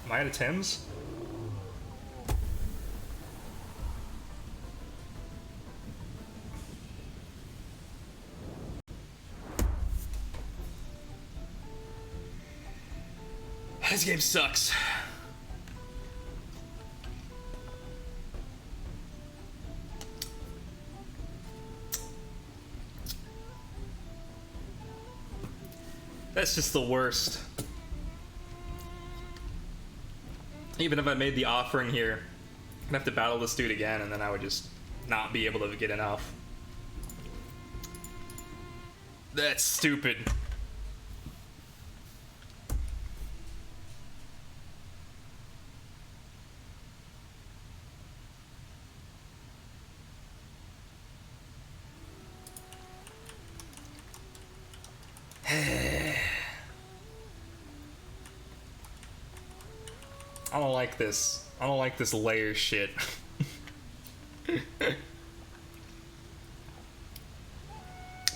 Am I out of Tims? This game sucks. That's just the worst. Even if I made the offering here, I'd have to battle this dude again, and then I would just not be able to get enough. That's stupid. I don't like this. I don't like this layer shit. I'm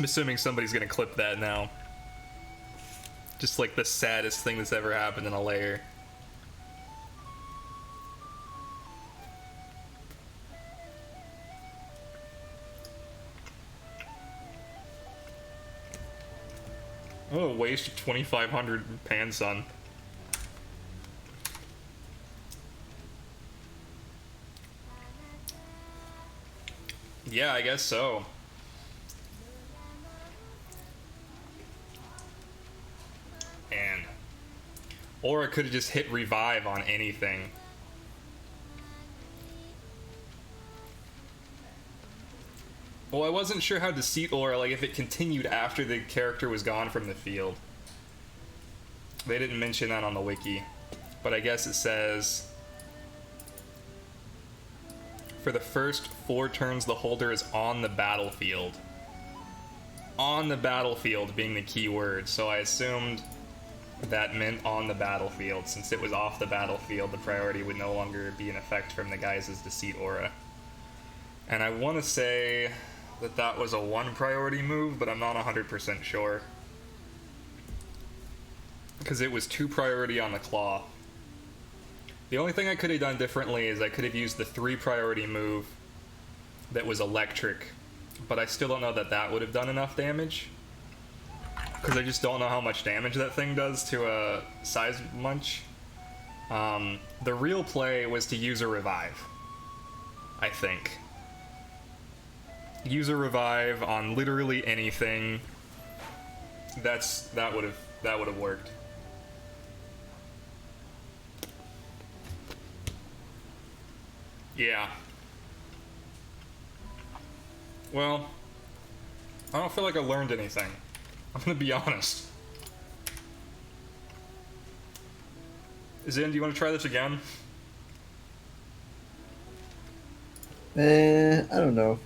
assuming somebody's gonna clip that now. Just like the saddest thing that's ever happened in a layer. Oh, a waste of 2,500 pan sun. Yeah, I guess so. And or I could have just hit revive on anything. Well, I wasn't sure how Deceit Aura, like if it continued after the character was gone from the field. They didn't mention that on the wiki, but I guess it says for the first 4 turns the holder is on the battlefield. On the battlefield being the key word, so I assumed that meant on the battlefield. Since it was off the battlefield, the priority would no longer be in effect from the guys' Deceit Aura. And I want to say that that was a 1 priority move, but I'm not 100% sure. Because it was 2 priority on the claw. The only thing I could have done differently is I could have used the 3 priority move that was electric, but I still don't know that that would have done enough damage. Because I just don't know how much damage that thing does to a size munch. The real play was to use a revive, I think. Use a revive on literally anything. That would have worked. Yeah. Well, I don't feel like I learned anything. I'm gonna be honest. Zin, do you want to try this again? I don't know.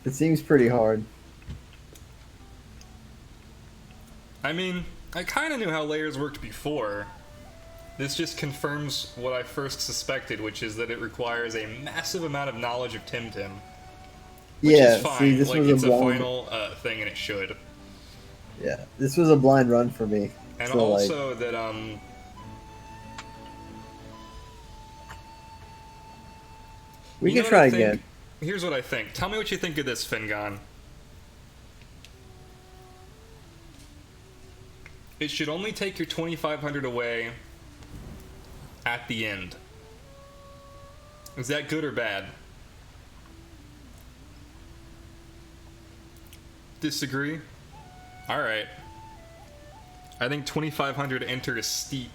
It seems pretty hard. I mean, I kind of knew how layers worked before. This just confirms what I first suspected, which is that it requires a massive amount of knowledge of Temtem. Which Yeah, is fine. see, this like, was it's a a blind. final thing, and it should. Yeah, this was a blind run for me. And So, also that, we you can know what try I think? again. Here's what I think. Tell me what you think of this, Fingon. It should only take your 2,500 away at the end. Is that good or bad? Disagree? Alright. I think 2,500 enter is steep.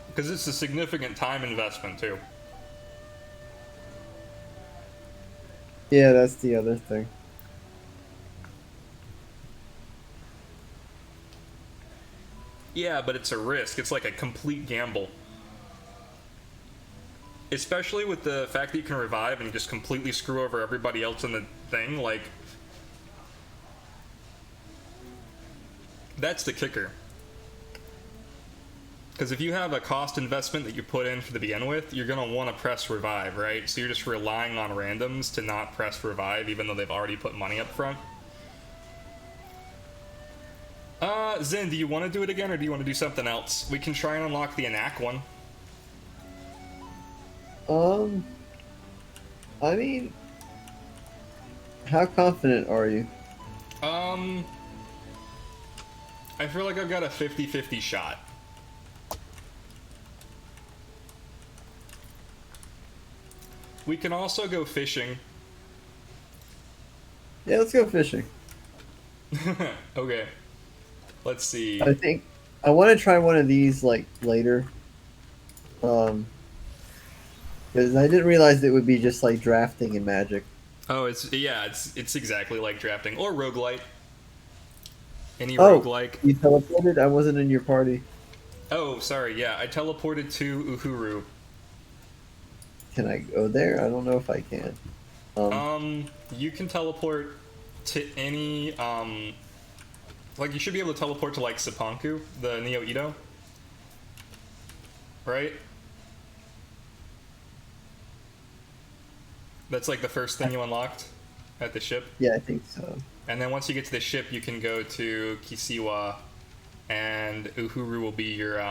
Because it's a significant time investment, too. Yeah, that's the other thing. Yeah, but it's a risk. It's like a complete gamble. Especially with the fact that you can revive and just completely screw over everybody else in the thing, like... That's the kicker. Because if you have a cost investment that you put in to begin with, you're going to want to press revive, right? So you're just relying on randoms to not press revive, even though they've already put money up front. Zin, do you want to do it again, or do you want to do something else? We can try and unlock the Anak one. I mean, how confident are you? I feel like I've got a 50-50 shot. We can also go fishing. Yeah, let's go fishing. Okay. Let's see. I think I want to try one of these like later. Because I didn't realize it would be just like drafting in Magic. Oh, it's exactly like drafting or roguelite. Any Oh, roguelike. you teleported? I wasn't in your party. Oh, sorry. Yeah, I teleported to Uhuru. Can I go there? I don't know if I can. You can teleport to any like you should be able to teleport to like Saponku, the Neo Ito. Right? That's like the first thing you unlocked at the ship. Yeah, I think so. And then once you get to the ship, you can go to Kisiwa, and Uhuru will be your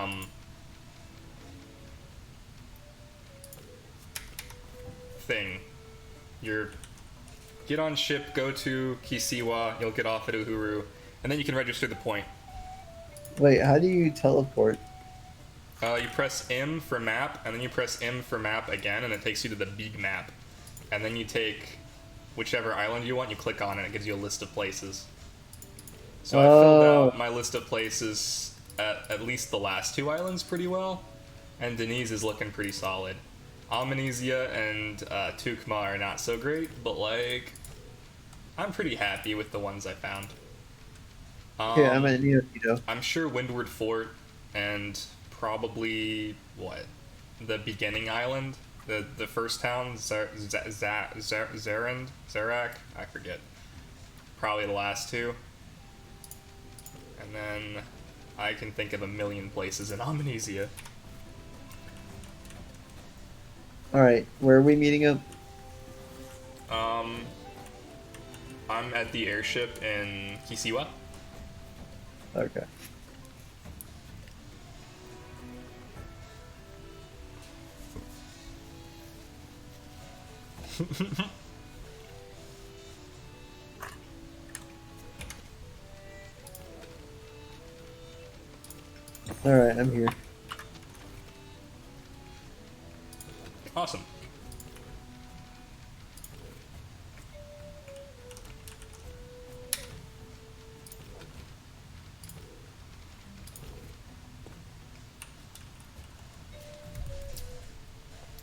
thing. Your get on ship, go to Kisiwa, you'll get off at Uhuru, and then you can register the point. Wait, how do you teleport? You press M for map, and then you press M for map again, and it takes you to the big map. And then you take whichever island you want, you click on it, and it gives you a list of places. So I filled out my list of places at least the last 2 islands pretty well, and Denise is looking pretty solid. Amnesia and Tukma are not so great, but like, I'm pretty happy with the ones I found. Yeah, I'm at Neofito. I'm sure Windward Fort and probably what, the beginning island, the first town, Zarand, Zarak, I forget. Probably the last 2. And then I can think of a million places in Amnesia. Alright, where are we meeting up? I'm at the airship in Kisiwa. Okay. Alright, I'm here. Awesome.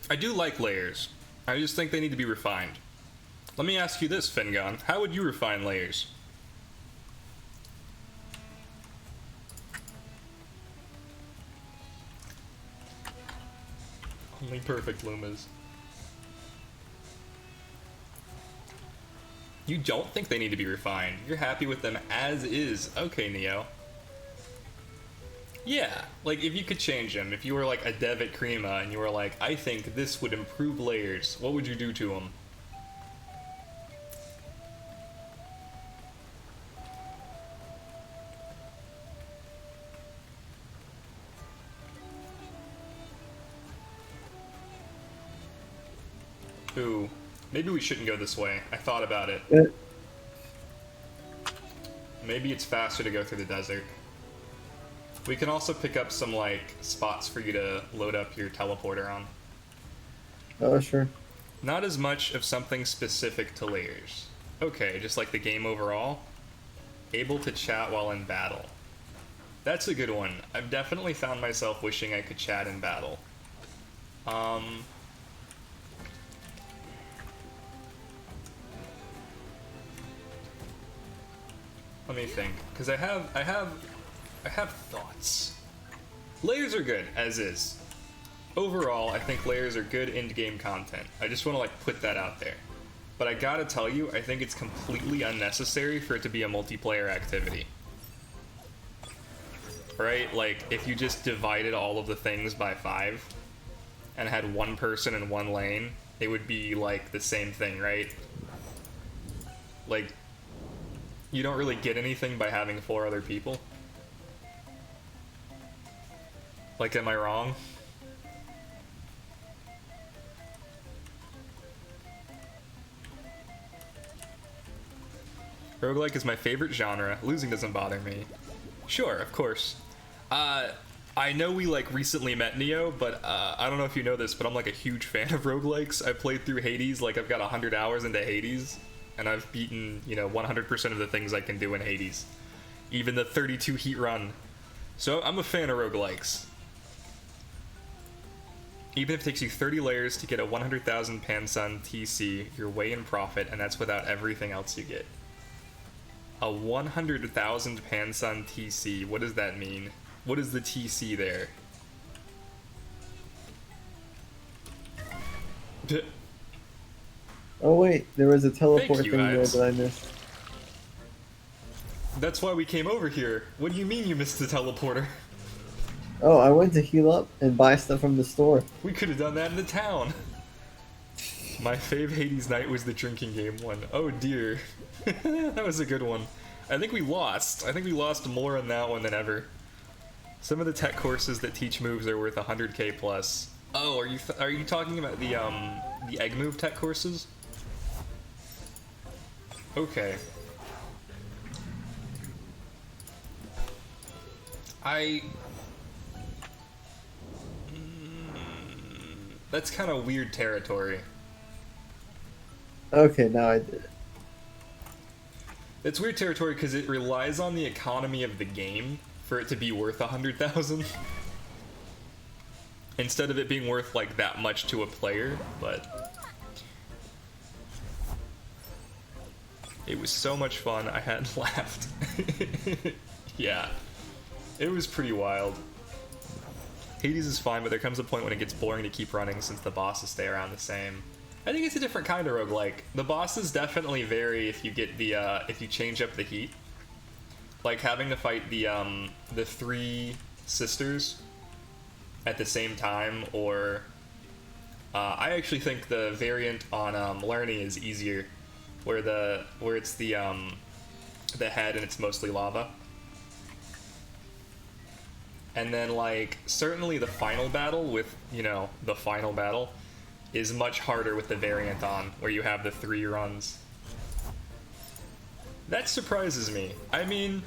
I do like layers. I just think they need to be refined. Let me ask you this, Fingon. How would you refine layers? Only perfect Lumas. You don't think they need to be refined. You're happy with them as is. Okay, Neo. Yeah, like if you could change them, if you were like a dev at Krima and you were like, I think this would improve layers, what would you do to them? Ooh, maybe we shouldn't go this way. I thought about it. Yeah. Maybe it's faster to go through the desert. We can also pick up some, like, spots for you to load up your teleporter on. Oh, sure. Not as much of something specific to layers. Okay, just like the game overall. Able to chat while in battle. That's a good one. I've definitely found myself wishing I could chat in battle. Let me think, because I have thoughts. Layers are good, as is. Overall, I think layers are good end-game content. I just want to, like, put that out there. But I gotta tell you, I think it's completely unnecessary for it to be a multiplayer activity. Right? Like, if you just divided all of the things by 5, and had one person in one lane, it would be, like, the same thing, right? Like, you don't really get anything by having 4 other people. Like, am I wrong? Roguelike is my favorite genre. Losing doesn't bother me. Sure, of course. I know we, like, recently met Neo, but I don't know if you know this, but I'm, like, a huge fan of roguelikes. I played through Hades, like, I've got 100 hours into Hades, and I've beaten, you know, 100% of the things I can do in Hades. Even the 32 heat run. So I'm a fan of roguelikes. Even if it takes you 30 layers to get a 100,000 Pansun TC, you're way in profit, and that's without everything else you get. A 100,000 Pansun TC, what does that mean? What is the TC there? Oh wait, there was a teleport you, thing there Ives. that I missed. That's why we came over here. What do you mean you missed the teleporter? Oh, I went to heal up and buy stuff from the store. We could have done that in the town. My fave Hades night was the drinking game one. Oh dear. That was a good one. I think we lost. I think we lost more on that one than ever. Some of the tech courses that teach moves are worth 100k plus. Oh, are you talking about the egg move tech courses? Okay. That's kind of weird territory. Okay, now I did it. It's weird territory because it relies on the economy of the game for it to be worth 100,000. Instead of it being worth like that much to a player, but it was so much fun. I hadn't laughed. Yeah, it was pretty wild. Hades is fine, but there comes a point when it gets boring to keep running since the bosses stay around the same. I think it's a different kind of roguelike. The bosses definitely vary if you get the if you change up the heat. Like having to fight the 3 sisters at the same time, or I actually think the variant on Lerny is easier, where it's the head and it's mostly lava. And then like certainly the final battle with, you know, the final battle is much harder with the variant on, where you have the 3 runs. That surprises me. I mean,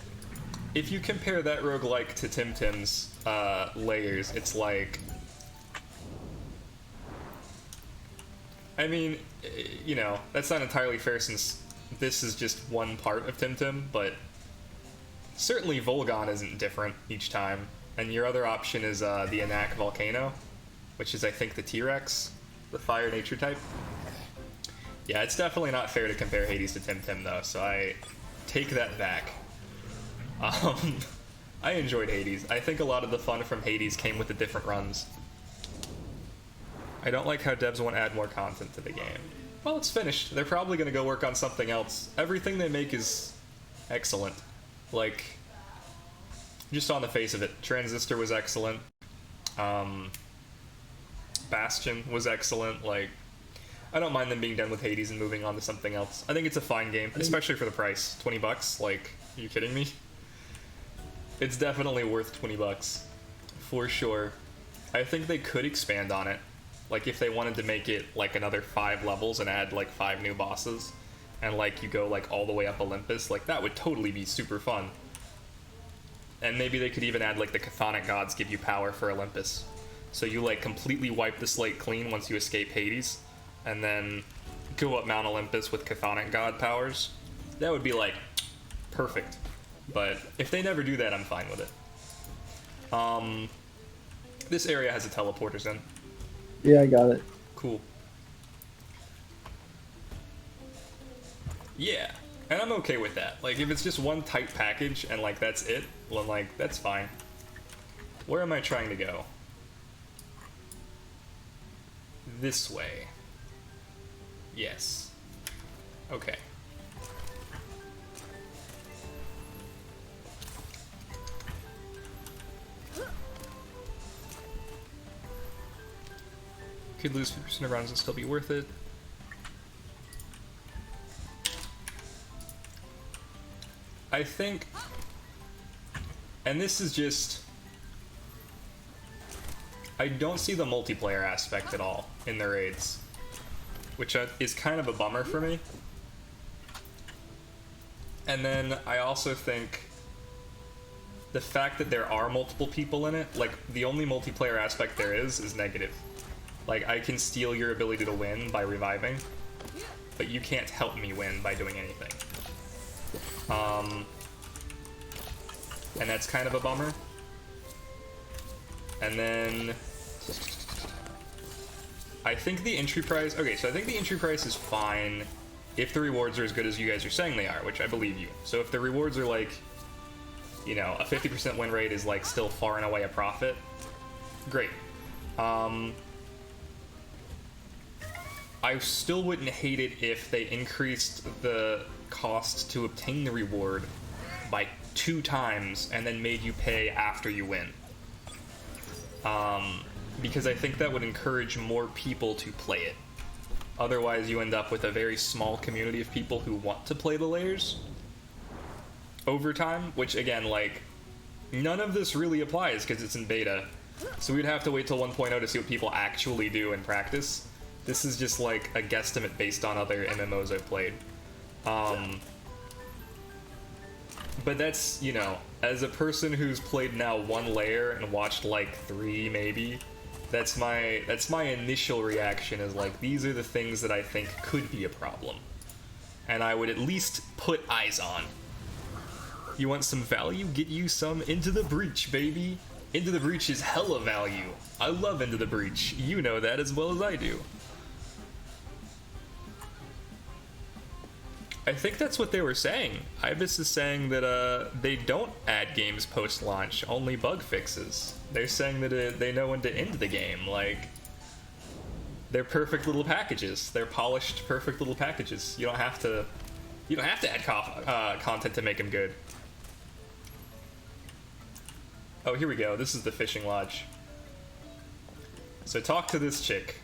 if you compare that roguelike to Temtem's layers, it's like... I mean, you know, that's not entirely fair since this is just one part of Temtem, but certainly Volgon isn't different each time. And your other option is the Anak Volcano, which is, I think, the T-Rex, the fire nature type. Yeah, it's definitely not fair to compare Hades to Temtem, though, so I take that back. I enjoyed Hades. I think a lot of the fun from Hades came with the different runs. I don't like how devs want to add more content to the game. Well, it's finished. They're probably going to go work on something else. Everything they make is excellent. Like, just on the face of it. Transistor was excellent. Bastion was excellent. Like, I don't mind them being done with Hades and moving on to something else. I think it's a fine game, especially for the price. 20 bucks? Like, are you kidding me? It's definitely worth 20 bucks. For sure. I think they could expand on it. Like, if they wanted to make it, like, another 5 levels and add, like, 5 new bosses, and, like, you go, like, all the way up Olympus, like, that would totally be super fun. And maybe they could even add, like, the Chthonic gods give you power for Olympus. So you, like, completely wipe the slate clean once you escape Hades, and then go up Mount Olympus with Chthonic god powers. That would be, like, perfect. But if they never do that, I'm fine with it. This area has a teleporters in. Yeah, I got it. Cool. Yeah, and I'm okay with that. Like, if it's just one tight package and, like, that's it, well, like, that's fine. Where am I trying to go? This way. Yes. Okay. Could lose 50% of runs and still be worth it. I think, and this is just, I don't see the multiplayer aspect at all in the raids, which is kind of a bummer for me. And then I also think the fact that there are multiple people in it, like, the only multiplayer aspect there is negative. Like, I can steal your ability to win by reviving, but you can't help me win by doing anything. And that's kind of a bummer. And then I think the entry price, okay, so I think the entry price is fine if the rewards are as good as you guys are saying they are, which I believe you. So if the rewards are like, you know, a 50% win rate is like still far and away a profit, great. I still wouldn't hate it if they increased the cost to obtain the reward by 2 times and then made you pay after you win. Because I think that would encourage more people to play it. Otherwise, you end up with a very small community of people who want to play the layers over time, which again, like, none of this really applies because it's in beta. So we'd have to wait till 1.0 to see what people actually do in practice. This is just like a guesstimate based on other MMOs I've played. But that's, you know, as a person who's played now 1 layer and watched like 3 maybe, that's my initial reaction is like, these are the things that I think could be a problem. And I would at least put eyes on. You want some value? Get you some Into the Breach, baby. Into the Breach is hella value. I love Into the Breach. You know that as well as I do. I think that's what they were saying. Ibis is saying that they don't add games post-launch, only bug fixes. They're saying that they know when to end the game. Like, they're perfect little packages. They're polished, perfect little packages. You don't have to add content to make them good. Oh, here we go. This is the fishing lodge. So talk to this chick.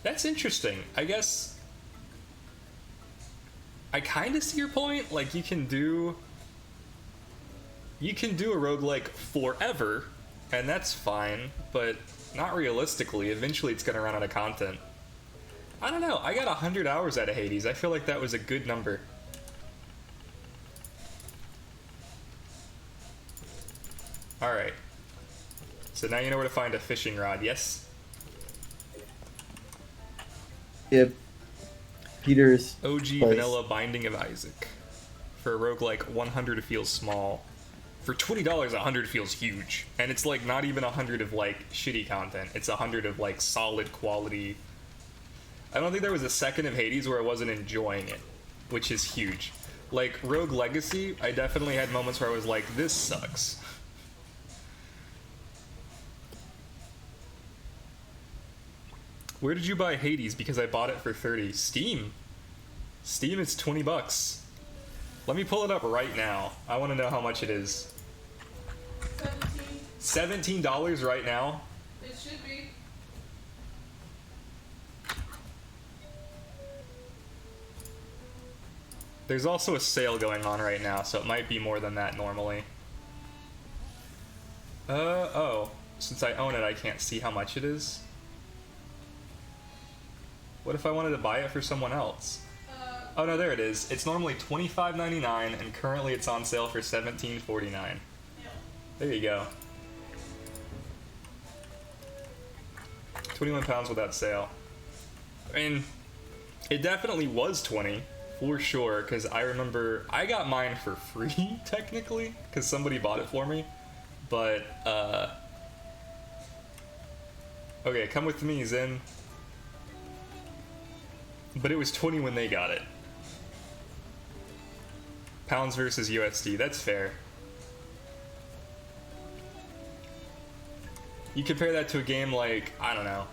That's interesting. I guess I kind of see your point. Like, you can do a roguelike forever, and that's fine, but not realistically. Eventually it's gonna run out of content. I don't know. I got 100 hours out of Hades. I feel like that was a good number. Alright. So now you know where to find a fishing rod, yes? Yep. Peter's OG place. Vanilla Binding of Isaac. For a roguelike, 100 feels small. For $20, 100 feels huge. And it's like not even 100 of like shitty content. It's 100 of like solid quality. I don't think there was a second of Hades where I wasn't enjoying it, which is huge. Like Rogue Legacy, I definitely had moments where I was like, this sucks. Where did you buy Hades? Because I bought it for 30. Steam. Steam is 20 bucks. Let me pull it up right now. I want to know how much it is. 17. $17 right now? It should be. There's also a sale going on right now, so it might be more than that normally. Oh. Since I own it, I can't see how much it is. What if I wanted to buy it for someone else? Oh no, there it is. It's normally $25.99, and currently it's on sale for $17.49. Yeah. There you go. 21 pounds without sale. I mean, it definitely was 20, for sure, because I remember I got mine for free, technically, because somebody bought it for me. But, okay, come with me, Zen. But it was 20 when they got it. Pounds versus USD, that's fair. You compare that to a game like, I don't know.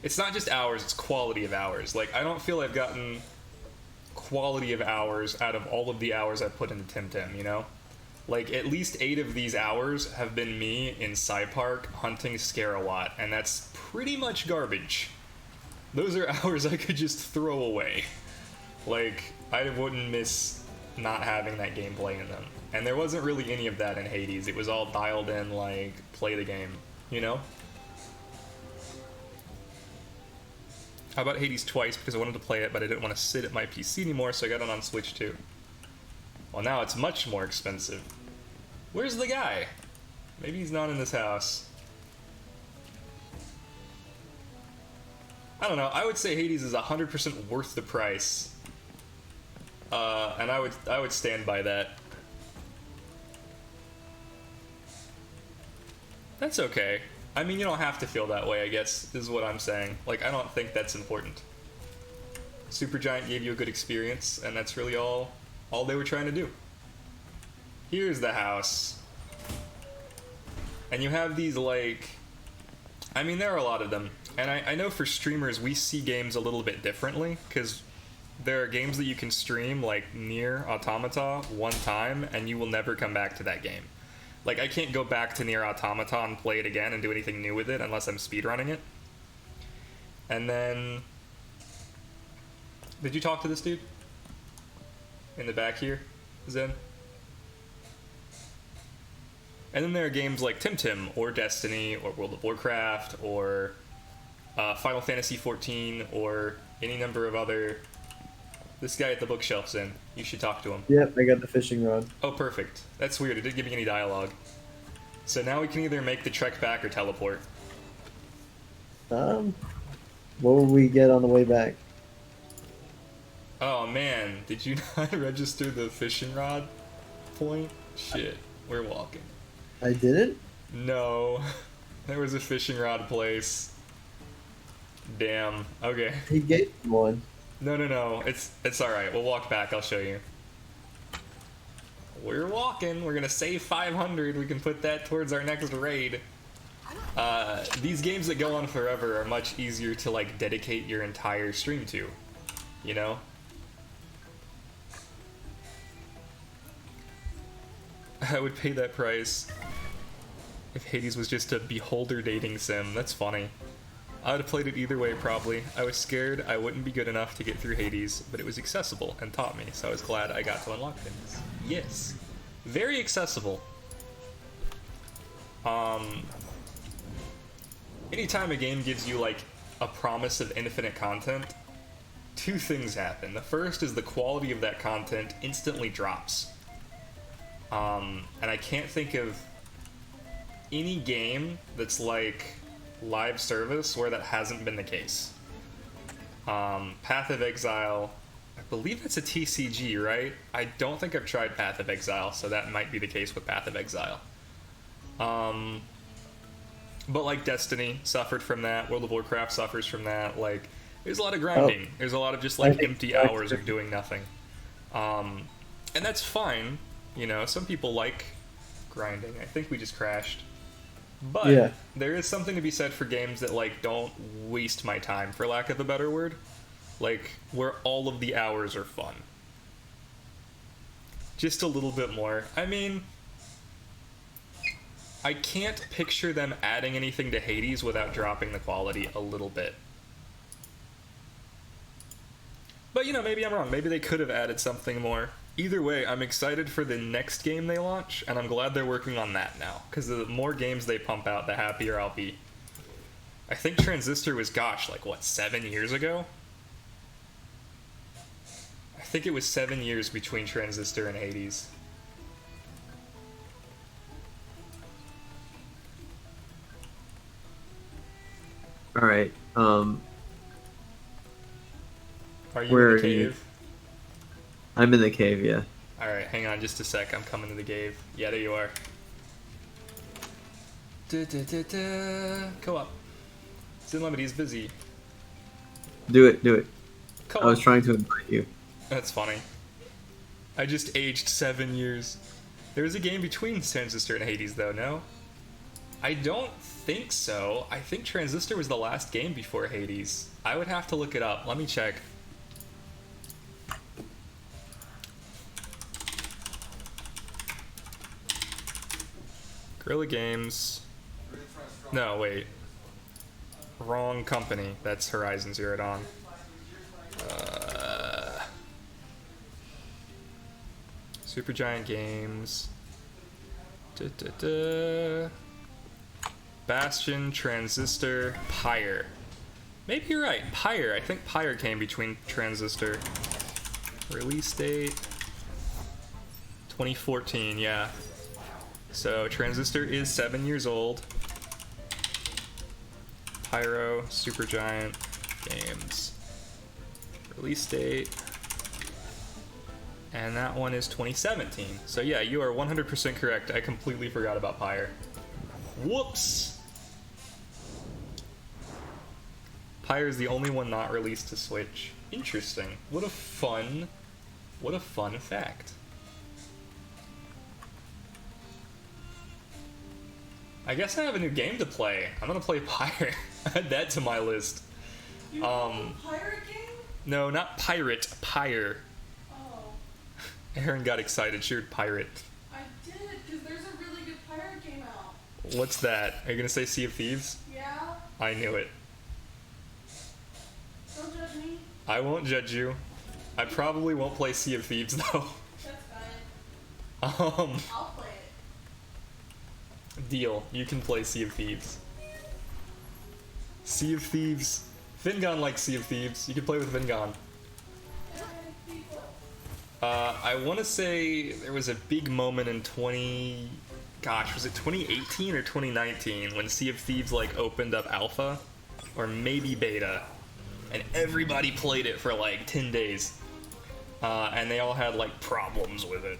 It's not just hours, it's quality of hours. Like, I don't feel I've gotten quality of hours out of all of the hours I've put into Temtem, you know? Like, at least 8 of these hours have been me in Cypark hunting Scarawat, and that's pretty much garbage. Those are hours I could just throw away. Like, I wouldn't miss not having that gameplay in them. And there wasn't really any of that in Hades. It was all dialed in, like, play the game, you know? I bought Hades twice because I wanted to play it, but I didn't want to sit at my PC anymore, so I got it on Switch too. Well, now it's much more expensive. Where's the guy? Maybe he's not in this house. I don't know. I would say Hades is 100% worth the price, and I would stand by that. That's okay. I mean, you don't have to feel that way, I guess, is what I'm saying. Like, I don't think that's important. Supergiant gave you a good experience, and that's really all they were trying to do. Here's the house. And you have these, like... I mean, there are a lot of them. And I know for streamers, we see games a little bit differently, because there are games that you can stream, like Nier Automata, one time, and you will never come back to that game. Like, I can't go back to Nier Automata and play it again and do anything new with it unless I'm speedrunning it. And then... Did you talk to this dude? In the back here, Zen? And then there are games like Temtem, or Destiny, or World of Warcraft, or Final Fantasy XIV, or any number of other... This guy at the bookshelf, Zen. You should talk to him. Yep, I got the fishing rod. Oh, perfect. That's weird. It didn't give me any dialogue. So now we can either make the trek back or teleport. What will we get on the way back? Oh, man. Did you not register the fishing rod point? Shit. We're walking. I didn't? No. There was a fishing rod place. Damn. Okay. He gave me one. No. It's alright. We'll walk back. I'll show you. We're walking. We're gonna save 500. We can put that towards our next raid. These games that go on forever are much easier to, like, dedicate your entire stream to. You know? I would pay that price if Hades was just a beholder dating sim. That's funny. I would have played it either way, probably. I was scared I wouldn't be good enough to get through Hades, but it was accessible and taught me, so I was glad I got to unlock things. Yes. Very accessible. Anytime a game gives you, like, a promise of infinite content, two things happen. The first is the quality of that content instantly drops. And I can't think of any game that's like live service where that hasn't been the case. Path of Exile, I believe it's a TCG, right? I don't think I've tried Path of Exile, so that might be the case with Path of Exile. But like Destiny suffered from that, World of Warcraft suffers from that, like, there's a lot of grinding. There's a lot of just like empty hours of doing nothing. And that's fine. You know, some people like grinding. I think we just crashed. But yeah, there is something to be said for games that, like, don't waste my time, for lack of a better word. Like, where all of the hours are fun. Just a little bit more. I mean, I can't picture them adding anything to Hades without dropping the quality a little bit. But, you know, maybe I'm wrong. Maybe they could have added something more. Either way, I'm excited for the next game they launch, and I'm glad they're working on that now. Because the more games they pump out, the happier I'll be. I think Transistor was, gosh, like, what, 7 years ago? I think it was 7 years between Transistor and Hades. Alright, Are you Where in are the cave? you? I'm in the cave, yeah. Alright, hang on just a sec. I'm coming to the cave. Yeah, there you are. Co-op. Zinlimity's busy. Do it. Co-op. I was trying to invite you. That's funny. I just aged 7 years. There was a game between Transistor and Hades, though, no? I don't think so. I think Transistor was the last game before Hades. I would have to look it up. Let me check. Guerrilla Games. No, wait. Wrong company. That's Horizon Zero Dawn. Supergiant Games. Bastion, Transistor, Pyre. Maybe you're right. Pyre. I think Pyre came between Transistor. Release date 2014, yeah. So Transistor is 7 years old. Pyro, Supergiant Games. Release date. And that one is 2017. So yeah, you are 100% correct. I completely forgot about Pyre. Whoops! Pyre is the only one not released to Switch. Interesting. What a fun fact. I guess I have a new game to play. I'm gonna play Pyre. Add that to my list. You know the pirate game? No, not Pirate. Pyre. Oh, Aaron got excited. She heard Pirate. I did, because there's a really good pirate What's that? Are you gonna say Sea of Thieves? Yeah? I knew it. Don't judge me. I won't judge you. I probably won't play Sea of Thieves though. That's fine. Um, I'll play it. deal. You can play Sea of Thieves. Sea of Thieves. Fingon likes Sea of Thieves. You can play with Fingon. I want to say there was a big moment in was it 2018 or 2019 when Sea of Thieves like opened up alpha or maybe beta, and everybody played it for like 10 days, and they all had like problems with it,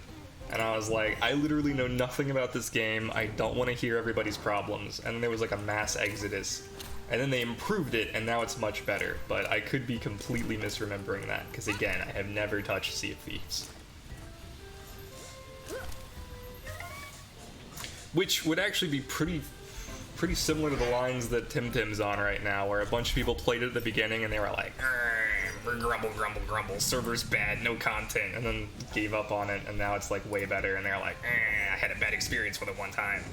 and I was like, I literally know nothing about this game. I don't want to hear everybody's problems. And then there was like a mass exodus. And then they improved it, and now it's much better. But I could be completely misremembering that, because again, I have never touched Sea of Thieves. Which would actually be pretty similar to the lines that Temtem's on right now, where a bunch of people played it at the beginning, and they were like, grumble, grumble, grumble, server's bad, no content, and then gave up on it, and now it's like way better, and they're like, I had a bad experience with it one time.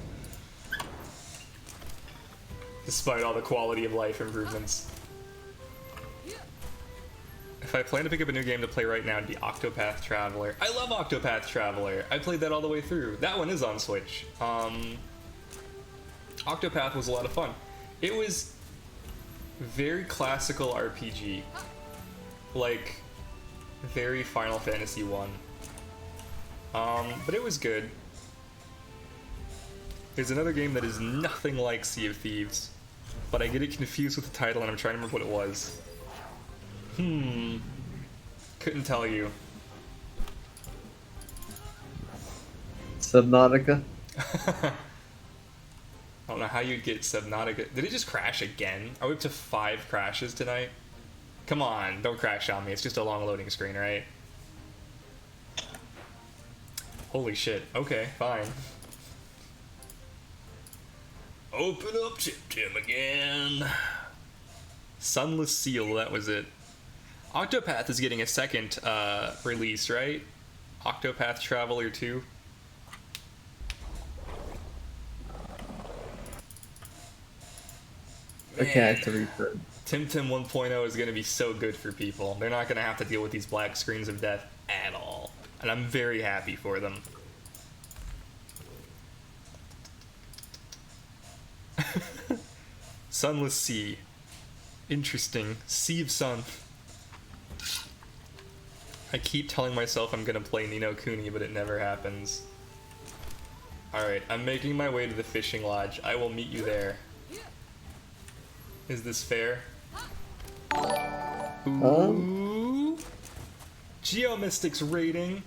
Despite all the quality of life improvements. If I plan to pick up a new game to play right now, it'd be Octopath Traveler. I love Octopath Traveler. I played that all the way through. That one is on Switch. Octopath was a lot of fun. It was very classical RPG. Like, very Final Fantasy 1. But it was good. There's another game that is nothing like Sea of Thieves, but I get it confused with the title and I'm trying to remember what it was. Couldn't tell you. Subnautica. I don't know how you'd get Subnautica. Did it just crash again? Are we up to 5 crashes tonight? Come on, don't crash on me. It's just a long loading screen, right? Holy shit. Okay, fine. Open up Temtem again. Sunless Seal, that was it. Octopath is getting a second release, right? Octopath Traveler 2. Okay, I have to refresh. Temtem 1.0 is going to be so good for people. They're not going to have to deal with these black screens of death at all. And I'm very happy for them. Sunless Sea. Interesting. Sea of Sun. I keep telling myself I'm gonna play Ni no Kuni, but it never happens. Alright, I'm making my way to the fishing lodge. I will meet you there. Is this fair? Ooh. Geomystic's rating.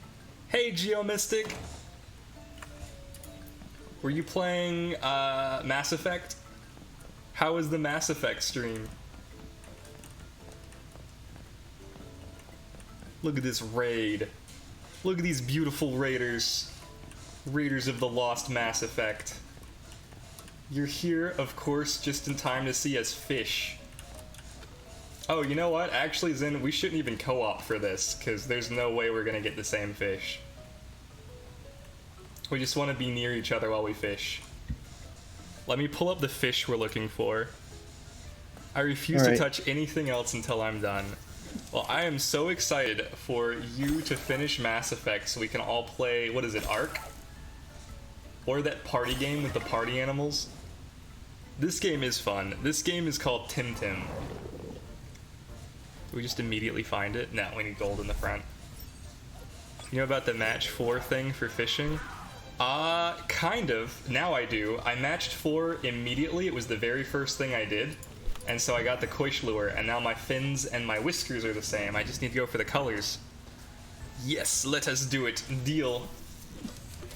Hey, Geomystic. Were you playing Mass Effect? How was the Mass Effect stream? Look at this raid. Look at these beautiful raiders. Raiders of the Lost Mass Effect. You're here, of course, just in time to see us fish. Oh, you know what? Actually, Zen, we shouldn't even co-op for this, because there's no way we're gonna get the same fish. We just want to be near each other while we fish. Let me pull up the fish we're looking for. I refuse to touch anything else until I'm done. Well, I am so excited for you to finish Mass Effect so we can all play, what is it, Ark? Or that party game with the party animals. This game is fun. This game is called Temtem. Do we just immediately find it? No, we need gold in the front. You know about the match 4 thing for fishing? Kind of. Now I do. I matched 4 immediately. It was the very first thing I did. And so I got the Koish lure, and now my fins and my whiskers are the same. I just need to go for the colors. Yes, let us do it. Deal.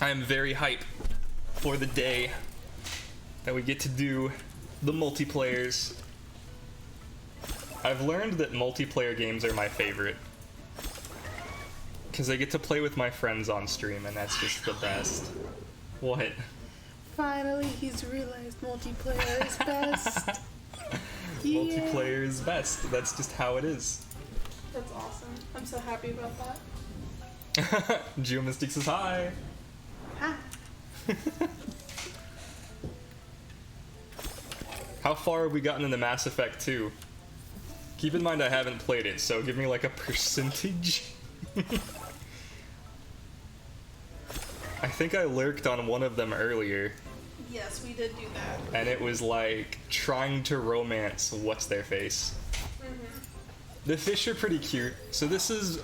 I am very hype for the day that we get to do the multiplayers. I've learned that multiplayer games are my favorite, because I get to play with my friends on stream, and that's just the best. What? Finally, he's realized multiplayer is best. Multiplayer is best. That's just how it is. That's awesome. I'm so happy about that. Geomystic says hi. Ha. How far have we gotten into Mass Effect 2? Keep in mind I haven't played it, so give me like a percentage. I think I lurked on one of them earlier, Yes, we did do that. and it was like trying to romance what's their face. The fish are pretty cute. So this is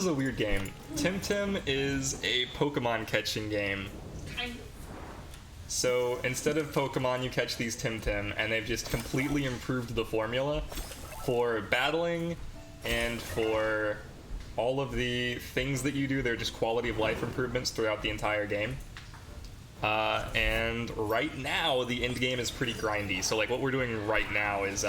a weird game. Temtem is a Pokemon catching game. Kind of. So instead of Pokemon, you catch these Temtem, and they've just completely improved the formula for battling and for all of the things that you do. They're just quality of life improvements throughout the entire game. And right now, the end game is pretty grindy. So like what we're doing right now is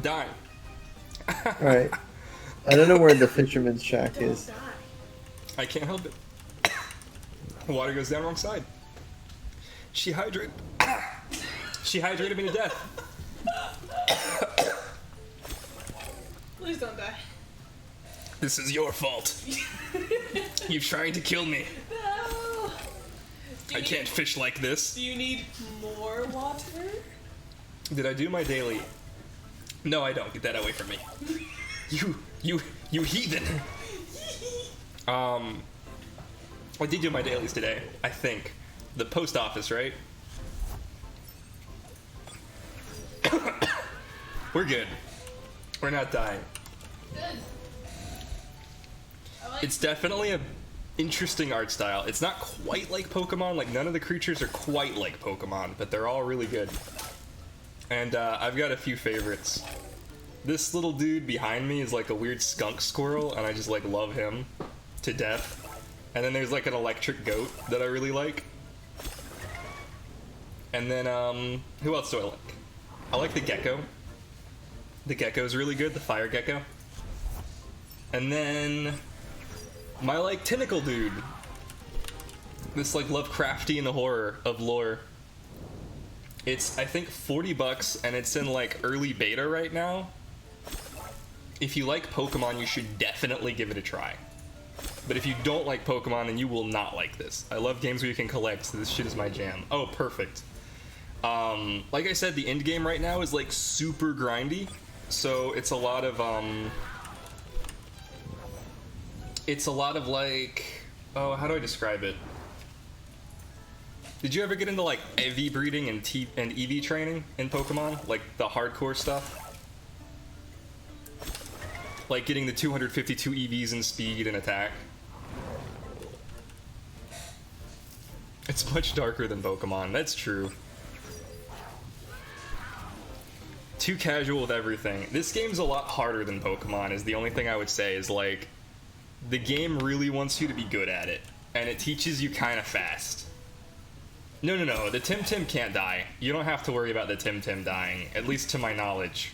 dying. Alright. I don't know where the fisherman's shack Don't is. die. I can't help it. The water goes down wrong side. She hydrated. She hydrated me to death. Please don't die. This is your fault. You're trying to kill me. No. I can't fish like this. Do you need more water? Did I do my daily? No, I don't. Get that away from me. You heathen. I did do my dailies today, I think. The post office, right? We're good. We're not dying. Good. I like It's definitely a interesting art style. It's not quite like Pokemon. Like, none of the creatures are quite like Pokemon, but they're all really good. And I've got a few favorites. This little dude behind me is like a weird skunk squirrel, and I just like love him to death. And then there's like an electric goat that I really like. And then who else do I like? I like the gecko. The gecko's really good, the fire gecko. And then my like tentacle dude. This like Lovecraftian horror of lore. It's I think $40 and it's in like early beta right now. If you like Pokemon, you should definitely give it a try. But if you don't like Pokemon, then you will not like this. I love games where you can collect, so this shit is my jam. Oh, perfect. Like I said, the end game right now is like super grindy. So it's a lot of like, oh, how do I describe it? Did you ever get into like EV breeding and EV training in Pokemon? Like the hardcore stuff? Like getting the 252 EVs in speed and attack? It's much darker than Pokemon, that's true. Too casual with everything. This game's a lot harder than Pokemon is the only thing I would say is like, the game really wants you to be good at it, and it teaches you kind of fast. No, the Temtem can't die. You don't have to worry about the Temtem dying, at least to my knowledge.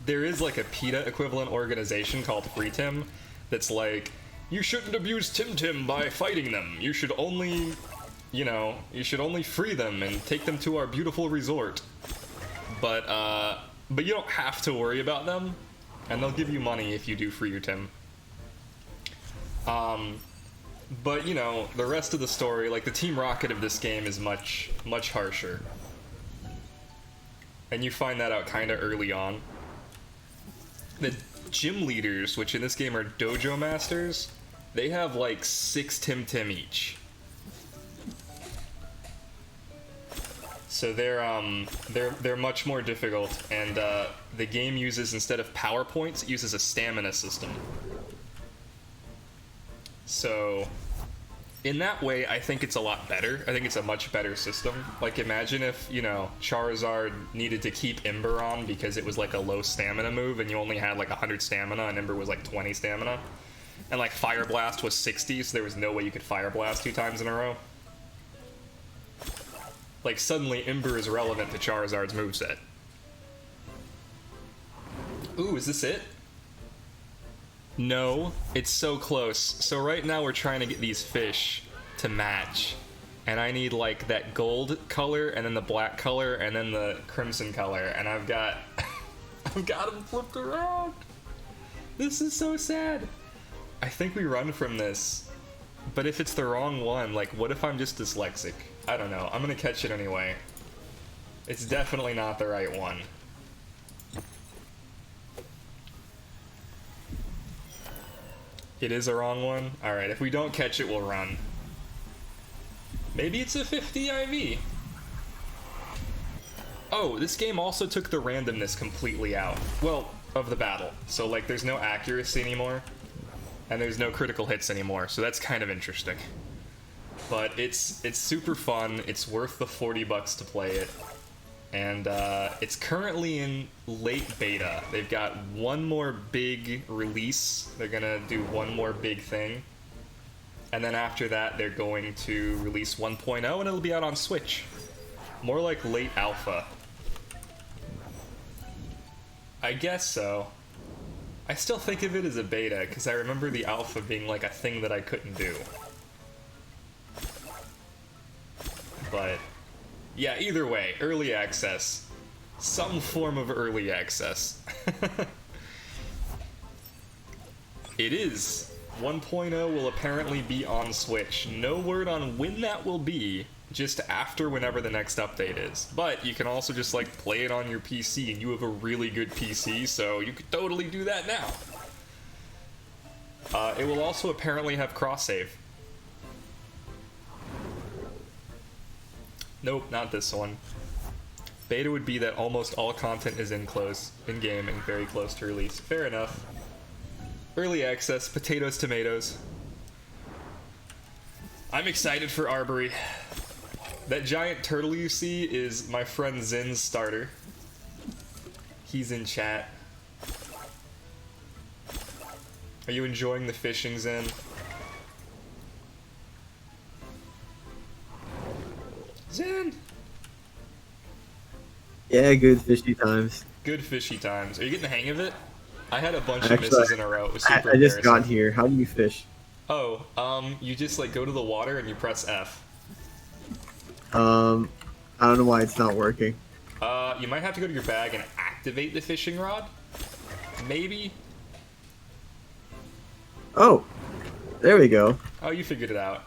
There is like a PETA equivalent organization called FreeTim that's like, you shouldn't abuse Temtem by fighting them. You should only, you should only free them and take them to our beautiful resort. But you don't have to worry about them, and they'll give you money if you do free your Tim. But the rest of the story, like the Team Rocket of this game is much, much harsher. And you find that out kinda early on. The gym leaders, which in this game are dojo masters, they have like 6 Temtem each. So they're much more difficult, and the game uses, instead of power points, it uses a stamina system. So in that way, I think it's a lot better. I think it's a much better system. Like, imagine if, Charizard needed to keep Ember on because it was like a low stamina move and you only had like 100 stamina and Ember was like 20 stamina. And like Fire Blast was 60, so there was no way you could Fire Blast 2 times in a row. Like, suddenly Ember is relevant to Charizard's moveset. Ooh, is this it? No, it's so close. So right now we're trying to get these fish to match. And I need like that gold color and then the black color and then the crimson color. And I've got I got him flipped around. This is so sad. I think we run from this. But if it's the wrong one, like, what if I'm just dyslexic? I don't know. I'm gonna catch it anyway. It's definitely not the right one. It is a wrong one? Alright, if we don't catch it, we'll run. Maybe it's a 50 IV. Oh, this game also took the randomness completely out. Well, of the battle. So, like, there's no accuracy anymore. And there's no critical hits anymore, so that's kind of interesting. But it's super fun. It's worth the $40 to play it. And it's currently in late beta. They've got one more big release. They're gonna do one more big thing. And then after that, they're going to release 1.0 and it'll be out on Switch. More like late alpha. I guess so. I still think of it as a beta, because I remember the alpha being like a thing that I couldn't do. But, yeah, either way, early access. Some form of early access. It is. 1.0 will apparently be on Switch. No word on when that will be, just after whenever the next update is. But you can also just like play it on your PC, and you have a really good PC, so you could totally do that now. It will also apparently have cross-save. Nope, not this one. Beta would be that almost all content is in-game and very close to release. Fair enough. Early access, potatoes, tomatoes. I'm excited for Arbory. That giant turtle you see is my friend Zin's starter. He's in chat. Are you enjoying the fishing, Zin? Zin! Yeah, good fishy times. Good fishy times. Are you getting the hang of it? I had a bunch of misses in a row. It was super I just embarrassing. got here. How do you fish? Oh, you just like go to the water and you press F. I don't know why it's not working. You might have to go to your bag and activate the fishing rod. Maybe. Oh, there we go. Oh, you figured it out.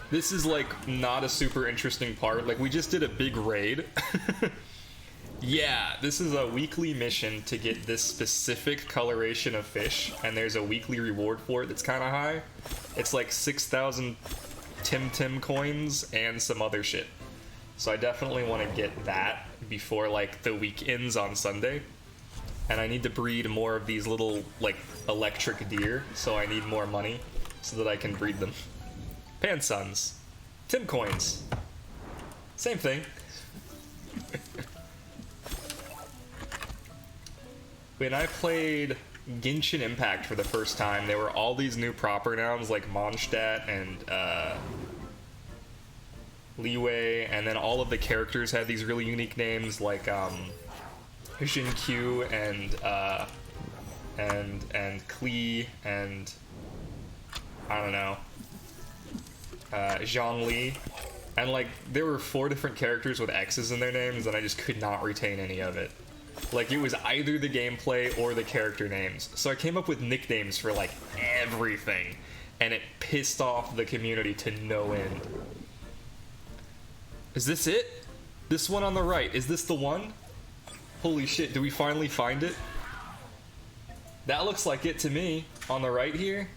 This is like not a super interesting part. Like we just did a big raid. Yeah, this is a weekly mission to get this specific coloration of fish, and there's a weekly reward for it that's kind of high. It's like 6,000 Temtem coins and some other shit. So I definitely want to get that before like the week ends on Sunday. And I need to breed more of these little like electric deer, so I need more money so that I can breed them. Pansuns. Tim coins. Same thing. When I played Genshin Impact for the first time, there were all these new proper nouns like Mondstadt and Leeway, and then all of the characters had these really unique names like Q and Klee and I don't know, Zhongli, and like there were 4 different characters with X's in their names, and I just could not retain any of it. Like, it was either the gameplay or the character names. So I came up with nicknames for, like, everything. And it pissed off the community to no end. Is this it? This one on the right. Is this the one? Holy shit, do we finally find it? That looks like it to me. On the right here.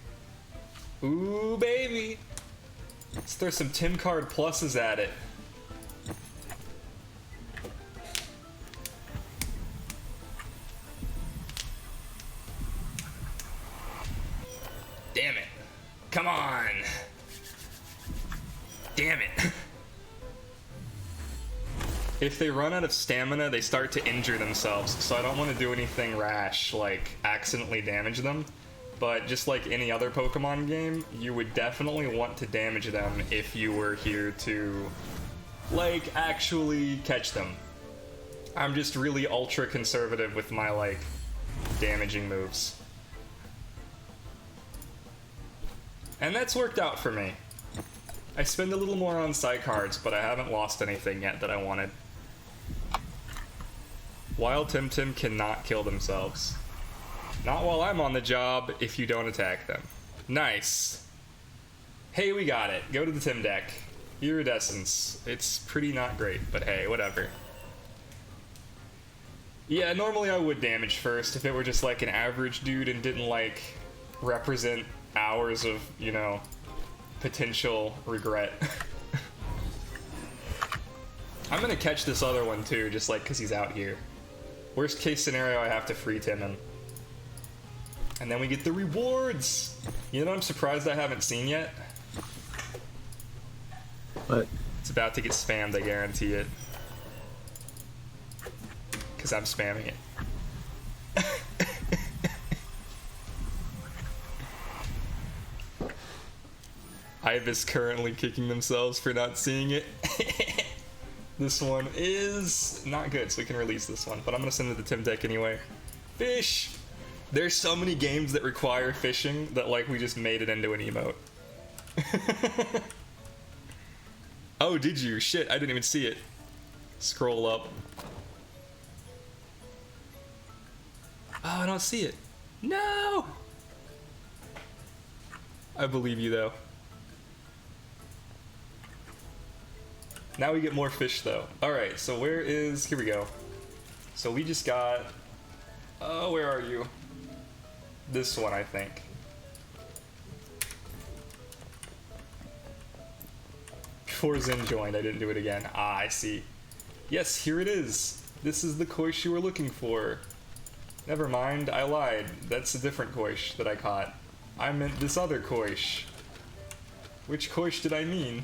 Ooh, baby. Let's throw some Tim Card pluses at it. Damn it. Come on. Damn it. If they run out of stamina, they start to injure themselves, so I don't want to do anything rash, like accidentally damage them. But just like any other Pokemon game, you would definitely want to damage them if you were here to, like, actually catch them. I'm just really ultra conservative with my, like, damaging moves. And that's worked out for me. I spend a little more on side cards, but I haven't lost anything yet that I wanted. Wild Temtem cannot kill themselves. Not while I'm on the job if you don't attack them. Nice. Hey, we got it. Go to the Tim deck. Iridescence. It's pretty not great, but hey, whatever. Yeah, normally I would damage first if it were just like an average dude and didn't like represent hours of, you know, potential regret. I'm gonna catch this other one too, just like because he's out here. Worst case scenario, I have to free Tim him. And then we get the rewards! You know what I'm surprised I haven't seen yet? What? It's about to get spammed, I guarantee it. Because I'm spamming it. Ibis currently kicking themselves for not seeing it. This one is not good, so we can release this one. But I'm going to send it to Tim deck anyway. Fish! There's so many games that require fishing that, like, we just made it into an emote. Oh, did you? Shit, I didn't even see it. Scroll up. Oh, I don't see it. No! I believe you, though. Now we get more fish, though. Alright, so where is... Here we go. So we just got... Oh, where are you? This one, I think. Before Zen joined, I didn't do it again. Ah, I see. Yes, here it is. This is the Koish you were looking for. Never mind, I lied. That's a different Koish that I caught. I meant this other Koish. Which Koish did I mean?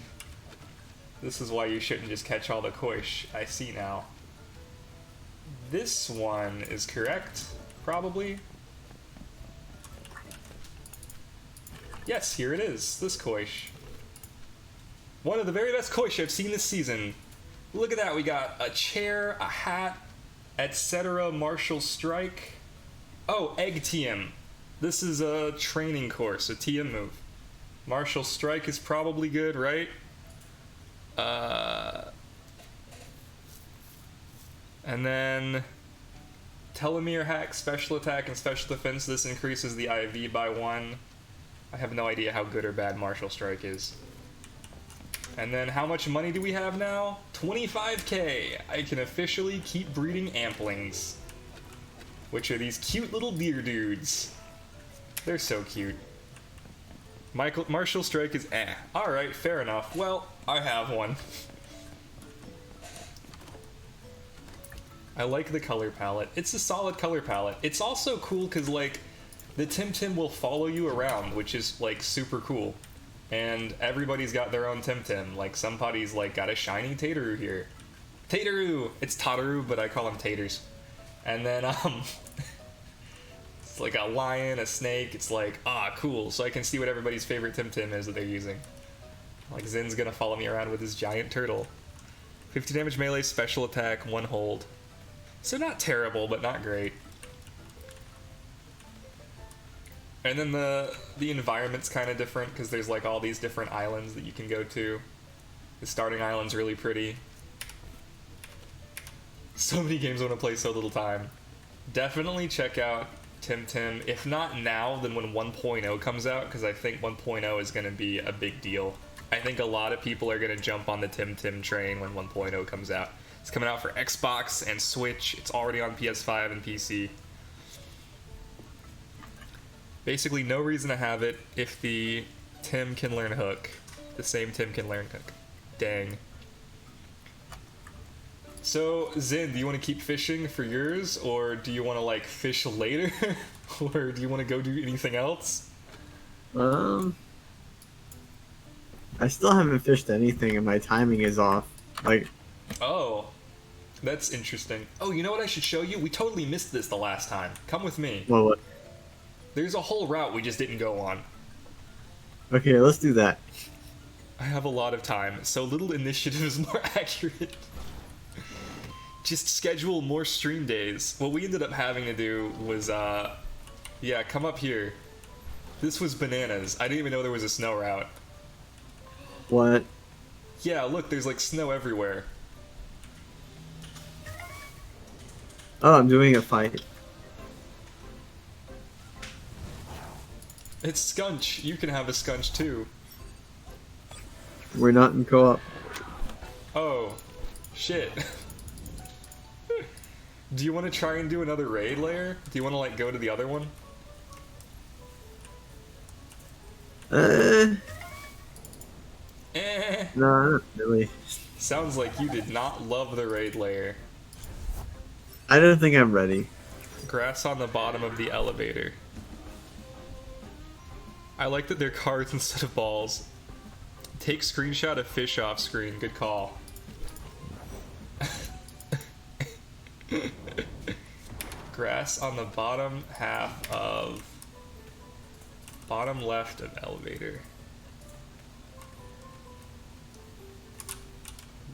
This is why you shouldn't just catch all the Koish. I see now. This one is correct, probably. Yes, here it is. This Koish. One of the very best Koish I've seen this season. Look at that, we got a chair, a hat, etc. Martial Strike. Oh, Egg TM. This is a training course, a TM move. Martial Strike is probably good, right? And then Telomere Hack, Special Attack, and Special Defense. This increases the IV by 1. I have no idea how good or bad Martial Strike is. And then how much money do we have now? 25k! I can officially keep breeding Amplings. Which are these cute little deer dudes. They're so cute. Martial Strike is eh. Alright, fair enough. Well, I have one. I like the color palette. It's a solid color palette. It's also cool because, like, the Temtem will follow you around, which is, like, super cool. And everybody's got their own Temtem. Like, somebody's, like, got a shiny Tataroo here. Tataroo! It's Tataru, but I call them Taters. And then, it's like a lion, a snake. It's like, ah, cool. So I can see what everybody's favorite Temtem is that they're using. Like, Zen's gonna follow me around with his giant turtle. 50 damage melee, special attack, 1 hold. So not terrible, but not great. And then the environment's kind of different because there's like all these different islands that you can go to. The starting island's really pretty. So many games I want to play so little time. Definitely check out Temtem. If not now, then when 1.0 comes out, because I think 1.0 is going to be a big deal. I think a lot of people are going to jump on the Temtem train when 1.0 comes out. It's coming out for Xbox and Switch. It's already on PS5 and PC. Basically, no reason to have it if the Tim can learn Hook. The same Tim can learn Hook. Dang. So, Zen, do you want to keep fishing for yours, or do you want to, like, fish later? Or do you want to go do anything else? I still haven't fished anything and my timing is off. Like, Oh, that's interesting. Oh, you know what I should show you? We totally missed this the last time. Come with me. well, what? There's a whole route we just didn't go on. Okay, let's do that. I have a lot of time, so little initiative is more accurate. Just schedule more stream days. What we ended up having to do was, yeah, come up here. This was bananas. I didn't even know there was a snow route. What? Yeah, look, there's like snow everywhere. Oh, I'm doing a fight. It's Scunch. You can have a Scunch too. We're not in co-op. Oh, shit. Do you want to try and do another raid layer? Do you want to like go to the other one? No, not really. Sounds like you did not love the raid layer. I don't think I'm ready. Grass on the bottom of the elevator. I like that they're cards instead of balls. Take screenshot of fish off screen. Good call. Grass on the bottom half of... bottom left of elevator.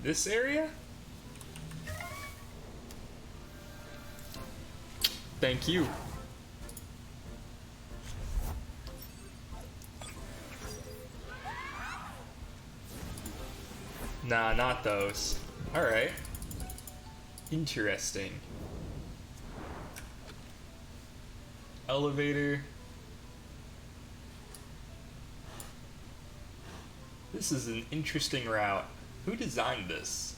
This area? Thank you. Nah, not those. Alright. Interesting. Elevator. This is an interesting route. Who designed this?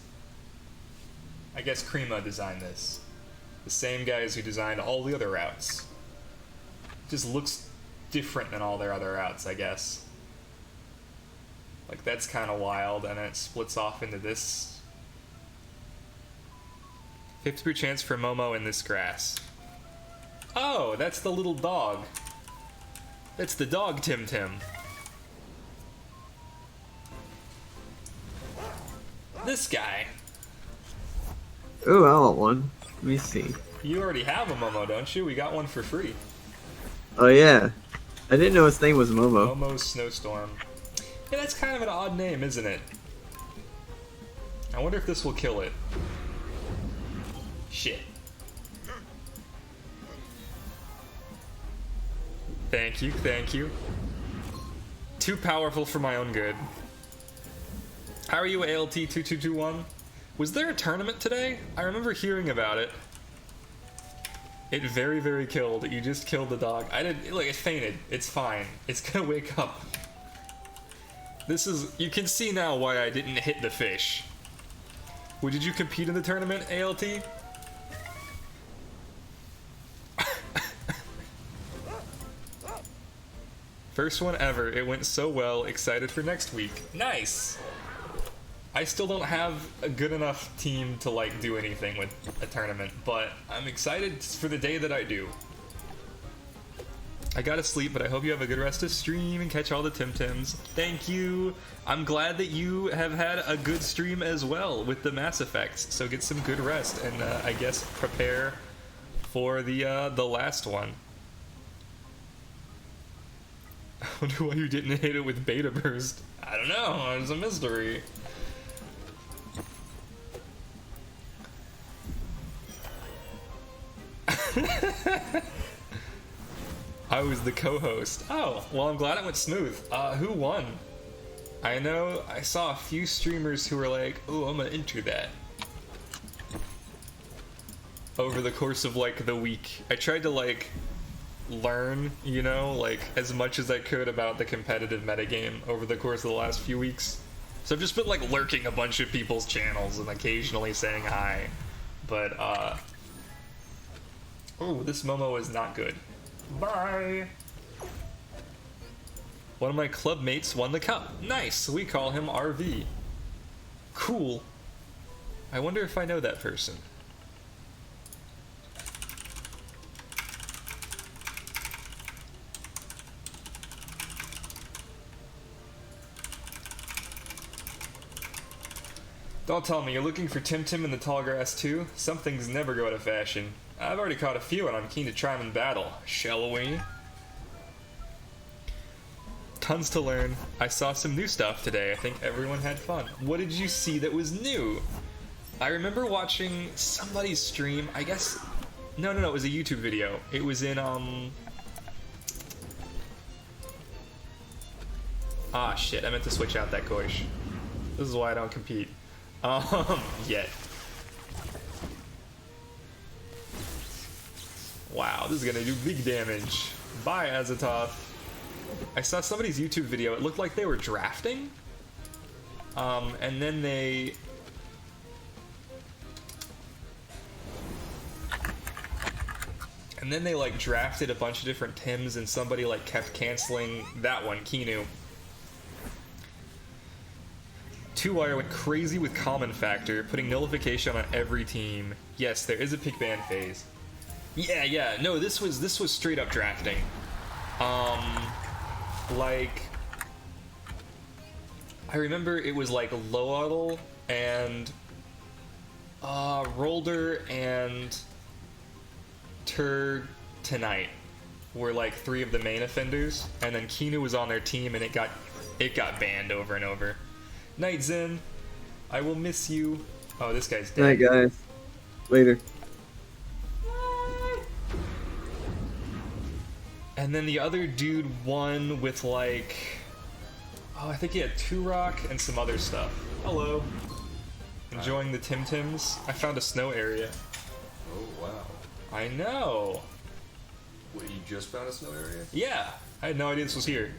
I guess Crema designed this. The same guys who designed all the other routes. Just looks different than all their other routes, I guess. Like, that's kind of wild, and then it splits off into this. 50% chance for Momo in this grass. Oh, that's the little dog. That's the dog Temtem. This guy. Ooh, I want one. Let me see. You already have a Momo, don't you? We got one for free. Oh yeah. I didn't know his name was Momo. Momo's Snowstorm. Yeah, that's kind of an odd name, isn't it? I wonder if this will kill it. Shit. Thank you, thank you. Too powerful for my own good. How are you, ALT2221? Was there a tournament today? I remember hearing about it. It very, very killed. You just killed the dog. I didn't, like, it fainted. It's fine. It's gonna wake up. This is, you can see now why I didn't hit the fish. Well, did you compete in the tournament, ALT? First one ever. It went so well. Excited for next week. Nice! I still don't have a good enough team to like do anything with a tournament, but I'm excited for the day that I do. I gotta sleep, but I hope you have a good rest of stream and catch all the Temtems. Thank you! I'm glad that you have had a good stream as well with the Mass Effects, so get some good rest and I guess prepare for the last one. I wonder why you didn't hit it with Beta Burst. I don't know, it's a mystery. I was the co-host. Oh, well, I'm glad it went smooth. Who won? I know I saw a few streamers who were like, oh, I'm gonna enter that. Over the course of, like, the week. I tried to, like, learn, you know, like, as much as I could about the competitive metagame over the course of the last few weeks. So I've just been, like, lurking a bunch of people's channels and occasionally saying hi. But, oh, this Momo is not good. Bye! One of my club mates won the cup. Nice! We call him RV. Cool. I wonder if I know that person. Don't tell me, you're looking for Temtem in the tall grass too? Some things never go out of fashion. I've already caught a few and I'm keen to try them in battle. Shall we? Tons to learn. I saw some new stuff today. I think everyone had fun. What did you see that was new? I remember watching somebody's stream. I guess... No, it was a YouTube video. It was in, Ah, shit. I meant to switch out that Goish. This is why I don't compete. Yet. Wow, this is gonna do big damage. Bye, Azatoth. I saw somebody's YouTube video. It looked like they were drafting. And then they... like drafted a bunch of different Tims, and somebody like kept canceling that one, Kinu. 2Wire went crazy with Common Factor, putting nullification on every team. Yes, there is a pick ban phase. Yeah, no, this was straight up drafting. Like, I remember it was like Loadle and Rolder and Tur Tonight were like 3 of the main offenders, and then Kinu was on their team, and it got banned over and over. Night Zen, I will miss you. Oh, this guy's dead. Night, guys. Later. And then the other dude won with like, oh, I think he had Turok and some other stuff. Hello. Enjoying the Temtems. I found a snow area. Oh, wow. I know. Wait, you just found a snow area? Yeah, I had no idea this was here.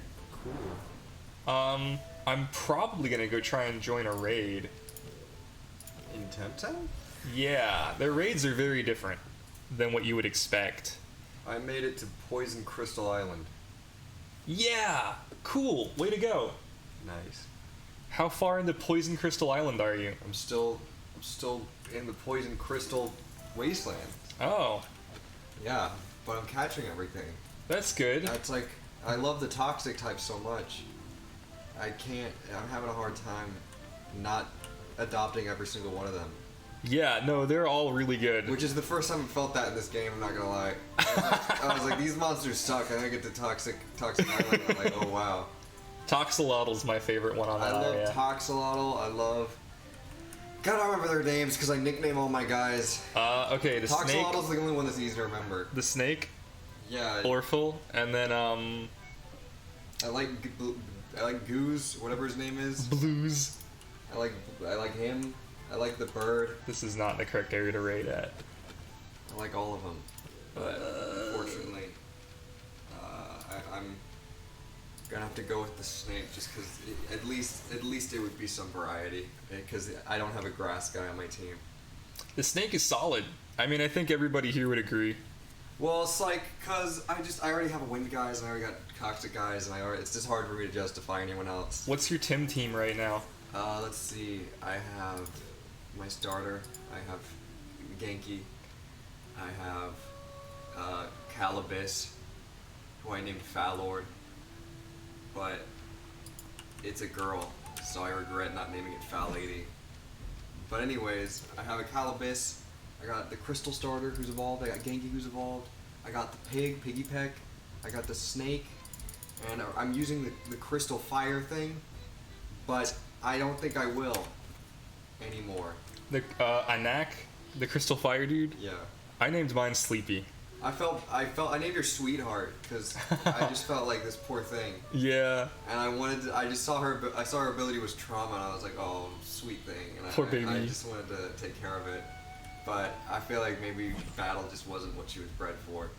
Cool. I'm probably gonna go try and join a raid. In Temtem? Yeah, their raids are very different than what you would expect. I made it to Poison Crystal Island. Yeah, cool. Way to go. Nice. How far into Poison Crystal Island are you? I'm still in the Poison Crystal Wasteland. Oh, Yeah, but I'm catching everything. that's good. That's like, I love the toxic type so much. I'm having a hard time not adopting every single one of them. Yeah, no, they're all really good. Which is the first time I felt that in this game, I'm not gonna lie. I was like, these monsters suck, and then I get to Toxic Island, and I'm like, oh wow. Toxolotl's my favorite one on that I love area. Toxolotl, I love... Gotta remember their names, because I nickname all my guys. Okay, the snake. Toxolotl's the only one that's easy to remember. The snake, Yeah, Orphle, and then I like Goose, whatever his name is. Blues. I like him. I like the bird. This is not the correct area to raid at. I like all of them. But unfortunately, I'm gonna have to go with the snake just because at least it would be some variety, because I don't have a grass guy on my team. The snake is solid. I mean, I think everybody here would agree. Well, it's like, cause I already have a wind guys and I already got toxic guys, and it's just hard for me to justify anyone else. What's your Tim team right now? Let's see. I have my starter. I have Genki. I have Calibus, who I named Falord, but it's a girl, so I regret not naming it Fal Lady. But anyways, I have a Calibus. I got the Crystal Starter, who's evolved. I got Genki, who's evolved. I got the Piggy Peck. I got the Snake, and I'm using the Crystal Fire thing, but I don't think I will anymore. The Anak, the Crystal Fire dude. Yeah. I named mine Sleepy. I named her Sweetheart because I just felt like this poor thing, Yeah. and I just saw her ability was trauma, and I was like, oh, sweet thing, and Poor baby. I just wanted to take care of it, but I feel like maybe battle just wasn't what she was bred for.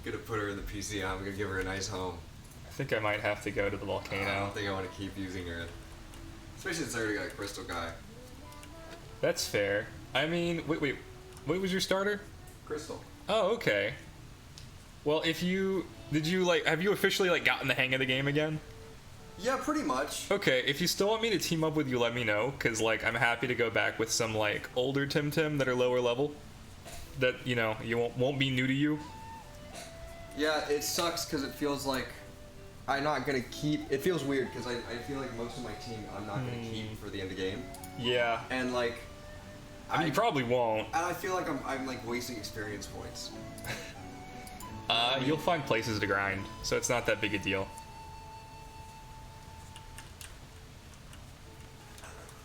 Gonna put her in the PCM. I'm gonna give her a nice home. I think I might have to go to the I volcano. don't think I want to keep using her, especially since I already got a Crystal guy. That's fair. I mean, wait. What was your starter? Crystal. Oh, okay. Well, have you officially like gotten the hang of the game again? Yeah, pretty much. Okay, if you still want me to team up with you, let me know, cause like I'm happy to go back with some like older Temtem that are lower level, that you won't be new to you. Yeah, it sucks because it feels like I'm not gonna keep. It feels weird because I feel like most of my team I'm not gonna keep for the end of the game, Yeah. and like I mean, you probably won't. and I feel like I'm like wasting experience points. You'll find places to grind, so it's not that big a deal.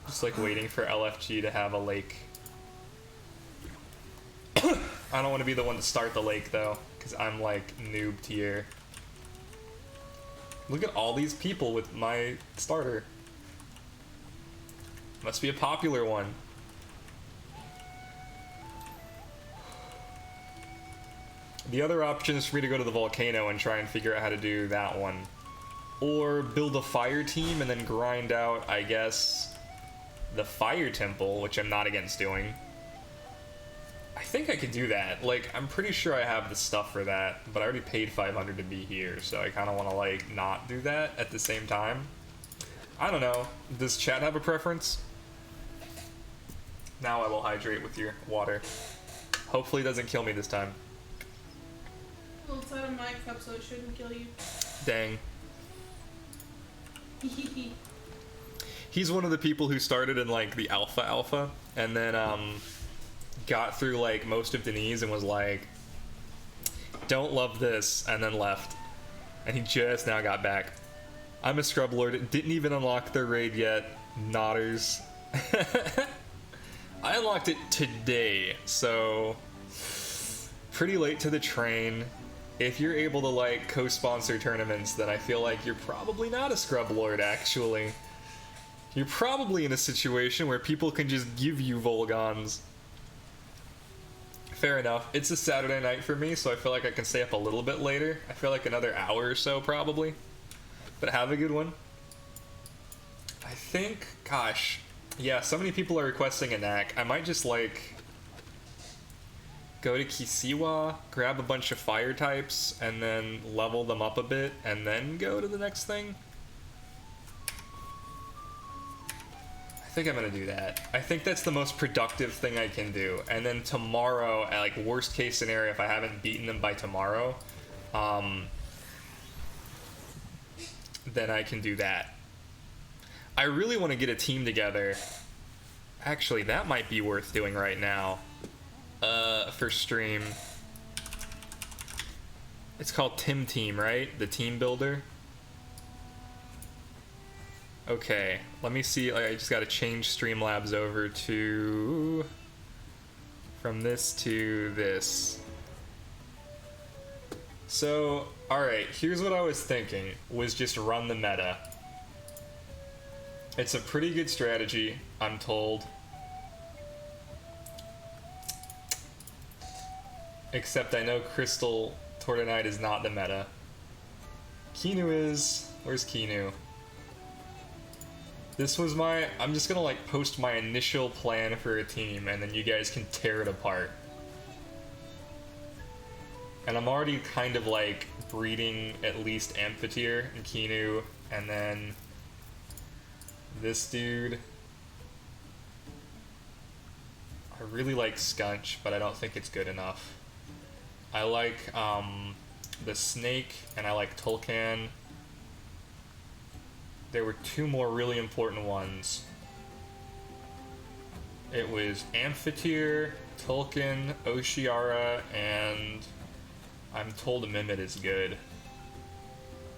Just like waiting for LFG to have a lake. I don't want to be the one to start the lake though, because I'm like noob tier. Look at all these people with my starter. Must be a popular one. The other option is for me to go to the volcano and try and figure out how to do that one. Or build a fire team and then grind out, I guess, the fire temple, which I'm not against doing. I think I could do that. Like, I'm pretty sure I have the stuff for that, but I already paid 500 to be here, so I kind of want to, like, not do that at the same time. I don't know. Does chat have a preference? Now I will hydrate with your water. Hopefully it doesn't kill me this time. Well, it's out of my cup, so it shouldn't kill you. Dang. He's one of the people who started in, like, the alpha, and then, got through, like, most of Denise and was like, don't love this, and then left. And he just now got back. I'm a scrub lord, didn't even unlock their raid yet. Nodders. I unlocked it today, so pretty late to the train. If you're able to, like, co-sponsor tournaments, then I feel like you're probably not a scrub lord, actually. You're probably in a situation where people can just give you Volgons. Fair enough. It's a Saturday night for me, so I feel like I can stay up a little bit later. I feel like another hour or so, probably. But have a good one. I think, gosh, yeah, so many people are requesting a knack. I might just, like, go to Kisiwa, grab a bunch of fire types, and then level them up a bit, and then go to the next thing. I think I'm gonna do that. I think that's the most productive thing I can do. And then tomorrow, at, like, worst case scenario, if I haven't beaten them by tomorrow, then I can do that. I really want to get a team together. Actually, that might be worth doing right now. For stream. It's called Temtem, right? The team builder. Okay, let me see. I just got to change Streamlabs over to from this to this. So, alright, here's what I was thinking, was just run the meta. It's a pretty good strategy, I'm told. Except I know Crystal Tortonite is not the meta. Kinu is. Where's Kinu? This was my... I'm just gonna, like, post my initial plan for a team, and then you guys can tear it apart. And I'm already kind of, like, breeding at least Amphitheater and Kinu, and then this dude. I really like Skunch, but I don't think it's good enough. I like the Snake, and I like Tulkan. There were two more really important ones. It was Amphitheater, Tulkan, Oshiara, and I'm told Mimit is good.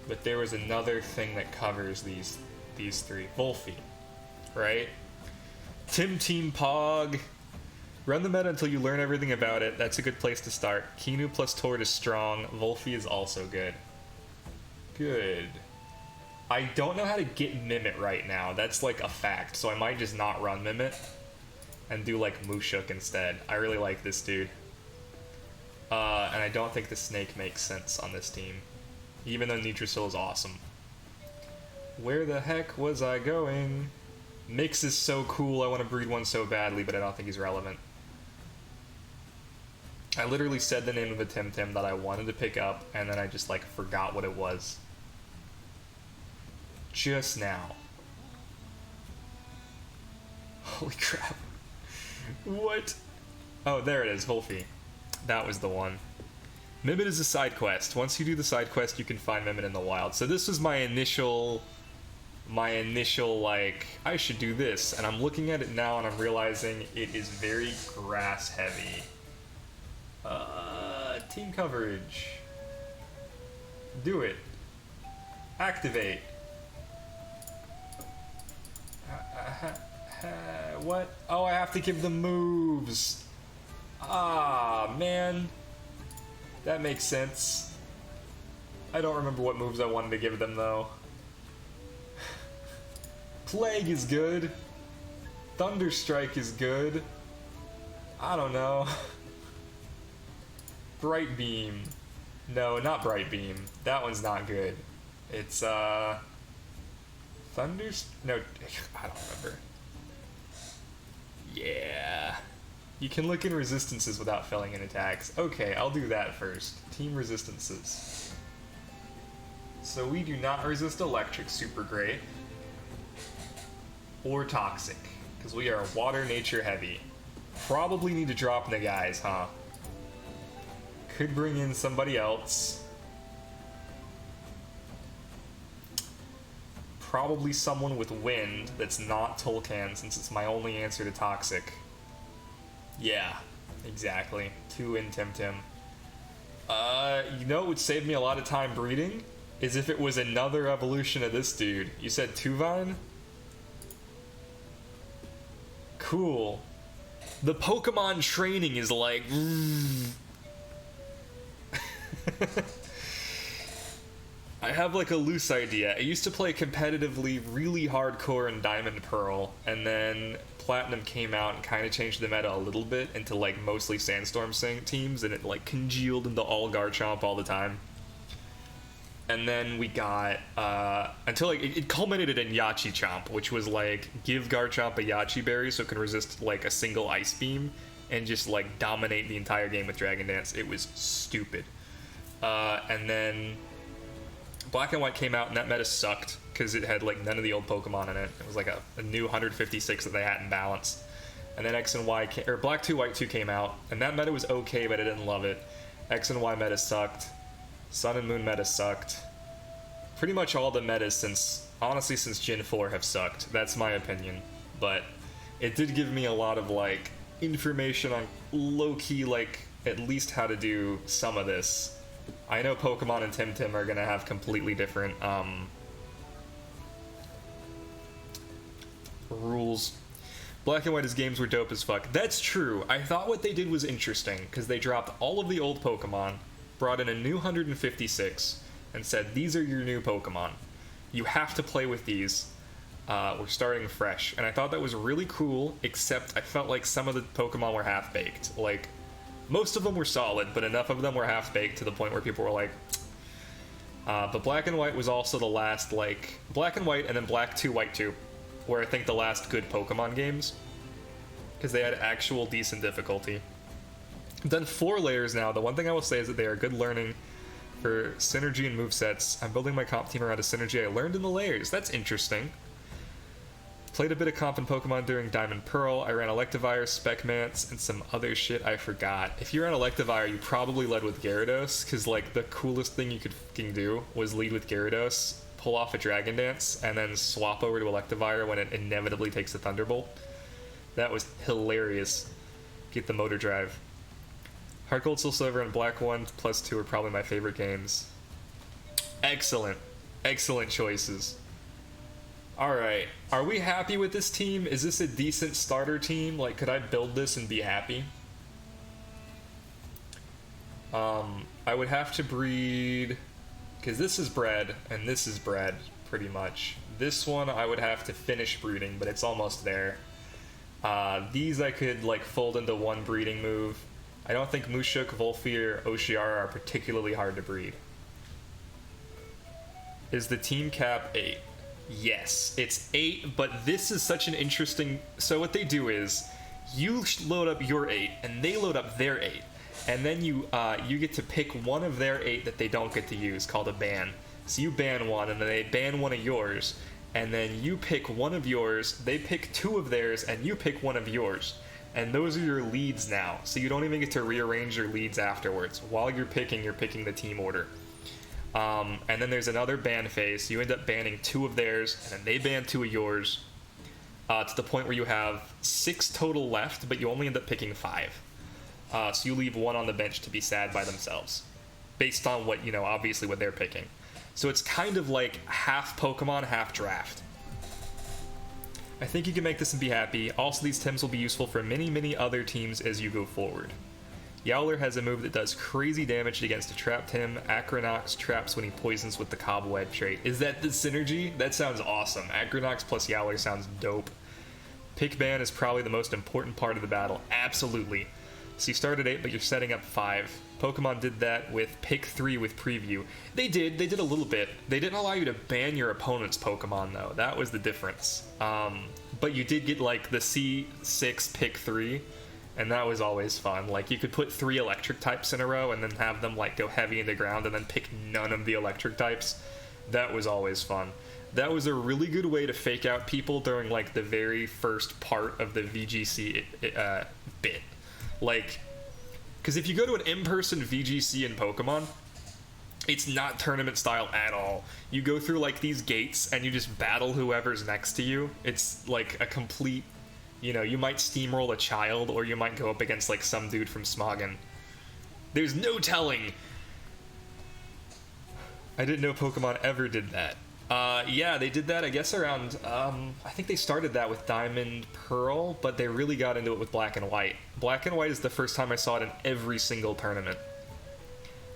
But there was another thing that covers these three. Volphy, right? Temtem Pog. Run the meta until you learn everything about it. That's a good place to start. Kinu plus Tord is strong. Volphy is also good. Good. I don't know how to get Mimit right now. That's like a fact. So I might just not run Mimit and do like Mushuk instead. I really like this dude. And I don't think the Snake makes sense on this team. Even though Nitrosil is awesome. Where the heck was I going? Mix is so cool. I want to breed one so badly, but I don't think he's relevant. I literally said the name of a Temtem that I wanted to pick up, and then I just, like, forgot what it was. Just now. Holy crap. What? Oh, there it is, Volphy. That was the one. Mimit is a side quest. Once you do the side quest, you can find Mimit in the wild. So this was my initial, like, I should do this. And I'm looking at it now and I'm realizing it is very grass heavy. Team coverage. Do it. Activate. What? Oh, I have to give them moves. Ah, man. That makes sense. I don't remember what moves I wanted to give them, though. Plague is good. Thunderstrike is good. I don't know. Bright Beam. No, not Bright Beam. That one's not good. It's, No, I don't remember. Yeah. You can look in resistances without filling in attacks. Okay, I'll do that first. Team resistances. So we do not resist electric super great. Or toxic. Because we are water nature heavy. Probably need to drop the guys, huh? Could bring in somebody else. Probably someone with wind that's not Tolkien, since it's my only answer to toxic. Yeah, exactly. 2 in Temtem. You know what would save me a lot of time breeding? Is if it was another evolution of this dude. You said Tuvine? Cool. The Pokemon training is like... I have like a loose idea. I used to play competitively really hardcore in Diamond Pearl, and then Platinum came out and kind of changed the meta a little bit into like mostly Sandstorm teams, and it like congealed into all Garchomp all the time. And then we got, until like, it culminated in Yachi Chomp, which was like, give Garchomp a Yachi Berry so it can resist like a single Ice Beam, and just like dominate the entire game with Dragon Dance. It was stupid. And then Black and White came out, and that meta sucked because it had like none of the old Pokemon in it. It was like a new 156 that they had in balance. And then X and Y or Black 2 White 2 came out, and that meta was okay, but I didn't love it. X and Y meta sucked. Sun and Moon meta sucked. Pretty much all the metas since Gen 4 have sucked. That's my opinion. But it did give me a lot of like information on low-key like at least how to do some of this. I know Pokemon and Temtem are gonna have completely different rules. Black and White's games were dope as fuck. That's true. I thought what they did was interesting because they dropped all of the old Pokemon, brought in a new 156, and said, these are your new Pokemon. You have to play with these. We're starting fresh. And I thought that was really cool, except I felt like some of the Pokemon were half-baked. Like, most of them were solid, but enough of them were half-baked to the point where people were like... but Black and White was also the last, like... Black and White and then Black 2, White 2 were, I think, the last good Pokemon games. Because they had actual decent difficulty. I've done 4 layers now. The one thing I will say is that they are good learning for synergy and movesets. I'm building my comp team around a synergy I learned in the layers. That's interesting. Played a bit of comp in Pokemon during Diamond Pearl. I ran Electivire, Specmance, and some other shit I forgot. If you ran Electivire, you probably led with Gyarados, because like the coolest thing you could fucking do was lead with Gyarados, pull off a Dragon Dance, and then swap over to Electivire when it inevitably takes the Thunderbolt. That was hilarious. Get the motor drive. Heart Gold, Soul Silver, and Black 1 plus 2 are probably my favorite games. Excellent. Excellent choices. Alright. Are we happy with this team? Is this a decent starter team? Like, could I build this and be happy? I would have to breed... Because this is bred, and this is bred, pretty much. This one I would have to finish breeding, but it's almost there. These I could, like, fold into one breeding move. I don't think Mushuk, Volfi, or Oshiara are particularly hard to breed. Is the team cap 8? Yes, it's 8, but this is such an interesting... So what they do is, you load up your 8, and they load up their 8. And then you get to pick one of their 8 that they don't get to use, called a ban. So you ban one, and then they ban one of yours. And then you pick one of yours, they pick 2 of theirs, and you pick one of yours. And those are your leads now, so you don't even get to rearrange your leads afterwards. While you're picking the team order. And then there's another ban phase, so you end up banning 2 of theirs, and then they ban 2 of yours, to the point where you have 6 total left, but you only end up picking 5. So you leave 1 on the bench to be sad by themselves, based on what, you know, obviously what they're picking. So it's kind of like half Pokemon, half draft. I think you can make this and be happy. Also, these Tems will be useful for many, many other teams as you go forward. Yowler has a move that does crazy damage against a trapped Tem. Acronox traps when he poisons with the Cobweb trait. Is that the synergy? That sounds awesome. Acronox plus Yowler sounds dope. Pick ban is probably the most important part of the battle. Absolutely. So you start at 8, but you're setting up 5. Pokemon did that with pick 3 with preview. They did a little bit. They didn't allow you to ban your opponent's Pokemon, though. That was the difference. But you did get, like, the C6 pick 3, and that was always fun. Like, you could put 3 electric types in a row and then have them, like, go heavy into ground and then pick none of the electric types. That was always fun. That was a really good way to fake out people during, like, the very first part of the VGC bit. Like, because if you go to an in-person VGC in Pokemon, it's not tournament style at all. You go through, like, these gates and you just battle whoever's next to you. It's like a complete, you know, you might steamroll a child or you might go up against, like, some dude from Smoggin. There's no telling. I didn't know Pokemon ever did that. Yeah, they did that, I guess, around, I think they started that with Diamond Pearl, but they really got into it with Black and White. Black and White is the first time I saw it in every single tournament.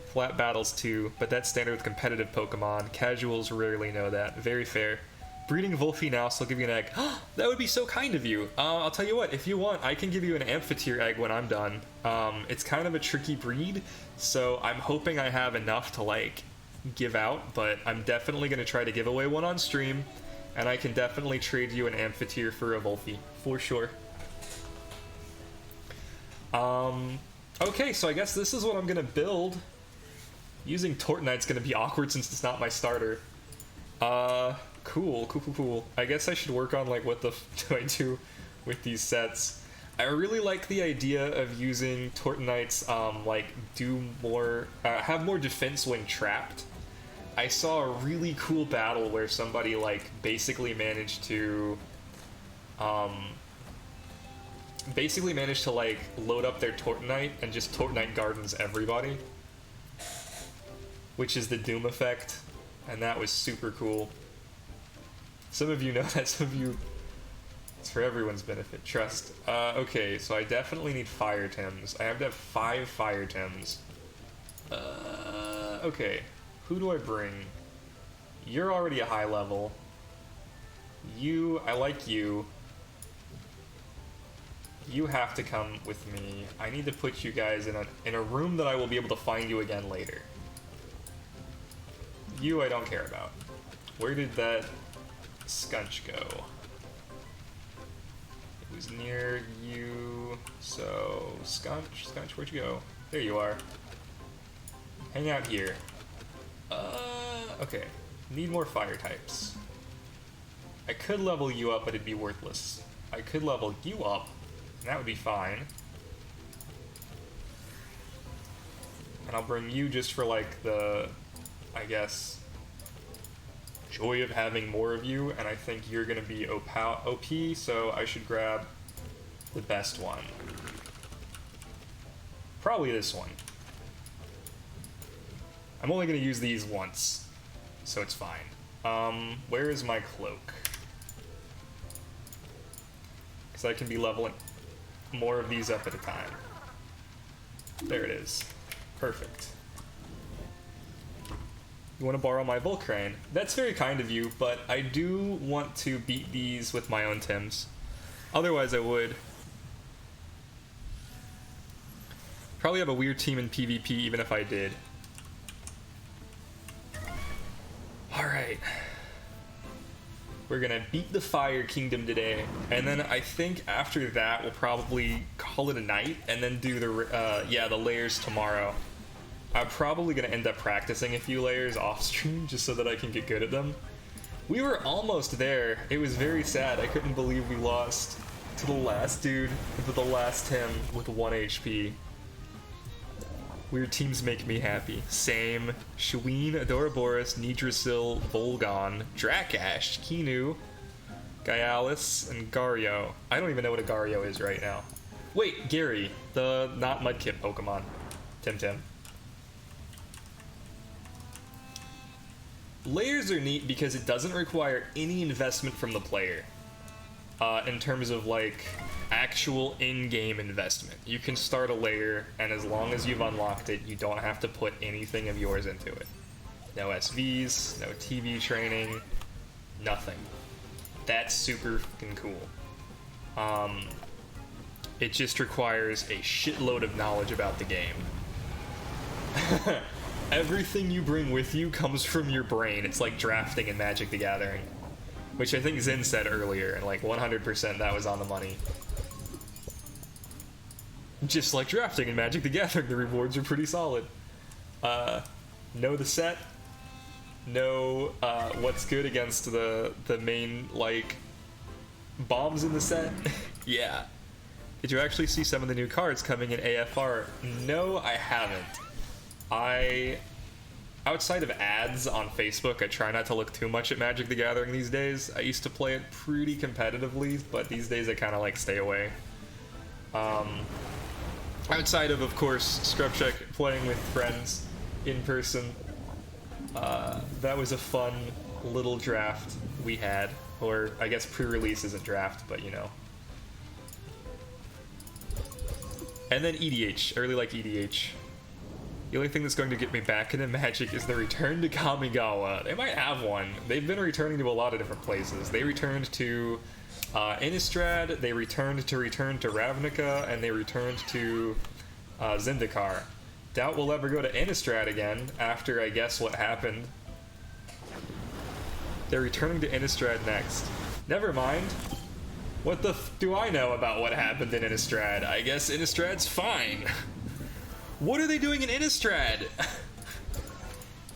Flat battles too, but that's standard with competitive Pokemon. Casuals rarely know that. Very fair. Breeding Volphy now, so I'll give you an egg. That would be so kind of you. I'll tell you what, if you want, I can give you an Amphitheater egg when I'm done. It's kind of a tricky breed, so I'm hoping I have enough to, like, give out, but I'm definitely going to try to give away one on stream, and I can definitely trade you an Amphitheater for a Volphy, for sure. Okay, so I guess this is what I'm going to build. Using Tortonite's going to be awkward since it's not my starter. Cool. I guess I should work on, like, what the f do I do with these sets. I really like the idea of using Tortonite's, like, do more, have more defense when trapped. I saw a really cool battle where somebody, like, basically managed to, like, load up their Tortonite and just Tortonite gardens everybody. Which is the Doom effect, and that was super cool. Some of you know that, some of you... It's for everyone's benefit, trust. Okay, so I definitely need Fire Tims. I have to have 5 Fire Tims. Okay. Who do I bring? You're already a high level. You, I like you. You have to come with me. I need to put you guys in a room that I will be able to find you again later. You I don't care about. Where did that Skunch go? It was near you, so Skunch, where'd you go? There you are. Hang out here. Okay. Need more fire types. I could level you up, but it'd be worthless. I could level you up, and that would be fine. And I'll bring you just for, like, the, I guess, joy of having more of you, and I think you're gonna be OP, so I should grab the best one. Probably this one. I'm only gonna use these once, so it's fine. Where is my cloak? Because I can be leveling more of these up at a time. There it is. Perfect. You want to borrow my Volcrane? That's very kind of you, but I do want to beat these with my own Tims. Otherwise I would. Probably have a weird team in PvP even if I did. Alright. We're gonna beat the Fire Kingdom today, and then I think after that we'll probably call it a night, and then do the layers tomorrow. I'm probably gonna end up practicing a few layers off stream just so that I can get good at them. We were almost there. It was very sad. I couldn't believe we lost to the last dude, to the last Tim with 1 HP. Weird teams make me happy. Same. Shaween, Adoraboros, Nidrasil, Volgon, Drakash, Kinu, Gaialis, and Gario. I don't even know what a Gario is right now. Wait, Gary, the not Mudkip Pokemon. Temtem. Layers are neat because it doesn't require any investment from the player. In terms of, like, actual in-game investment. You can start a layer, and as long as you've unlocked it, you don't have to put anything of yours into it. No SVs, no TV training, nothing. That's super fucking cool. It just requires a shitload of knowledge about the game. Everything you bring with you comes from your brain. It's like drafting in Magic the Gathering. Which I think Zin said earlier, and like 100% that was on the money. Just like drafting in Magic the Gathering, the rewards are pretty solid. Know the set. Know what's good against the main, like, bombs in the set. Yeah. Did you actually see some of the new cards coming in AFR? No, I haven't. Outside of ads on Facebook, I try not to look too much at Magic the Gathering these days. I used to play it pretty competitively, but these days I kind of like stay away. Outside of course, Scrubcheck playing with friends in person. That was a fun little draft we had. Or, I guess pre-release isn't draft, but you know. And then EDH. I really like EDH. The only thing that's going to get me back into Magic is the return to Kamigawa. They might have one. They've been returning to a lot of different places. They returned to Innistrad, they returned to Ravnica, and they returned to Zendikar. Doubt we'll ever go to Innistrad again after, I guess, what happened. They're returning to Innistrad next. Never mind. What the f do I know about what happened in Innistrad? I guess Innistrad's fine. What are they doing in Innistrad?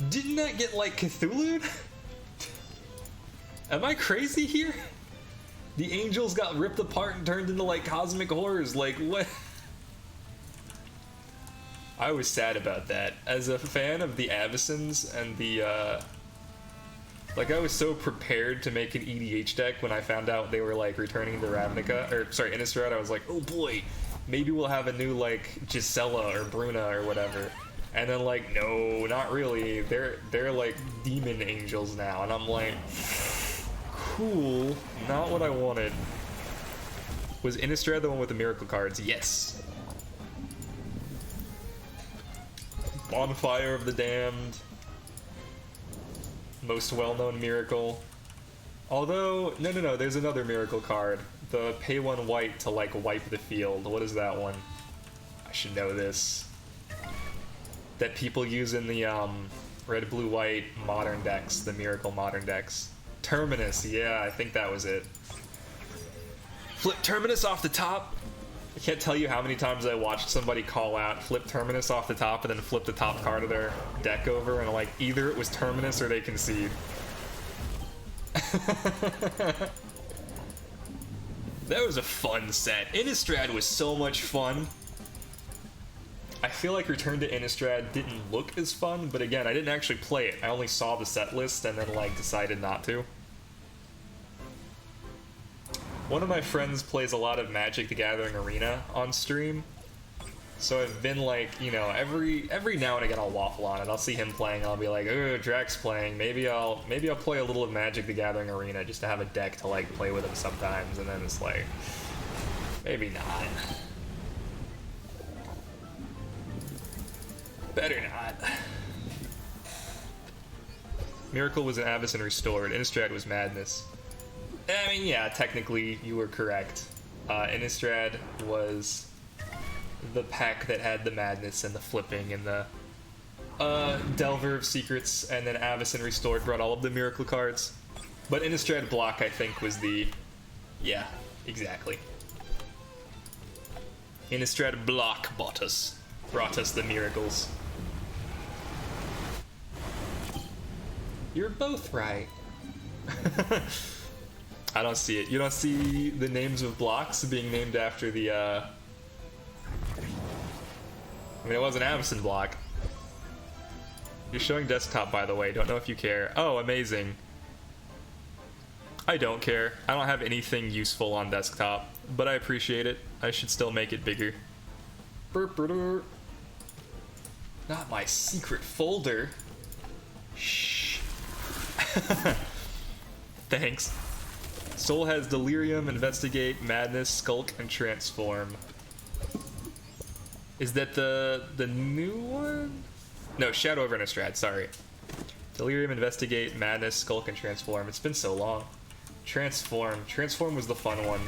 Didn't that get, like, Cthulhu'd? Am I crazy here? The angels got ripped apart and turned into, like, cosmic horrors. Like, what? I was sad about that. As a fan of the Avacens and the, like, I was so prepared to make an EDH deck when I found out they were, like, returning to Ravnica, or, sorry, Innistrad. I was like, oh boy, maybe we'll have a new, like, Gisela or Bruna or whatever. And then, like, no, not really. They're like, demon angels now. And I'm like, cool, not what I wanted. Was Innistrad the one with the miracle cards? Yes. Bonfire of the Damned. Most well-known miracle. Although, no, there's another miracle card. The pay 1 white to, like, wipe the field. What is that one? I should know this. That people use in the, red, blue, white modern decks. The miracle modern decks. Terminus, yeah, I think that was it. Flip Terminus off the top. I can't tell you how many times I watched somebody call out flip Terminus off the top and then flip the top card of their deck over, and like either it was Terminus or they concede. That was a fun set. Innistrad was so much fun. I feel like Return to Innistrad didn't look as fun, but again, I didn't actually play it. I only saw the set list and then like decided not to. One of my friends plays a lot of Magic the Gathering Arena on stream, so I've been like, you know, every now and again I'll waffle on it. I'll see him playing, I'll be like, oh, Drax playing. Maybe I'll play a little of Magic the Gathering Arena just to have a deck to like play with him sometimes, and then it's like, maybe not. Better not. Miracle was an Avacyn restored. Innistrad was madness. I mean, yeah, technically you were correct. Innistrad was the pack that had the madness and the flipping and the Delver of Secrets, and then Avacyn Restored brought all of the miracle cards. But Innistrad block, I think, was the... Yeah, exactly. Innistrad block brought us the miracles. You're both right. I don't see it. You don't see the names of blocks being named after the, I mean, it was an Avacyn block. You're showing desktop, by the way. Don't know if you care. Oh, amazing. I don't care. I don't have anything useful on desktop, but I appreciate it. I should still make it bigger. Not my secret folder. Shh. Thanks. Soul has Delirium, Investigate, Madness, Skulk, and Transform. Is that the new one? No, Shadow over Innistrad, sorry. Delirium, Investigate, Madness, Skulk, and Transform. It's been so long. Transform was the fun one.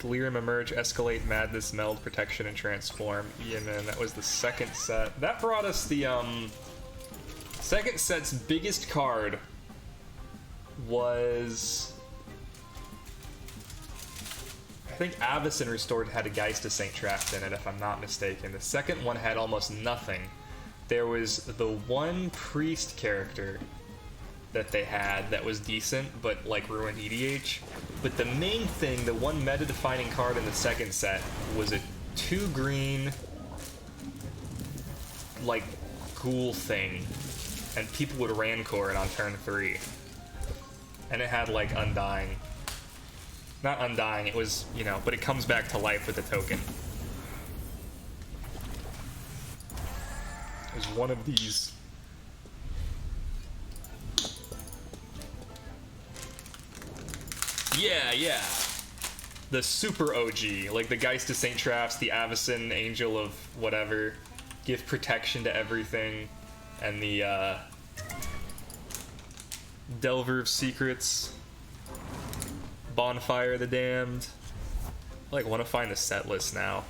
Delirium, Emerge, Escalate, Madness, Meld, Protection, and Transform. Yeah, man, that was the second set. That brought us the, second set's biggest card was... I think Avacyn Restored had a Geist of St. Traft in it, if I'm not mistaken. The second one had almost nothing. There was the one priest character that they had that was decent, but like ruined EDH. But the main thing, the one meta-defining card in the second set, was a 2-green, like, ghoul thing. And people would Rancor it on turn 3. And it had, like, Undying. Not Undying, it was, you know, but it comes back to life with a token. It was one of these. Yeah. The super OG, like the Geist of St. Trafts, the Avacyn, Angel of whatever, give protection to everything, and the Delver of Secrets, Bonfire of the Damned. I like want to find the set list now.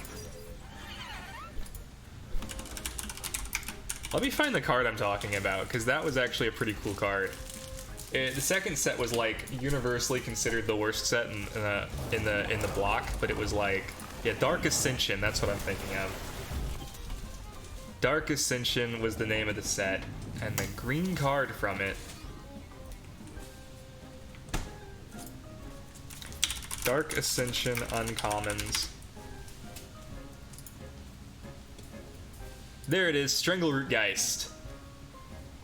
Let me find the card I'm talking about, because that was actually a pretty cool card. The second set was like universally considered the worst set in the block, but it was like, yeah, Dark Ascension. That's what I'm thinking of. Dark Ascension was the name of the set, and the green card from it. Dark Ascension uncommons. There it is, Strangleroot Geist.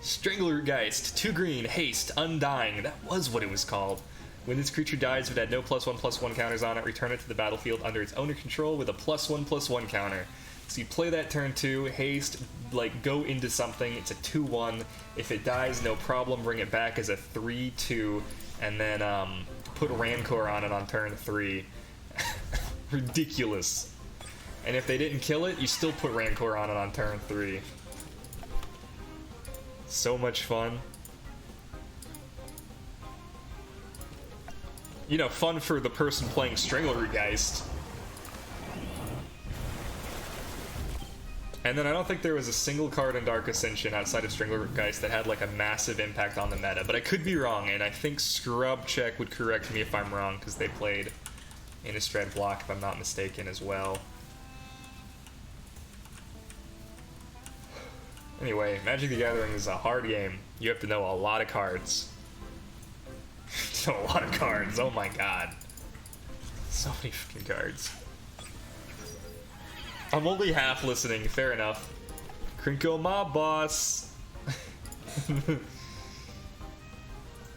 Strangleroot Geist, 2 green, haste, undying. That was what it was called. When this creature dies, if it had no +1/+1 counters on it, return it to the battlefield under its owner control with a +1/+1 counter. So you play that turn 2, haste, like go into something, it's a 2/1. If it dies, no problem, bring it back as a 3/2, and then put Rancor on it on turn 3. Ridiculous. And if they didn't kill it, you still put Rancor on it on turn 3. So much fun. You know, fun for the person playing Strangleroot Geist. And then I don't think there was a single card in Dark Ascension outside of Strangleroot Geist that had like a massive impact on the meta, but I could be wrong, and I think Scrub Check would correct me if I'm wrong, because they played Innistrad block, if I'm not mistaken, as well. Anyway, Magic the Gathering is a hard game. You have to know a lot of cards. A lot of cards, oh my god. So many fucking cards. I'm only half listening, fair enough. Crinkle Mob Boss!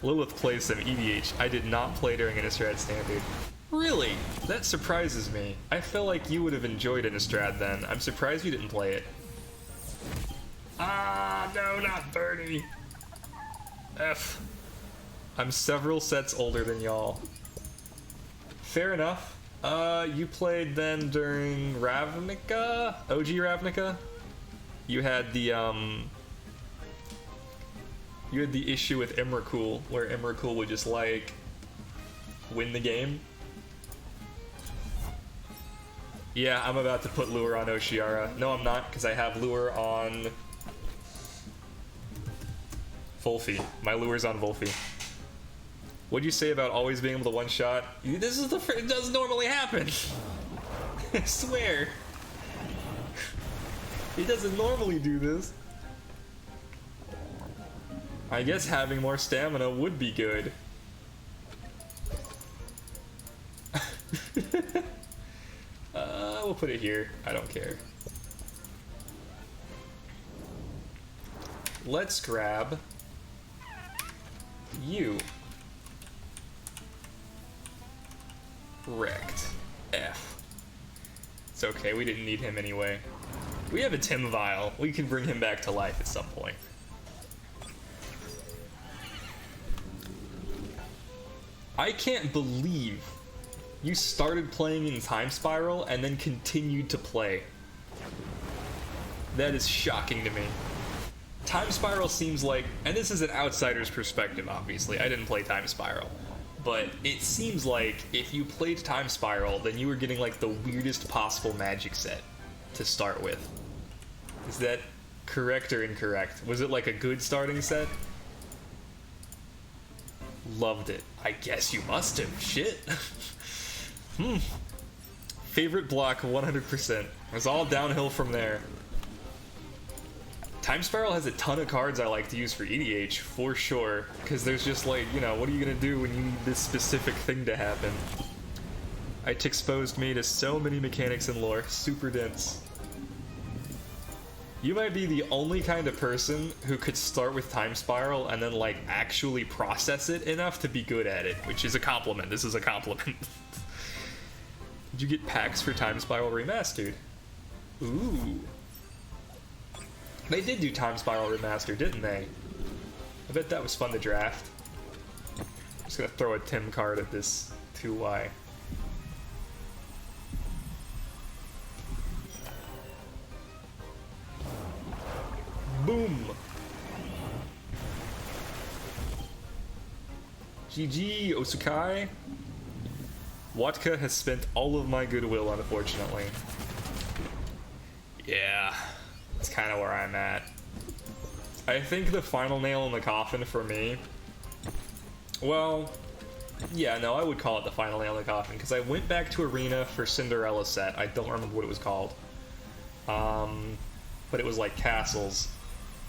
Lilith plays some EDH. I did not play during Innistrad Standard. Really? That surprises me. I feel like you would have enjoyed Innistrad then. I'm surprised you didn't play it. Ah, no, not Bernie. F. I'm several sets older than y'all. Fair enough. You played then during Ravnica? OG Ravnica? You had the issue with Emrakul, where Emrakul would just, like, win the game. Yeah, I'm about to put Lure on Oshiara. No, I'm not, because I have Lure on Volfi. My Lure's on Volfi. What'd you say about always being able to one-shot? This is it doesn't normally happen. I swear. He doesn't normally do this. I guess having more stamina would be good. We'll put it here. I don't care. Let's grab you. Wrecked. F. It's okay, we didn't need him anyway. We have a Tim Vial. We can bring him back to life at some point. I can't believe you started playing in Time Spiral and then continued to play. That is shocking to me. Time Spiral seems like, and this is an outsider's perspective, obviously. I didn't play Time Spiral. but it seems like if you played Time Spiral, then you were getting like the weirdest possible magic set to start with. Is that correct or incorrect? Was it like a good starting set? Loved it. I guess you must have. Shit. Favorite block, 100%. It's all downhill from there. Time Spiral has a ton of cards I like to use for EDH, for sure. Because there's just like, you know, what are you going to do when you need this specific thing to happen? It exposed me to so many mechanics and lore. Super dense. You might be the only kind of person who could start with Time Spiral and then, like, actually process it enough to be good at it, which is a compliment. This is a compliment. Did you get packs for Time Spiral Remastered? Ooh. They did do Time Spiral Remastered, didn't they? I bet that was fun to draft. I'm just gonna throw a Tim card at this 2Y. Boom! GG, Osukai. Watka has spent all of my goodwill, unfortunately. Yeah, that's kind of where I'm at. I think the final nail in the coffin for me... Well, yeah, no, I would call it the final nail in the coffin, because I went back to Arena for Cinderella set. I don't remember what it was called. But it was like Castles.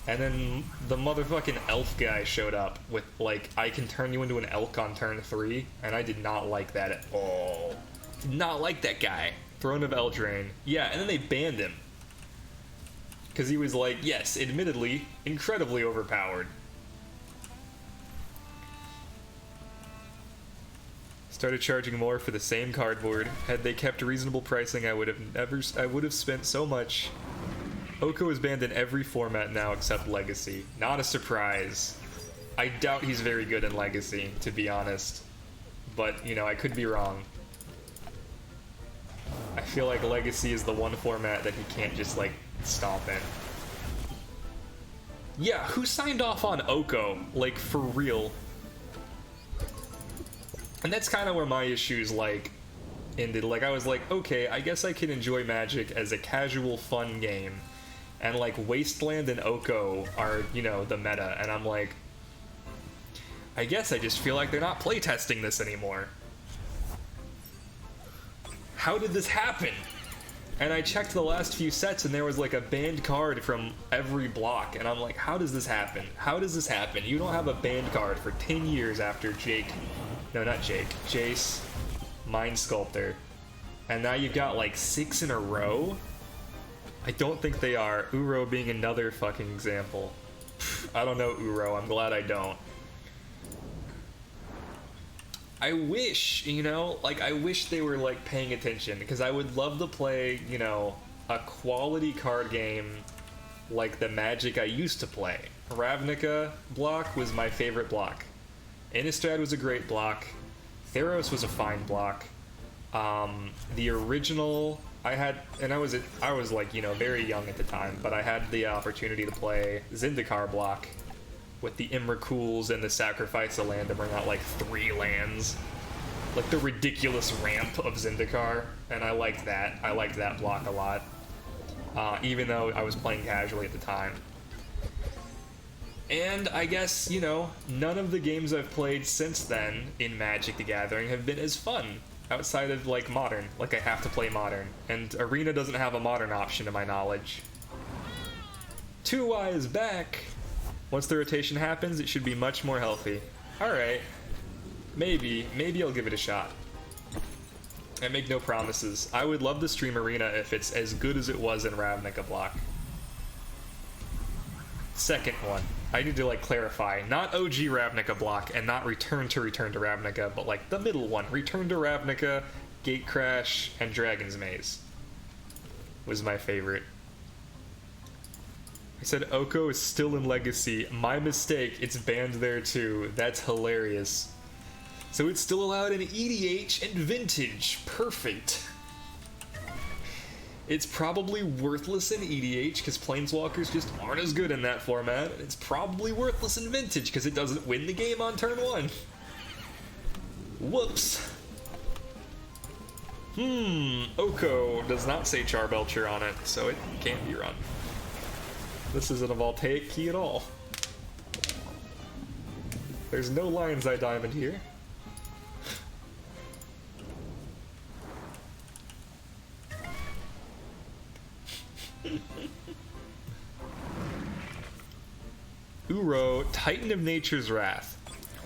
And then the motherfucking elf guy showed up with, like, I can turn you into an elk on turn 3, and I did not like that at all. Did not like that guy. Throne of Eldraine. Yeah, and then they banned him. Because he was, like, yes, admittedly, incredibly overpowered. Started charging more for the same cardboard. Had they kept reasonable pricing, I would have spent so much. Oko is banned in every format now except Legacy. Not a surprise. I doubt he's very good in Legacy, to be honest. But, you know, I could be wrong. I feel like Legacy is the one format that he can't just, like, stomp in. Yeah, who signed off on Oko? Like, for real. And that's kind of where my issues, like, ended. Like, I was like, okay, I guess I can enjoy Magic as a casual, fun game. And, like, Wasteland and Oko are, you know, the meta. And I'm like, I guess I just feel like they're not playtesting this anymore. How did this happen? And I checked the last few sets and there was, like, a banned card from every block. And I'm like, how does this happen? How does this happen? You don't have a banned card for 10 years after Jake. No, not Jake. Jace. Mind Sculptor. And now you've got, like, 6 in a row? I don't think they are. Uro being another fucking example. I don't know Uro. I'm glad I don't. I wish, you know, like, I wish they were, like, paying attention, because I would love to play, you know, a quality card game like the Magic I used to play. Ravnica block was my favorite block. Innistrad was a great block. Theros was a fine block. The original... I was like, you know, very young at the time, but I had the opportunity to play Zendikar block with the Imracools and the Sacrifice of Land to bring out, like, 3 lands. Like, the ridiculous ramp of Zendikar, and I liked that. I liked that block a lot, even though I was playing casually at the time. And I guess, you know, none of the games I've played since then in Magic the Gathering have been as fun. Outside of, like, Modern. Like, I have to play Modern. And Arena doesn't have a Modern option to my knowledge. 2Y is back! Once the rotation happens, it should be much more healthy. Alright. Maybe I'll give it a shot. I make no promises. I would love to stream Arena if it's as good as it was in Ravnica block. Second one. I need to, like, clarify. Not OG Ravnica block and not Return to Ravnica, but, like, the middle one. Return to Ravnica, Gatecrash, and Dragon's Maze was my favorite. I said Oko is still in Legacy. My mistake. It's banned there too. That's hilarious. So it's still allowed in EDH and Vintage. Perfect. It's probably worthless in EDH because Planeswalkers just aren't as good in that format. And it's probably worthless in Vintage because it doesn't win the game on turn 1. Whoops. Oko does not say Charbelcher on it, so it can't be run. This isn't a Voltaic key at all. There's no Lion's Eye Diamond here. Uro, Titan of Nature's Wrath.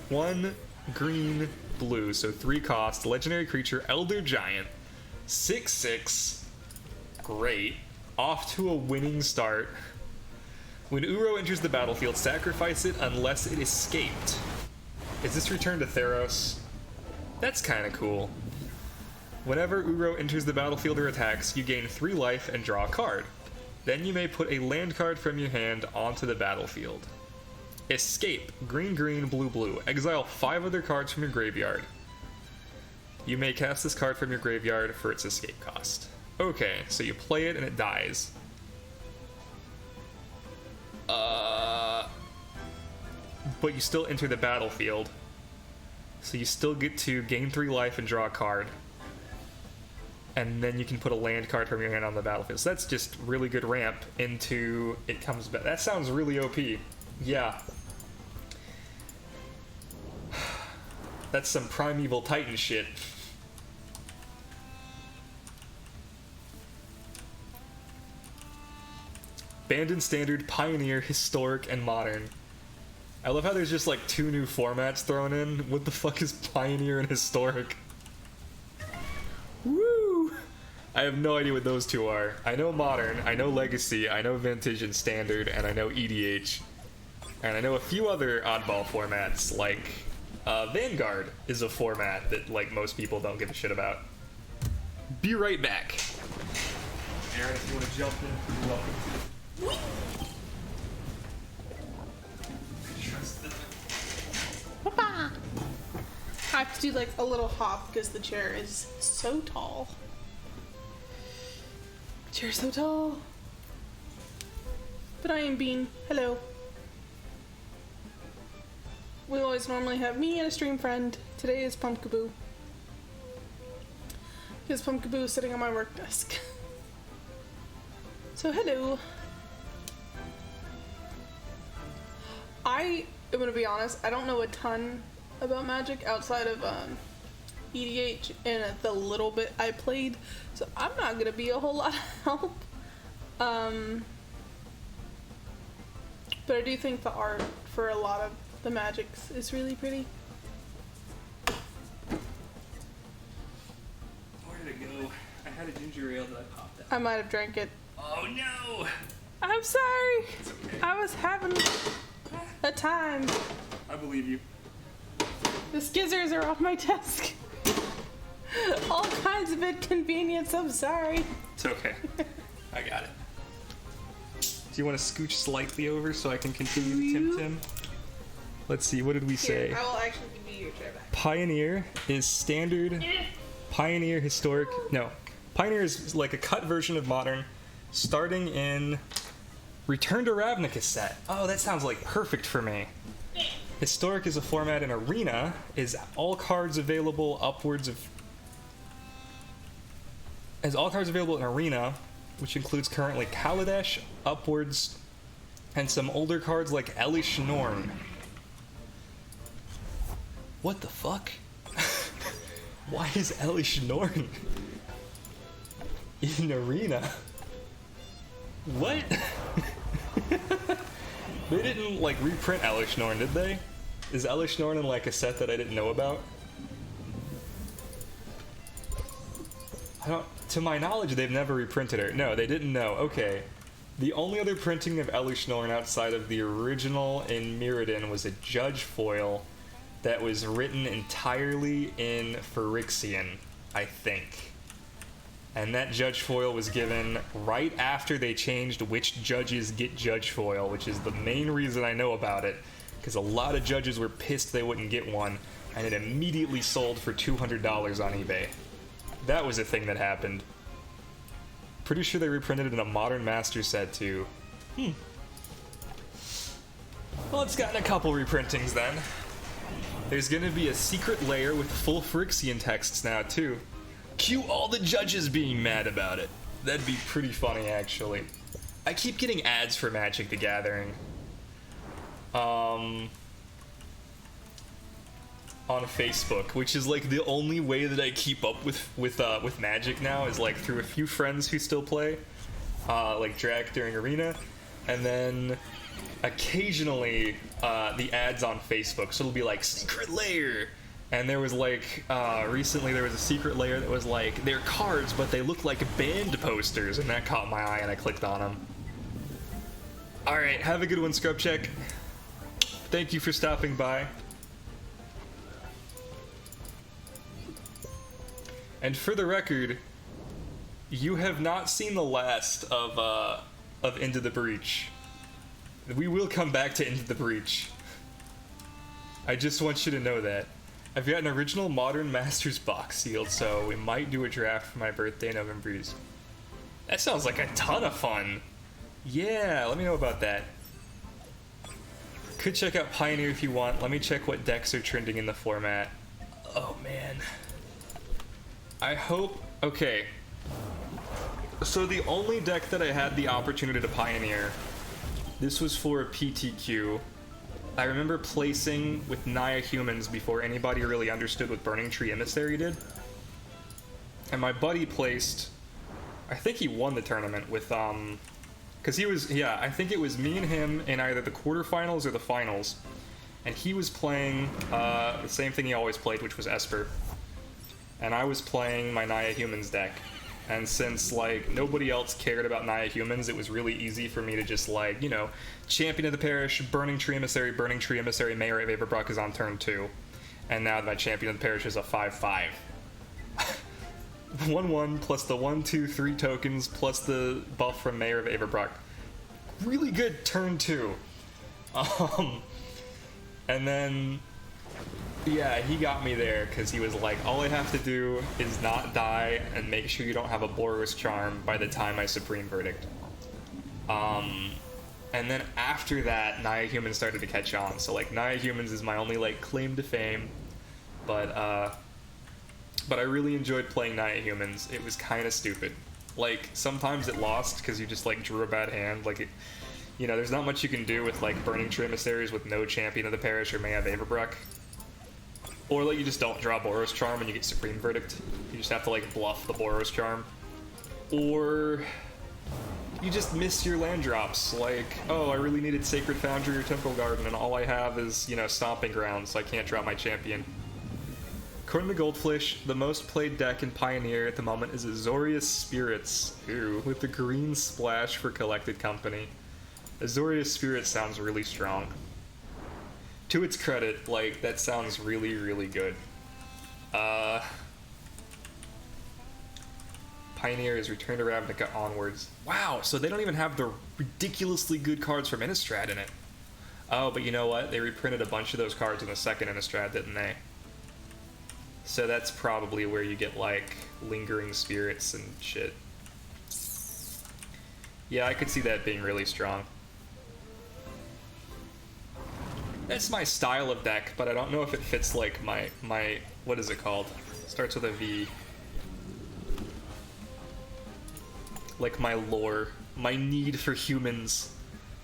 1 green, blue, so 3 cost. Legendary creature, Elder Giant. 6/6. Great. Off to a winning start. When Uro enters the battlefield, sacrifice it unless it escaped. Is this return to Theros? That's kinda cool. Whenever Uro enters the battlefield or attacks, you gain 3 life and draw a card. Then you may put a land card from your hand onto the battlefield. Escape. Green, green, blue, blue. Exile 5 other cards from your graveyard. You may cast this card from your graveyard for its escape cost. Okay, so you play it and it dies. But you still enter the battlefield. So you still get to gain 3 life and draw a card. And then you can put a land card from your hand on the battlefield. So that's just really good ramp into it comes back. That sounds really OP. Yeah. That's some Primeval Titan shit. Banned in Standard, Pioneer, Historic, and Modern. I love how there's just like 2 new formats thrown in. What the fuck is Pioneer and Historic? Woo! I have no idea what those 2 are. I know Modern, I know Legacy, I know Vintage and Standard, and I know EDH. And I know a few other oddball formats, like Vanguard is a format that like most people don't give a shit about. Be right back. Aaron, if you want to jump in, you're welcome to. I have to do like a little hop because the chair is so tall. Chair's so tall. But I am Bean. Hello. We always normally have me and a stream friend. Today is Pumpkaboo. Because Pumpkaboo is sitting on my work desk. So hello. I am gonna be honest, I don't know a ton about Magic outside of EDH and the little bit I played, so I'm not gonna be a whole lot of help. But I do think the art for a lot of the Magics is really pretty. Where did it go? I had a ginger ale that I popped out. I might have drank it. Oh no! I'm sorry! It's okay. I was having a time. I believe you. The skizzers are off my desk. All kinds of inconvenience, I'm sorry. It's okay. I got it. Do you want to scooch slightly over so I can continue the Temtem? Let's see, what did we say? Here, I will actually give you your chair back. Pioneer is standard. Pioneer, historic. No. Pioneer is like a cut version of Modern, starting in Return to Ravnica set. Oh, that sounds like perfect for me. Historic is a format in Arena, is all cards available upwards of... As all cards available in Arena, which includes currently Kaladesh, upwards, and some older cards like Elish Norn. What the fuck? Why is Elish Norn in Arena? What? They didn't like reprint Elish Norn, did they? Is Elish Norn in like a set that I didn't know about? To my knowledge, they've never reprinted her. No, they didn't know. Okay. The only other printing of Elish Norn outside of the original in Mirrodin was a Judge foil that was written entirely in Phyrexian, I think. And that Judge foil was given right after they changed which judges get Judge foil, which is the main reason I know about it, because a lot of judges were pissed they wouldn't get one, and it immediately sold for $200 on eBay. That was a thing that happened. Pretty sure they reprinted it in a Modern Master set too. Well, it's gotten a couple reprintings then. There's gonna be a secret layer with full Phyrexian texts now, too. Cue all the judges being mad about it. That'd be pretty funny, actually. I keep getting ads for Magic the Gathering. On Facebook, which is like the only way that I keep up with Magic now is like through a few friends who still play, like Drac during Arena, and then occasionally the ads on Facebook. So it'll be like secret layer, and there was like recently there was a secret layer that was like they're cards but they look like band posters, and that caught my eye and I clicked on them. All right, have a good one, Scrub Check. Thank you for stopping by. And for the record, you have not seen the last of Into the Breach. We will come back to Into the Breach. I just want you to know that. I've got an original Modern Masters box sealed, so we might do a draft for my birthday in November. That sounds like a ton of fun. Yeah, let me know about that. Could check out Pioneer if you want. Let me check what decks are trending in the format. Oh man. I hope... Okay. So the only deck that I had the opportunity to Pioneer, this was for a PTQ. I remember placing with Naya Humans before anybody really understood what Burning Tree Emissary did. And my buddy placed... I think he won the tournament with, because he was, yeah, I think it was me and him in either the quarterfinals or the finals. And he was playing the same thing he always played, which was Esper. And I was playing my Naya Humans deck. And since, like, nobody else cared about Naya Humans, it was really easy for me to just, like, you know, Champion of the Parish, Burning Tree Emissary, Mayor of Averbrock is on turn 2. And now my Champion of the Parish is a 5/5. 1/1 plus the 1/2/3 tokens plus the buff from Mayor of Averbrock. Really good turn 2. And then, yeah, he got me there because he was like, all I have to do is not die and make sure you don't have a Boros Charm by the time I Supreme Verdict. And then after that, Naya Humans started to catch on. So, like, Naya Humans is my only, like, claim to fame. But I really enjoyed playing Naya Humans. It was kind of stupid. Like, sometimes it lost because you just, like, drew a bad hand. Like, it, you know, there's not much you can do with, like, Burning Tree Emissaries with no Champion of the Parish or Mayor of Averbrock. Or, like, you just don't draw Boros Charm and you get Supreme Verdict. You just have to, like, bluff the Boros Charm. Or you just miss your land drops. Like, oh, I really needed Sacred Foundry or Temple Garden and all I have is, you know, Stomping Grounds, so I can't draw my champion. According to Goldfish, the most played deck in Pioneer at the moment is Azorius Spirits, with the green splash for Collected Company. Azorius Spirits sounds really strong. To its credit, like, that sounds really, really good. Pioneer is returned to Ravnica onwards. Wow, so they don't even have the ridiculously good cards from Innistrad in it. Oh, but you know what? They reprinted a bunch of those cards in the second Innistrad, didn't they? So that's probably where you get, like, Lingering Spirits and shit. Yeah, I could see that being really strong. That's my style of deck, but I don't know if it fits, like, my what is it called? Starts with a V. Like, my lore. My need for humans.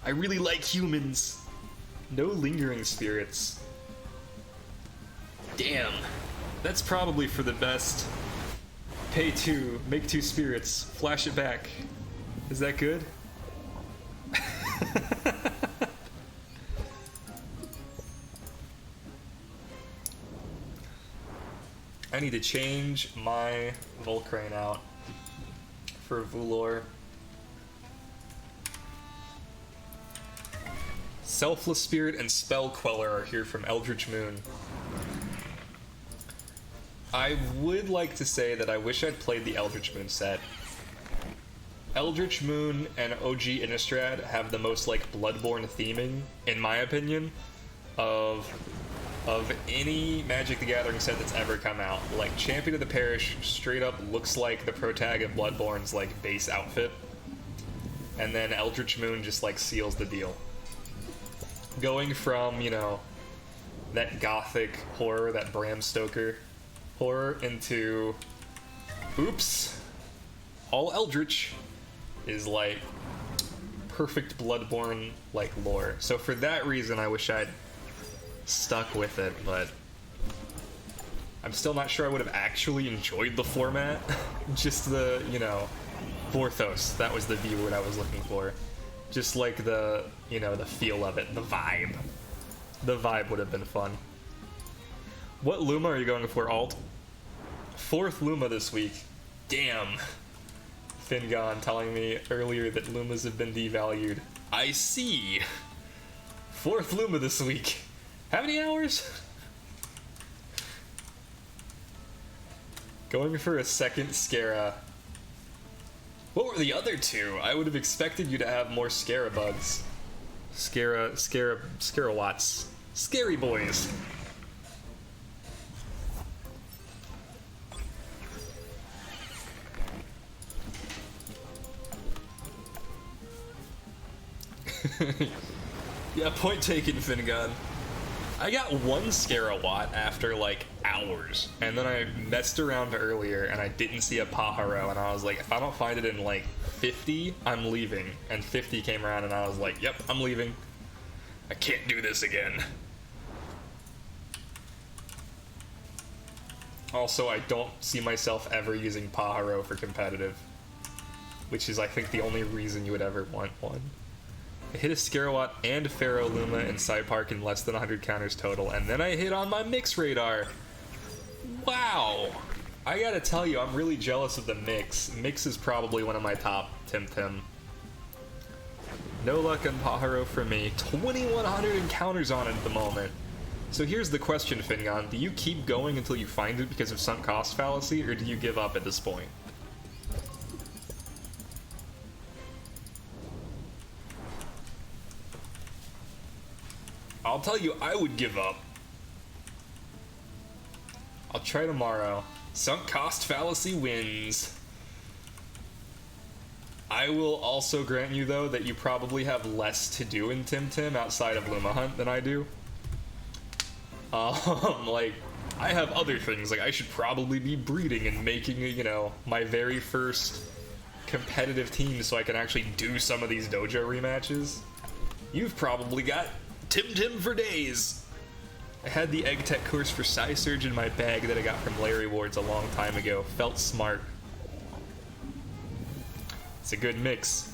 I really like humans. No Lingering Spirits. Damn. That's probably for the best. Pay 2, make 2 spirits, flash it back. Is that good? I need to change my Volcrane out for Vulor. Selfless Spirit and Spell Queller are here from Eldritch Moon. I would like to say that I wish I'd played the Eldritch Moon set. Eldritch Moon and OG Innistrad have the most, like, Bloodborne theming, in my opinion, of any Magic the Gathering set that's ever come out. Like, Champion of the Parish straight up looks like the protag of Bloodborne's, like, base outfit. And then Eldritch Moon just, like, seals the deal. Going from, you know, that gothic horror, that Bram Stoker horror, into, oops, all Eldritch is like perfect Bloodborne like lore. So for that reason, I wish I'd stuck with it, but I'm still not sure I would have actually enjoyed the format. Just the, you know, Vorthos, that was the V word I was looking for. Just like the, you know, the feel of it, the vibe. The vibe would have been fun. What Luma are you going for, Alt? 4th Luma this week. Damn. Fingon telling me earlier that Lumas have been devalued. I see. 4th Luma this week. How many hours? Going for a second Scara. What were the other two? I would have expected you to have more Scarabugs. Scarawatts. Scary boys. Yeah, point taken, Fingon. I got one Scarawat after like hours, and then I messed around earlier and I didn't see a Pajaro, and I was like, if I don't find it in like 50, I'm leaving. And 50 came around and I was like, yep, I'm leaving. I can't do this again. Also, I don't see myself ever using Pajaro for competitive, which is, I think, the only reason you would ever want one. I hit a Scarawat and a Pharaoh Luma in Side Park in less than 100 counters total, and then I hit on my Mix radar. Wow! I gotta tell you, I'm really jealous of the Mix. Mix is probably one of my top Temtem. No luck on Pajaro for me. 2,100 encounters on it at the moment. So here's the question, Fingon. Do you keep going until you find it because of sunk cost fallacy, or do you give up at this point? I'll tell you, I would give up. I'll try tomorrow. Sunk cost fallacy wins. I will also grant you, though, that you probably have less to do in Temtem outside of Luma Hunt than I do. Like, I have other things. Like, I should probably be breeding and making, you know, my very first competitive team so I can actually do some of these dojo rematches. You've probably got Temtem for days. I had the Egg Tech course for Psysurge in my bag that I got from Larry Ward's a long time ago. Felt smart. It's a good mix.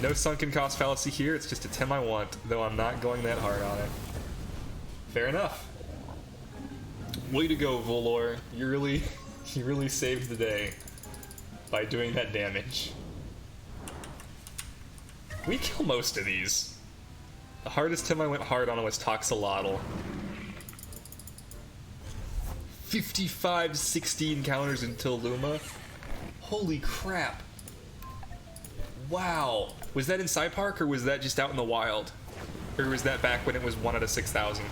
No sunken cost fallacy here, it's just a Tem I want, though I'm not going that hard on it. Fair enough. Way to go, Volor. You really saved the day by doing that damage. We kill most of these. The hardest Tem I went hard on was Toxalotl. 55, 60 encounters until Luma. Holy crap. Wow. Was that in Sci Park or was that just out in the wild? Or was that back when it was 1 out of 6,000?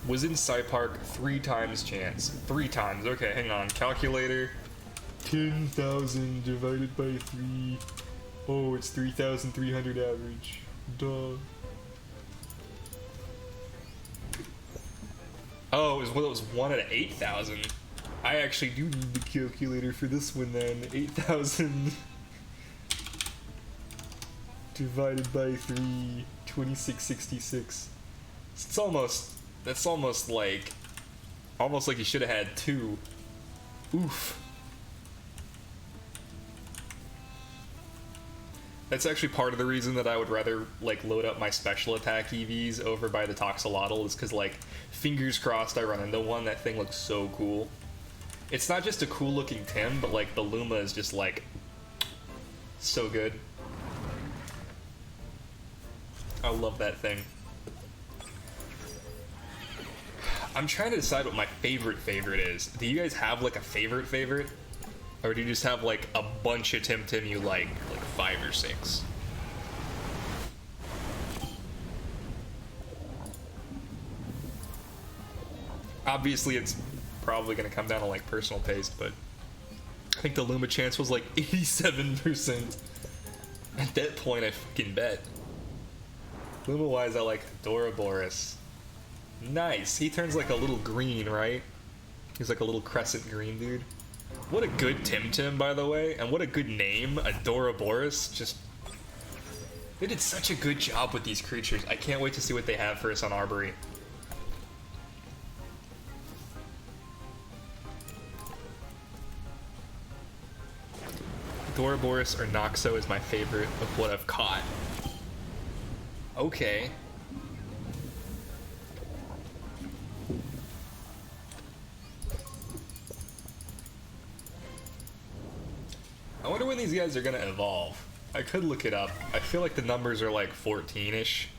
Was in Sci Park 3 times chance. 3 times. Okay, hang on. Calculator. 10,000 divided by 3. Oh, it's 3,300 average. Duh. Oh, it was 1 out of 8,000. I actually do need the calculator for this one then. 8,000 divided by 3, 2666. That's almost like you should have had 2. Oof. That's actually part of the reason that I would rather, like, load up my special attack EVs over by the Toxalotl, is because, like, fingers crossed I run into one. That thing looks so cool. It's not just a cool looking Tem, but, like, the Luma is just, like, so good. I love that thing. I'm trying to decide what my favorite is. Do you guys have, like, a favorite? Or do you just have, like, a bunch of Temtem you like 5 or 6? Obviously, it's probably going to come down to, like, personal taste, but I think the Luma chance was, like, 87%. At that point, I fucking bet. Luma-wise, I like Doroboros. Nice. He turns like a little green, right? He's like a little crescent green dude. What a good Temtem, by the way, and what a good name, Adoroboros. Just, they did such a good job with these creatures. I can't wait to see what they have for us on Arbory. Adoroboros or Noxo is my favorite of what I've caught. Okay. I wonder when these guys are gonna evolve. I could look it up. I feel like the numbers are like 14-ish.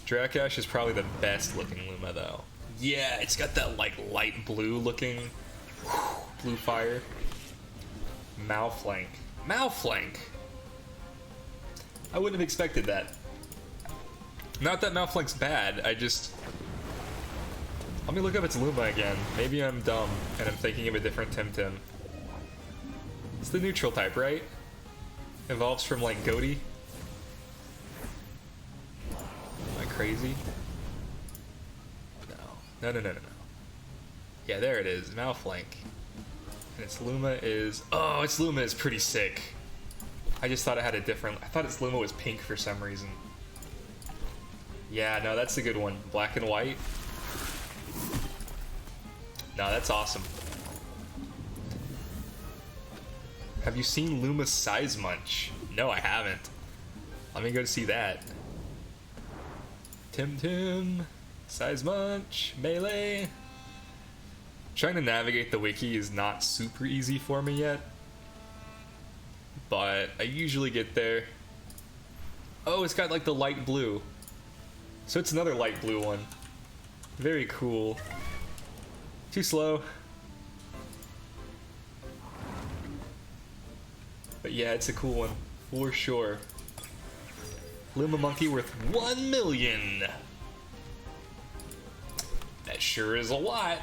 Drakash is probably the best looking Luma though. Yeah, it's got that like light blue looking blue fire. Malflank. Malflank! I wouldn't have expected that. Not that Malflank's bad, I just... Let me look up its Luma again. Maybe I'm dumb and I'm thinking of a different Temtem. It's the neutral type, right? Evolves from like Goaty. Am I crazy? No. No. Yeah, there it is. Malflank. And its Luma is... Oh, its Luma is pretty sick. I just thought it had a different... I thought its Luma was pink for some reason. Yeah, no, that's a good one. Black and white. No, that's awesome. Have you seen Luma's Size Munch? No, I haven't. Let me go see that. Temtem, Size Munch, Melee. Trying to navigate the wiki is not super easy for me yet, but I usually get there. Oh, it's got like the light blue. So it's another light blue one. Very cool. Too slow. But yeah, it's a cool one, for sure. Luma Monkey worth 1 million. That sure is a lot.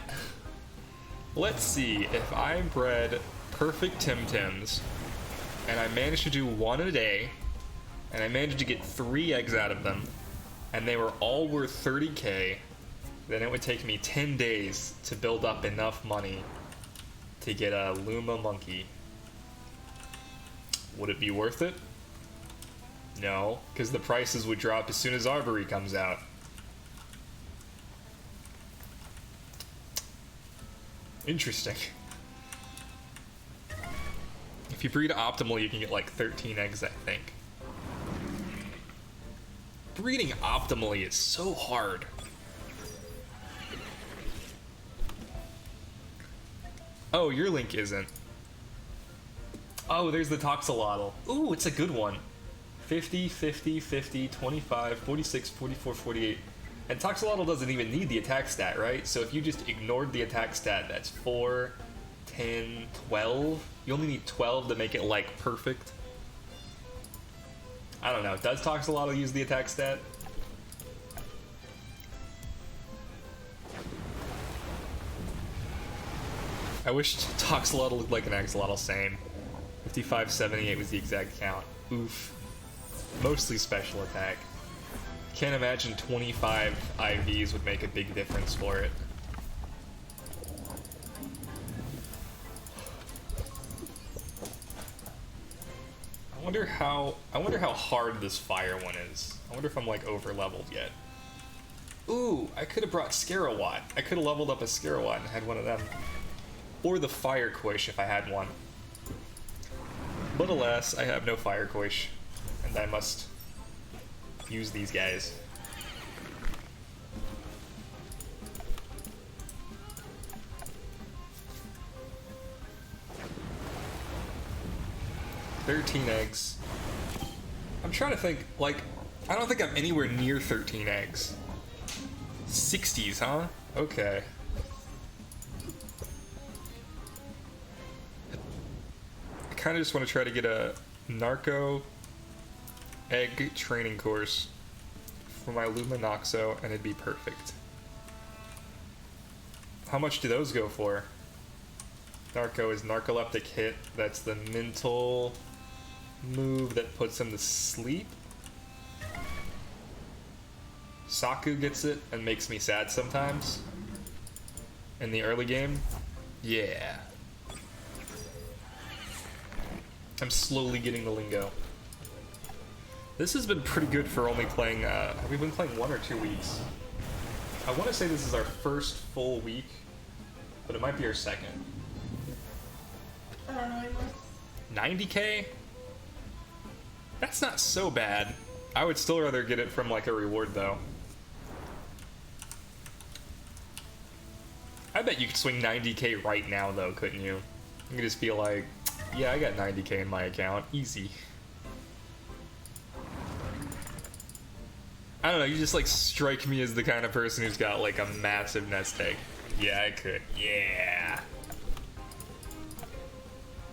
Let's see, if I bred perfect Temtems, and I managed to do one a day, and I managed to get 3 eggs out of them, and they were all worth 30k, then it would take me 10 days to build up enough money to get a Luma Monkey. Would it be worth it? No, because the prices would drop as soon as Arbory comes out. Interesting. If you breed optimal, you can get like 13 eggs, I think. Breeding optimally is so hard. Oh, your link isn't. Oh, there's the Toxalotl. Ooh, it's a good one. 50, 50, 50, 25, 46, 44, 48. And Toxalotl doesn't even need the attack stat, right? So if you just ignored the attack stat, that's 4, 10, 12. You only need 12 to make it, like, perfect. I don't know. Does Toxalotl use the attack stat? I wish Toxalotl looked like an Axolotl, same. 5578 was the exact count. Oof. Mostly special attack. Can't imagine 25 IVs would make a big difference for it. I wonder how hard this fire one is. I wonder if I'm like over leveled yet. Ooh, I could have brought Scarawat. I could have leveled up a Scarawat and had one of them. Or the Fire Quish if I had one. But alas, I have no Fire Quish, and I must use these guys. $13 eggs. I'm trying to think, like, I don't think I'm anywhere near 13 eggs. 60s, huh? Okay. I kind of just want to try to get a narco egg training course for my Luminoxo, and it'd be perfect. How much do those go for? Narco is narcoleptic hit. That's the mental move that puts him to sleep. Saku gets it and makes me sad sometimes. In the early game. Yeah. I'm slowly getting the lingo. This has been pretty good for only playing, we've been playing 1 or 2 weeks. I want to say this is our first full week, but it might be our second. I don't know anymore. 90k? That's not so bad. I would still rather get it from like a reward though. I bet you could swing 90k right now though, couldn't you? You could just be like, yeah, I got 90k in my account. Easy. I don't know, you just like strike me as the kind of person who's got like a massive nest egg. Yeah, I could. Yeah.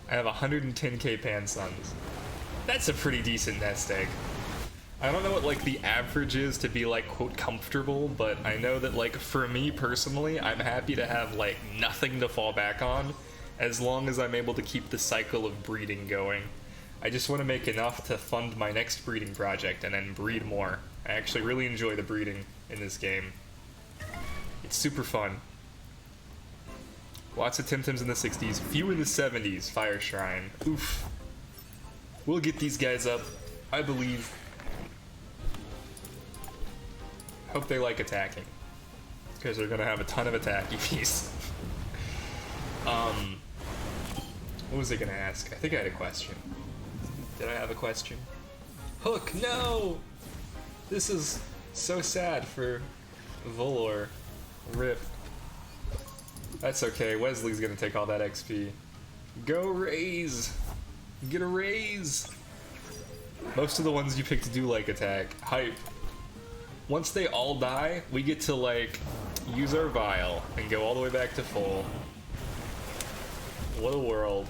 I have 110k Pansons. That's a pretty decent nest egg. I don't know what like the average is to be like quote comfortable, but I know that like for me personally, I'm happy to have like nothing to fall back on as long as I'm able to keep the cycle of breeding going. I just want to make enough to fund my next breeding project and then breed more. I actually really enjoy the breeding in this game. It's super fun. Lots of Temtems in the 60s, few in the 70s, Fire Shrine. Oof. We'll get these guys up, I believe. Hope they like attacking, because they're gonna have a ton of attack EVs. What was I gonna ask? I think I had a question. Did I have a question? Hook, no! This is so sad for Volor. Rip. That's okay, Wesley's gonna take all that XP. Go raise! Get a raise! Most of the ones you picked do like attack. Hype. Once they all die, we get to like use our vial and go all the way back to full. What a world.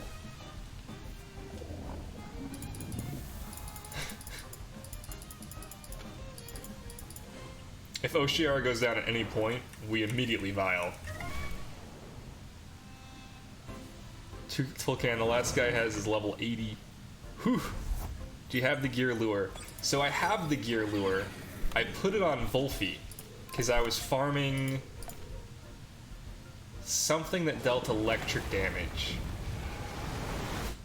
If Oshiara goes down at any point, we immediately vial. Tulkan, the last guy has is level 80. Whew. Do you have the gear lure? So I have the gear lure. I put it on Volphy because I was farming something that dealt electric damage.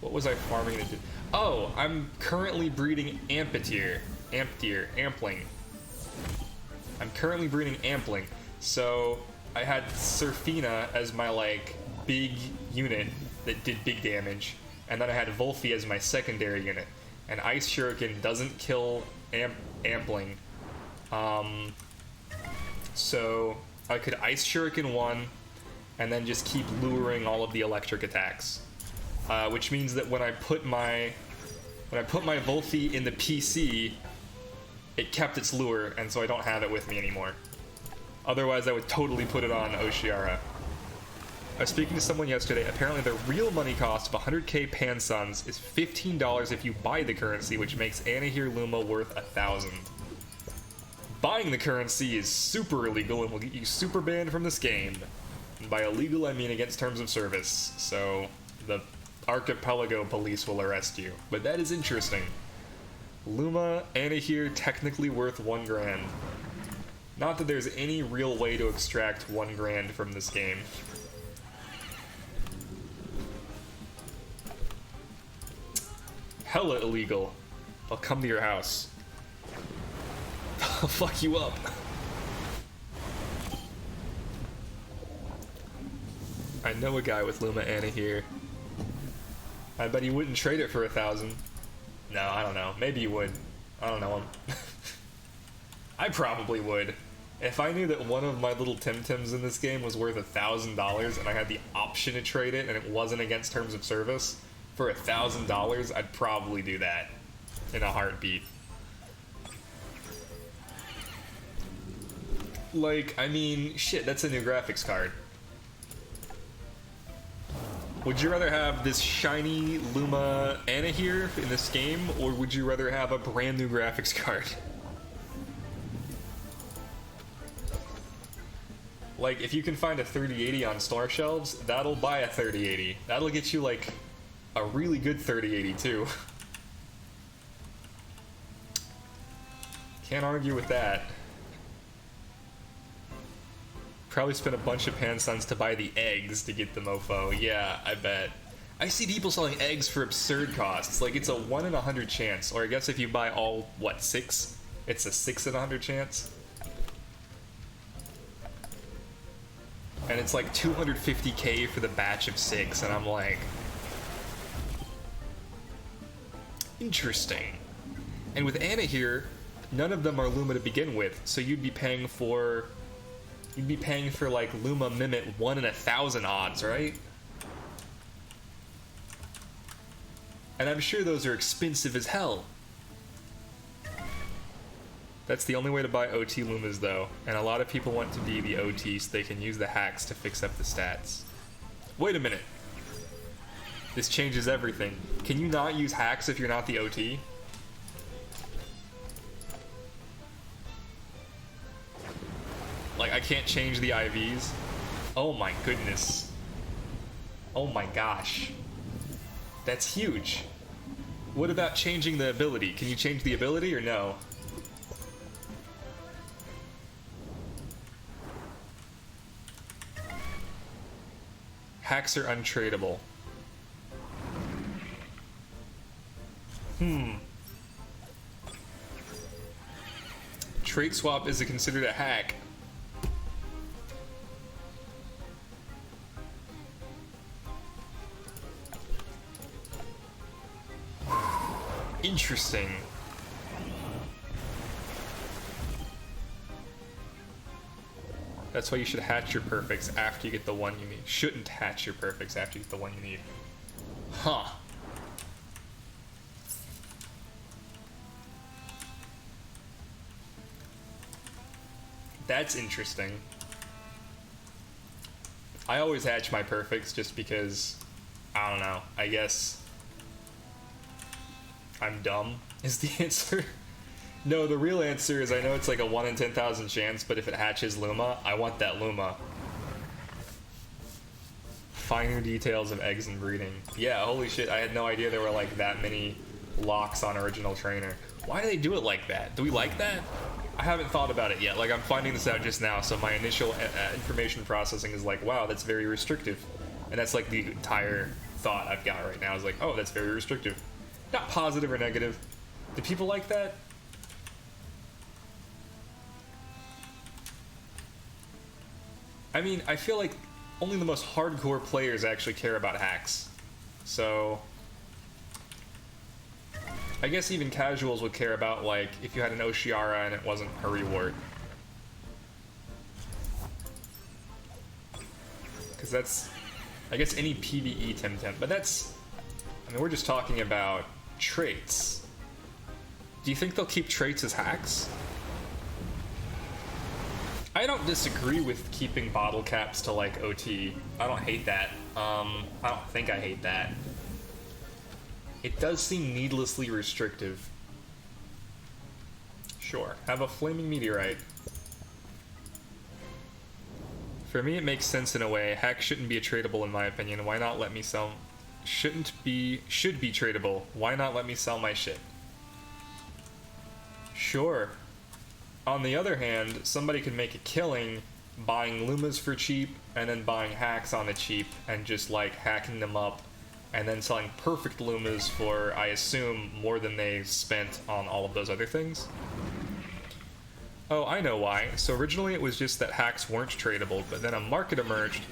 What was I farming to do? Oh, I'm currently breeding Ampetier. Ampling. I'm currently breeding Ampling. So I had Surfina as my like big unit that did big damage, and then I had Volphy as my secondary unit. And Ice Shuriken doesn't kill Ampling. So I could Ice Shuriken 1 and then just keep luring all of the electric attacks. Which means that when I put my Volphy in the PC, it kept its lure, and so I don't have it with me anymore. Otherwise, I would totally put it on Oshiara. I was speaking to someone yesterday. Apparently, the real money cost of 100k Pansons is $15 if you buy the currency, which makes Anahir Luma worth 1,000. Buying the currency is super illegal and will get you super banned from this game. And by illegal, I mean against terms of service. So the Archipelago police will arrest you. But that is interesting. Luma, Anahir, technically worth 1 grand. Not that there's any real way to extract 1 grand from this game. Hella illegal. I'll come to your house. I'll fuck you up. I know a guy with Luma Anahir. I bet he wouldn't trade it for 1,000. No, I don't know. Maybe he would. I don't know him. I probably would. If I knew that one of my little Temtems in this game was worth $1,000 and I had the option to trade it and it wasn't against terms of service, for $1,000, I'd probably do that in a heartbeat. Like, I mean, shit, that's a new graphics card. Would you rather have this shiny Luma Anahir in this game, or would you rather have a brand new graphics card? Like, if you can find a 3080 on store shelves, that'll buy a 3080. That'll get you, like, a really good 3080, too. Can't argue with that. Probably spent a bunch of Pansuns to buy the eggs to get the mofo. Yeah, I bet. I see people selling eggs for absurd costs. Like, it's a 1 in 100 chance. Or I guess if you buy all, what, 6? It's a 6 in 100 chance. And it's like 250k for the batch of 6, and I'm like... Interesting. And with Anna here, none of them are Luma to begin with, so you'd be paying for like Luma Mimit 1 in 1,000 odds, right? And I'm sure those are expensive as hell. That's the only way to buy OT Lumas though, and a lot of people want to be the OT so they can use the hacks to fix up the stats. Wait a minute. This changes everything. Can you not use hacks if you're not the OT? Like, I can't change the IVs? Oh my goodness. Oh my gosh. That's huge. What about changing the ability? Can you change the ability or no? Hacks are untradeable. Trait swap is considered a hack. Interesting. That's why you should hatch your perfects after you get the one you need. Shouldn't hatch your perfects after you get the one you need. Huh. That's interesting. I always hatch my perfects just because, I don't know, I guess I'm dumb is the answer. No, the real answer is I know it's like a 1 in 10,000 chance, but if it hatches Luma, I want that Luma. Finer details of eggs and breeding. Yeah, holy shit, I had no idea there were like that many locks on Original Trainer. Why do they do it like that? Do we like that? I haven't thought about it yet. Like, I'm finding this out just now, so my initial information processing is like, wow, that's very restrictive. And that's like the entire thought I've got right now is like, oh, that's very restrictive. Not positive or negative. Do people like that? I mean, I feel like only the most hardcore players actually care about hacks. So I guess even casuals would care about, like, if you had an Oshiara and it wasn't a reward. Because that's, I guess, any PvE Temtem. But that's, I mean, we're just talking about traits. Do you think they'll keep traits as hacks? I don't disagree with keeping bottle caps to, like, OT. I don't hate that. I don't think I hate that. It does seem needlessly restrictive. Sure. Have a flaming meteorite. For me, it makes sense in a way. Hacks shouldn't be tradable in my opinion. Why not let me sell... should be tradable. Why not let me sell my shit? Sure. On the other hand, somebody could make a killing buying Lumas for cheap and then buying hacks on the cheap and just like hacking them up and then selling perfect Lumas for, I assume, more than they spent on all of those other things. Oh, I know why. So originally it was just that hacks weren't tradable, but then a market emerged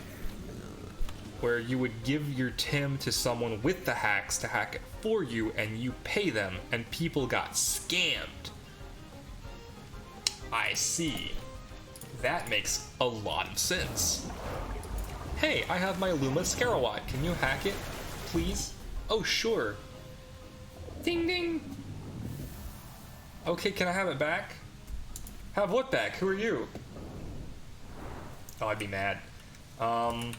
where you would give your Tim to someone with the hacks to hack it for you and you pay them, and people got scammed. I see. That makes a lot of sense. Hey, I have my Luma Scarawat. Can you hack it, please? Oh, sure. Ding ding. Okay, can I have it back? Have what back? Who are you? Oh, I'd be mad. I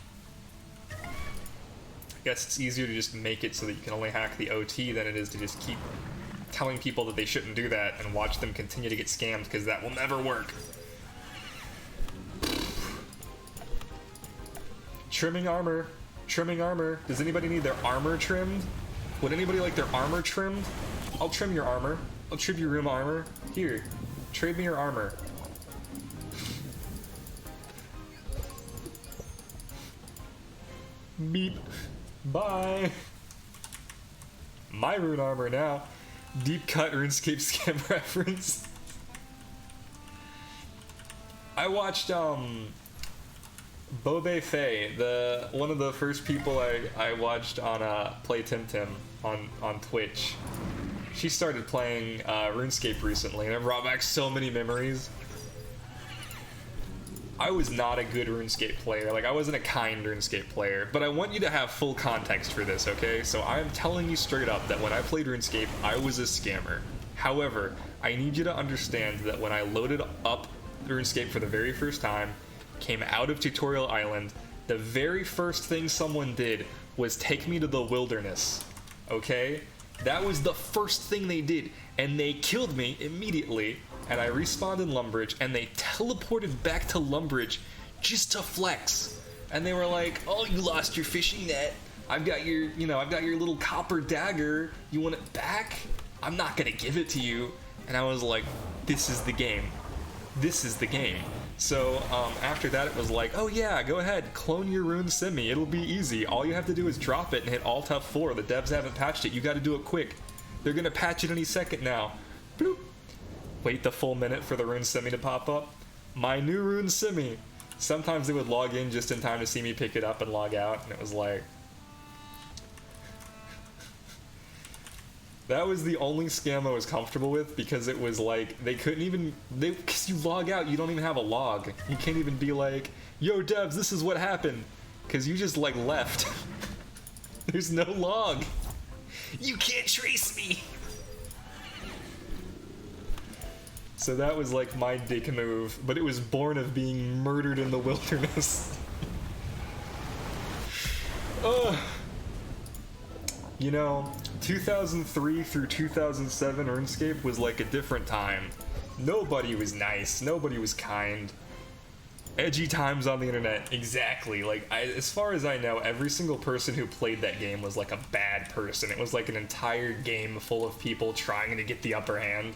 guess it's easier to just make it so that you can only hack the OT than it is to just keep telling people that they shouldn't do that and watch them continue to get scammed, because that will never work. Trimming armor. Trimming armor. Does anybody need their armor trimmed? Would anybody like their armor trimmed? I'll trim your armor. I'll trim your room armor. Here. Trade me your armor. Beep. Bye. My rune armor now. Deep cut RuneScape scam reference. I watched Bobe Fay, one of the first people I watched on play Temtem on Twitch. She started playing RuneScape recently, and it brought back so many memories. I was not a good RuneScape player. Like, I wasn't a kind RuneScape player. But I want you to have full context for this, okay? So I'm telling you straight up that when I played RuneScape, I was a scammer. However, I need you to understand that when I loaded up RuneScape for the very first time, came out of Tutorial Island, the very first thing someone did was take me to the wilderness, okay? That was the first thing they did, and they killed me immediately, and I respawned in Lumbridge, and they teleported back to Lumbridge just to flex. And they were like, "Oh, you lost your fishing net. I've got your little copper dagger. You want it back? I'm not gonna give it to you." And I was like, "This is the game. This is the game." So after that, it was like, "Oh yeah, go ahead, clone your rune semi. It'll be easy. All you have to do is drop it and hit Alt F4. The devs haven't patched it. You got to do it quick. They're gonna patch it any second now." Bloop. Wait the full minute for the rune semi to pop up. My new rune semi. Sometimes they would log in just in time to see me pick it up and log out, and it was like... That was the only scam I was comfortable with, because it was like, they couldn't even... Because you log out, you don't even have a log. You can't even be like, "Yo devs, this is what happened." Because you just like left. There's no log. You can't trace me. So that was like my dick move, but it was born of being murdered in the wilderness. You know, 2003 through 2007 RuneScape was like a different time. Nobody was nice, nobody was kind. Edgy times on the internet, exactly. Like, as far as I know, every single person who played that game was like a bad person. It was like an entire game full of people trying to get the upper hand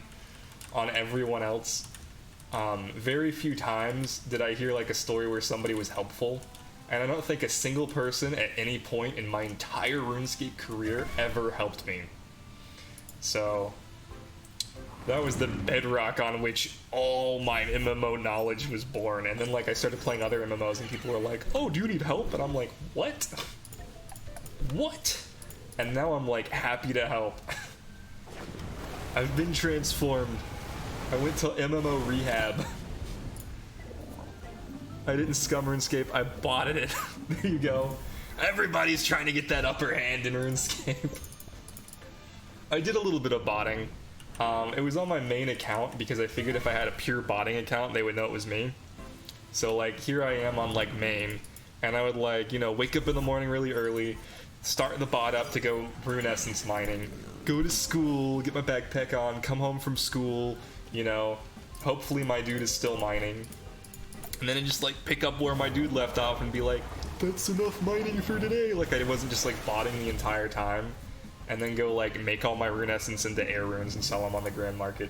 on everyone else. Very few times did I hear like a story where somebody was helpful, and I don't think a single person at any point in my entire RuneScape career ever helped me. So that was the bedrock on which all my MMO knowledge was born. And then like I started playing other MMOs and people were like, "Oh, do you need help?" And I'm like, "What? What?" And now I'm like happy to help. I've been transformed. I went to MMO rehab. I didn't scum RuneScape, I bought it. There you go. Everybody's trying to get that upper hand in RuneScape. I did a little bit of botting. It was on my main account because I figured if I had a pure botting account, they would know it was me. So like here I am on like main, and I would like, you know, wake up in the morning really early, start the bot up to go rune essence mining, go to school, get my backpack on, come home from school, you know, hopefully my dude is still mining. And then I just like pick up where my dude left off and be like, "That's enough mining for today." Like I wasn't just like botting the entire time. And then go like make all my rune essence into air runes and sell them on the grand market.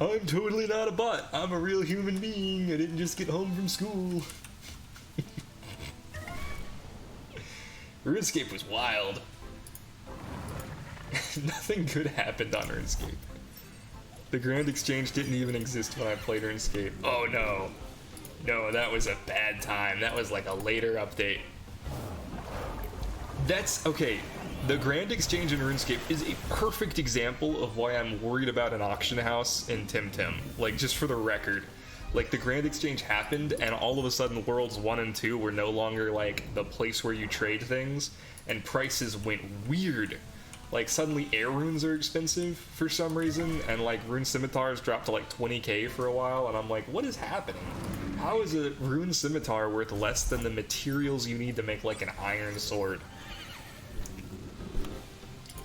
I'm totally not a bot. I'm a real human being. I didn't just get home from school. RuneScape was wild. Nothing good happened on RuneScape. The Grand Exchange didn't even exist when I played RuneScape. Oh no. No, that was a bad time. That was like a later update. That's okay. The Grand Exchange in RuneScape is a perfect example of why I'm worried about an auction house in Temtem. Like, just for the record. Like, the Grand Exchange happened, and all of a sudden Worlds 1 and 2 were no longer, like, the place where you trade things, and prices went weird. Like, suddenly air runes are expensive for some reason, and, like, rune scimitars dropped to, like, 20k for a while, and I'm like, what is happening? How is a rune scimitar worth less than the materials you need to make, like, an iron sword?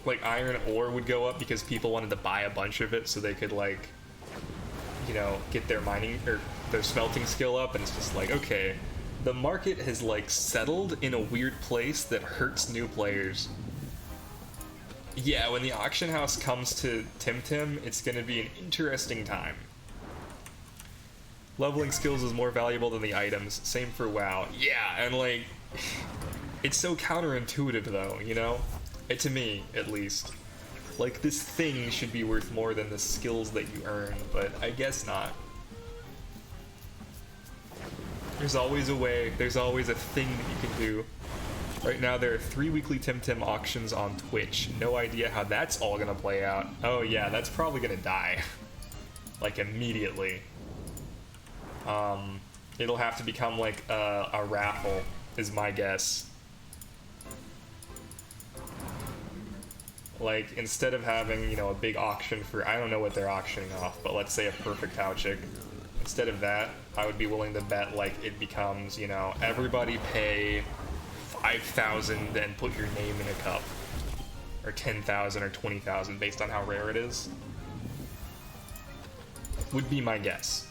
Like, iron ore would go up because people wanted to buy a bunch of it so they could, like, you know, get their mining, or their smelting skill up, and it's just like, okay, the market has, like, settled in a weird place that hurts new players. Yeah, when the auction house comes to Temtem, it's gonna be an interesting time. Leveling skills is more valuable than the items. Same for WoW. Yeah, and like, it's so counterintuitive though, you know? To me, at least. Like, this thing should be worth more than the skills that you earn, but I guess not. There's always a way, there's always a thing that you can do. Right now there are 3 weekly Temtem auctions on Twitch. No idea how that's all gonna play out. Oh yeah, that's probably gonna die. Like, immediately. It'll have to become like a raffle, is my guess. Like, instead of having, you know, a big auction for, I don't know what they're auctioning off, but let's say a perfect Howchick. Instead of that, I would be willing to bet, like, it becomes, you know, everybody pay 5,000 and put your name in a cup. Or 10,000 or 20,000 based on how rare it is. Would be my guess.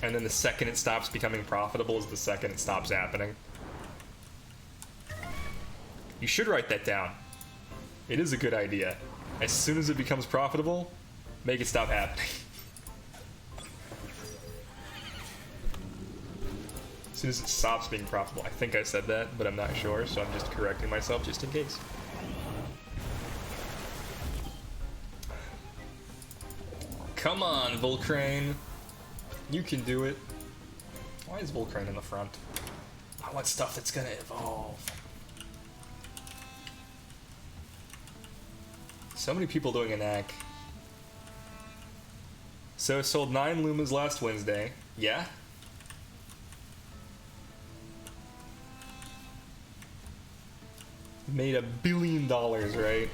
And then the second it stops becoming profitable is the second it stops happening. You should write that down. It is a good idea. As soon as it becomes profitable, make it stop happening. As soon as it stops being profitable. I think I said that, but I'm not sure, so I'm just correcting myself just in case. Come on, Volcrane. You can do it. Why is Volcrane in the front? I want stuff that's gonna evolve. So many people doing a knack. So I sold 9 Lumas last Wednesday. Yeah? Made $1 billion, right?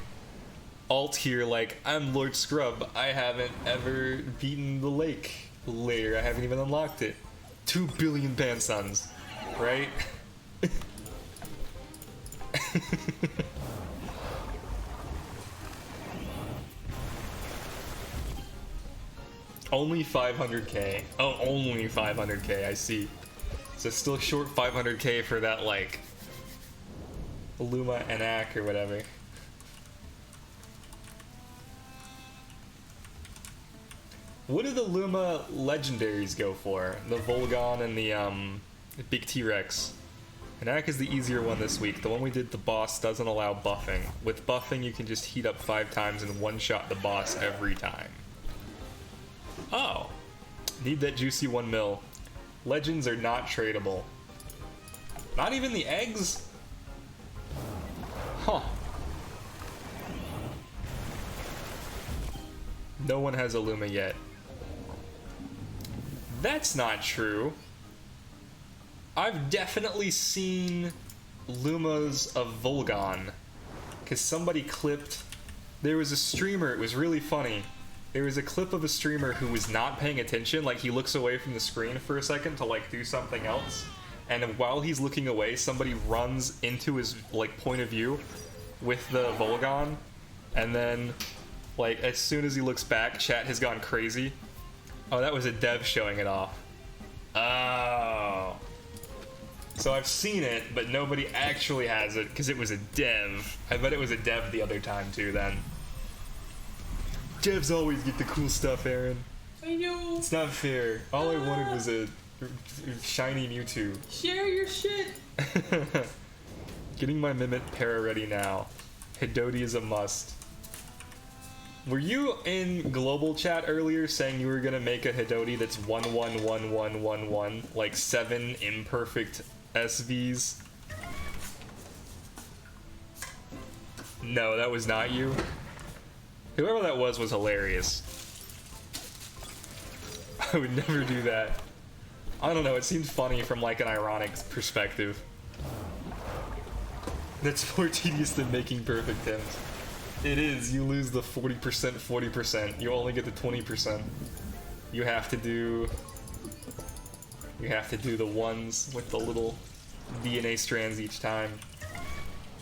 Alt here, like, I'm Lord Scrub. I haven't ever beaten the lake layer. I haven't even unlocked it. 2 billion Pansuns, right? Only 500k. Oh, only 500k, I see. So still short 500k for that, like, Luma and Ak or whatever. What do the Luma legendaries go for? The Volgon and the Big T-Rex. And Ak is the easier one this week. The one we did, the boss, doesn't allow buffing. With buffing, you can just heat up 5 times and one-shot the boss every time. Oh. Need that juicy 1 mil. Legends are not tradable. Not even the eggs? Huh. No one has a Luma yet. That's not true. I've definitely seen Lumas of Volgon. Because somebody clipped... There was a streamer, it was really funny. There was a clip of a streamer who was not paying attention, like he looks away from the screen for a second to like do something else. And while he's looking away, somebody runs into his like point of view with the Volgon. And then, like, as soon as he looks back, chat has gone crazy. Oh, that was a dev showing it off. Oh. So I've seen it, but nobody actually has it because it was a dev. I bet it was a dev the other time too then. Devs always get the cool stuff, Aaron. I know. It's not fair. All I wanted was a shiny Mewtwo. Share your shit. Getting my Mimit para ready now. Hidoti is a must. Were you in global chat earlier saying you were gonna make a Hidoti that's 111111, like 7 imperfect SVs? No, that was not you. Whoever that was hilarious. I would never do that. I don't know, it seemed funny from like an ironic perspective. That's more tedious than making perfect hymns. It is, you lose the 40%, 40%. You only get the 20%. You have to do the ones with the little DNA strands each time.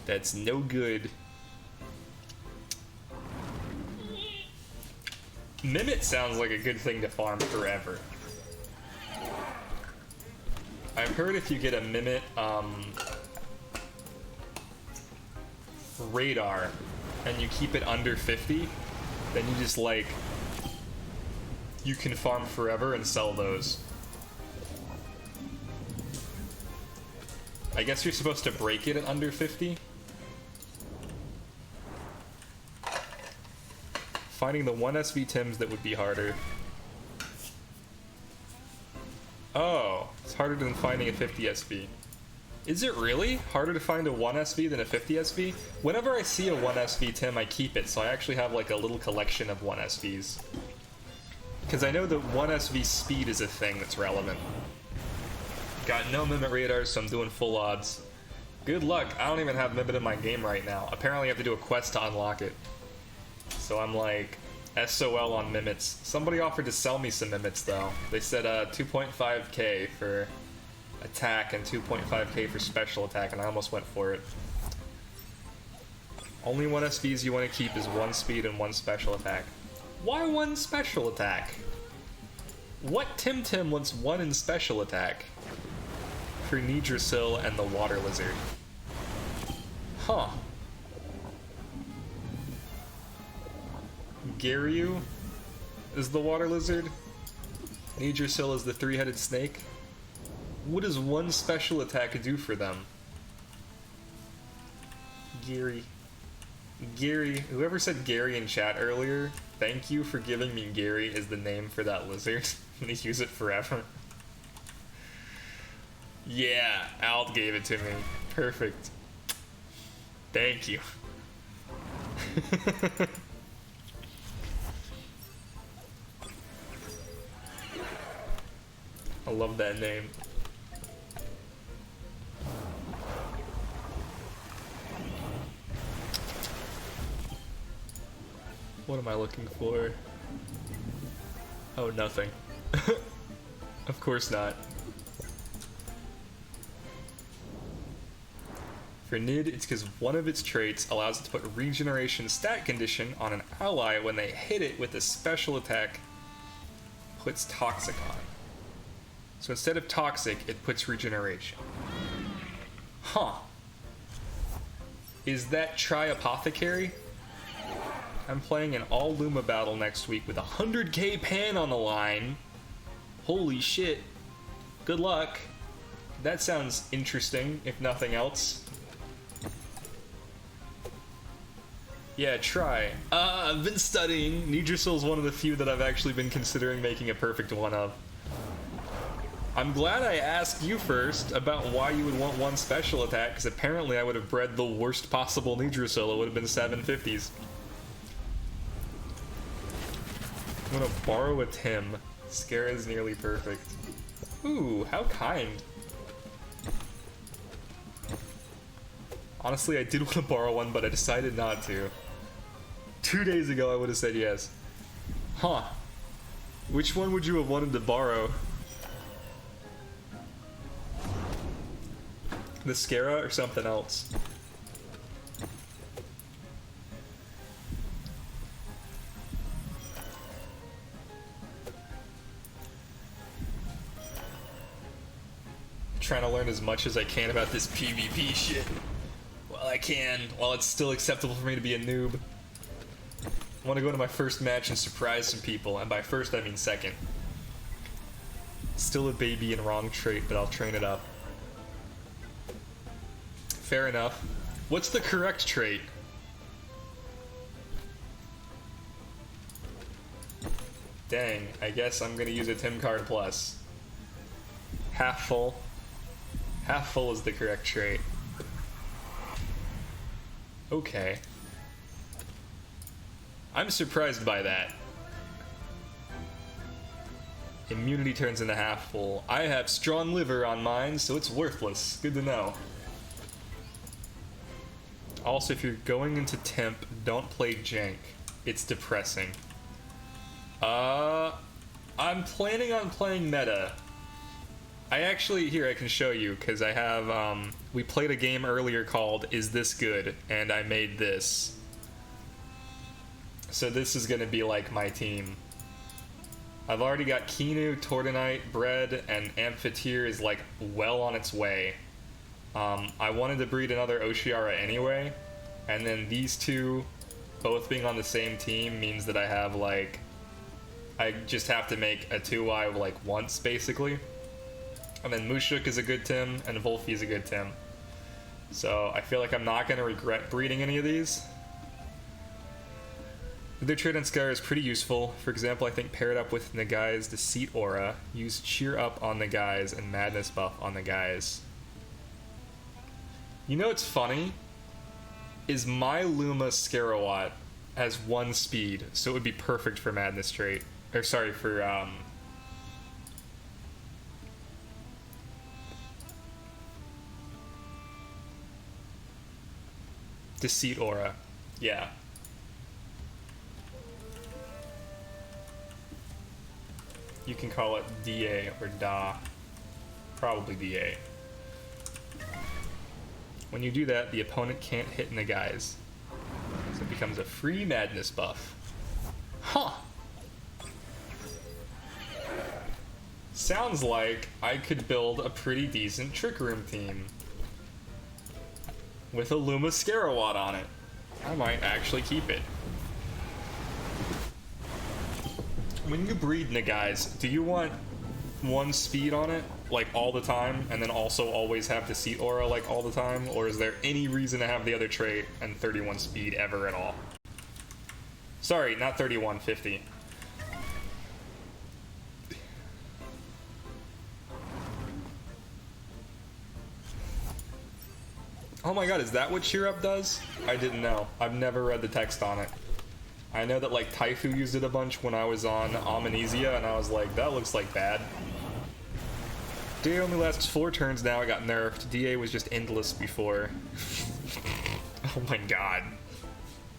That's no good. Mimit sounds like a good thing to farm forever. I've heard if you get a Mimit radar and you keep it under 50, then you just like you can farm forever and sell those. I guess you're supposed to break it at under 50. Finding the 1 SV Tims that would be harder. Oh, it's harder than finding a 50 SV. Is it really harder to find a 1 SV than a 50 SV? Whenever I see a 1 SV Tim, I keep it, so I actually have like a little collection of 1 SVs. Because I know that 1 SV speed is a thing that's relevant. Got no Mimit radars, so I'm doing full odds. Good luck, I don't even have Mimit in my game right now. Apparently I have to do a quest to unlock it. So I'm like, SOL on Mimits. Somebody offered to sell me some Mimits though. They said 2.5k for attack and 2.5k for special attack, and I almost went for it. Only 1 SVs you want to keep is 1 speed and 1 special attack. Why 1 special attack? What Temtem wants 1 in special attack? For Nidrasil and the water lizard. Huh. Garyu is the water lizard. Nidrasil is the 3-headed snake. What does 1 special attack do for them? Gary. Gary. Whoever said Gary in chat earlier, thank you for giving me Gary as the name for that lizard. I'm gonna use it forever. Yeah, Alt gave it to me. Perfect. Thank you. I love that name. What am I looking for? Oh, nothing. Of course not. For Nid, it's because one of its traits allows it to put regeneration stat condition on an ally when they hit it with a special attack puts toxic on. So instead of toxic, it puts regeneration. Huh. Is that Tri Apothecary? I'm playing an all Luma battle next week with 100k pan on the line. Holy shit. Good luck. That sounds interesting, if nothing else. Yeah, try. I've been studying. Nidrasil is one of the few that I've actually been considering making a perfect one of. I'm glad I asked you first about why you would want 1 special attack, because apparently I would have bred the worst possible Nidrasil. It would have been 750s. I'm gonna borrow a Tim. Scare is nearly perfect. Ooh, how kind. Honestly, I did want to borrow one, but I decided not to. 2 days ago, I would have said yes. Huh. Which one would you have wanted to borrow? The Scara or something else? Trying to learn as much as I can about this PvP shit. While I can, while it's still acceptable for me to be a noob. I want to go to my first match and surprise some people, and by first I mean second. Still a baby and wrong trait, but I'll train it up. Fair enough. What's the correct trait? Dang, I guess I'm gonna use a Tim card plus. Half full. Half full is the correct trait. Okay. I'm surprised by that. Immunity turns into half full. I have strong liver on mine, so it's worthless. Good to know. Also, if you're going into temp, don't play jank. It's depressing. I'm planning on playing meta. I actually, here, I can show you, because I have, we played a game earlier called Is This Good? And I made this. So this is going to be like my team. I've already got Kinu, Tortonite, Bread, and Amphitheater is like well on its way. I wanted to breed another Oshiara anyway, and then these two both being on the same team means that I have like I just have to make a 2Y like once, basically. And then Mushuk is a good Tim, and Volphy is a good Tim. So I feel like I'm not going to regret breeding any of these. Their trade on Skyr is pretty useful. For example, I think pair it up with Nagai's Deceit Aura. Use Cheer Up on the guys and Madness Buff on the guys. You know what's funny? Is my Luma Scarawat has 1 speed, so it would be perfect for Madness trait. Or sorry, for Deceit Aura. Yeah. You can call it DA or DA. Probably DA. When you do that, the opponent can't hit in the guys. So it becomes a free Madness buff. Huh. Sounds like I could build a pretty decent Trick Room team. With a Luma Scarawat on it. I might actually keep it. When you breed Nagais, do you want 1 speed on it, like all the time, and then also always have Deceit Aura like all the time? Or is there any reason to have the other trait and 31 speed ever at all? Sorry, not 31, 50. Oh my god, is that what Cheer Up does? I didn't know. I've never read the text on it. I know that like Taifu used it a bunch when I was on Amnesia, and I was like, that looks like bad. DA only lasts 4 turns now, it got nerfed. DA was just endless before. Oh my god.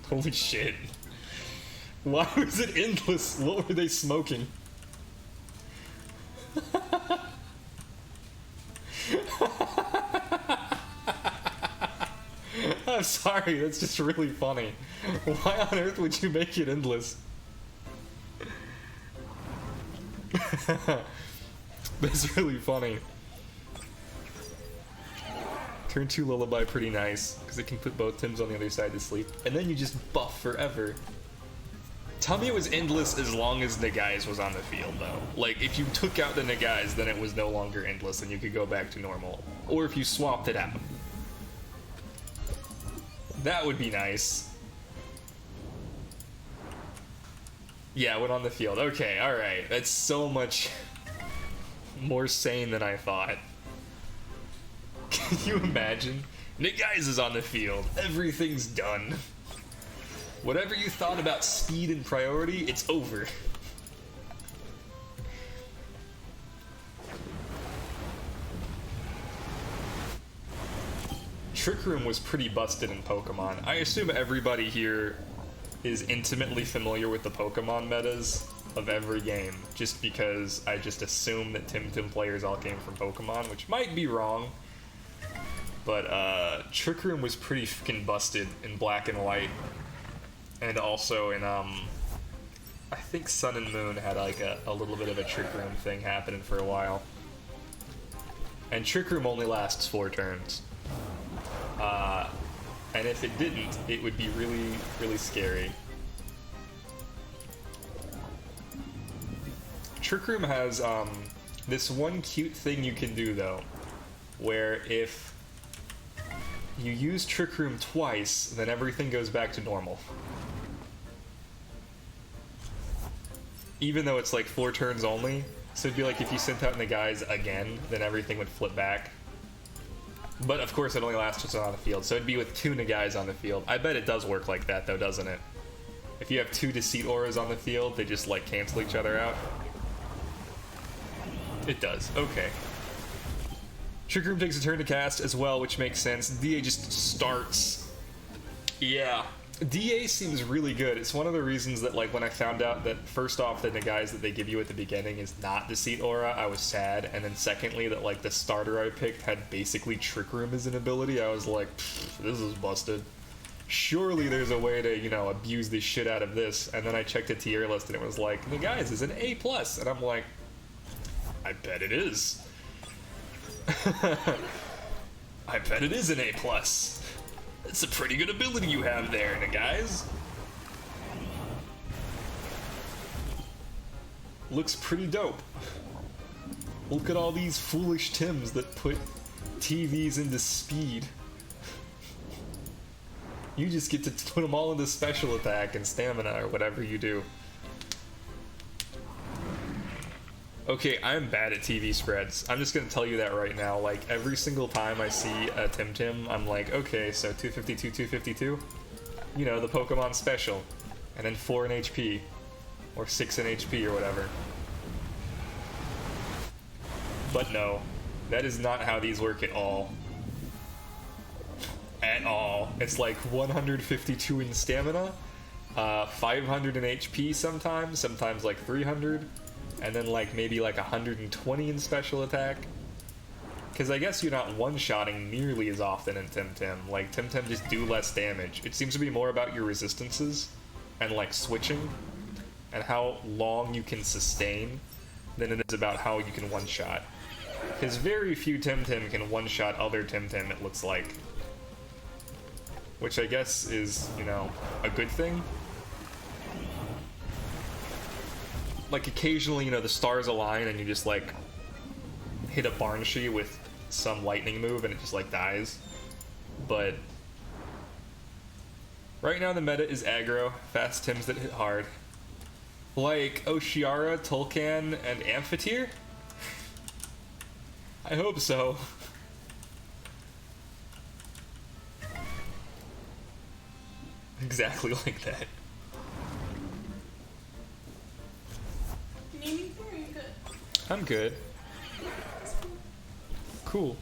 Holy shit. Why was it endless? What were they smoking? I'm sorry, that's just really funny. Why on earth would you make it endless? That's really funny. Turn 2 Lullaby pretty nice, because it can put both Tims on the other side to sleep. And then you just buff forever. Tell me it was endless as long as Nagais was on the field, though. Like, if you took out the Nagais, then it was no longer endless and you could go back to normal. Or if you swapped it out. That would be nice. Yeah, when on the field. Okay, alright. That's so much more sane than I thought. Can you imagine? Nagais is on the field. Everything's done. Whatever you thought about speed and priority, it's over. Trick Room was pretty busted in Pokemon. I assume everybody here is intimately familiar with the Pokemon metas of every game, just because I just assume that Temtem players all came from Pokemon, which might be wrong. But Trick Room was pretty fucking busted in Black and White. And also in, I think Sun and Moon had like a little bit of a Trick Room thing happening for a while. And Trick Room only lasts 4 turns. And if it didn't, it would be really, really scary. Trick Room has this one cute thing you can do though, where if you use Trick Room twice, then everything goes back to normal. Even though it's like 4 turns only, so it'd be like if you sent out Nagais again, then everything would flip back. But of course it only lasts just on the field, so it'd be with 2 Nagais on the field. I bet it does work like that though, doesn't it? If you have 2 Deceit Auras on the field, they just like cancel each other out. It does, okay. Trick Room takes a turn to cast as well, which makes sense. DA just starts. Yeah. DA seems really good. It's one of the reasons that, like, when I found out that, first off, the Nagais that they give you at the beginning is not Deceit Aura, I was sad. And then secondly, that, like, the starter I picked had basically Trick Room as an ability. I was like, this is busted. Surely there's a way to, you know, abuse the shit out of this. And then I checked the tier list and it was like, Nagais is an A+. And I'm like, I bet it is. I bet it is an A+. It's a pretty good ability you have there, guys. looks pretty dope. Look at all these foolish Tims that put TVs into speed. You just get to put them all into special attack and stamina or whatever you do. Okay, I'm bad at TV spreads. I'm just gonna tell you that right now. Like, every single time I see a Temtem, I'm like, okay, so 252, 252. You know, the Pokemon special. And then 4 in HP. Or 6 in HP or whatever. But no, that is not how these work at all. At all. It's like 152 in stamina, 500 in HP sometimes like 300, and then like maybe like 120 in special attack. Because I guess you're not one-shotting nearly as often in Temtem. Like, Temtem just do less damage. It seems to be more about your resistances and like switching and how long you can sustain than it is about how you can one-shot. Because very few Temtem can one-shot other Temtem, it looks like. Which I guess is, you know, a good thing. Like, occasionally, you know, the stars align and you just, like, hit a Barnshy with some lightning move and it just, like, dies. But right now the meta is aggro, fast Tims that hit hard. Like Oshiara, Tulkan, and Amphitheater? I hope so. Exactly like that. You need anything or are you good? I'm good. Cool.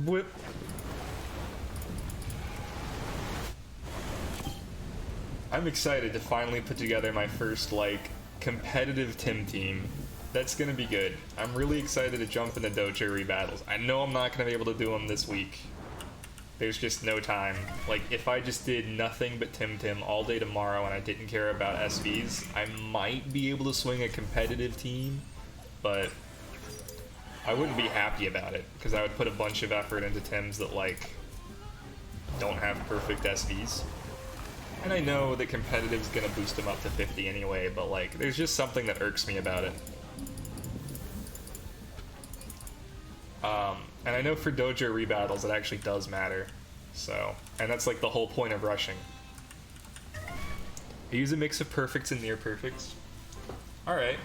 Whip. I'm excited to finally put together my first, like, competitive Tim team. That's gonna be good. I'm really excited to jump into Dojo rebattles. I know I'm not gonna be able to do them this week. There's just no time. Like, if I just did nothing but Temtem all day tomorrow and I didn't care about SVs, I might be able to swing a competitive team, but I wouldn't be happy about it, because I would put a bunch of effort into Tims that, like, don't have perfect SVs. And I know that competitive's gonna boost them up to 50 anyway, but, like, there's just something that irks me about it. And I know for Dojo rebattles it actually does matter, so, and that's like the whole point of rushing. I use a mix of perfects and near perfects. Alright.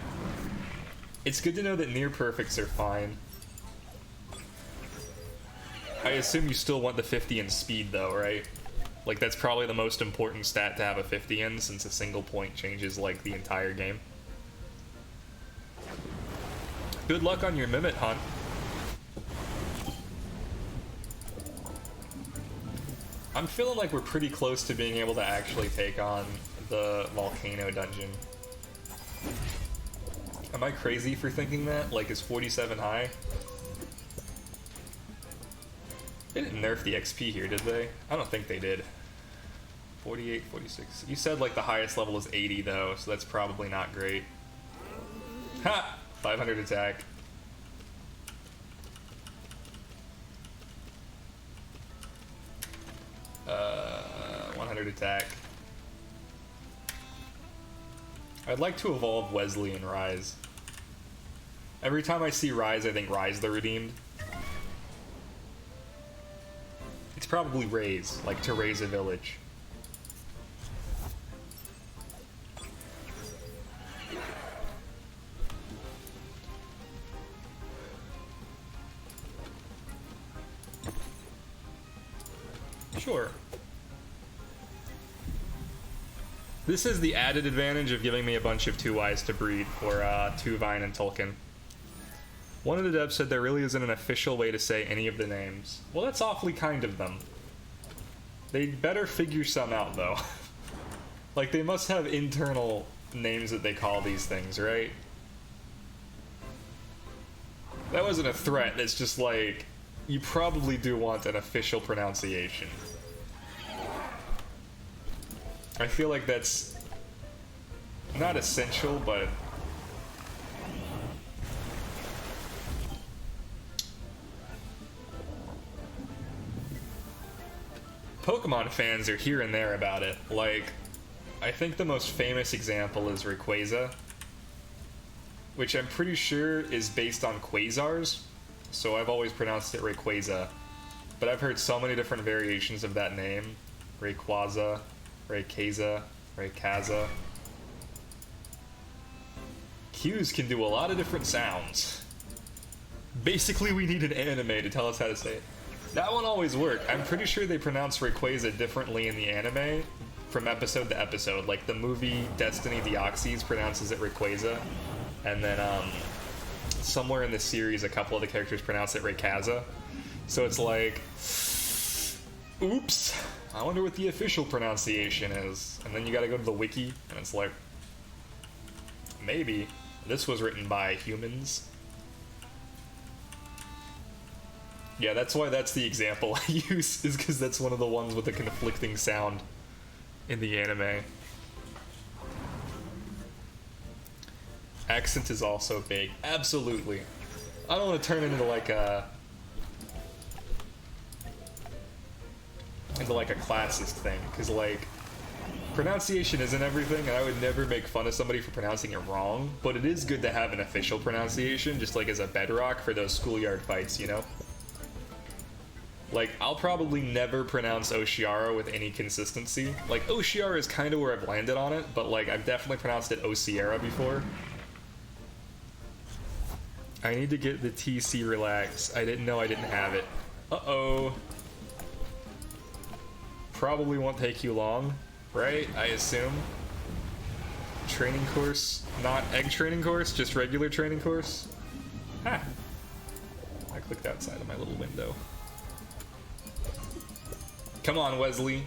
It's good to know that near perfects are fine. I assume you still want the 50 in speed though, right? Like, that's probably the most important stat to have a 50 in, since a single point changes like the entire game. Good luck on your Mimit hunt. I'm feeling like we're pretty close to being able to actually take on the volcano dungeon. Am I crazy for thinking that? Like, is 47 high? They didn't nerf the XP here, did they? I don't think they did. 48, 46. You said like the highest level is 80 though, so that's probably not great. Ha! 500 attack. 100 attack. I'd like to evolve Wesley and Rise. Every time I see Rise, I think Rise the Redeemed. It's probably raise, like to raise a village. Sure. This is the added advantage of giving me a bunch of 2Ys to breed for Tuvine and Tulkan. One of the devs said there really isn't an official way to say any of the names. Well, that's awfully kind of them. They'd better figure some out, though. Like, they must have internal names that they call these things, right? That wasn't a threat, it's just like, you probably do want an official pronunciation. I feel like that's not essential, but Pokemon fans are here and there about it. Like, I think the most famous example is Rayquaza, which I'm pretty sure is based on quasars, so I've always pronounced it Rayquaza. But I've heard so many different variations of that name. Rayquaza, Rayquaza, Rayquaza. Qs can do a lot of different sounds. Basically, we need an anime to tell us how to say it. That one always worked. I'm pretty sure they pronounce Rayquaza differently in the anime from episode to episode. Like, the movie Destiny Deoxys pronounces it Rayquaza. And then, somewhere in the series, a couple of the characters pronounce it Rayquaza. So it's like, oops, I wonder what the official pronunciation is. And then you gotta go to the wiki, and it's like, maybe. This was written by humans. Yeah, that's why that's the example I use, is because that's one of the ones with the conflicting sound in the anime. Accent is also big. Absolutely. I don't want to turn into like a classist thing, because like pronunciation isn't everything, and I would never make fun of somebody for pronouncing it wrong, but it is good to have an official pronunciation, just like as a bedrock for those schoolyard fights, you know? Like, I'll probably never pronounce Oshiara with any consistency. Like, Oshiara is kind of where I've landed on it, but like, I've definitely pronounced it Osiera before. I need to get the TC Relax. I didn't know I didn't have it. Uh-oh. Probably won't take you long, right? I assume. Training course. Not egg training course, just regular training course. Ha! I clicked outside of my little window. Come on, Wesley.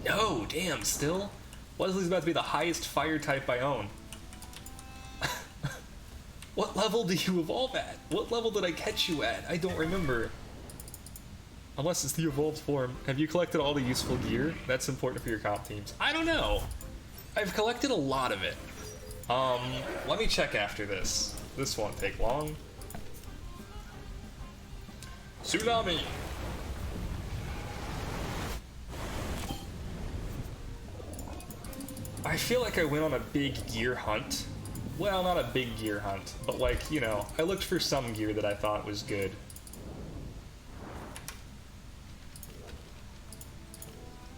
No, damn, still? Wesley's about to be the highest fire type I own. What level do you evolve at? What level did I catch you at? I don't remember. Unless it's the evolved form. Have you collected all the useful gear? That's important for your comp teams. I don't know. I've collected a lot of it. Let me check after this. This won't take long. Tsunami! I feel like I went on a big gear hunt. Well, not a big gear hunt, but like, you know, I looked for some gear that I thought was good.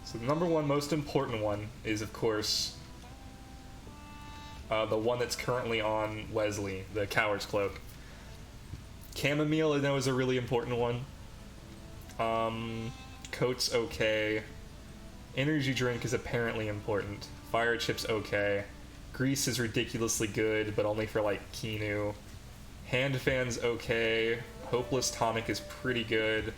So the number one most important one is, of course, the one that's currently on Wesley, the Coward's Cloak. Chamomile, I know, is a really important one. Coat's okay. Energy drink is apparently important. Fire chip's okay. Grease is ridiculously good, but only for like Kinu. Hand fan's okay. Hopeless tonic is pretty good.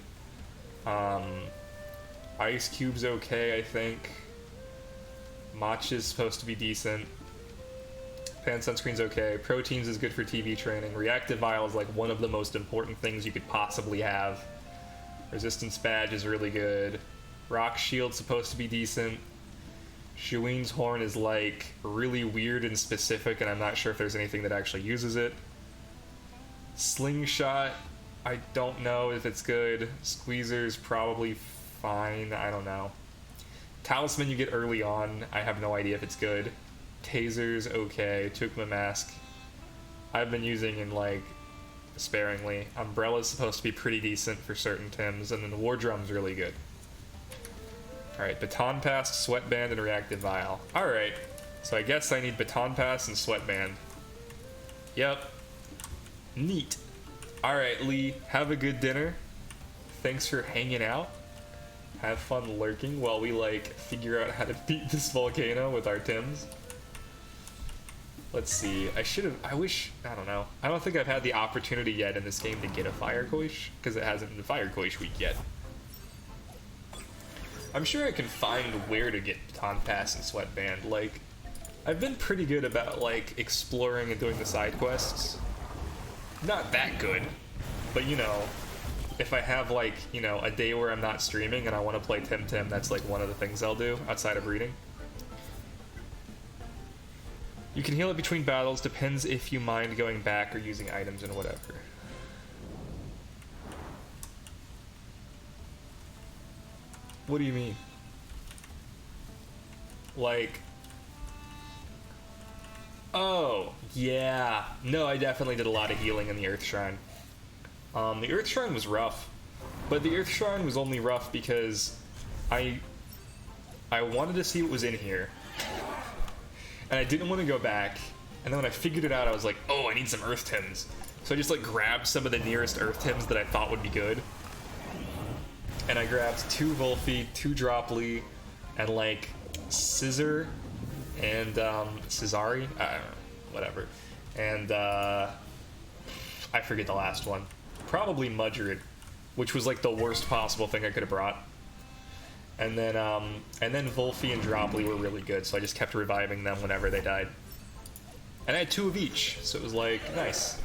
Ice cube's okay, I think. Matcha's supposed to be decent. Pan sunscreen's okay. Proteins is good for TV training. Reactive vial is like one of the most important things you could possibly have. Resistance badge is really good. Rock shield's supposed to be decent. Shuin's horn is like really weird and specific, and I'm not sure if there's anything that actually uses it. Slingshot, I don't know if it's good. Squeezer's probably fine, I don't know. Talisman you get early on, I have no idea if it's good. Taser's okay. Tukma mask I've been using in like sparingly. Umbrella's supposed to be pretty decent for certain Tims, and then the War Drum's really good. Alright, Baton Pass, Sweatband, and Reactive Vial. Alright, so I guess I need Baton Pass and Sweatband. Yep. Neat. Alright, Lee, have a good dinner. Thanks for hanging out. Have fun lurking while we, like, figure out how to beat this volcano with our Tims. Let's see, I don't know. I don't think I've had the opportunity yet in this game to get a Fire Coish, because it hasn't been Fire Coish week yet. I'm sure I can find where to get Baton Pass and Sweatband. Like, I've been pretty good about, like, exploring and doing the side quests. Not that good, but, you know, if I have, like, you know, a day where I'm not streaming and I want to play Temtem, that's, like, one of the things I'll do outside of reading. You can heal it between battles, depends if you mind going back or using items and whatever. What do you mean? Like... Oh, yeah. No, I definitely did a lot of healing in the Earth Shrine. The Earth Shrine was rough. But the Earth Shrine was only rough because I wanted to see what was in here. And I didn't want to go back. And then when I figured it out, I was like, oh, I need some Earth Tims. So I just like grabbed some of the nearest Earth Tims that I thought would be good. And I grabbed 2 Volphy, 2 Droply, and like Scissor and Cesari, I don't know, whatever. And I forget the last one. Probably Mudgerid, which was like the worst possible thing I could have brought. And then Volphy and Droply were really good, so I just kept reviving them whenever they died. And I had 2 of each, so it was like nice.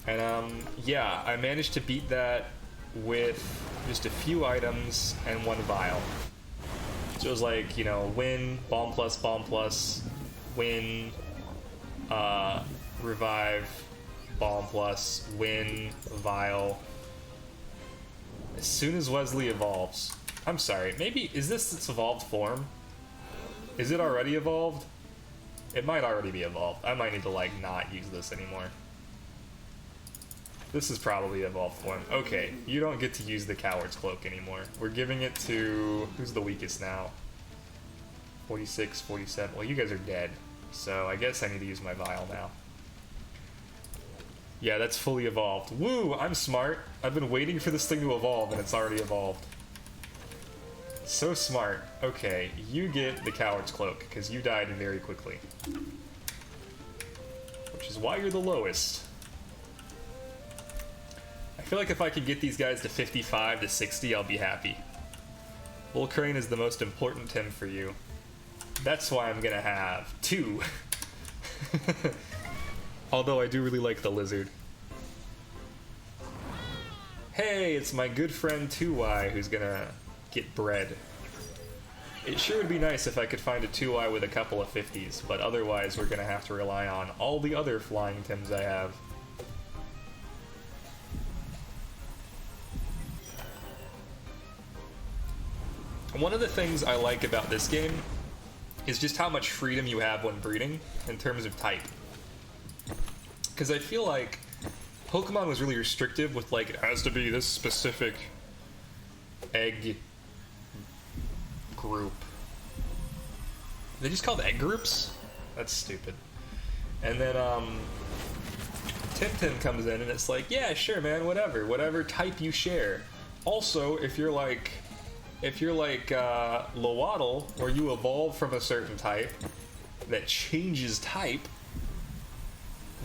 And yeah, I managed to beat that with just a few items and 1 vial. So it was like, you know, win, bomb plus, win, revive, bomb plus, win, vial. As soon as Wesley evolves. I'm sorry, maybe, is this its evolved form? Is it already evolved? It might already be evolved. I might need to, like, not use this anymore. This is probably evolved form. Okay, you don't get to use the Coward's Cloak anymore. We're giving it to... Who's the weakest now? 46, 47. Well, you guys are dead. So I guess I need to use my vial now. Yeah, that's fully evolved. Woo! I'm smart. I've been waiting for this thing to evolve, and it's already evolved. So smart. Okay, you get the Coward's Cloak, because you died very quickly. Which is why you're the lowest. I feel like if I could get these guys to 55 to 60, I'll be happy. Bull Crane is the most important Tim for you. That's why I'm gonna have 2. Although I do really like the lizard. Hey, it's my good friend 2Y who's gonna get bred. It sure would be nice if I could find a 2Y with a couple of 50s, but otherwise we're gonna have to rely on all the other flying Tims I have. One of the things I like about this game is just how much freedom you have when breeding in terms of type. Because I feel like Pokemon was really restrictive with, like, it has to be this specific egg group. They just called egg groups? That's stupid. And then Temtem comes in and it's like, yeah, sure, man, whatever type you share. Also, if you're like Lowaddle, where you evolve from a certain type that changes type,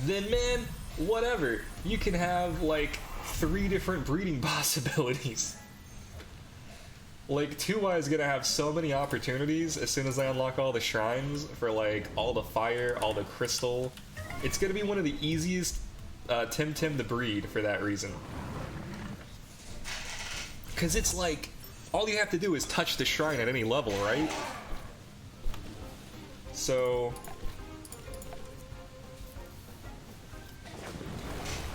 then man, whatever. You can have like 3 different breeding possibilities. Like 2Y is gonna have so many opportunities as soon as I unlock all the shrines for like all the fire, all the crystal. It's gonna be one of the easiest Temtem to breed for that reason. Cause it's like, all you have to do is touch the shrine at any level, right? So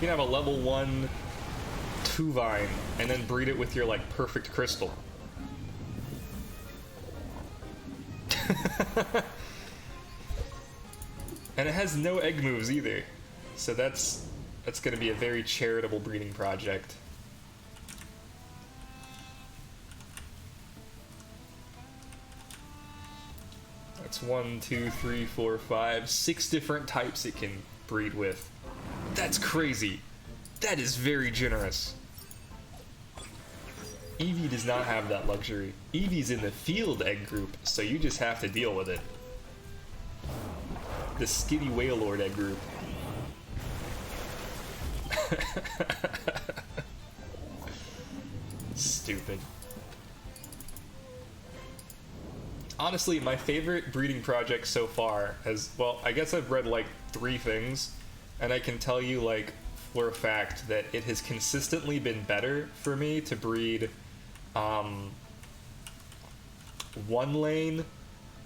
you can have a level 1 2-vine and then breed it with your like perfect crystal. And it has no egg moves either. So that's gonna be a very charitable breeding project. That's 1, 2, 3, 4, 5, 6 different types it can breed with. That's crazy. That is very generous. Eevee does not have that luxury. Eevee's in the field egg group, so you just have to deal with it. The Skitty Wailord egg group. Stupid. Honestly, my favorite breeding project so far has, well, I guess I've read like 3 things, and I can tell you like for a fact that it has consistently been better for me to breed one lane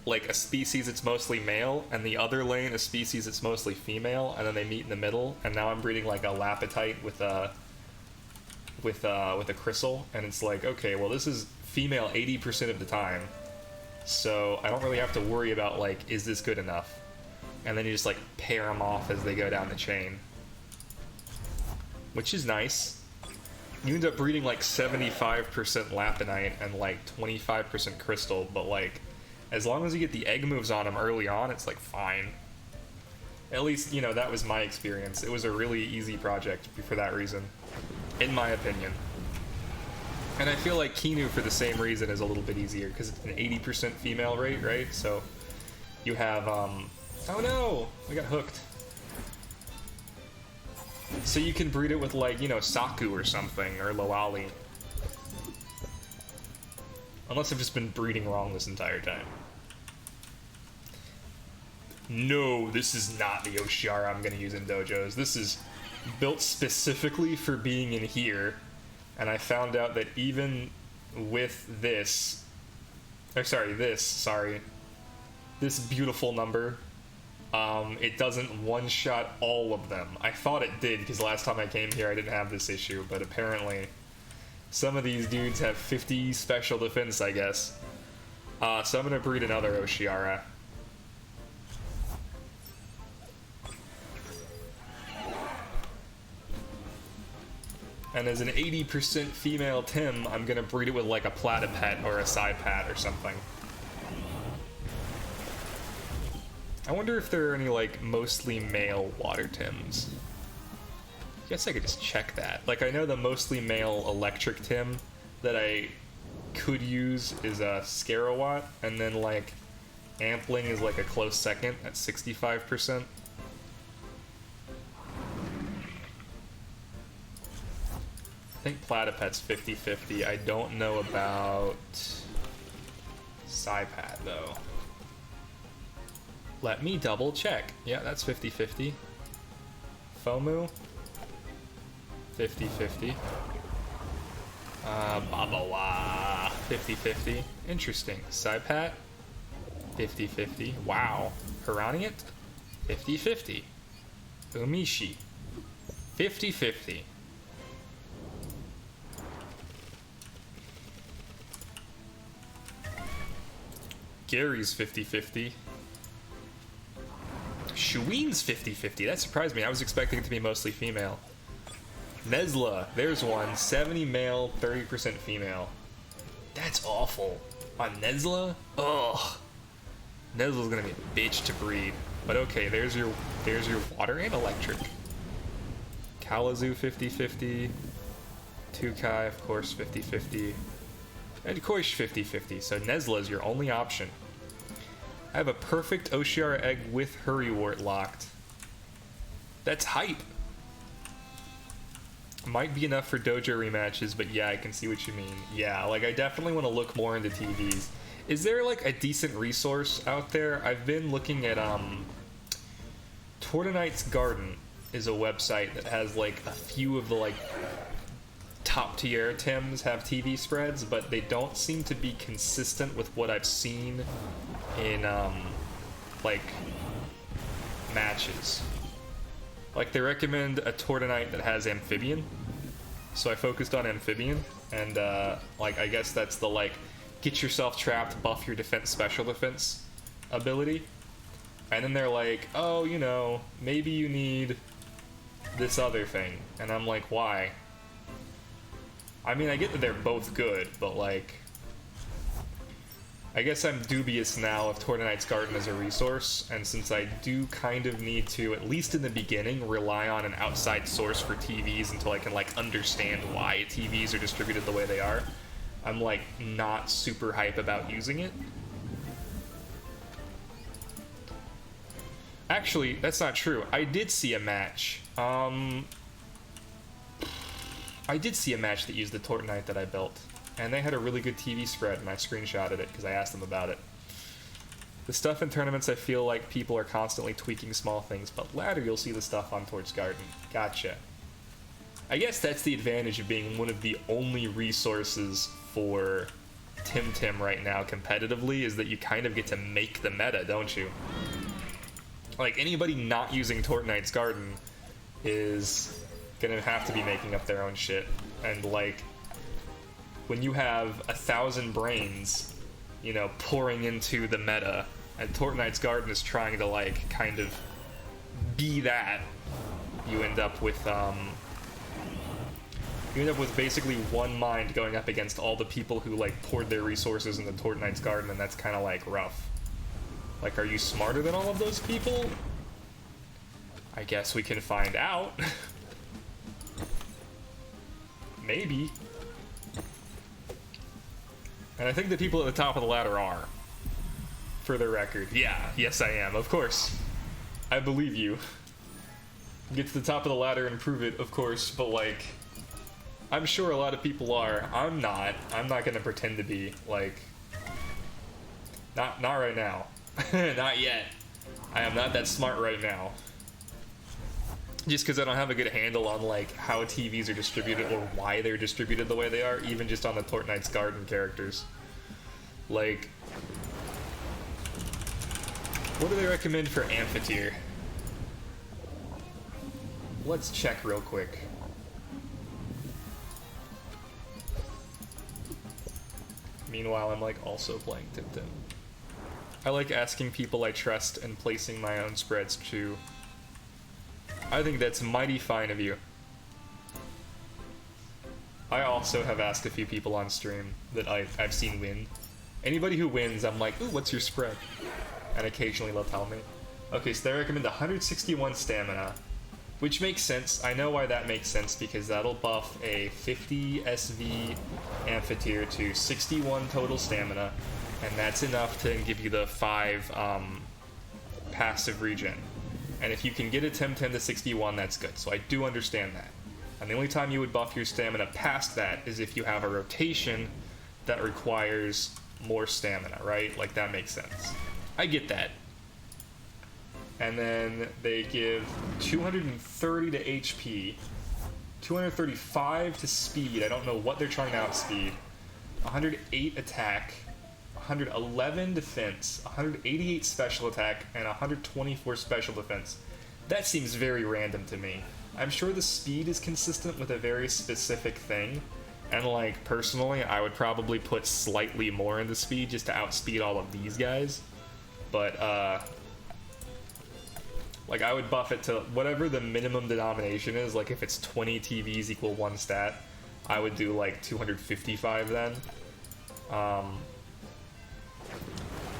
like a species that's mostly male, and the other lane a species that's mostly female, and then they meet in the middle. And now I'm breeding like a Lapitite with a with a crystal, and it's like, okay, well, this is female 80% of the time, so I don't really have to worry about, like, is this good enough? And then you just, like, pair them off as they go down the chain, which is nice. You end up breeding, like, 75% Lapinite and, like, 25% Crystal, but, like, as long as you get the egg moves on them early on, it's, like, fine. At least, you know, that was my experience. It was a really easy project for that reason, in my opinion. And I feel like Kinu, for the same reason, is a little bit easier, because it's an 80% female rate, right? So you have, oh no! I got hooked. So you can breed it with, like, you know, Saku or something, or Loali. Unless I've just been breeding wrong this entire time. No, this is not the Oshiara I'm going to use in dojos. This is built specifically for being in here. And I found out that even with this beautiful number, it doesn't one-shot all of them. I thought it did, because last time I came here I didn't have this issue, but apparently some of these dudes have 50 special defense, I guess. So I'm going to breed another Oshiara. And as an 80% female Tim, I'm gonna breed it with like a Platypet or a Psypat or something. I wonder if there are any like mostly male water Tims. I guess I could just check that. Like, I know the mostly male electric Tim that I could use is a Scarawat, and then like Ampling is like a close second at 65%. I think Platypet's 50-50. I don't know about Psypat, though. Let me double check. Yeah, that's 50-50. Fomu? 50-50. Babawa. 50-50. Interesting. Psypat? 50-50. Wow. Piraniat? 50-50. Umishi? 50-50. Gary's 50-50. Shueen's 50-50. That surprised me. I was expecting it to be mostly female. Nesla, there's one. 70 male, 30% female. That's awful. On Nesla? Ugh. Nesla's gonna be a bitch to breed. But okay, there's your water and electric. Kalamazoo 50-50. Tukai, of course, 50-50. And Koish 50-50, so Nesla is your only option. I have a perfect Oshiara egg with Hurrywart locked. That's hype. Might be enough for dojo rematches, but yeah, I can see what you mean. Yeah, like, I definitely want to look more into TVs. Is there, like, a decent resource out there? I've been looking at, Tortonite's Garden is a website that has, like, a few of the, like, top tier Tims have TV spreads, but they don't seem to be consistent with what I've seen in like matches. Like, they recommend a Tortonite that has Amphibian, so I focused on Amphibian, and like, I guess that's the like get yourself trapped, buff your defense, special defense ability. And then they're like, oh, you know, maybe you need this other thing, and I'm like, why? I mean, I get that they're both good, but, like, I guess I'm dubious now of Tortonite's Garden as a resource, and since I do kind of need to, at least in the beginning, rely on an outside source for TVs until I can, like, understand why TVs are distributed the way they are, I'm, like, not super hype about using it. Actually, that's not true. I did see a match. I did see a match that used the Tortonite that I built, and they had a really good TV spread, and I screenshotted it because I asked them about it. The stuff in tournaments, I feel like people are constantly tweaking small things, but later you'll see the stuff on Torch Garden. Gotcha. I guess that's the advantage of being one of the only resources for Temtem right now competitively, is that you kind of get to make the meta, don't you? Like, anybody not using Tortonite's Garden is gonna have to be making up their own shit. And like, when you have 1,000 brains, you know, pouring into the meta, and Tortonite's Garden is trying to like kind of be that, you end up with basically one mind going up against all the people who like poured their resources into Tortonite's Garden, and that's kind of like rough. Like, are you smarter than all of those people? I guess we can find out. Maybe. And I think the people at the top of the ladder are. For the record. Yeah, yes I am, of course. I believe you. Get to the top of the ladder and prove it, of course, but like, I'm sure a lot of people are. I'm not. I'm not gonna pretend to be, like, not right now. Not yet. I am not that smart right now. Just because I don't have a good handle on like how TVs are distributed or why they're distributed the way they are, even just on the Tortonite's Garden characters. Like, what do they recommend for Amphitheater? Let's check real quick. Meanwhile, I'm like also playing Temtem. I like asking people I trust and placing my own spreads too. I think that's mighty fine of you. I also have asked a few people on stream that I've seen win. Anybody who wins, I'm like, ooh, what's your spread? And occasionally they'll tell me. Okay, so they recommend 161 stamina, which makes sense. I know why that makes sense, because that'll buff a 50 SV Amphitheater to 61 total stamina, and that's enough to give you the 5 passive regen. And if you can get a Temtem to 61, that's good. So I do understand that. And the only time you would buff your stamina past that is if you have a rotation that requires more stamina, right? Like, that makes sense. I get that. And then they give 230 to HP, 235 to speed. I don't know what they're trying to outspeed. 108 attack, 111 defense, 188 special attack, and 124 special defense. That seems very random to me. I'm sure the speed is consistent with a very specific thing, and like, personally, I would probably put slightly more into speed just to outspeed all of these guys. But, like, I would buff it to whatever the minimum denomination is. Like, if it's 20 TVs equal 1 stat, I would do like 255 then.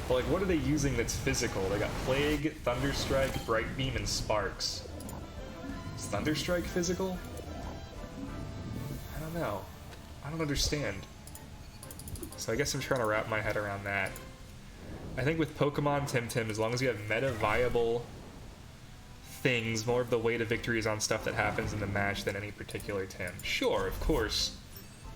But like, what are they using that's physical? They got Plague, Thunderstrike, Bright Beam, and Sparks. Is Thunderstrike physical? I don't know. I don't understand. So I guess I'm trying to wrap my head around that. I think with Pokemon Temtem, as long as you have meta-viable things, more of the way to victory is on stuff that happens in the match than any particular Tem. Sure, of course.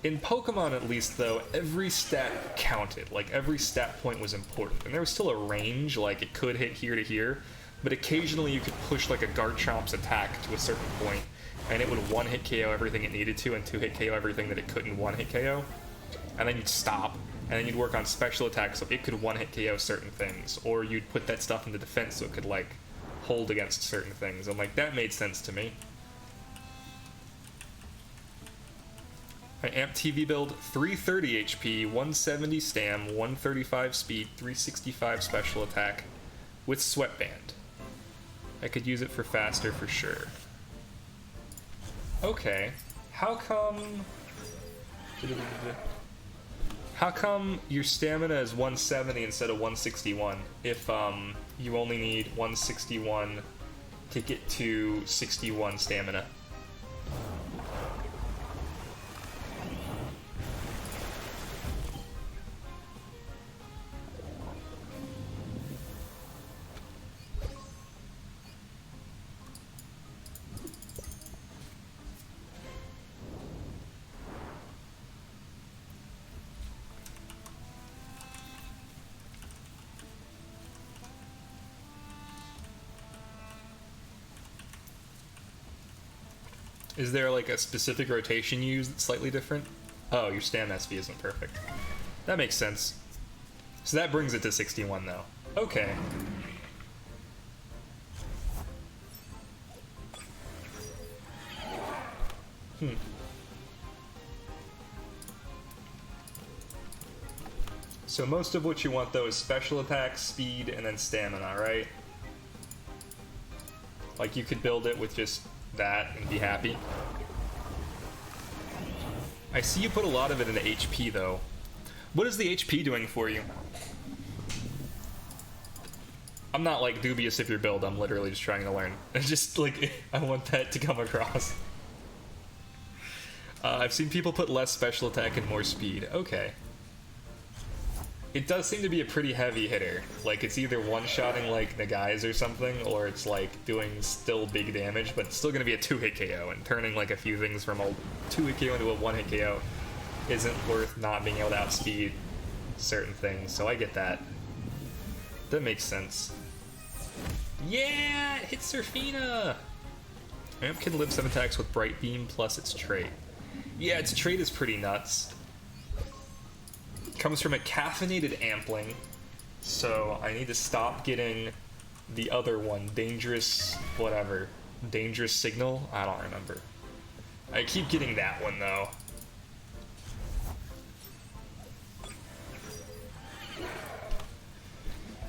In Pokemon, at least, though, every stat counted. Like, every stat point was important. And there was still a range, like, it could hit here to here, but occasionally you could push, like, a Garchomp's attack to a certain point, and it would one-hit KO everything it needed to, and two-hit KO everything that it couldn't one-hit KO. And then you'd stop, and then you'd work on special attacks so it could one-hit KO certain things, or you'd put that stuff into defense so it could, like, hold against certain things. And, like, that made sense to me. My Amp TV build, 330 HP, 170 stam, 135 speed, 365 special attack, with Sweatband. I could use it for faster for sure. Okay, how come your stamina is 170 instead of 161 if you only need 161 to get to 61 stamina? Is there like a specific rotation you use that's slightly different? Oh, your stam SV isn't perfect. That makes sense. So that brings it to 61 though. Okay. So most of what you want though is special attack, speed, and then stamina, right? Like you could build it with just that and be happy. I see you put a lot of it into HP though. What is the HP doing for you? I'm not like dubious of your build, I'm literally just trying to learn. Just like, I want that to come across. I've seen people put less special attack and more speed. Okay. It does seem to be a pretty heavy hitter. Like, it's either one-shotting, like, Nagai's or something, or it's, like, doing still big damage, but it's still gonna be a 2-hit KO, and turning, like, a few things from a 2-hit KO into a 1-hit KO isn't worth not being able to outspeed certain things, so I get that. That makes sense. Yeah! It hits Surfina! Amp can live 7 attacks with Bright Beam plus its trait. Yeah, its trait is pretty nuts. Comes from a caffeinated Ampling, so I need to stop getting the other one, Dangerous whatever. Dangerous Signal? I don't remember. I keep getting that one though.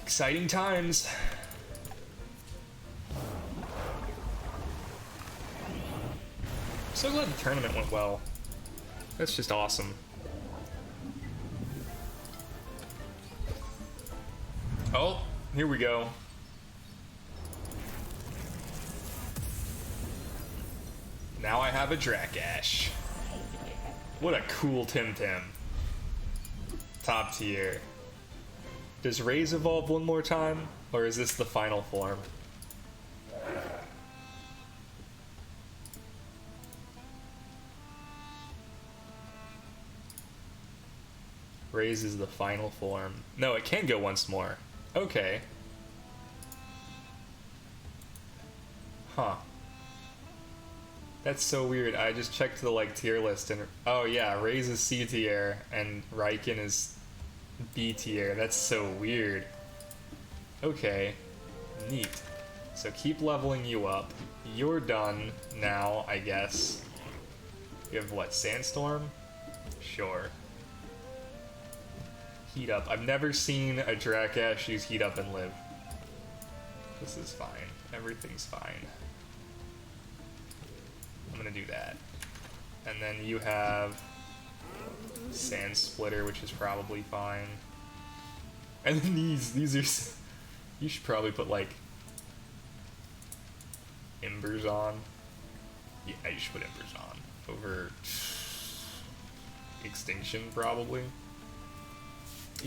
Exciting times. So glad the tournament went well. That's just awesome. Oh, here we go. Now I have a Drakash. What a cool Temtem. Top tier. Does Raise evolve one more time? Or is this the final form? Raise is the final form. No, it can go once more. Okay. Huh. That's so weird. I just checked the like tier list and oh yeah, Raise is C tier and Raiken is B tier. That's so weird. Okay. Neat. So keep leveling you up. You're done now, I guess. You have what, Sandstorm? Sure. Heat Up. I've never seen a Drakash use Heat Up and live. This is fine. Everything's fine. I'm gonna do that. And then you have Sand Splitter, which is probably fine. And then these are... You should probably put, like, Embers on. Yeah, you should put Embers on. Over Extinction, probably.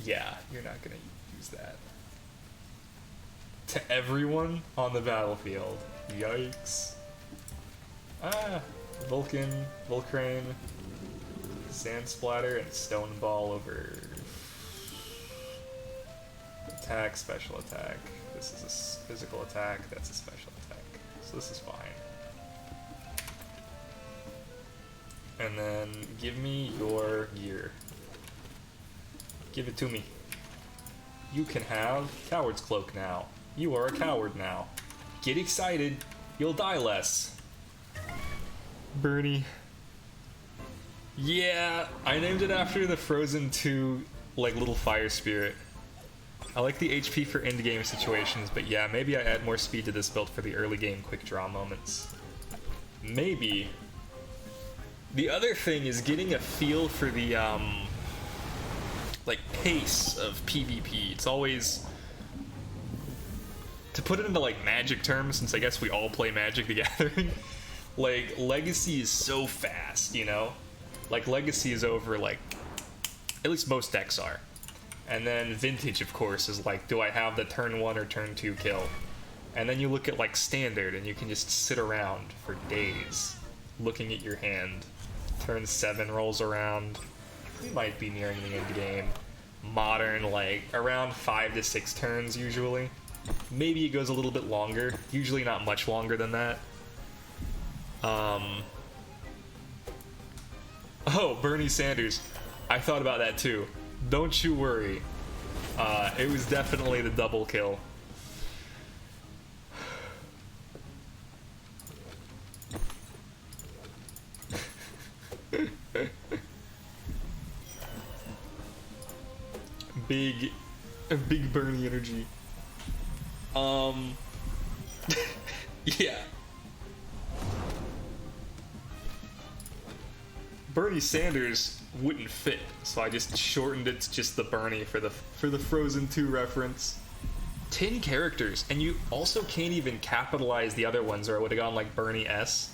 Yeah, you're not gonna use that. To everyone on the battlefield. Yikes. Ah, Volcrane, Sand Splatter, and Stone Ball over attack, special attack. This is a physical attack, that's a special attack. So this is fine. And then give me your gear. Give it to me. You can have Coward's Cloak now. You are a coward now. Get excited. You'll die less. Bernie. Yeah, I named it after the Frozen 2, like, little fire spirit. I like the HP for end game situations, but yeah, maybe I add more speed to this build for the early game quick draw moments. Maybe. The other thing is getting a feel for the, like, pace of PvP. It's always... To put it into, like, Magic terms, since I guess we all play Magic the Gathering, like, Legacy is so fast, you know? Like, Legacy is over, like, at least most decks are. And then Vintage, of course, is like, do I have the turn 1 or turn 2 kill? And then you look at, like, Standard, and you can just sit around for days looking at your hand. Turn 7 rolls around. We might be nearing the end game. Modern, like, around 5 to 6 turns, usually. Maybe it goes a little bit longer. Usually not much longer than that. Oh, Bernie Sanders. I thought about that too. Don't you worry. It was definitely the double kill. big Bernie energy. Yeah. Bernie Sanders wouldn't fit, so I just shortened it to just the Bernie for the Frozen 2 reference. 10 characters, and you also can't even capitalize the other ones, or it would have gone like Bernie S.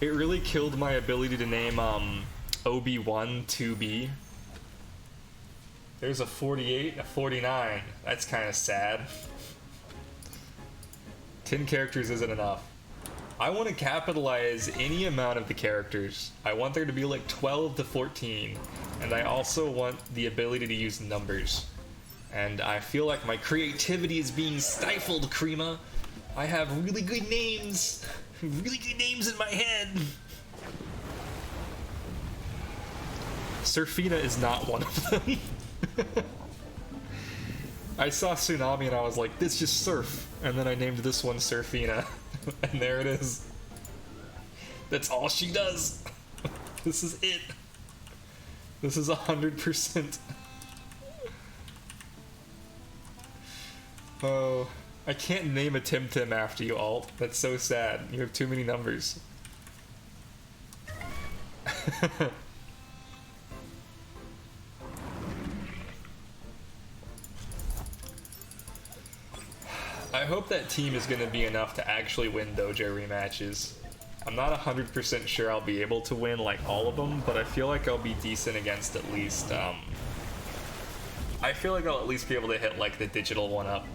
It really killed my ability to name Obi-Wan 2B. There's a 48, a 49. That's kind of sad. 10 characters isn't enough. I want to capitalize any amount of the characters. I want there to be like 12 to 14, and I also want the ability to use numbers. And I feel like my creativity is being stifled, Krima. I have really good names. Really good names in my head. Surfina is not one of them. I saw Tsunami and I was like, this just surf. And then I named this one Surfina. And there it is. That's all she does. This is it. This is 100%. Oh, I can't name a Temtem after you, Alt. That's so sad. You have too many numbers. I hope that team is going to be enough to actually win dojo rematches. I'm not 100% sure I'll be able to win like all of them, but I feel like I'll be decent against at least, I feel like I'll at least be able to hit like the digital one up.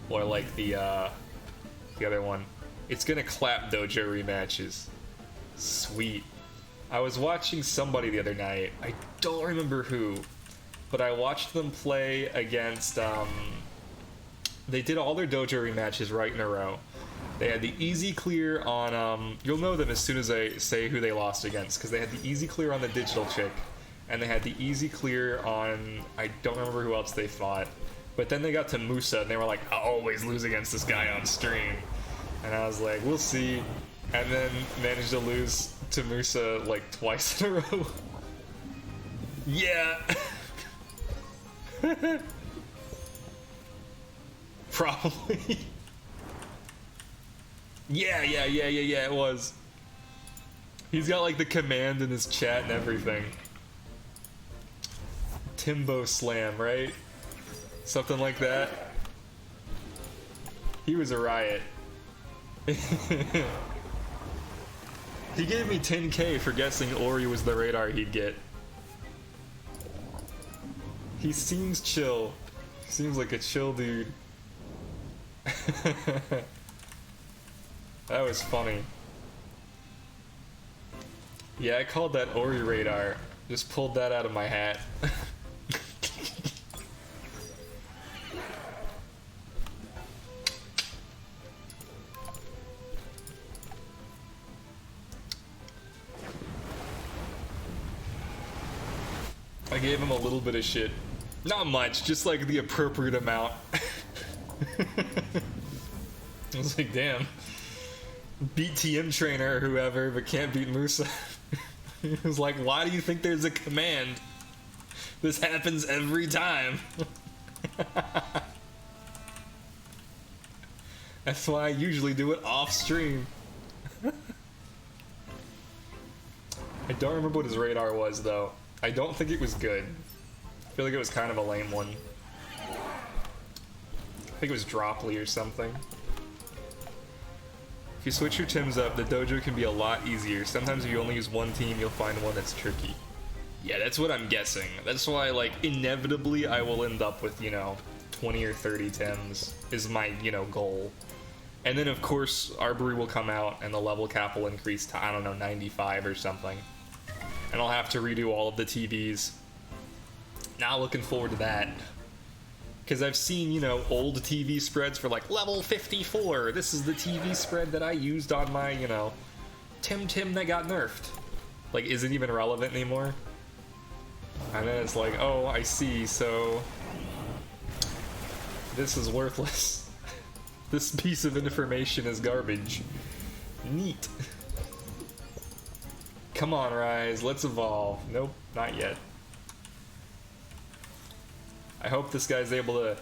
Or like the other one. It's going to clap dojo rematches. Sweet. I was watching somebody the other night. I don't remember who. But I watched them play against, they did all their dojo rematches right in a row. They had the easy clear on, you'll know them as soon as I say who they lost against, because they had the easy clear on the digital chick, and they had the easy clear on, I don't remember who else they fought, but then they got to Musa, and they were like, I always lose against this guy on stream. And I was like, we'll see. And then managed to lose to Musa like twice in a row. Yeah. Probably. Yeah, it was. He's got like the command in his chat and everything. Timbo Slam, right? Something like that. He was a riot. He gave me 10k for guessing Ori was the radar he'd get. He seems chill. Seems like a chill dude. That was funny. Yeah, I called that Ori radar. Just pulled that out of my hat. I gave him a little bit of shit. Not much, just like the appropriate amount. I was like, damn. Beat TM trainer or whoever, but can't beat Musa. He was like, why do you think there's a command? This happens every time. That's why I usually do it off stream. I don't remember what his radar was though. I don't think it was good. I feel like it was kind of a lame one. I think it was Droply or something. If you switch your Tims up, the dojo can be a lot easier. Sometimes if you only use one team, you'll find one that's tricky. Yeah, that's what I'm guessing. That's why, like, inevitably I will end up with, 20 or 30 Tims is my, goal. And then, of course, Arbory will come out and the level cap will increase to, I don't know, 95 or something. And I'll have to redo all of the TVs. Not looking forward to that. Because I've seen, old TV spreads for like level 54. This is the TV spread that I used on my, Temtem that got nerfed. Like, isn't even relevant anymore. And then it's like, oh, I see, so this is worthless. This piece of information is garbage. Neat. Come on, Rise, let's evolve. Nope, not yet. I hope this guy's able to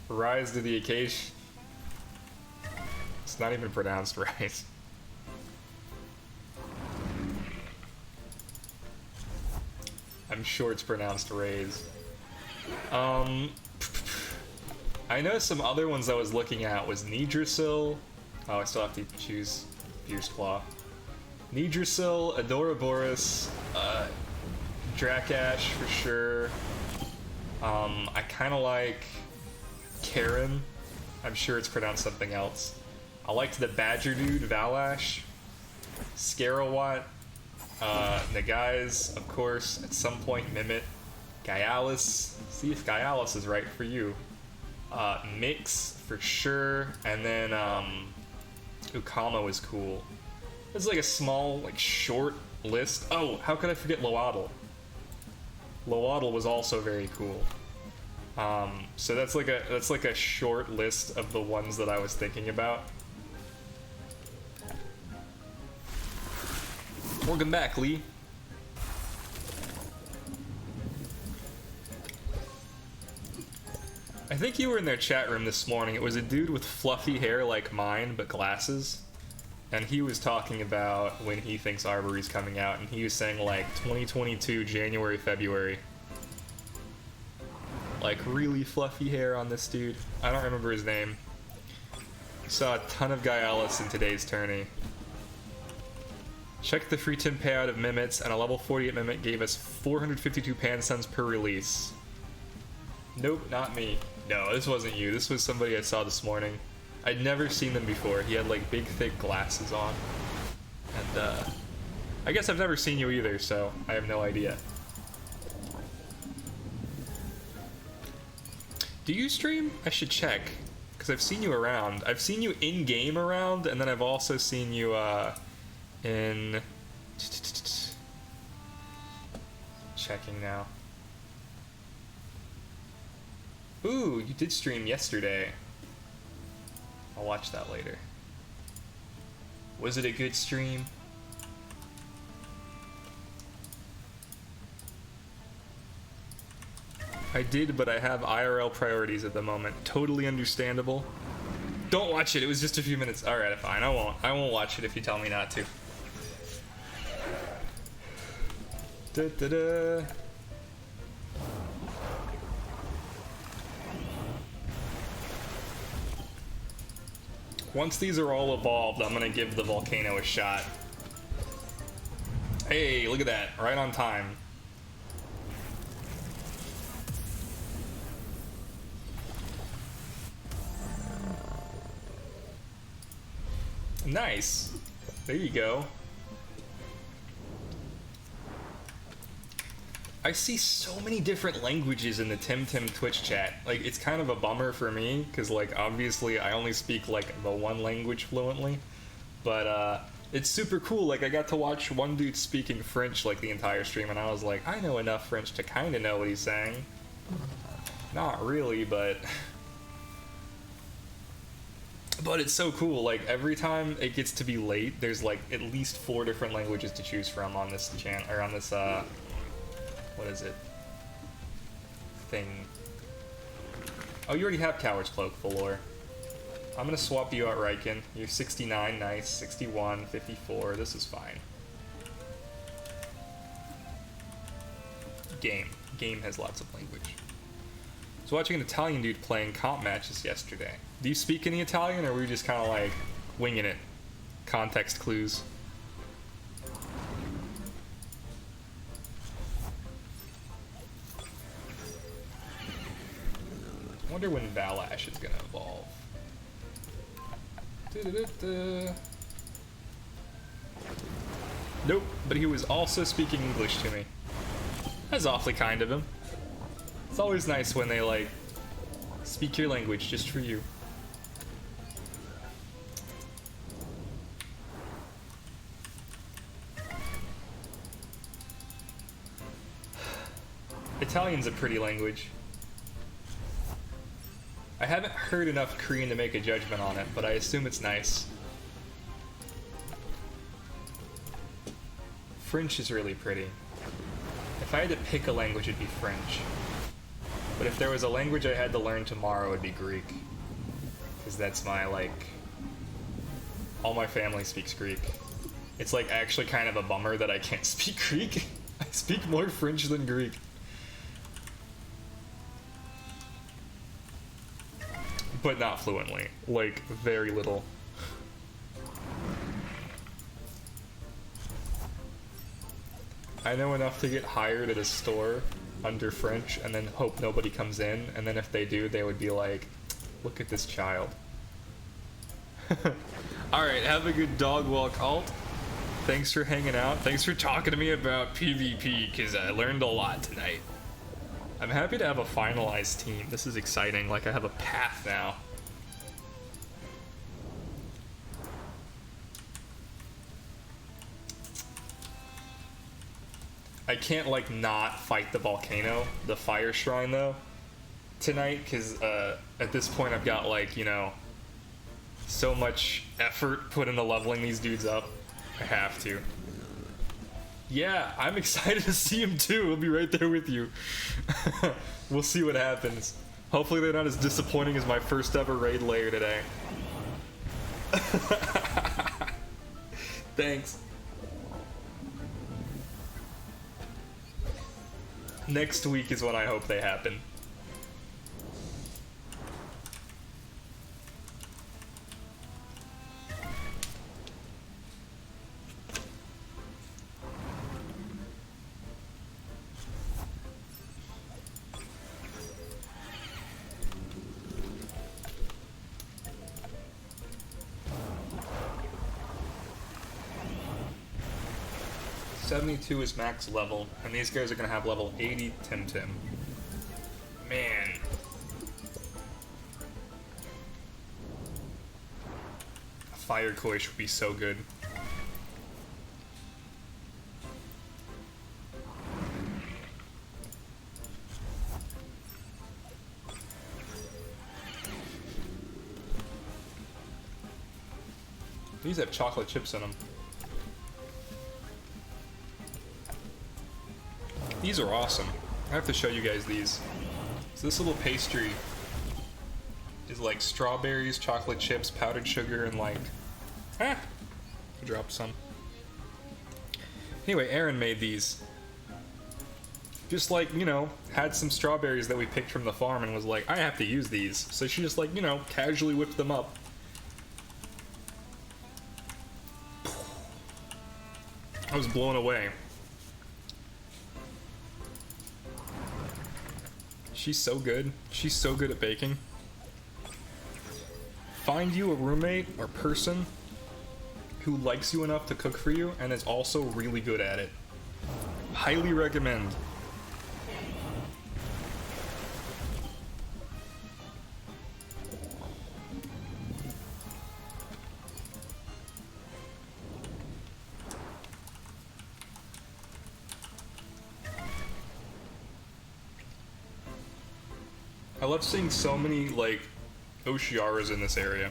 rise to the occasion. It's not even pronounced right. I'm sure it's pronounced raise. I know some other ones I was looking at was Nidrasil. Oh, I still have to choose Fierce Claw. Nidrasil, Adoraboros, Drakash for sure. I kind of like Karen. I'm sure it's pronounced something else. I liked the Badger dude, Valash. Scarawat. Nagai's, of course. At some point, Mimit. Gaialis. See if Gaialis is right for you. Mix for sure. And then Ukama was cool. It's like a small, like short list. Oh, how could I forget Loadle? Loadle was also very cool. So that's like a short list of the ones that I was thinking about. Welcome back, Lee. I think you were in their chat room this morning. It was a dude with fluffy hair like mine, but glasses. And he was talking about when he thinks Arboree's coming out, and he was saying like 2022, January, February. Like really fluffy hair on this dude. I don't remember his name. Saw a ton of Gaialis in today's tourney. Checked the free 10 payout of Mimits, and a level 48 Mimit gave us 452 Pansuns per release. Nope, not me. No, this wasn't you. This was somebody I saw this morning. I'd never seen them before. He had like big, thick glasses on. And I guess I've never seen you either, so I have no idea. Do you stream? I should check, because I've seen you around. I've seen you in-game around, and then I've also seen you in... Checking now. Ooh, you did stream yesterday. I'll watch that later. Was it a good stream? I did, but I have IRL priorities at the moment. Totally understandable. Don't watch it. It was just a few minutes. All right, fine. I won't watch it if you tell me not to. Da, da, da. Once these are all evolved, I'm gonna give the volcano a shot. Hey, look at that. Right on time. Nice. There you go. I see so many different languages in the Temtem Twitch chat. Like, it's kind of a bummer for me, because, like, obviously I only speak, like, the one language fluently. But, it's super cool. Like, I got to watch one dude speaking French, like, the entire stream, and I was like, I know enough French to kind of know what he's saying. Not really, but... But it's so cool. Like, every time it gets to be late, there's, like, at least 4 different languages to choose from on this channel, or on this, what is it? Thing. Oh, you already have Coward's Cloak, Valor. I'm gonna swap you out, Riken. You're 69, nice. 61, 54, this is fine. Game. Game has lots of language. I was watching an Italian dude playing comp matches yesterday. Do you speak any Italian, or were you just kind of like winging it? Context clues. I wonder when Valash is gonna evolve. Da-da-da-da. Nope, but he was also speaking English to me. That's awfully kind of him. It's always nice when they, like, speak your language just for you. Italian's a pretty language. I haven't heard enough Korean to make a judgment on it, but I assume it's nice. French is really pretty. If I had to pick a language, it'd be French. But if there was a language I had to learn tomorrow, it would be Greek. Because that's my, like... All my family speaks Greek. It's, like, actually kind of a bummer that I can't speak Greek. I speak more French than Greek. But not fluently. Like, very little. I know enough to get hired at a store under French and then hope nobody comes in, and then if they do, they would be like, look at this child. Alright, have a good dog walk, Alt. Thanks for hanging out. Thanks for talking to me about PvP, because I learned a lot tonight. I'm happy to have a finalized team. This is exciting, like I have a path now. I can't, like, not fight the volcano, the fire shrine, though, tonight, because at this point I've got, like, you know, so much effort put into leveling these dudes up. I have to. Yeah, I'm excited to see him, too. We'll be right there with you. We'll see what happens. Hopefully they're not as disappointing as my first ever raid layer today. Thanks. Next week is when I hope they happen. .72 is max level, and these guys are gonna have level 80 Temtem. Man. A fire coish would be so good. These have chocolate chips in them. These are awesome. I have to show you guys these. So this little pastry is like strawberries, chocolate chips, powdered sugar, and like... I dropped some. Anyway, Aaron made these. Just like, you know, had some strawberries that we picked from the farm and was like, I have to use these. So she just like, you know, casually whipped them up. I was blown away. She's so good. She's so good at baking. Find you a roommate or person who likes you enough to cook for you and is also really good at it. Highly recommend. I love seeing so many, like, Oshiaras in this area.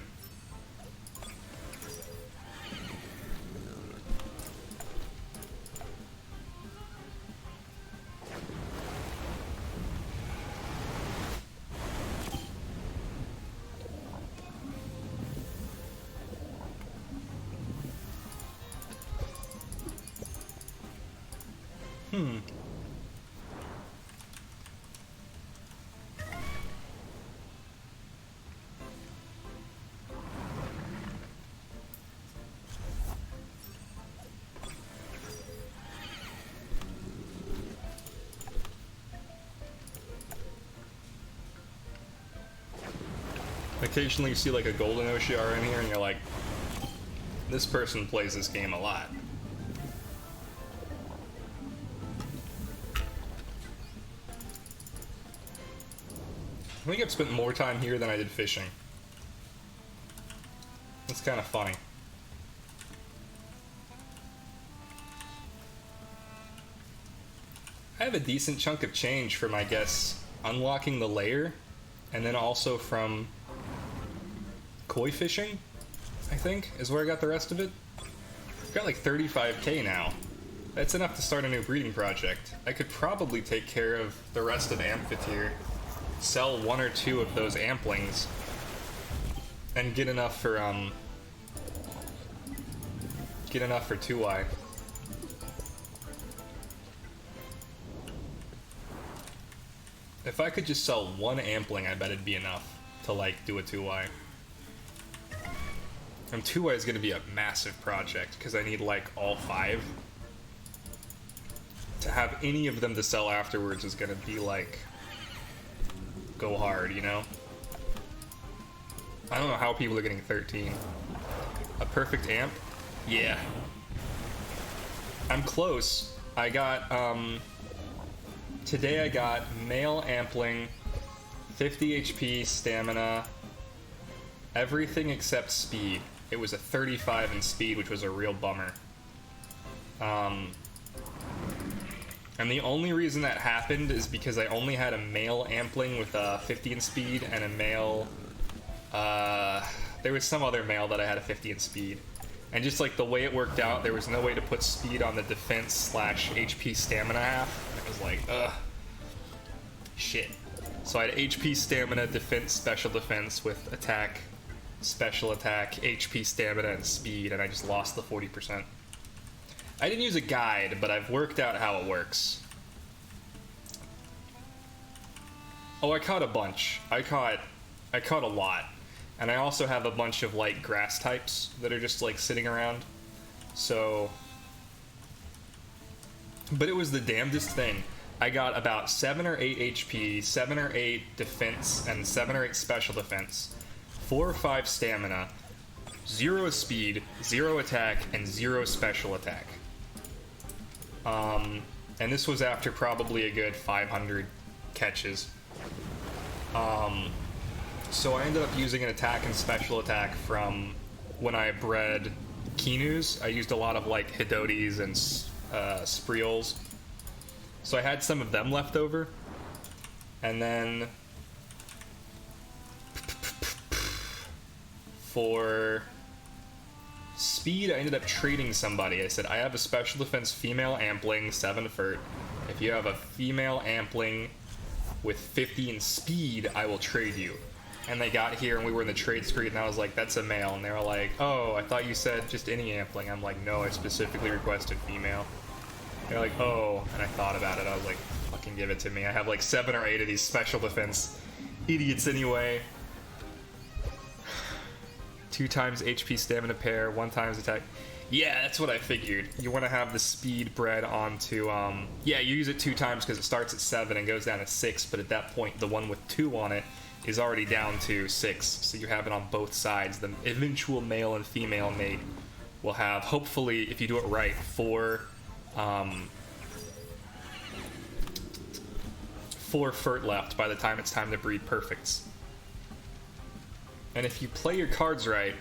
Occasionally you see like a golden Oshiara in here and you're like, this person plays this game a lot. I think I've spent more time here than I did fishing. It's kind of funny. I have a decent chunk of change from, I guess, unlocking the layer, and then also from koi fishing, I think, is where I got the rest of it. I've got like 35k now. That's enough to start a new breeding project. I could probably take care of the rest of Amphitheater sell 1 or 2 of those amplings and get enough for 2i. If I could just sell 1 ampling, I bet it'd be enough to like do a 2i. And 2i is going to be a massive project because I need like all 5. To have any of them to sell afterwards is going to be like go hard, you know? I don't know how people are getting 13. A perfect amp? Yeah. I'm close. I got, today I got male ampling, 50 HP, stamina, everything except speed. It was a 35 in speed, which was a real bummer. And the only reason that happened is because I only had a male ampling with 50 in speed and a male, there was some other male that I had a 50 in speed. And just like the way it worked out, there was no way to put speed on the defense / HP stamina half. And it was like, ugh. Shit. So I had HP stamina, defense, special defense with attack, special attack, HP stamina, and speed, and I just lost the 40%. I didn't use a guide, but I've worked out how it works. Oh, I caught a bunch. I caught a lot. And I also have a bunch of like grass types that are just like sitting around. So, but it was the damnedest thing. I got about 7 or 8 HP, 7 or 8 defense, and 7 or 8 special defense, 4 or 5 stamina, 0 speed, 0 attack, and 0 special attack. And this was after probably a good 500 catches. So I ended up using an attack and special attack from when I bred Kinus. I used a lot of like Hidotes and Spreels. So I had some of them left over. And then for speed, I ended up trading somebody. I said, I have a special defense female ampling, 7 fert. If you have a female ampling with 50 in speed, I will trade you. And they got here and we were in the trade screen and I was like, that's a male. And they were like, oh, I thought you said just any ampling. I'm like, no, I specifically requested female. They're like, oh, and I thought about it. I was like, fucking give it to me. I have like 7 or 8 of these special defense idiots anyway. 2 times HP stamina pair, 1 times attack. Yeah, that's what I figured. You want to have the speed bred onto, yeah, you use it 2 times because it starts at 7 and goes down to 6, but at that point, the one with 2 on it is already down to 6, so you have it on both sides. The eventual male and female mate will have, hopefully, if you do it right, 4 fert left by the time it's time to breed perfects. And if you play your cards right,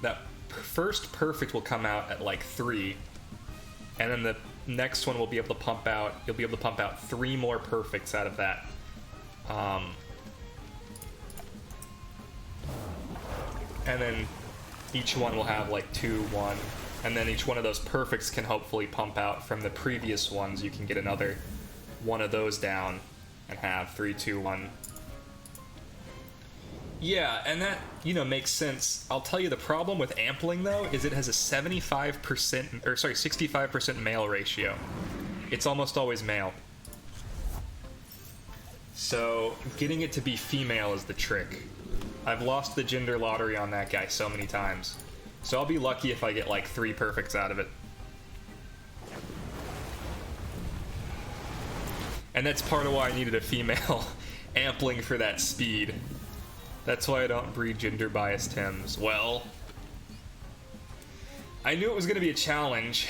that first perfect will come out at like 3, and then the next one will be able to pump out, you'll be able to pump out 3 more perfects out of that. And then each one will have like 2, 1, and then each one of those perfects can hopefully pump out from the previous ones. You can get another one of those down and have 3, 2, 1. Yeah, and that, you know, makes sense. I'll tell you the problem with ampling though is it has a 65% male ratio. It's almost always male. So getting it to be female is the trick. I've lost the gender lottery on that guy so many times. So I'll be lucky if I get like 3 perfects out of it. And that's part of why I needed a female ampling for that speed. That's why I don't breed gender-biased Tems. Well, I knew it was going to be a challenge.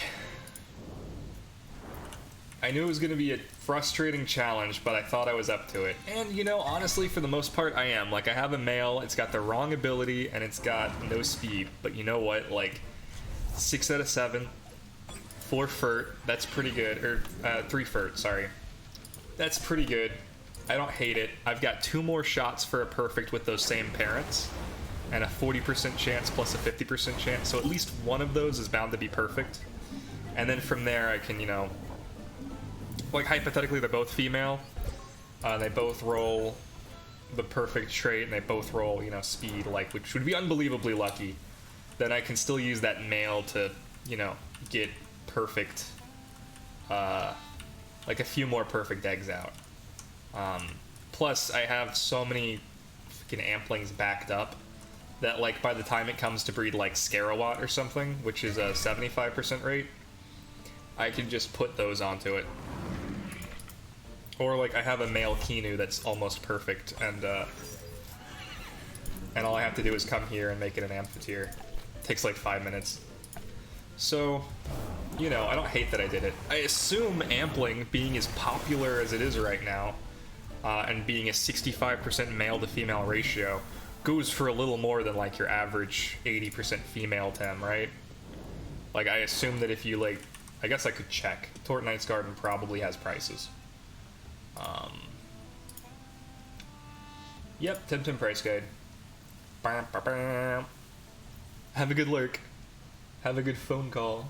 I knew it was going to be a frustrating challenge, but I thought I was up to it. And, you know, honestly, for the most part, I am. Like, I have a male, it's got the wrong ability, and it's got no speed. But you know what? Like, 6 out of 7, 4 fert, that's pretty good. Or, 3 fert, sorry. That's pretty good. I don't hate it. I've got 2 more shots for a perfect with those same parents, and a 40% chance plus a 50% chance, so at least one of those is bound to be perfect. And then from there I can, you know, like hypothetically they're both female, they both roll the perfect trait and they both roll, you know, speed, like, which would be unbelievably lucky, then I can still use that male to, you know, get perfect, like a few more perfect eggs out. Plus, I have so many fucking amplings backed up that, like, by the time it comes to breed, like, Scarawat or something, which is a 75% rate, I can just put those onto it. Or, like, I have a male Kinu that's almost perfect, and all I have to do is come here and make it an Amphitheater. Takes, like, 5 minutes. So, you know, I don't hate that I did it. I assume Ampling, being as popular as it is right now, and being a 65% male to female ratio, goes for a little more than, like, your average 80% female Tem, right? Like, I assume that if you, like, I guess I could check. Tort Knight's Garden probably has prices. Yep, Temtem price guide. Bam, bam, bam. Have a good lurk. Have a good phone call.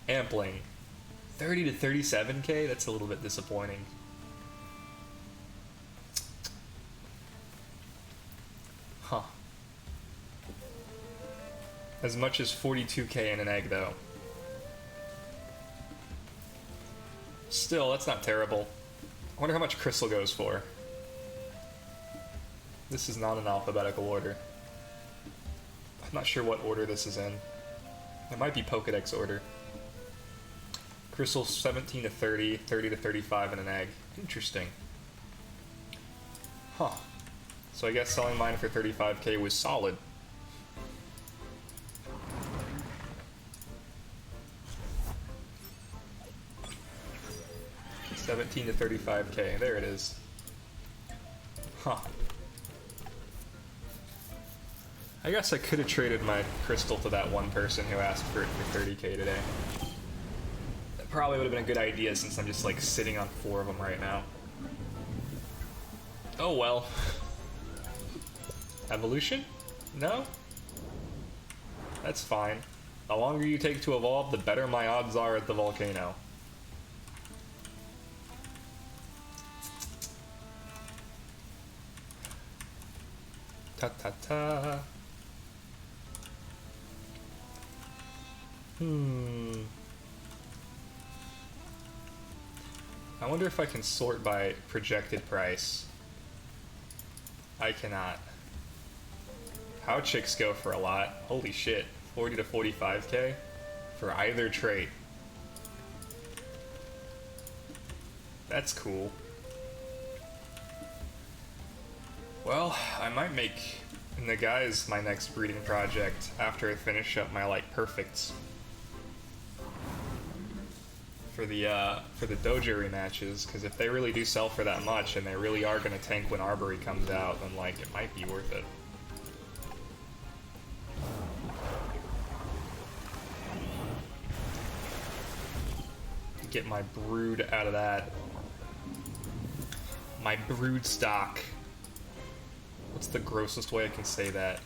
Ampling. 30 to 37k? That's a little bit disappointing. Huh. As much as 42k in an egg, though. Still, that's not terrible. I wonder how much Crystal goes for. This is not in alphabetical order. I'm not sure what order this is in. It might be Pokedex order. Crystal 17 to 30, 30 to 35 in an egg. Interesting. Huh. So I guess selling mine for 35k was solid. $17 to 35k. There it is. Huh. I guess I could have traded my crystal to that one person who asked for it for 30k today. That probably would have been a good idea since I'm just like sitting on 4 of them right now. Oh well. Evolution? No? That's fine. The longer you take to evolve, the better my odds are at the volcano. Ta-ta-ta. I wonder if I can sort by projected price. I cannot. How chicks go for a lot. Holy shit. 40 to 45k for either trait. That's cool. Well, I might make Nagai's my next breeding project after I finish up my, like, perfects. For the dojo rematches, because if they really do sell for that much and they really are going to tank when Arbory comes out, then, like, it might be worth it. Get my brood out of that. My brood stock. What's the grossest way I can say that?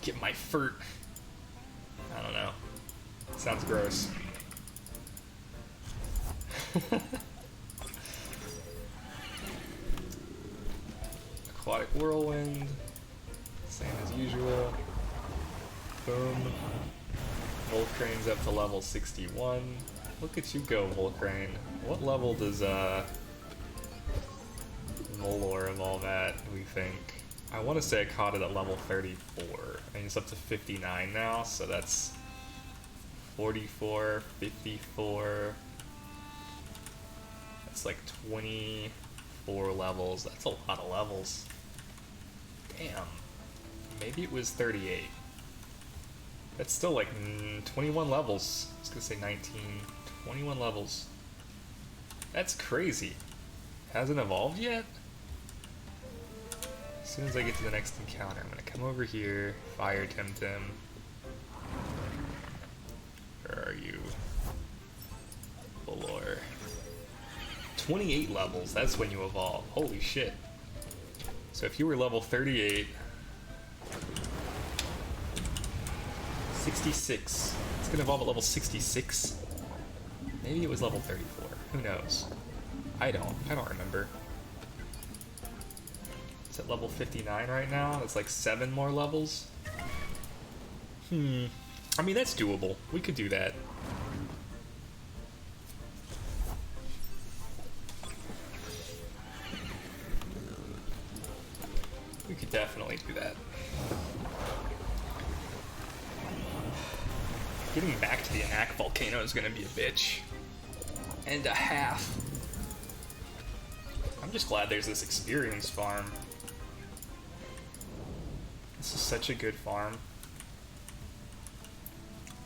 Get my furt. I don't know. Sounds gross. Aquatic Whirlwind. Same as usual. Boom. Volcrane's up to level 61. Look at you go, Volcrane. What level does Volor evolve at, do we think? I want to say I caught it at level 34. I mean, it's up to 59 now, so that's 44, 54. That's like 24 levels. That's a lot of levels. Damn. Maybe it was 38. That's still like 21 levels. I was gonna say 19. 21 levels. That's crazy. Hasn't evolved yet? As soon as I get to the next encounter, I'm gonna come over here, fire Temtem. Where are you? Valor. 28 levels, that's when you evolve. Holy shit. So if you were level 38, 66. It's gonna evolve at level 66. Maybe it was level 34. Who knows? I don't remember. It's at level 59 right now. It's like 7 more levels. I mean, that's doable. We could do that. We could definitely do that. Getting back to the Anak volcano is gonna be a bitch. And a half. I'm just glad there's this experience farm. This is such a good farm.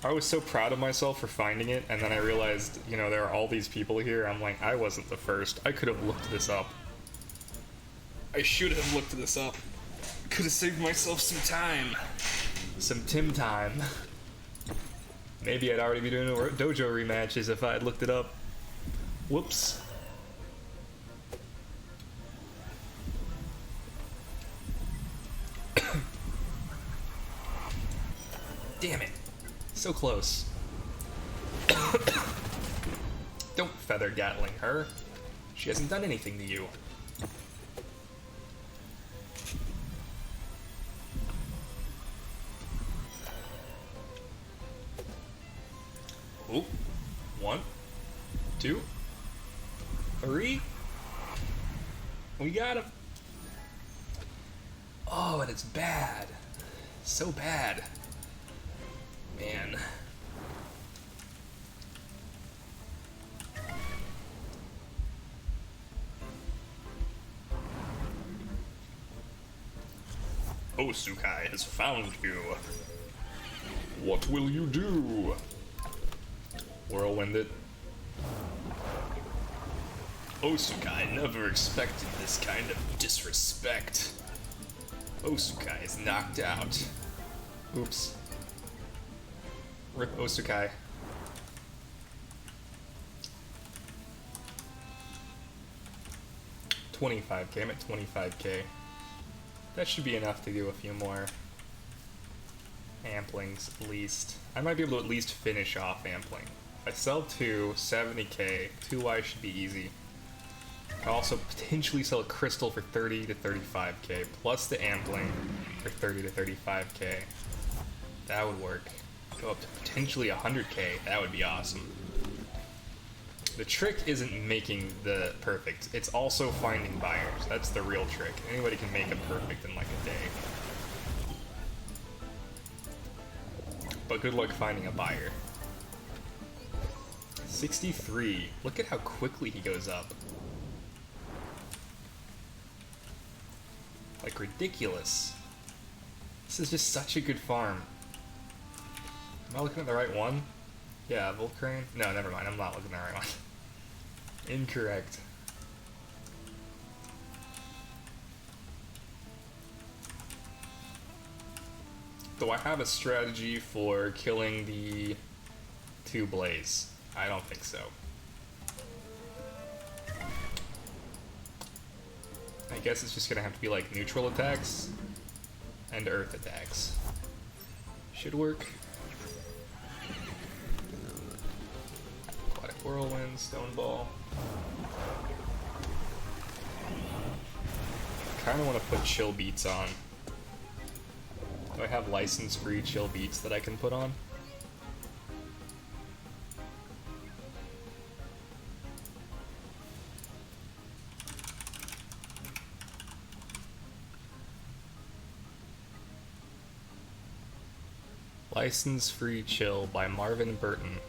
I was so proud of myself for finding it, and then I realized, you know, there are all these people here. I'm like, I wasn't the first. I could have looked this up. I should have looked this up. Could have saved myself some time. Some Tim time. Maybe I'd already be doing dojo rematches if I had looked it up. Whoops. Damn it. So close. Don't feather Gatling her. She hasn't done anything to you. Ooh. 1, 2, 3. We got him. Oh, and it's bad. So bad. Man. Osukai has found you. What will you do? Whirlwind it. Osukai never expected this kind of disrespect. Osukai is knocked out. Oops. Rip Osukai. $25K. I'm at 25K. That should be enough to do a few more amplings at least. I might be able to at least finish off ampling. If I sell 2, 70K. 2Y should be easy. I also potentially sell a crystal for 30 to 35K, plus the ampling for 30 to 35K. That would work. Go up to potentially 100K. That would be awesome. The trick isn't making the perfect. It's also finding buyers. That's the real trick. Anybody can make a perfect in like a day. But good luck finding a buyer. 63. Look at how quickly he goes up. Like ridiculous. This is just such a good farm. Am I looking at the right one? Yeah, Volcrane? No, never mind. I'm not looking at the right one. Incorrect. Do I have a strategy for killing the 2 Blaze? I don't think so. I guess it's just gonna have to be like neutral attacks and earth attacks. Should work. Aquatic Whirlwind, Stone Ball. Kinda wanna put chill beats on. Do I have license-free chill beats that I can put on? License-free Chill by Marvin Burton.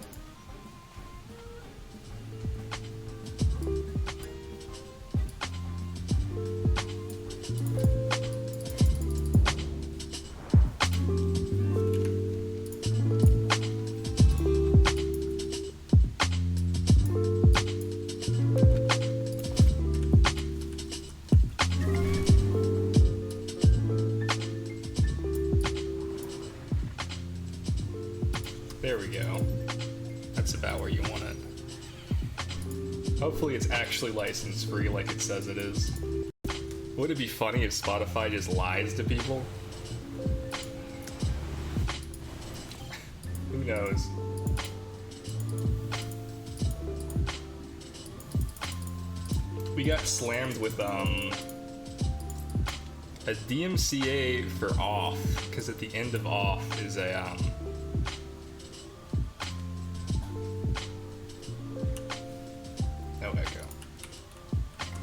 There we go. That's about where you want it. Hopefully it's actually license free like it says it is. Would it be funny if Spotify just lies to people? Who knows? we got slammed with a DMCA for off, because at the end of off is a oh, echo.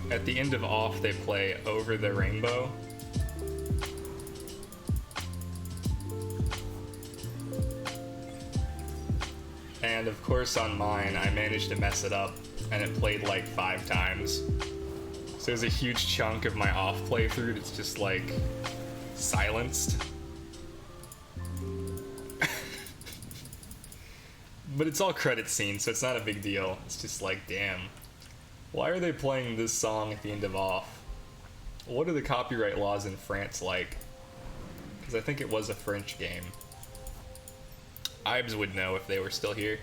At the end of off they play Over the Rainbow. And of course on mine I managed to mess it up and it played like 5 times. So there's a huge chunk of my off playthrough that's just like silenced. But it's all credit scene, so it's not a big deal. It's just like, damn. Why are they playing this song at the end of off? What are the copyright laws in France like? Because I think it was a French game. Ibs would know if they were still here.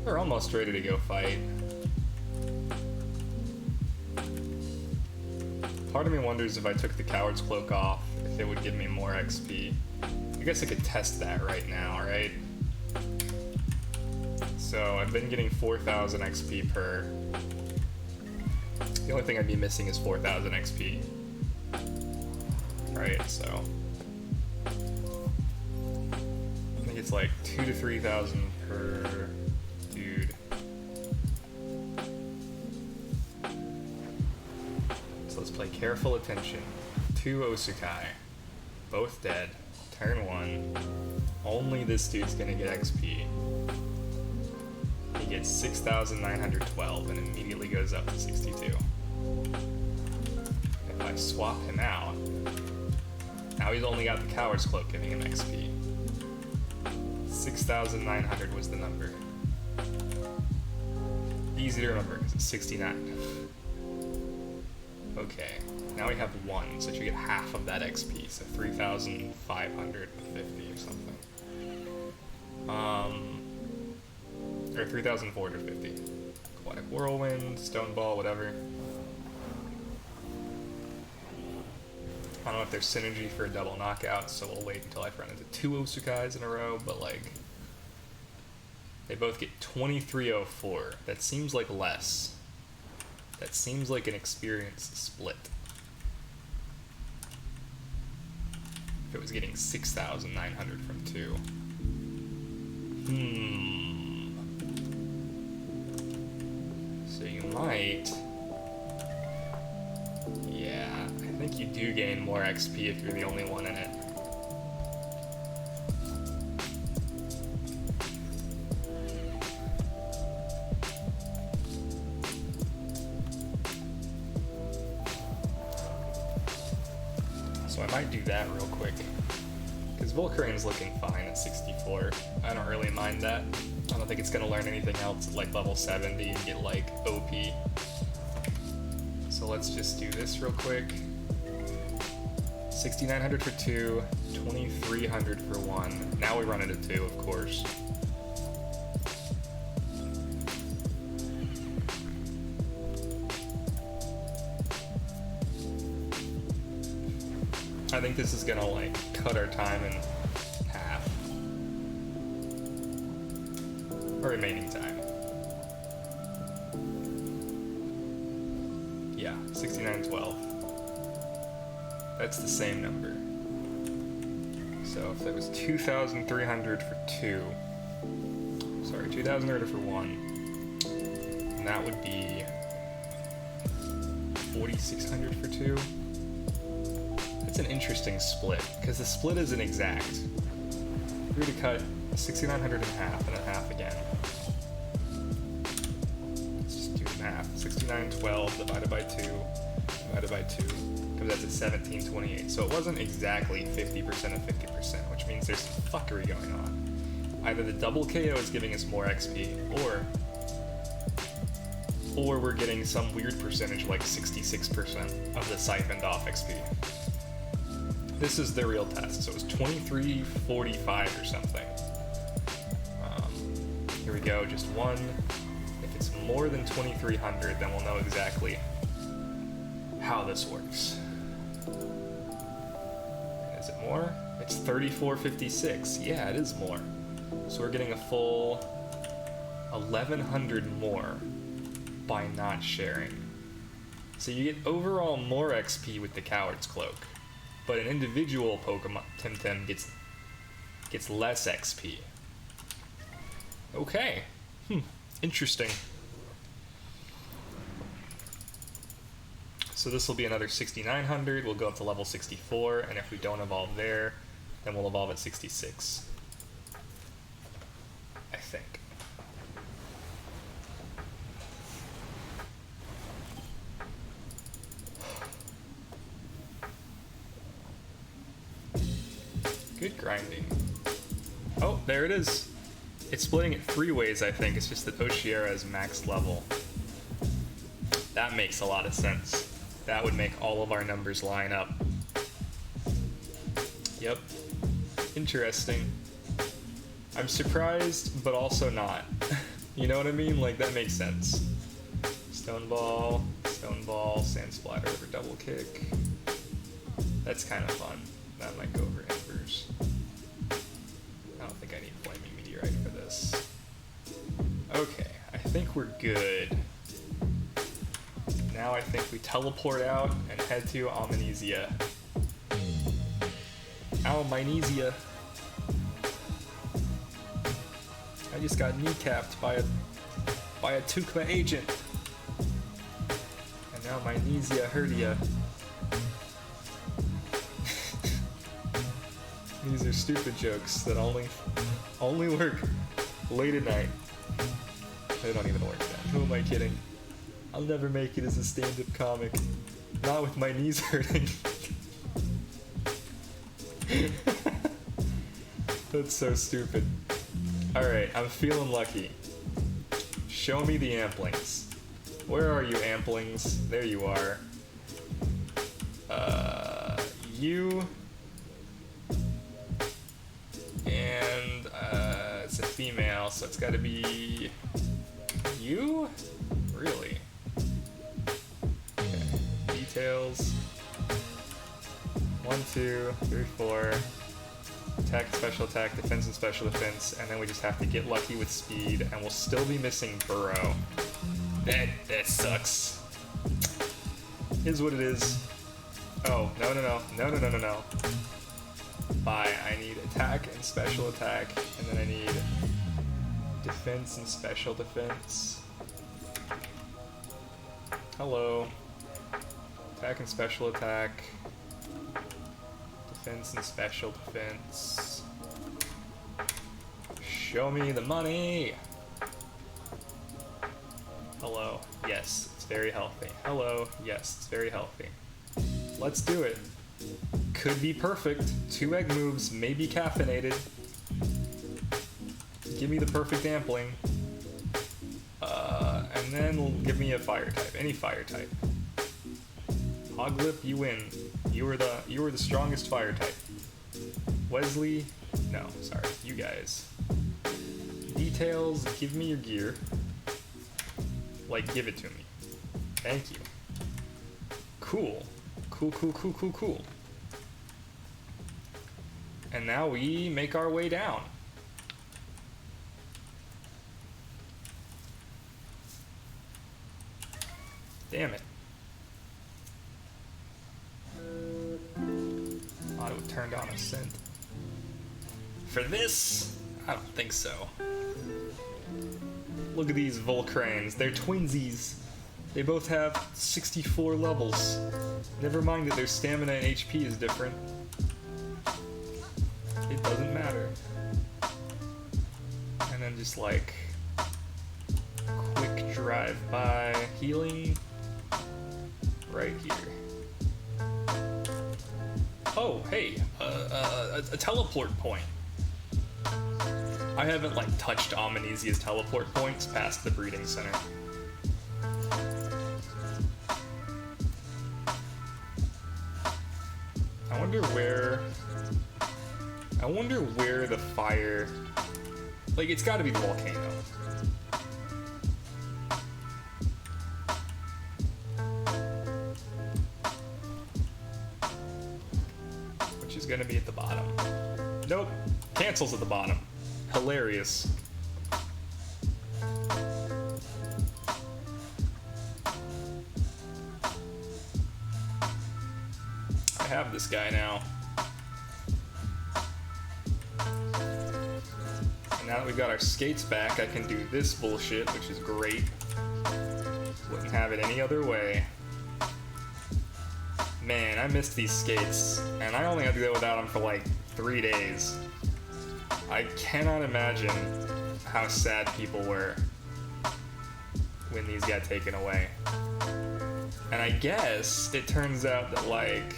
We're almost ready to go fight. Part of me wonders if I took the Coward's Cloak off, if it would give me more XP. I guess I could test that right now, right? So I've been getting 4,000 XP per. The only thing I'd be missing is 4,000 XP. Right, so. I think it's like 2,000 to 3,000 per dude. So let's play Careful Attention. 2 Osukai. Both dead. Turn 1. Only this dude's gonna get XP. He gets 6,912 and immediately goes up to 62. If I swap him out, now he's only got the Coward's Cloak giving him XP. 6,900 was the number. Easy to remember because it's 69. Okay, now we have 1, so you get half of that XP, so 3,550 or something. Or 3,450. Aquatic Whirlwind, Stone Ball, whatever. I don't know if there's synergy for a double knockout, so we'll wait until I've run into 2 Osukais in a row, but like, they both get 2304. That seems like less. That seems like an experience split. If it was getting 6,900 from 2. So you might... Yeah, I think you do gain more XP if you're the only one in it. So I might do that real quick. Because Volcarine's looking fine at 64. I don't really mind that. I don't think it's gonna learn anything else at like level 70 and get like OP. So let's just do this real quick. 6,900 for 2, 2,300 for 1. Now we run into 2, of course. I think this is gonna like cut our time in half. Our remaining time. Yeah, 6912. That's the same number. So if that was 2,300 for 2, sorry, 2,300 for 1, and that would be 4,600 for 2. That's an interesting split, because the split isn't exact. If we were to cut 6,900 in half and then half again. Let's just do the math. 6,912 divided by 2 divided by 2 comes out to 1,728. So it wasn't exactly 50% of 50%, which means there's some fuckery going on. Either the double KO is giving us more XP, or we're getting some weird percentage like 66% of the siphoned off XP. This is the real test, so it was 2345 or something. Here we go, just 1. If it's it's more than 2,300, then we'll know exactly how this works. Is it more? It's 3456. Yeah, it is more. So we're getting a full 1,100 more by not sharing. So you get overall more XP with the Coward's Cloak, but an individual Pokemon Temtem gets less XP. Okay. Interesting. So this will be another 6,900. We'll go up to level 64, and if we don't evolve there, then we'll evolve at 66. I think. Good grinding. Oh, there it is. It's splitting it 3 ways, I think. It's just that Oshiera is max level. That makes a lot of sense. That would make all of our numbers line up. Yep. Interesting. I'm surprised, but also not. You know what I mean? Like, that makes sense. Stone Ball, Sand Splatter over Double Kick. That's kind of fun. That might go over Embers. I don't think I need Flaming Meteorite for this. Okay, I think we're good. Now I think we teleport out and head to Amnesia. Amnesia. I just got kneecapped by a Tukma agent. And now my Amnesia herdia. These are stupid jokes that only work late at night. They don't even work then. Who am I kidding? I'll never make it as a stand-up comic. Not with my knees hurting. That's so stupid. Alright, I'm feeling lucky. Show me the Amplings. Where are you, Amplings? There you are. You... And, it's a female, so it's gotta be... You? Really? Okay. Details. 1, 2, 3, 4. Attack, special attack, defense, and special defense, and then we just have to get lucky with speed, and we'll still be missing Burrow. That sucks. Here's what it is. Oh, no. Bye. I need attack and special attack, and then I need defense and special defense. Hello. Attack and special attack. Defense and special defense. Show me the money! Hello. Yes, it's very healthy. Hello. Yes, it's very healthy. Let's do it. Could be perfect. 2 egg moves, maybe caffeinated. Give me the perfect Ampling. And then give me a fire type. Any fire type. Hoglip, you win. You were the strongest fire type. Wesley, no, sorry, you guys. Details, give me your gear. Like, give it to me. Thank you. Cool. Cool. And now we make our way down. Damn it. Thought it would turn on a scent. For this, I don't think so. Look at these Volcranes. They're twinsies. They both have 64 levels. Never mind that their stamina and HP is different. It doesn't matter. And then just like quick drive by healing right here. Oh, hey, a teleport point. I haven't like touched Amnesia's teleport points past the breeding center. I wonder where the fire... Like, it's gotta be the volcano. is gonna be at the bottom. Nope. Cancels at the bottom. Hilarious. I have this guy now. And now that we've got our skates back, I can do this bullshit, which is great. Wouldn't have it any other way. Man, I missed these skates, and I only had to go without them for like 3 days. I cannot imagine how sad people were when these got taken away. And I guess it turns out that, like,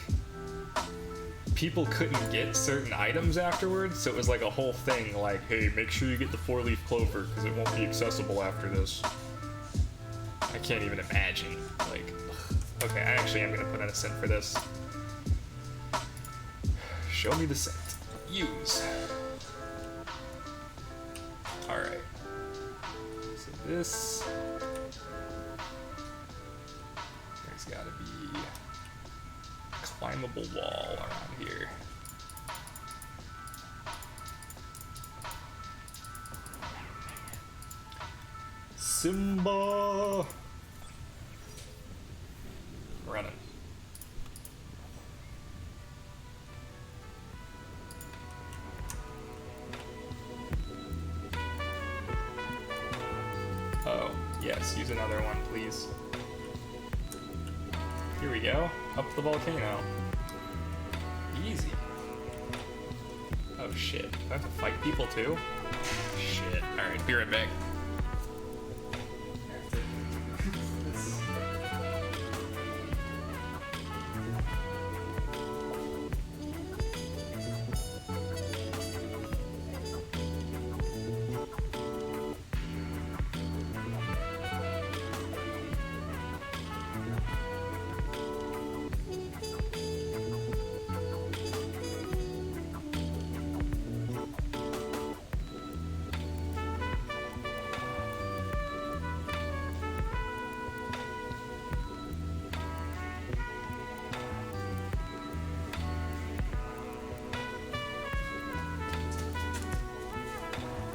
people couldn't get certain items afterwards, so it was like a whole thing, like, hey, make sure you get the 4-leaf clover, because it won't be accessible after this. I can't even imagine, like, ugh. Okay, I actually am going to put in a scent for this. Show me the scent. Use. Alright. So this... there's gotta be a climbable wall around here. Simba! Running. Oh, yes, use another one, please. Here we go. Up the volcano. Easy. Oh shit. Do I have to fight people too? Shit. Alright, be right back.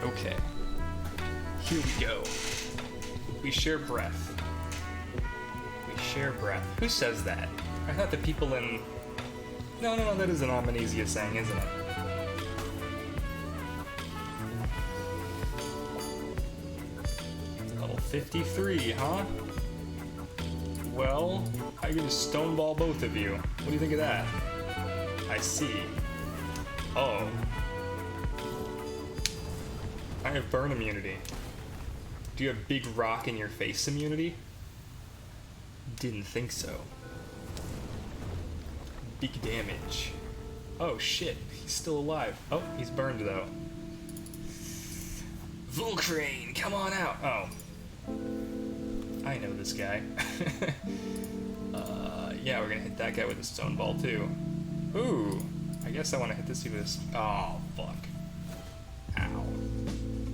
Okay. Here we go. We share breath. We share breath. Who says that? I thought the people in... No, that is an Amnesia saying, isn't it? Level 53, huh? Well, I can just stoneball both of you. What do you think of that? I see. Oh. I have burn immunity. Do you have big rock in your face immunity? Didn't think so. Big damage. Oh shit, he's still alive. Oh, he's burned though. Volcrane, come on out. Oh. I know this guy. Yeah, we're gonna hit that guy with a stone ball too. Ooh, I guess I want to hit this dude with this. Oh, fuck. Ow.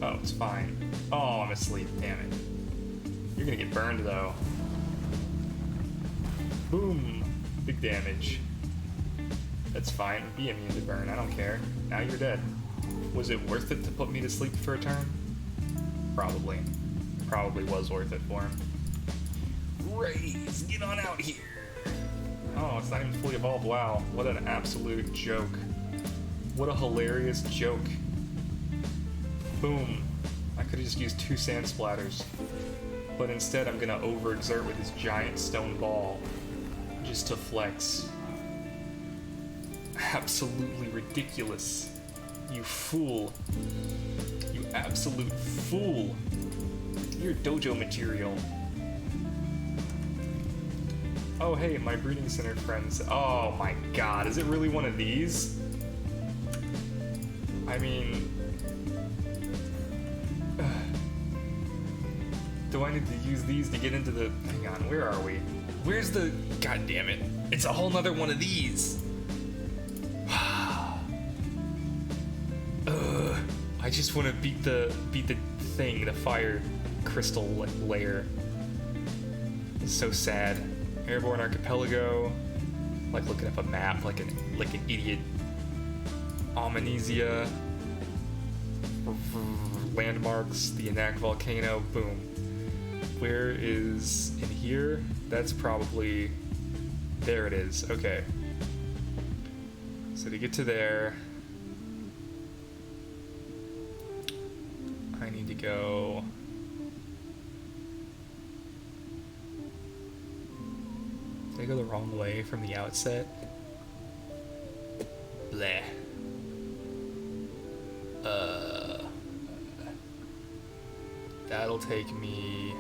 Oh, it's fine. Oh, I'm asleep. Damn it. You're gonna get burned, though. Boom. Big damage. That's fine. Be immune to burn. I don't care. Now you're dead. Was it worth it to put me to sleep for a turn? Probably. Probably was worth it for him. Raise! Get on out here! Oh, it's not even fully evolved. Wow. What an absolute joke. What a hilarious joke. Boom. I could have just used 2 sand splatters. But instead I'm gonna overexert with this giant stone ball. Just to flex. Absolutely ridiculous. You fool. You absolute fool. You're dojo material. Oh hey, my breeding center friends. Oh my god, is it really one of these? I mean... do I need to use these to get into the... Hang on, where are we? Where's the... God damn it. It's a whole nother one of these. I just want to beat the thing, the fire crystal layer. It's so sad. Airborne Archipelago. Like looking up a map like an idiot. Amnesia, landmarks, the Anak volcano, boom. Where is in here? That's probably, there it is, okay. So to get to there, I need to go. Did I go the wrong way from the outset? Bleh. That'll take me.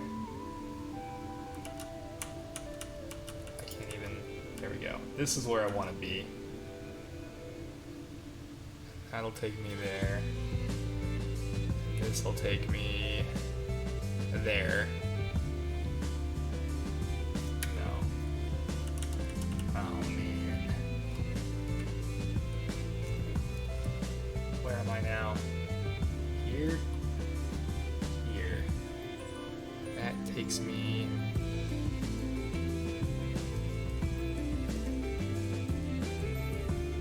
I can't even. There we go. This is where I want to be. That'll take me there. This will take me there. No. Oh man. Where am I now? Here? Here. That takes me.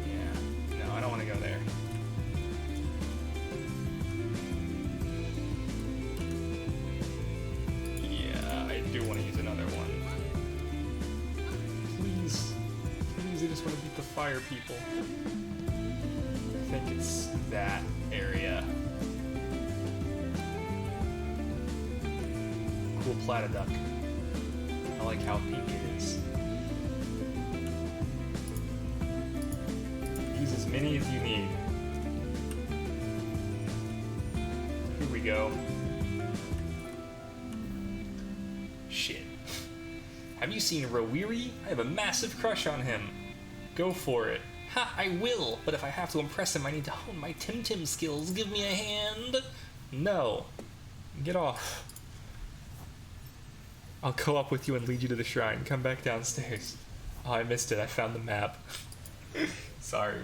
Yeah. No, I don't want to go there. I want to use another one. Please. Please, I just want to beat the fire people. I think it's that area. Cool Plataduck. I like how pink it is. Use as many as you need. Here we go. Shit. Have you seen Rowiri? I have a massive crush on him. Go for it. Ha, I will, but if I have to impress him, I need to hone my Temtem skills. Give me a hand. No. Get off. I'll go up with you and lead you to the shrine. Come back downstairs. Oh, I missed it. I found the map. Sorry.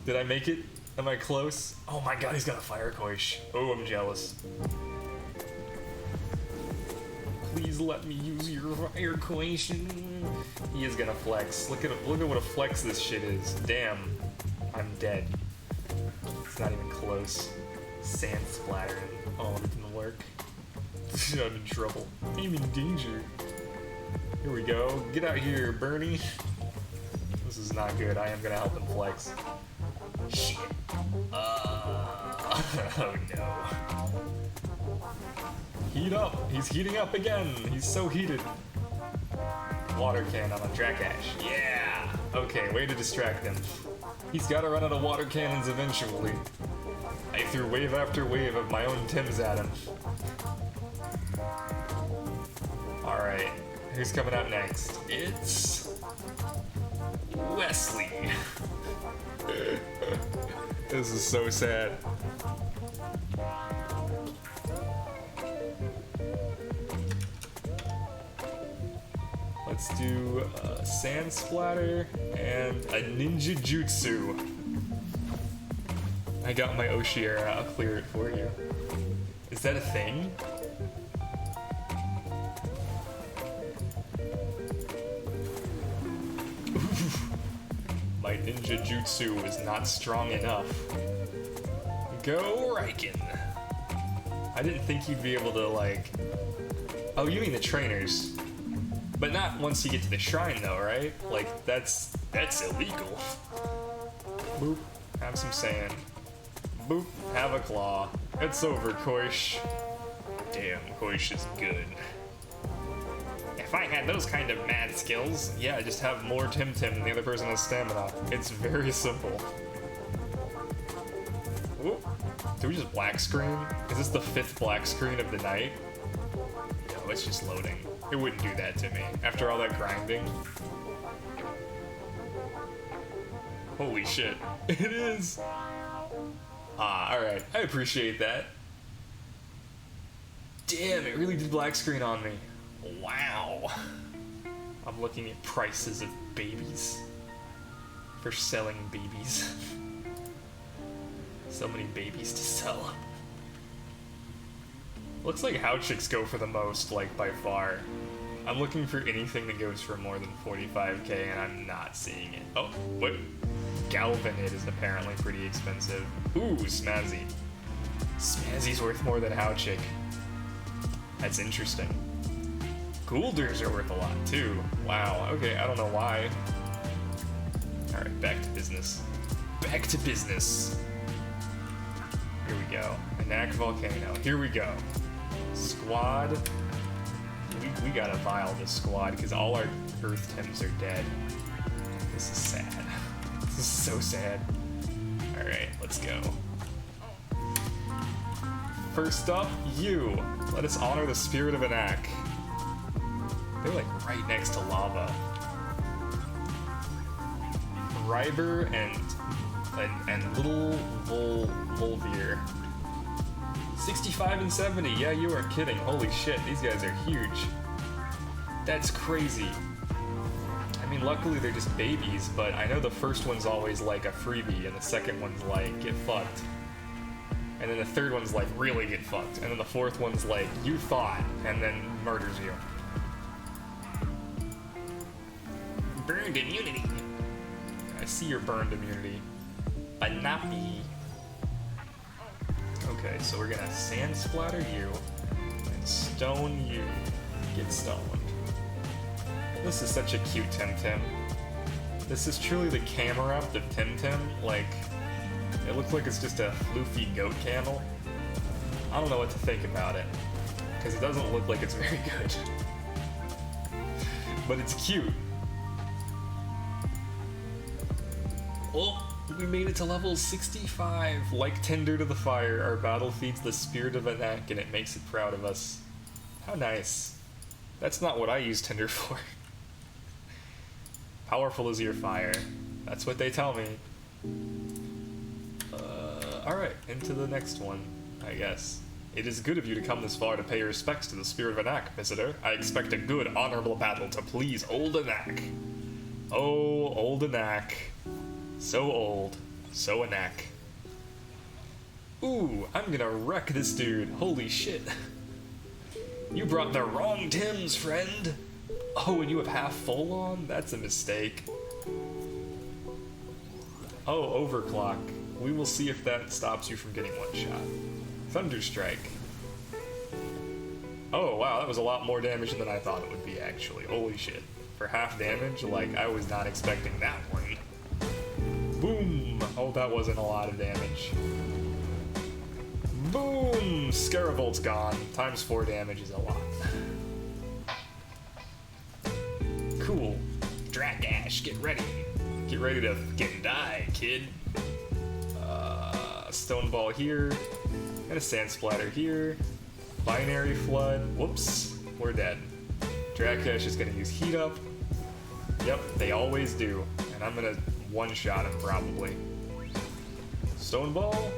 Did I make it? Am I close? Oh my god, he's got a fire coish. Oh, I'm jealous. Please let me use your fire coition. He is gonna flex. Look at what a flex this shit is. Damn. I'm dead. It's not even close. Sand splattering. Oh, it didn't work. I'm in trouble. I'm in danger. Here we go. Get out here, Bernie. This is not good. I am gonna help him flex. Shit. Oh no. Heat up! He's heating up again! He's so heated. Water cannon on Drakash. Yeah! Okay, way to distract him. He's gotta run out of water cannons eventually. I threw wave after wave of my own Tims at him. Alright, who's coming out next? It's Wesley. This is so sad. Let's do a Sand Splatter and a Ninja Jutsu. I got my Oshiera, I'll clear it for you. Is that a thing? My Ninja Jutsu was not strong enough. Go Raiken. I didn't think you'd be able to like... Oh, you mean the trainers. But not once you get to the shrine though, right? Like, that's illegal. Boop, have some sand. Boop, have a claw. It's over, Koish. Damn, Koish is good. If I had those kind of mad skills, yeah, just have more Temtem and the other person has stamina. It's very simple. Whoop. Did we just black screen? Is this the 5th black screen of the night? No, it's just loading. It wouldn't do that to me. After all that grinding. Holy shit. It is! Ah, alright. I appreciate that. Damn, it really did black screen on me. Wow. I'm looking at prices of babies. For selling babies. So many babies to sell. Looks like how chicks go for the most, like, by far. I'm looking for anything that goes for more than 45k, and I'm not seeing it. Oh, what? Galvanite is apparently pretty expensive. Ooh, Smazzy. Smazzy's worth more than Howchick. That's interesting. Goulders are worth a lot too. Wow, okay, I don't know why. Alright, back to business. Back to business. Here we go. Anak Volcano. Here we go. Squad. We gotta vial this squad because all our Earth Temps are dead. This is sad. This is so sad. Alright, let's go. First up, you. Let us honor the spirit of Anak. They're like right next to lava. Ryber and little Volvier. 65 and 70. Yeah, you aren't kidding. Holy shit, these guys are huge. That's crazy. I mean, luckily they're just babies, but I know the first one's always like a freebie, and the second one's like, get fucked. And then the third one's like, really get fucked. And then the fourth one's like, you thought, and then murders you. Burned immunity. I see your burned immunity. Banapi. Okay, so we're gonna sand splatter you and stone you. Get stoned. This is such a cute Temtem. This is truly the Camerupt of Temtem. Like, it looks like it's just a floofy goat camel. I don't know what to think about it, because it doesn't look like it's very good. But it's cute. Oh, we made it to level 65. Like tinder to the fire, our battle feeds the spirit of Anak and it makes it proud of us. How nice. That's not what I use tinder for. Powerful is your fire. That's what they tell me. Alright, into the next one, I guess. It is good of you to come this far to pay your respects to the spirit of Anak, visitor. I expect a good, honorable battle to please old Anak. Oh, old Anak. So old, so Anak. Ooh, I'm gonna wreck this dude. Holy shit. You brought the wrong Tims, friend. Oh, and you have half full on? That's a mistake. Oh, overclock. We will see if that stops you from getting one shot. Thunderstrike. Oh, wow, that was a lot more damage than I thought it would be, actually. Holy shit. For half damage, like, I was not expecting that one. Boom! Oh, that wasn't a lot of damage. Boom! Scaravolt's gone. Times 4 damage is a lot. Cool. Drakash, get ready. Get ready to fucking die, kid. Stone Ball here. And a Sand Splatter here. Binary Flood. Whoops. We're dead. Drakash is gonna use Heat Up. Yep, they always do. And I'm gonna one-shot him, probably. Stone Ball?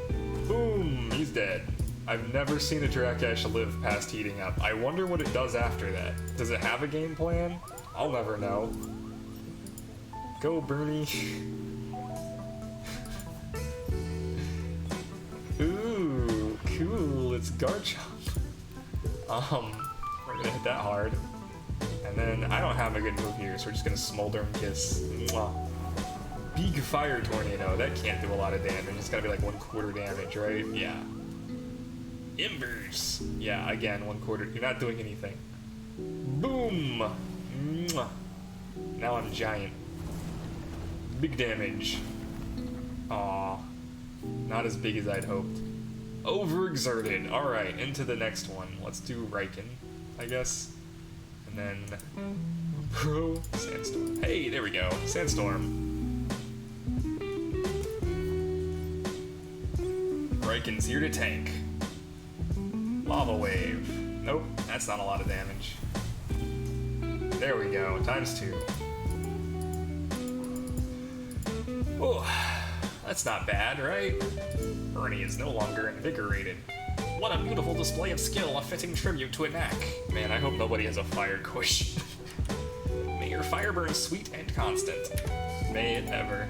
Boom! He's dead. I've never seen a Drakash live past heating up. I wonder what it does after that. Does it have a game plan? I'll never know. Go, Bernie. Ooh, cool. It's Garchomp. We're gonna hit that hard. And then I don't have a good move here, so we're just gonna Smolder and Kiss. Mwah. Big Fire Tornado. That can't do a lot of damage. It's gotta be like 1/4 damage, right? Yeah. Embers. Yeah, again, 1/4. You're not doing anything. Boom! Mwah. Now I'm giant. Big damage. Aw. Not as big as I'd hoped. Overexerted. Alright, into the next one. Let's do Riken, I guess. And then... Bro, Sandstorm. Hey, there we go. Sandstorm. Riken's here to tank. Lava Wave. Nope, that's not a lot of damage. There we go, ×2. Oh, that's not bad, right? Bernie is no longer invigorated. What a beautiful display of skill, a fitting tribute to Anak. Man, I hope nobody has a fire question. May your fire burn sweet and constant. May it ever.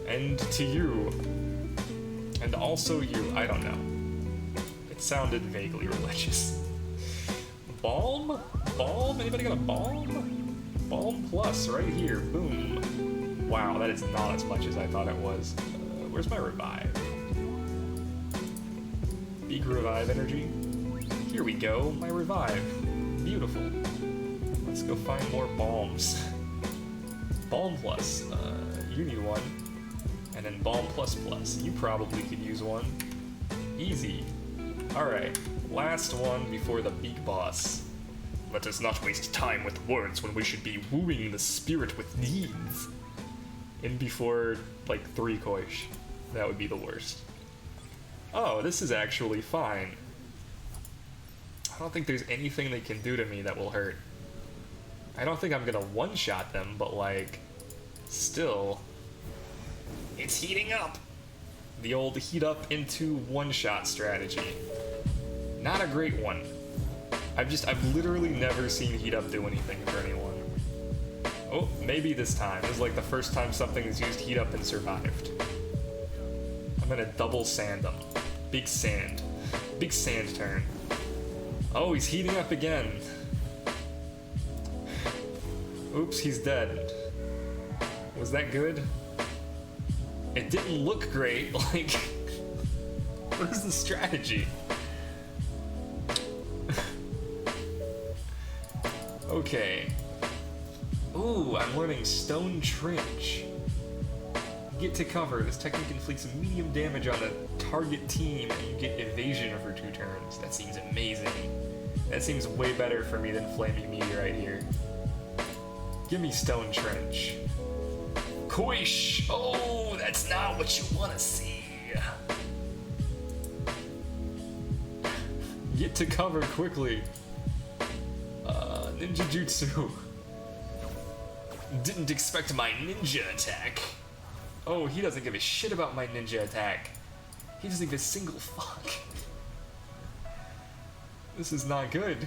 And to you. And also you, I don't know. It sounded vaguely religious. Balm? Balm? Anybody got a balm? Balm plus right here, boom. Wow, that is not as much as I thought it was. Where's my revive? Big revive energy. Here we go, my revive. Beautiful. Let's go find more balms. Balm plus, you need one. And then balm plus plus, you probably could use one. Easy. Alright, last one before the big boss. Let us not waste time with words when we should be wooing the spirit with deeds. In before, like, 3 Koish. That would be the worst. Oh, this is actually fine. I don't think there's anything they can do to me that will hurt. I don't think I'm gonna one-shot them, but, like, still. It's heating up! The old heat up into one-shot strategy. Not a great one. I've literally never seen heat up do anything for anyone. Oh, maybe this time. This is like the first time something has used heat up and survived. I'm gonna double sand them. Big sand. Big sand turn. Oh, he's heating up again. Oops, he's dead. Was that good? It didn't look great, like... What is the strategy? Okay. Ooh, I'm learning Stone Trench. Get to cover. This technique inflicts medium damage on a target team, and you get evasion for 2 turns. That seems amazing. That seems way better for me than Flaming Meteorite here. Give me Stone Trench. Koish! Oh, that's not what you want to see. Get to cover quickly. Ninja Jutsu. Didn't expect my ninja attack. Oh, he doesn't give a shit about my ninja attack. He doesn't give a single fuck. This is not good.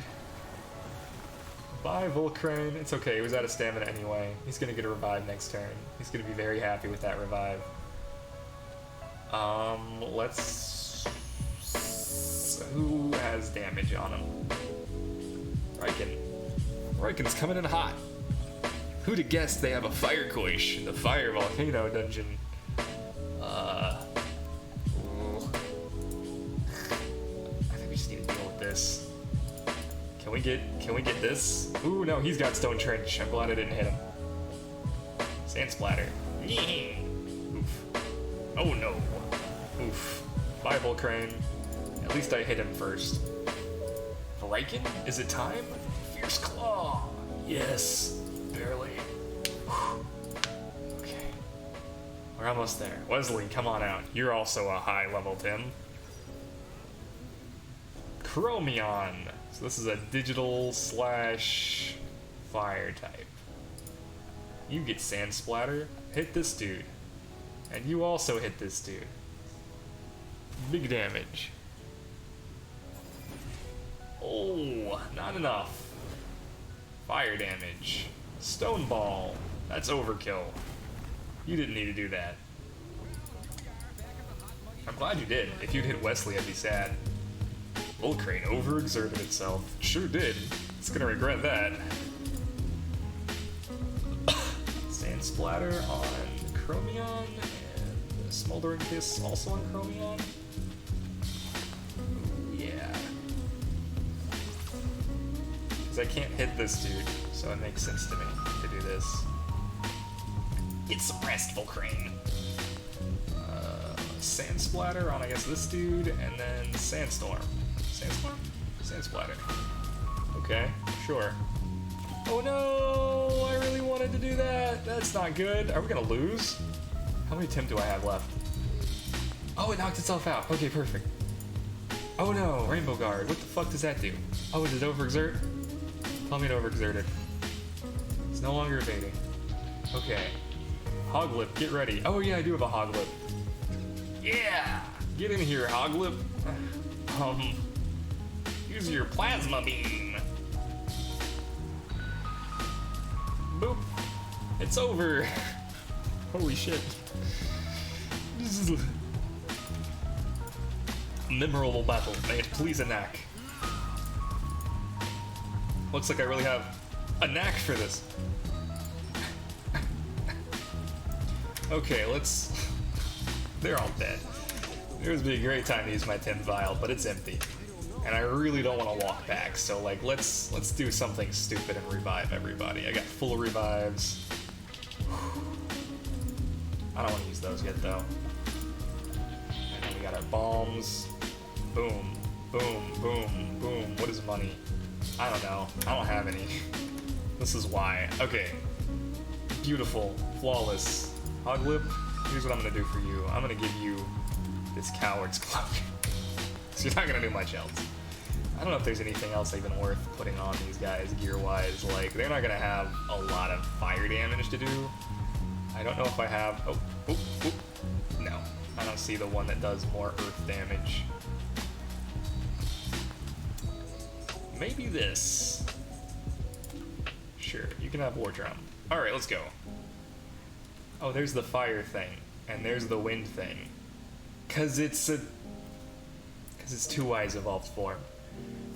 Bye, Volcrane. It's okay, he was out of stamina anyway. He's gonna get a revive next turn. He's gonna be very happy with that revive. Let's... Who has damage on him? Riken. Riken's coming in hot. Who'd have guessed they have a Fire Koish in the Fire Volcano dungeon? I think we just need to deal with this. Can we get this? Ooh, no, he's got Stone Trench. I'm glad I didn't hit him. Sand Splatter. Oof. Oh no. Oof. Bye, Volcrane. At least I hit him first. Riken? Is it time? Fierce Claw. Yes. Barely. Whew. Okay. We're almost there. Wesley, come on out. You're also a high level, Tim. Chromion. So this is a digital / fire type. You get Sand Splatter. Hit this dude. And you also hit this dude. Big damage. Oh, not enough. Fire damage. Stone Ball. That's overkill. You didn't need to do that. I'm glad you did. If you'd hit Wesley, I'd be sad. Volcrane overexerted itself. Sure did. It's gonna regret that. Sand Splatter on Chromion, and Smoldering Kiss also on Chromion. Ooh, yeah. Because I can't hit this dude, so it makes sense to me to do this. Get some rest, Volcrane. Sand Splatter on, I guess, this dude, and then Sandstorm. Sandstorm? Sand Splatter. Okay, sure. Oh no! I really wanted to do that! That's not good. Are we gonna lose? How many Tim do I have left? Oh, it knocked itself out. Okay, perfect. Oh no, Rainbow Guard. What the fuck does that do? Oh, did it overexert? Tell me it overexerted. It's no longer evading. Okay. Hoglip, get ready. Oh yeah, I do have a Hoglip. Yeah! Get in here, Hoglip. Use your Plasma Beam. Boop. It's over. Holy shit. This is a memorable battle. May it please a knack. Looks like I really have a knack for this. Okay, let's... They're all dead. It would be a great time to use my 10th vial, but it's empty. And I really don't want to walk back, so like, let's do something stupid and revive everybody. I got full revives. I don't want to use those yet, though. And then we got our bombs. Boom, boom, boom, boom. What is money? I don't know. I don't have any. This is why. Okay. Beautiful. Flawless. Hoglip, here's what I'm going to do for you. I'm going to give you this coward's cloak. So you're not going to do much else. I don't know if there's anything else even worth putting on these guys gear-wise. Like, they're not going to have a lot of fire damage to do. I don't know if I have... Oh. No. I don't see the one that does more earth damage. Maybe this. Sure, you can have War Drum. Alright, let's go. Oh, there's the fire thing. And there's the wind thing. Cause it's 2 eyes evolved form.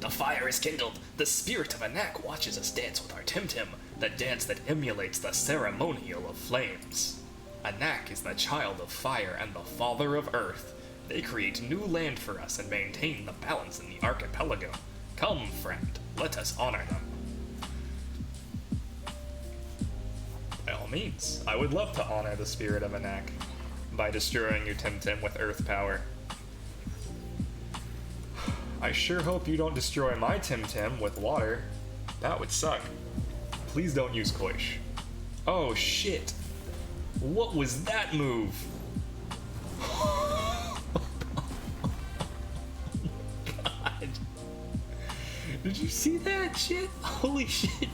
The fire is kindled. The spirit of Anak watches us dance with our Temtem, the dance that emulates the ceremonial of flames. Anak is the child of fire and the father of earth. They create new land for us and maintain the balance in the archipelago. Come, friend, let us honor them. By all means, I would love to honor the spirit of Anak by destroying your Temtem with earth power. I sure hope you don't destroy my Temtem with water. That would suck. Please don't use Koish. Oh shit. What was that move? God. Did you see that shit? Holy shit.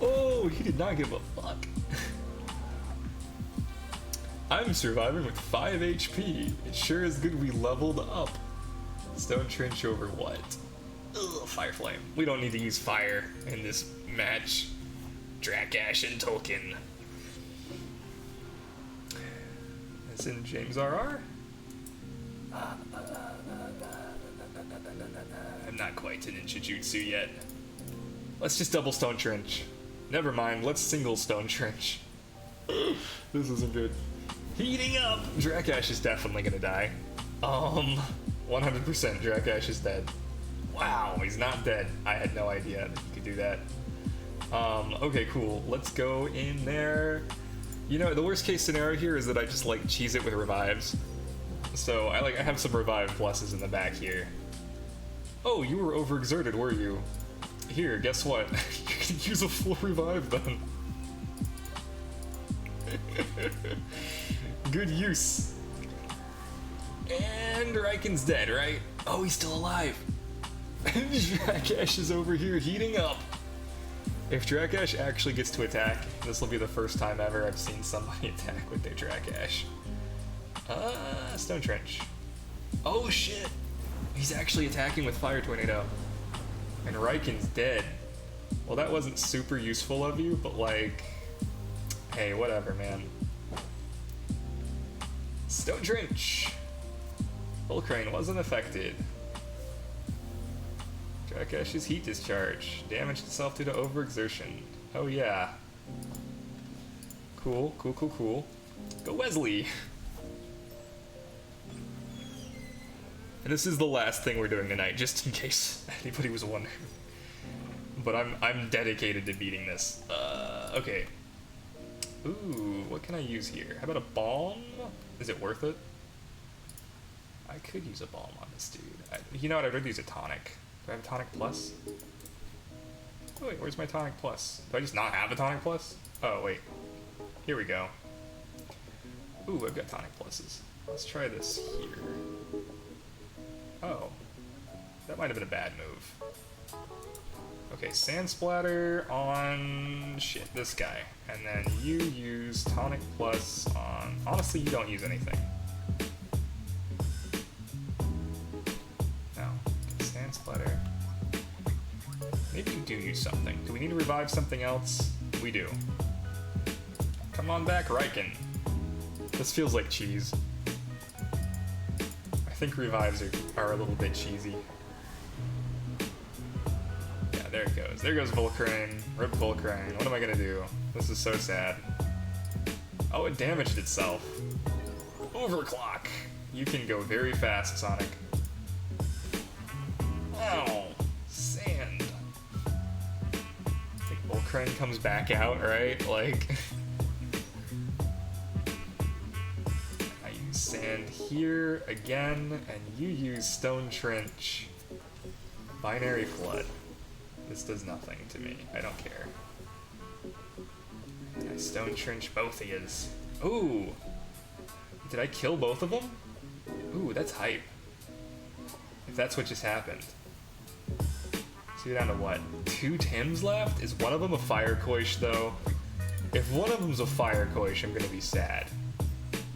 Oh, he did not give a fuck. I'm surviving with 5 HP. It sure is good we leveled up. Stone Trench over what? Ugh, Fire Flame. We don't need to use fire in this match. Drakash and Tolkien. It's in James RR? I'm not quite to Ninja Jutsu yet. Let's just double Stone Trench. Never mind, let's single Stone Trench. This isn't good. Heating up! Drakash is definitely gonna die. 100% Drakash is dead. Wow, he's not dead. I had no idea that he could do that. Okay, cool. Let's go in there. You know, the worst case scenario here is that I just like cheese it with revives. So I have some revive pluses in the back here. Oh, you were overexerted, were you? Here, guess what? You can use a full revive then. Good use. And Riken's dead, right? Oh, he's still alive. Drakash is over here heating up. If Drakash actually gets to attack, this will be the first time ever I've seen somebody attack with their Drakash. Stone Trench. Oh shit! He's actually attacking with Fire Tornado. And Riken's dead. Well, that wasn't super useful of you, but like... Hey, whatever, man. Stone Trench! Volcrane wasn't affected. Drakash's heat discharge. Damage to self due to overexertion. Oh yeah. Cool, cool, cool, cool. Go Wesley! And this is the last thing we're doing tonight, just in case anybody was wondering. But I'm dedicated to beating this. Okay. Ooh, what can I use here? How about a bomb? Is it worth it? I could use a bomb on this dude. You know what, I'd rather use a tonic. Do I have a tonic plus? Oh, wait, where's my tonic plus? Do I just not have a tonic plus? Oh, wait. Here we go. Ooh, I've got tonic pluses. Let's try this here. Oh. That might have been a bad move. Okay, Sand Splatter on... shit, this guy. And then you use tonic plus on... Honestly, you don't use anything. No. Sand Splatter. Maybe you do use something. Do we need to revive something else? We do. Come on back, Riken. This feels like cheese. I think revives are a little bit cheesy. Yeah, there it goes. There goes Volcrane. Rip Volcrane. What am I gonna do? This is so sad. Oh, it damaged itself. Overclock. You can go very fast, Sonic. Ow. Sand. Like, Volcrane comes back out, right? Like... I use sand here again, and you use Stone Trench. Binary Flood. This does nothing to me. I don't care. I Stone Trench both of yous. Ooh! Did I kill both of them? Ooh, that's hype. If that's what just happened. So you're down to what? 2 Tims left? Is one of them a Fire Coish, though? If one of them's a Fire Coish, I'm gonna be sad.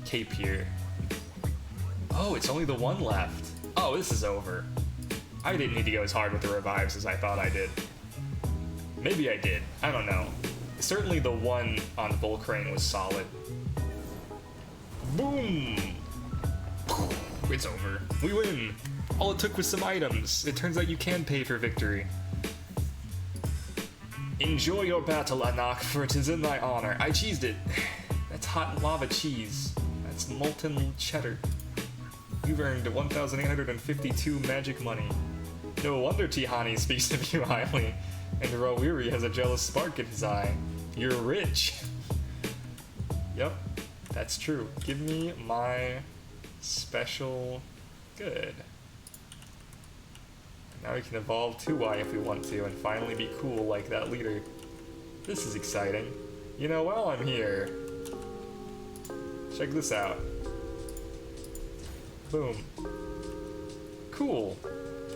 Cape here. Oh, it's only the one left. Oh, this is over. I didn't need to go as hard with the revives as I thought I did. Maybe I did. I don't know. Certainly the one on Volcrane was solid. Boom! It's over. We win! All it took was some items. It turns out you can pay for victory. Enjoy your battle, Anak, for it is in thy honor. I cheesed it. That's hot lava cheese. That's molten cheddar. You've earned 1,852 magic money. No wonder Tihani speaks of you highly, and Rawiri has a jealous spark in his eye. You're rich. Yep, that's true. Give me my special good. Now we can evolve 2Y if we want to, and finally be cool like that leader. This is exciting. You know, while I'm here, check this out. Boom. Cool.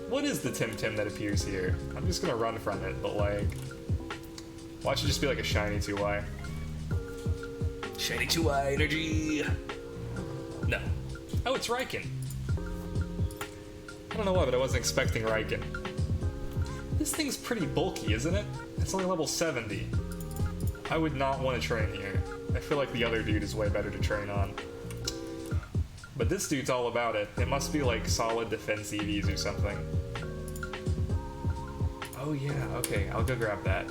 What is the Temtem that appears here? I'm just gonna run from it, but like... Watch it just be like a shiny 2Y. Shiny 2Y energy! No. Oh, it's Raiken. I don't know why, but I wasn't expecting Raiken. This thing's pretty bulky, isn't it? It's only level 70. I would not want to train here. I feel like the other dude is way better to train on. But this dude's all about it. It must be like solid defense EVs or something. Oh yeah, okay, I'll go grab that.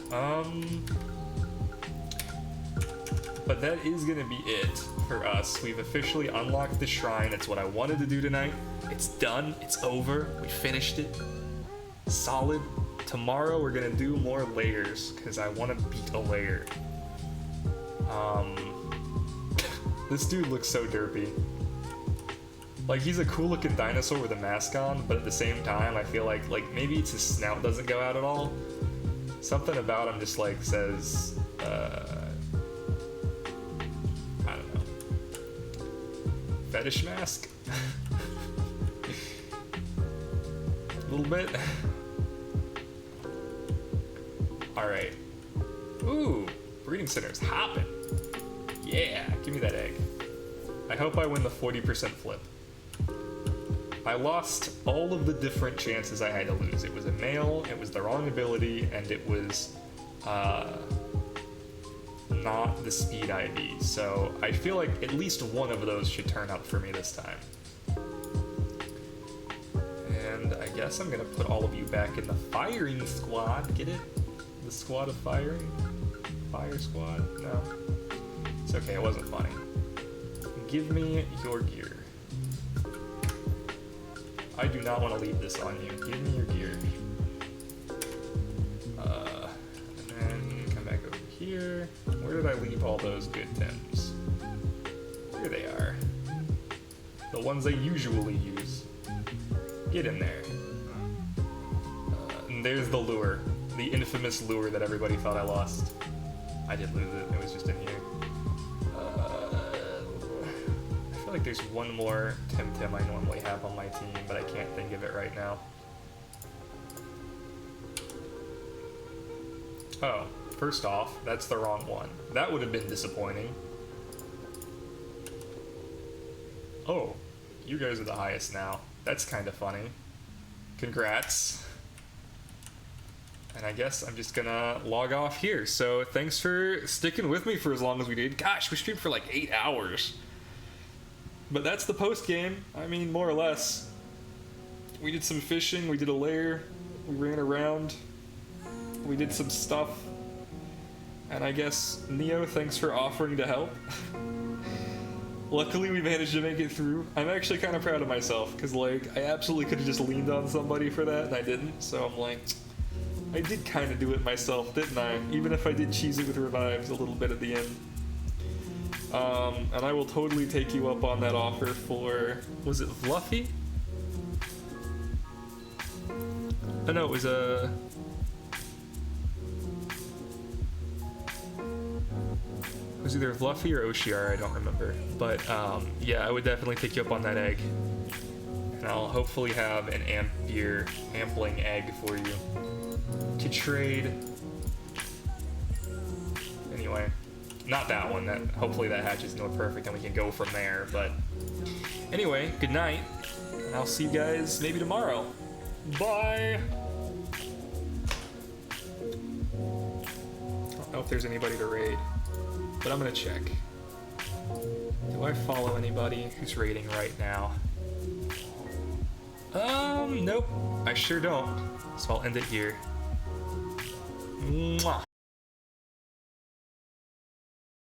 But that is gonna be it for us. We've officially unlocked the shrine. It's what I wanted to do tonight. It's done, it's over, we finished it. Solid. Tomorrow we're gonna do more layers, because I want to beat a layer. This dude looks so derpy. Like, he's a cool looking dinosaur with a mask on, but at the same time, I feel like maybe it's his snout doesn't go out at all. Something about him just like says, I don't know. Fetish mask? A little bit. Alright. Ooh, breeding center's hopping. Yeah, give me that egg. I hope I win the 40% flip. I lost all of the different chances I had to lose. It was a male, it was the wrong ability, and it was not the speed IV. So I feel like at least one of those should turn up for me this time. And I guess I'm gonna put all of you back in the firing squad. Get it? The squad of firing? Fire squad? No. It's okay, it wasn't funny. Give me your gear. I do not want to leave this on you. Give me your gear. And then come back over here. Where did I leave all those good Tims? Here they are. The ones I usually use. Get in there. And there's the lure. The infamous lure that everybody thought I lost. I did lose it. It was just in here. I feel like there's one more Temtem I normally have on my team, but I can't think of it right now. Oh, first off, that's the wrong one. That would have been disappointing. Oh, you guys are the highest now. That's kind of funny. Congrats. And I guess I'm just gonna log off here. So thanks for sticking with me for as long as we did. Gosh, we streamed for like 8 hours. But that's the post game. I mean, more or less. We did some fishing, we did a lair, we ran around, we did some stuff. And I guess, Neo, thanks for offering to help. Luckily, we managed to make it through. I'm actually kind of proud of myself, because, like, I absolutely could have just leaned on somebody for that, and I didn't. So I'm like, I did kind of do it myself, didn't I? Even if I did cheese it with revives a little bit at the end. And I will totally take you up on that offer for, was it Fluffy? Oh no, it was it was either Fluffy or Oshiar, I don't remember. But yeah, I would definitely take you up on that egg. And I'll hopefully have an ampling egg for you to trade. Anyway, not that one. That hopefully that hatches into a perfect and we can go from there. But anyway, good night. And I'll see you guys maybe tomorrow. Bye. I don't know if there's anybody to raid, but I'm gonna check. Do I follow anybody who's raiding right now? Nope, I sure don't. So I'll end it here. Mwah.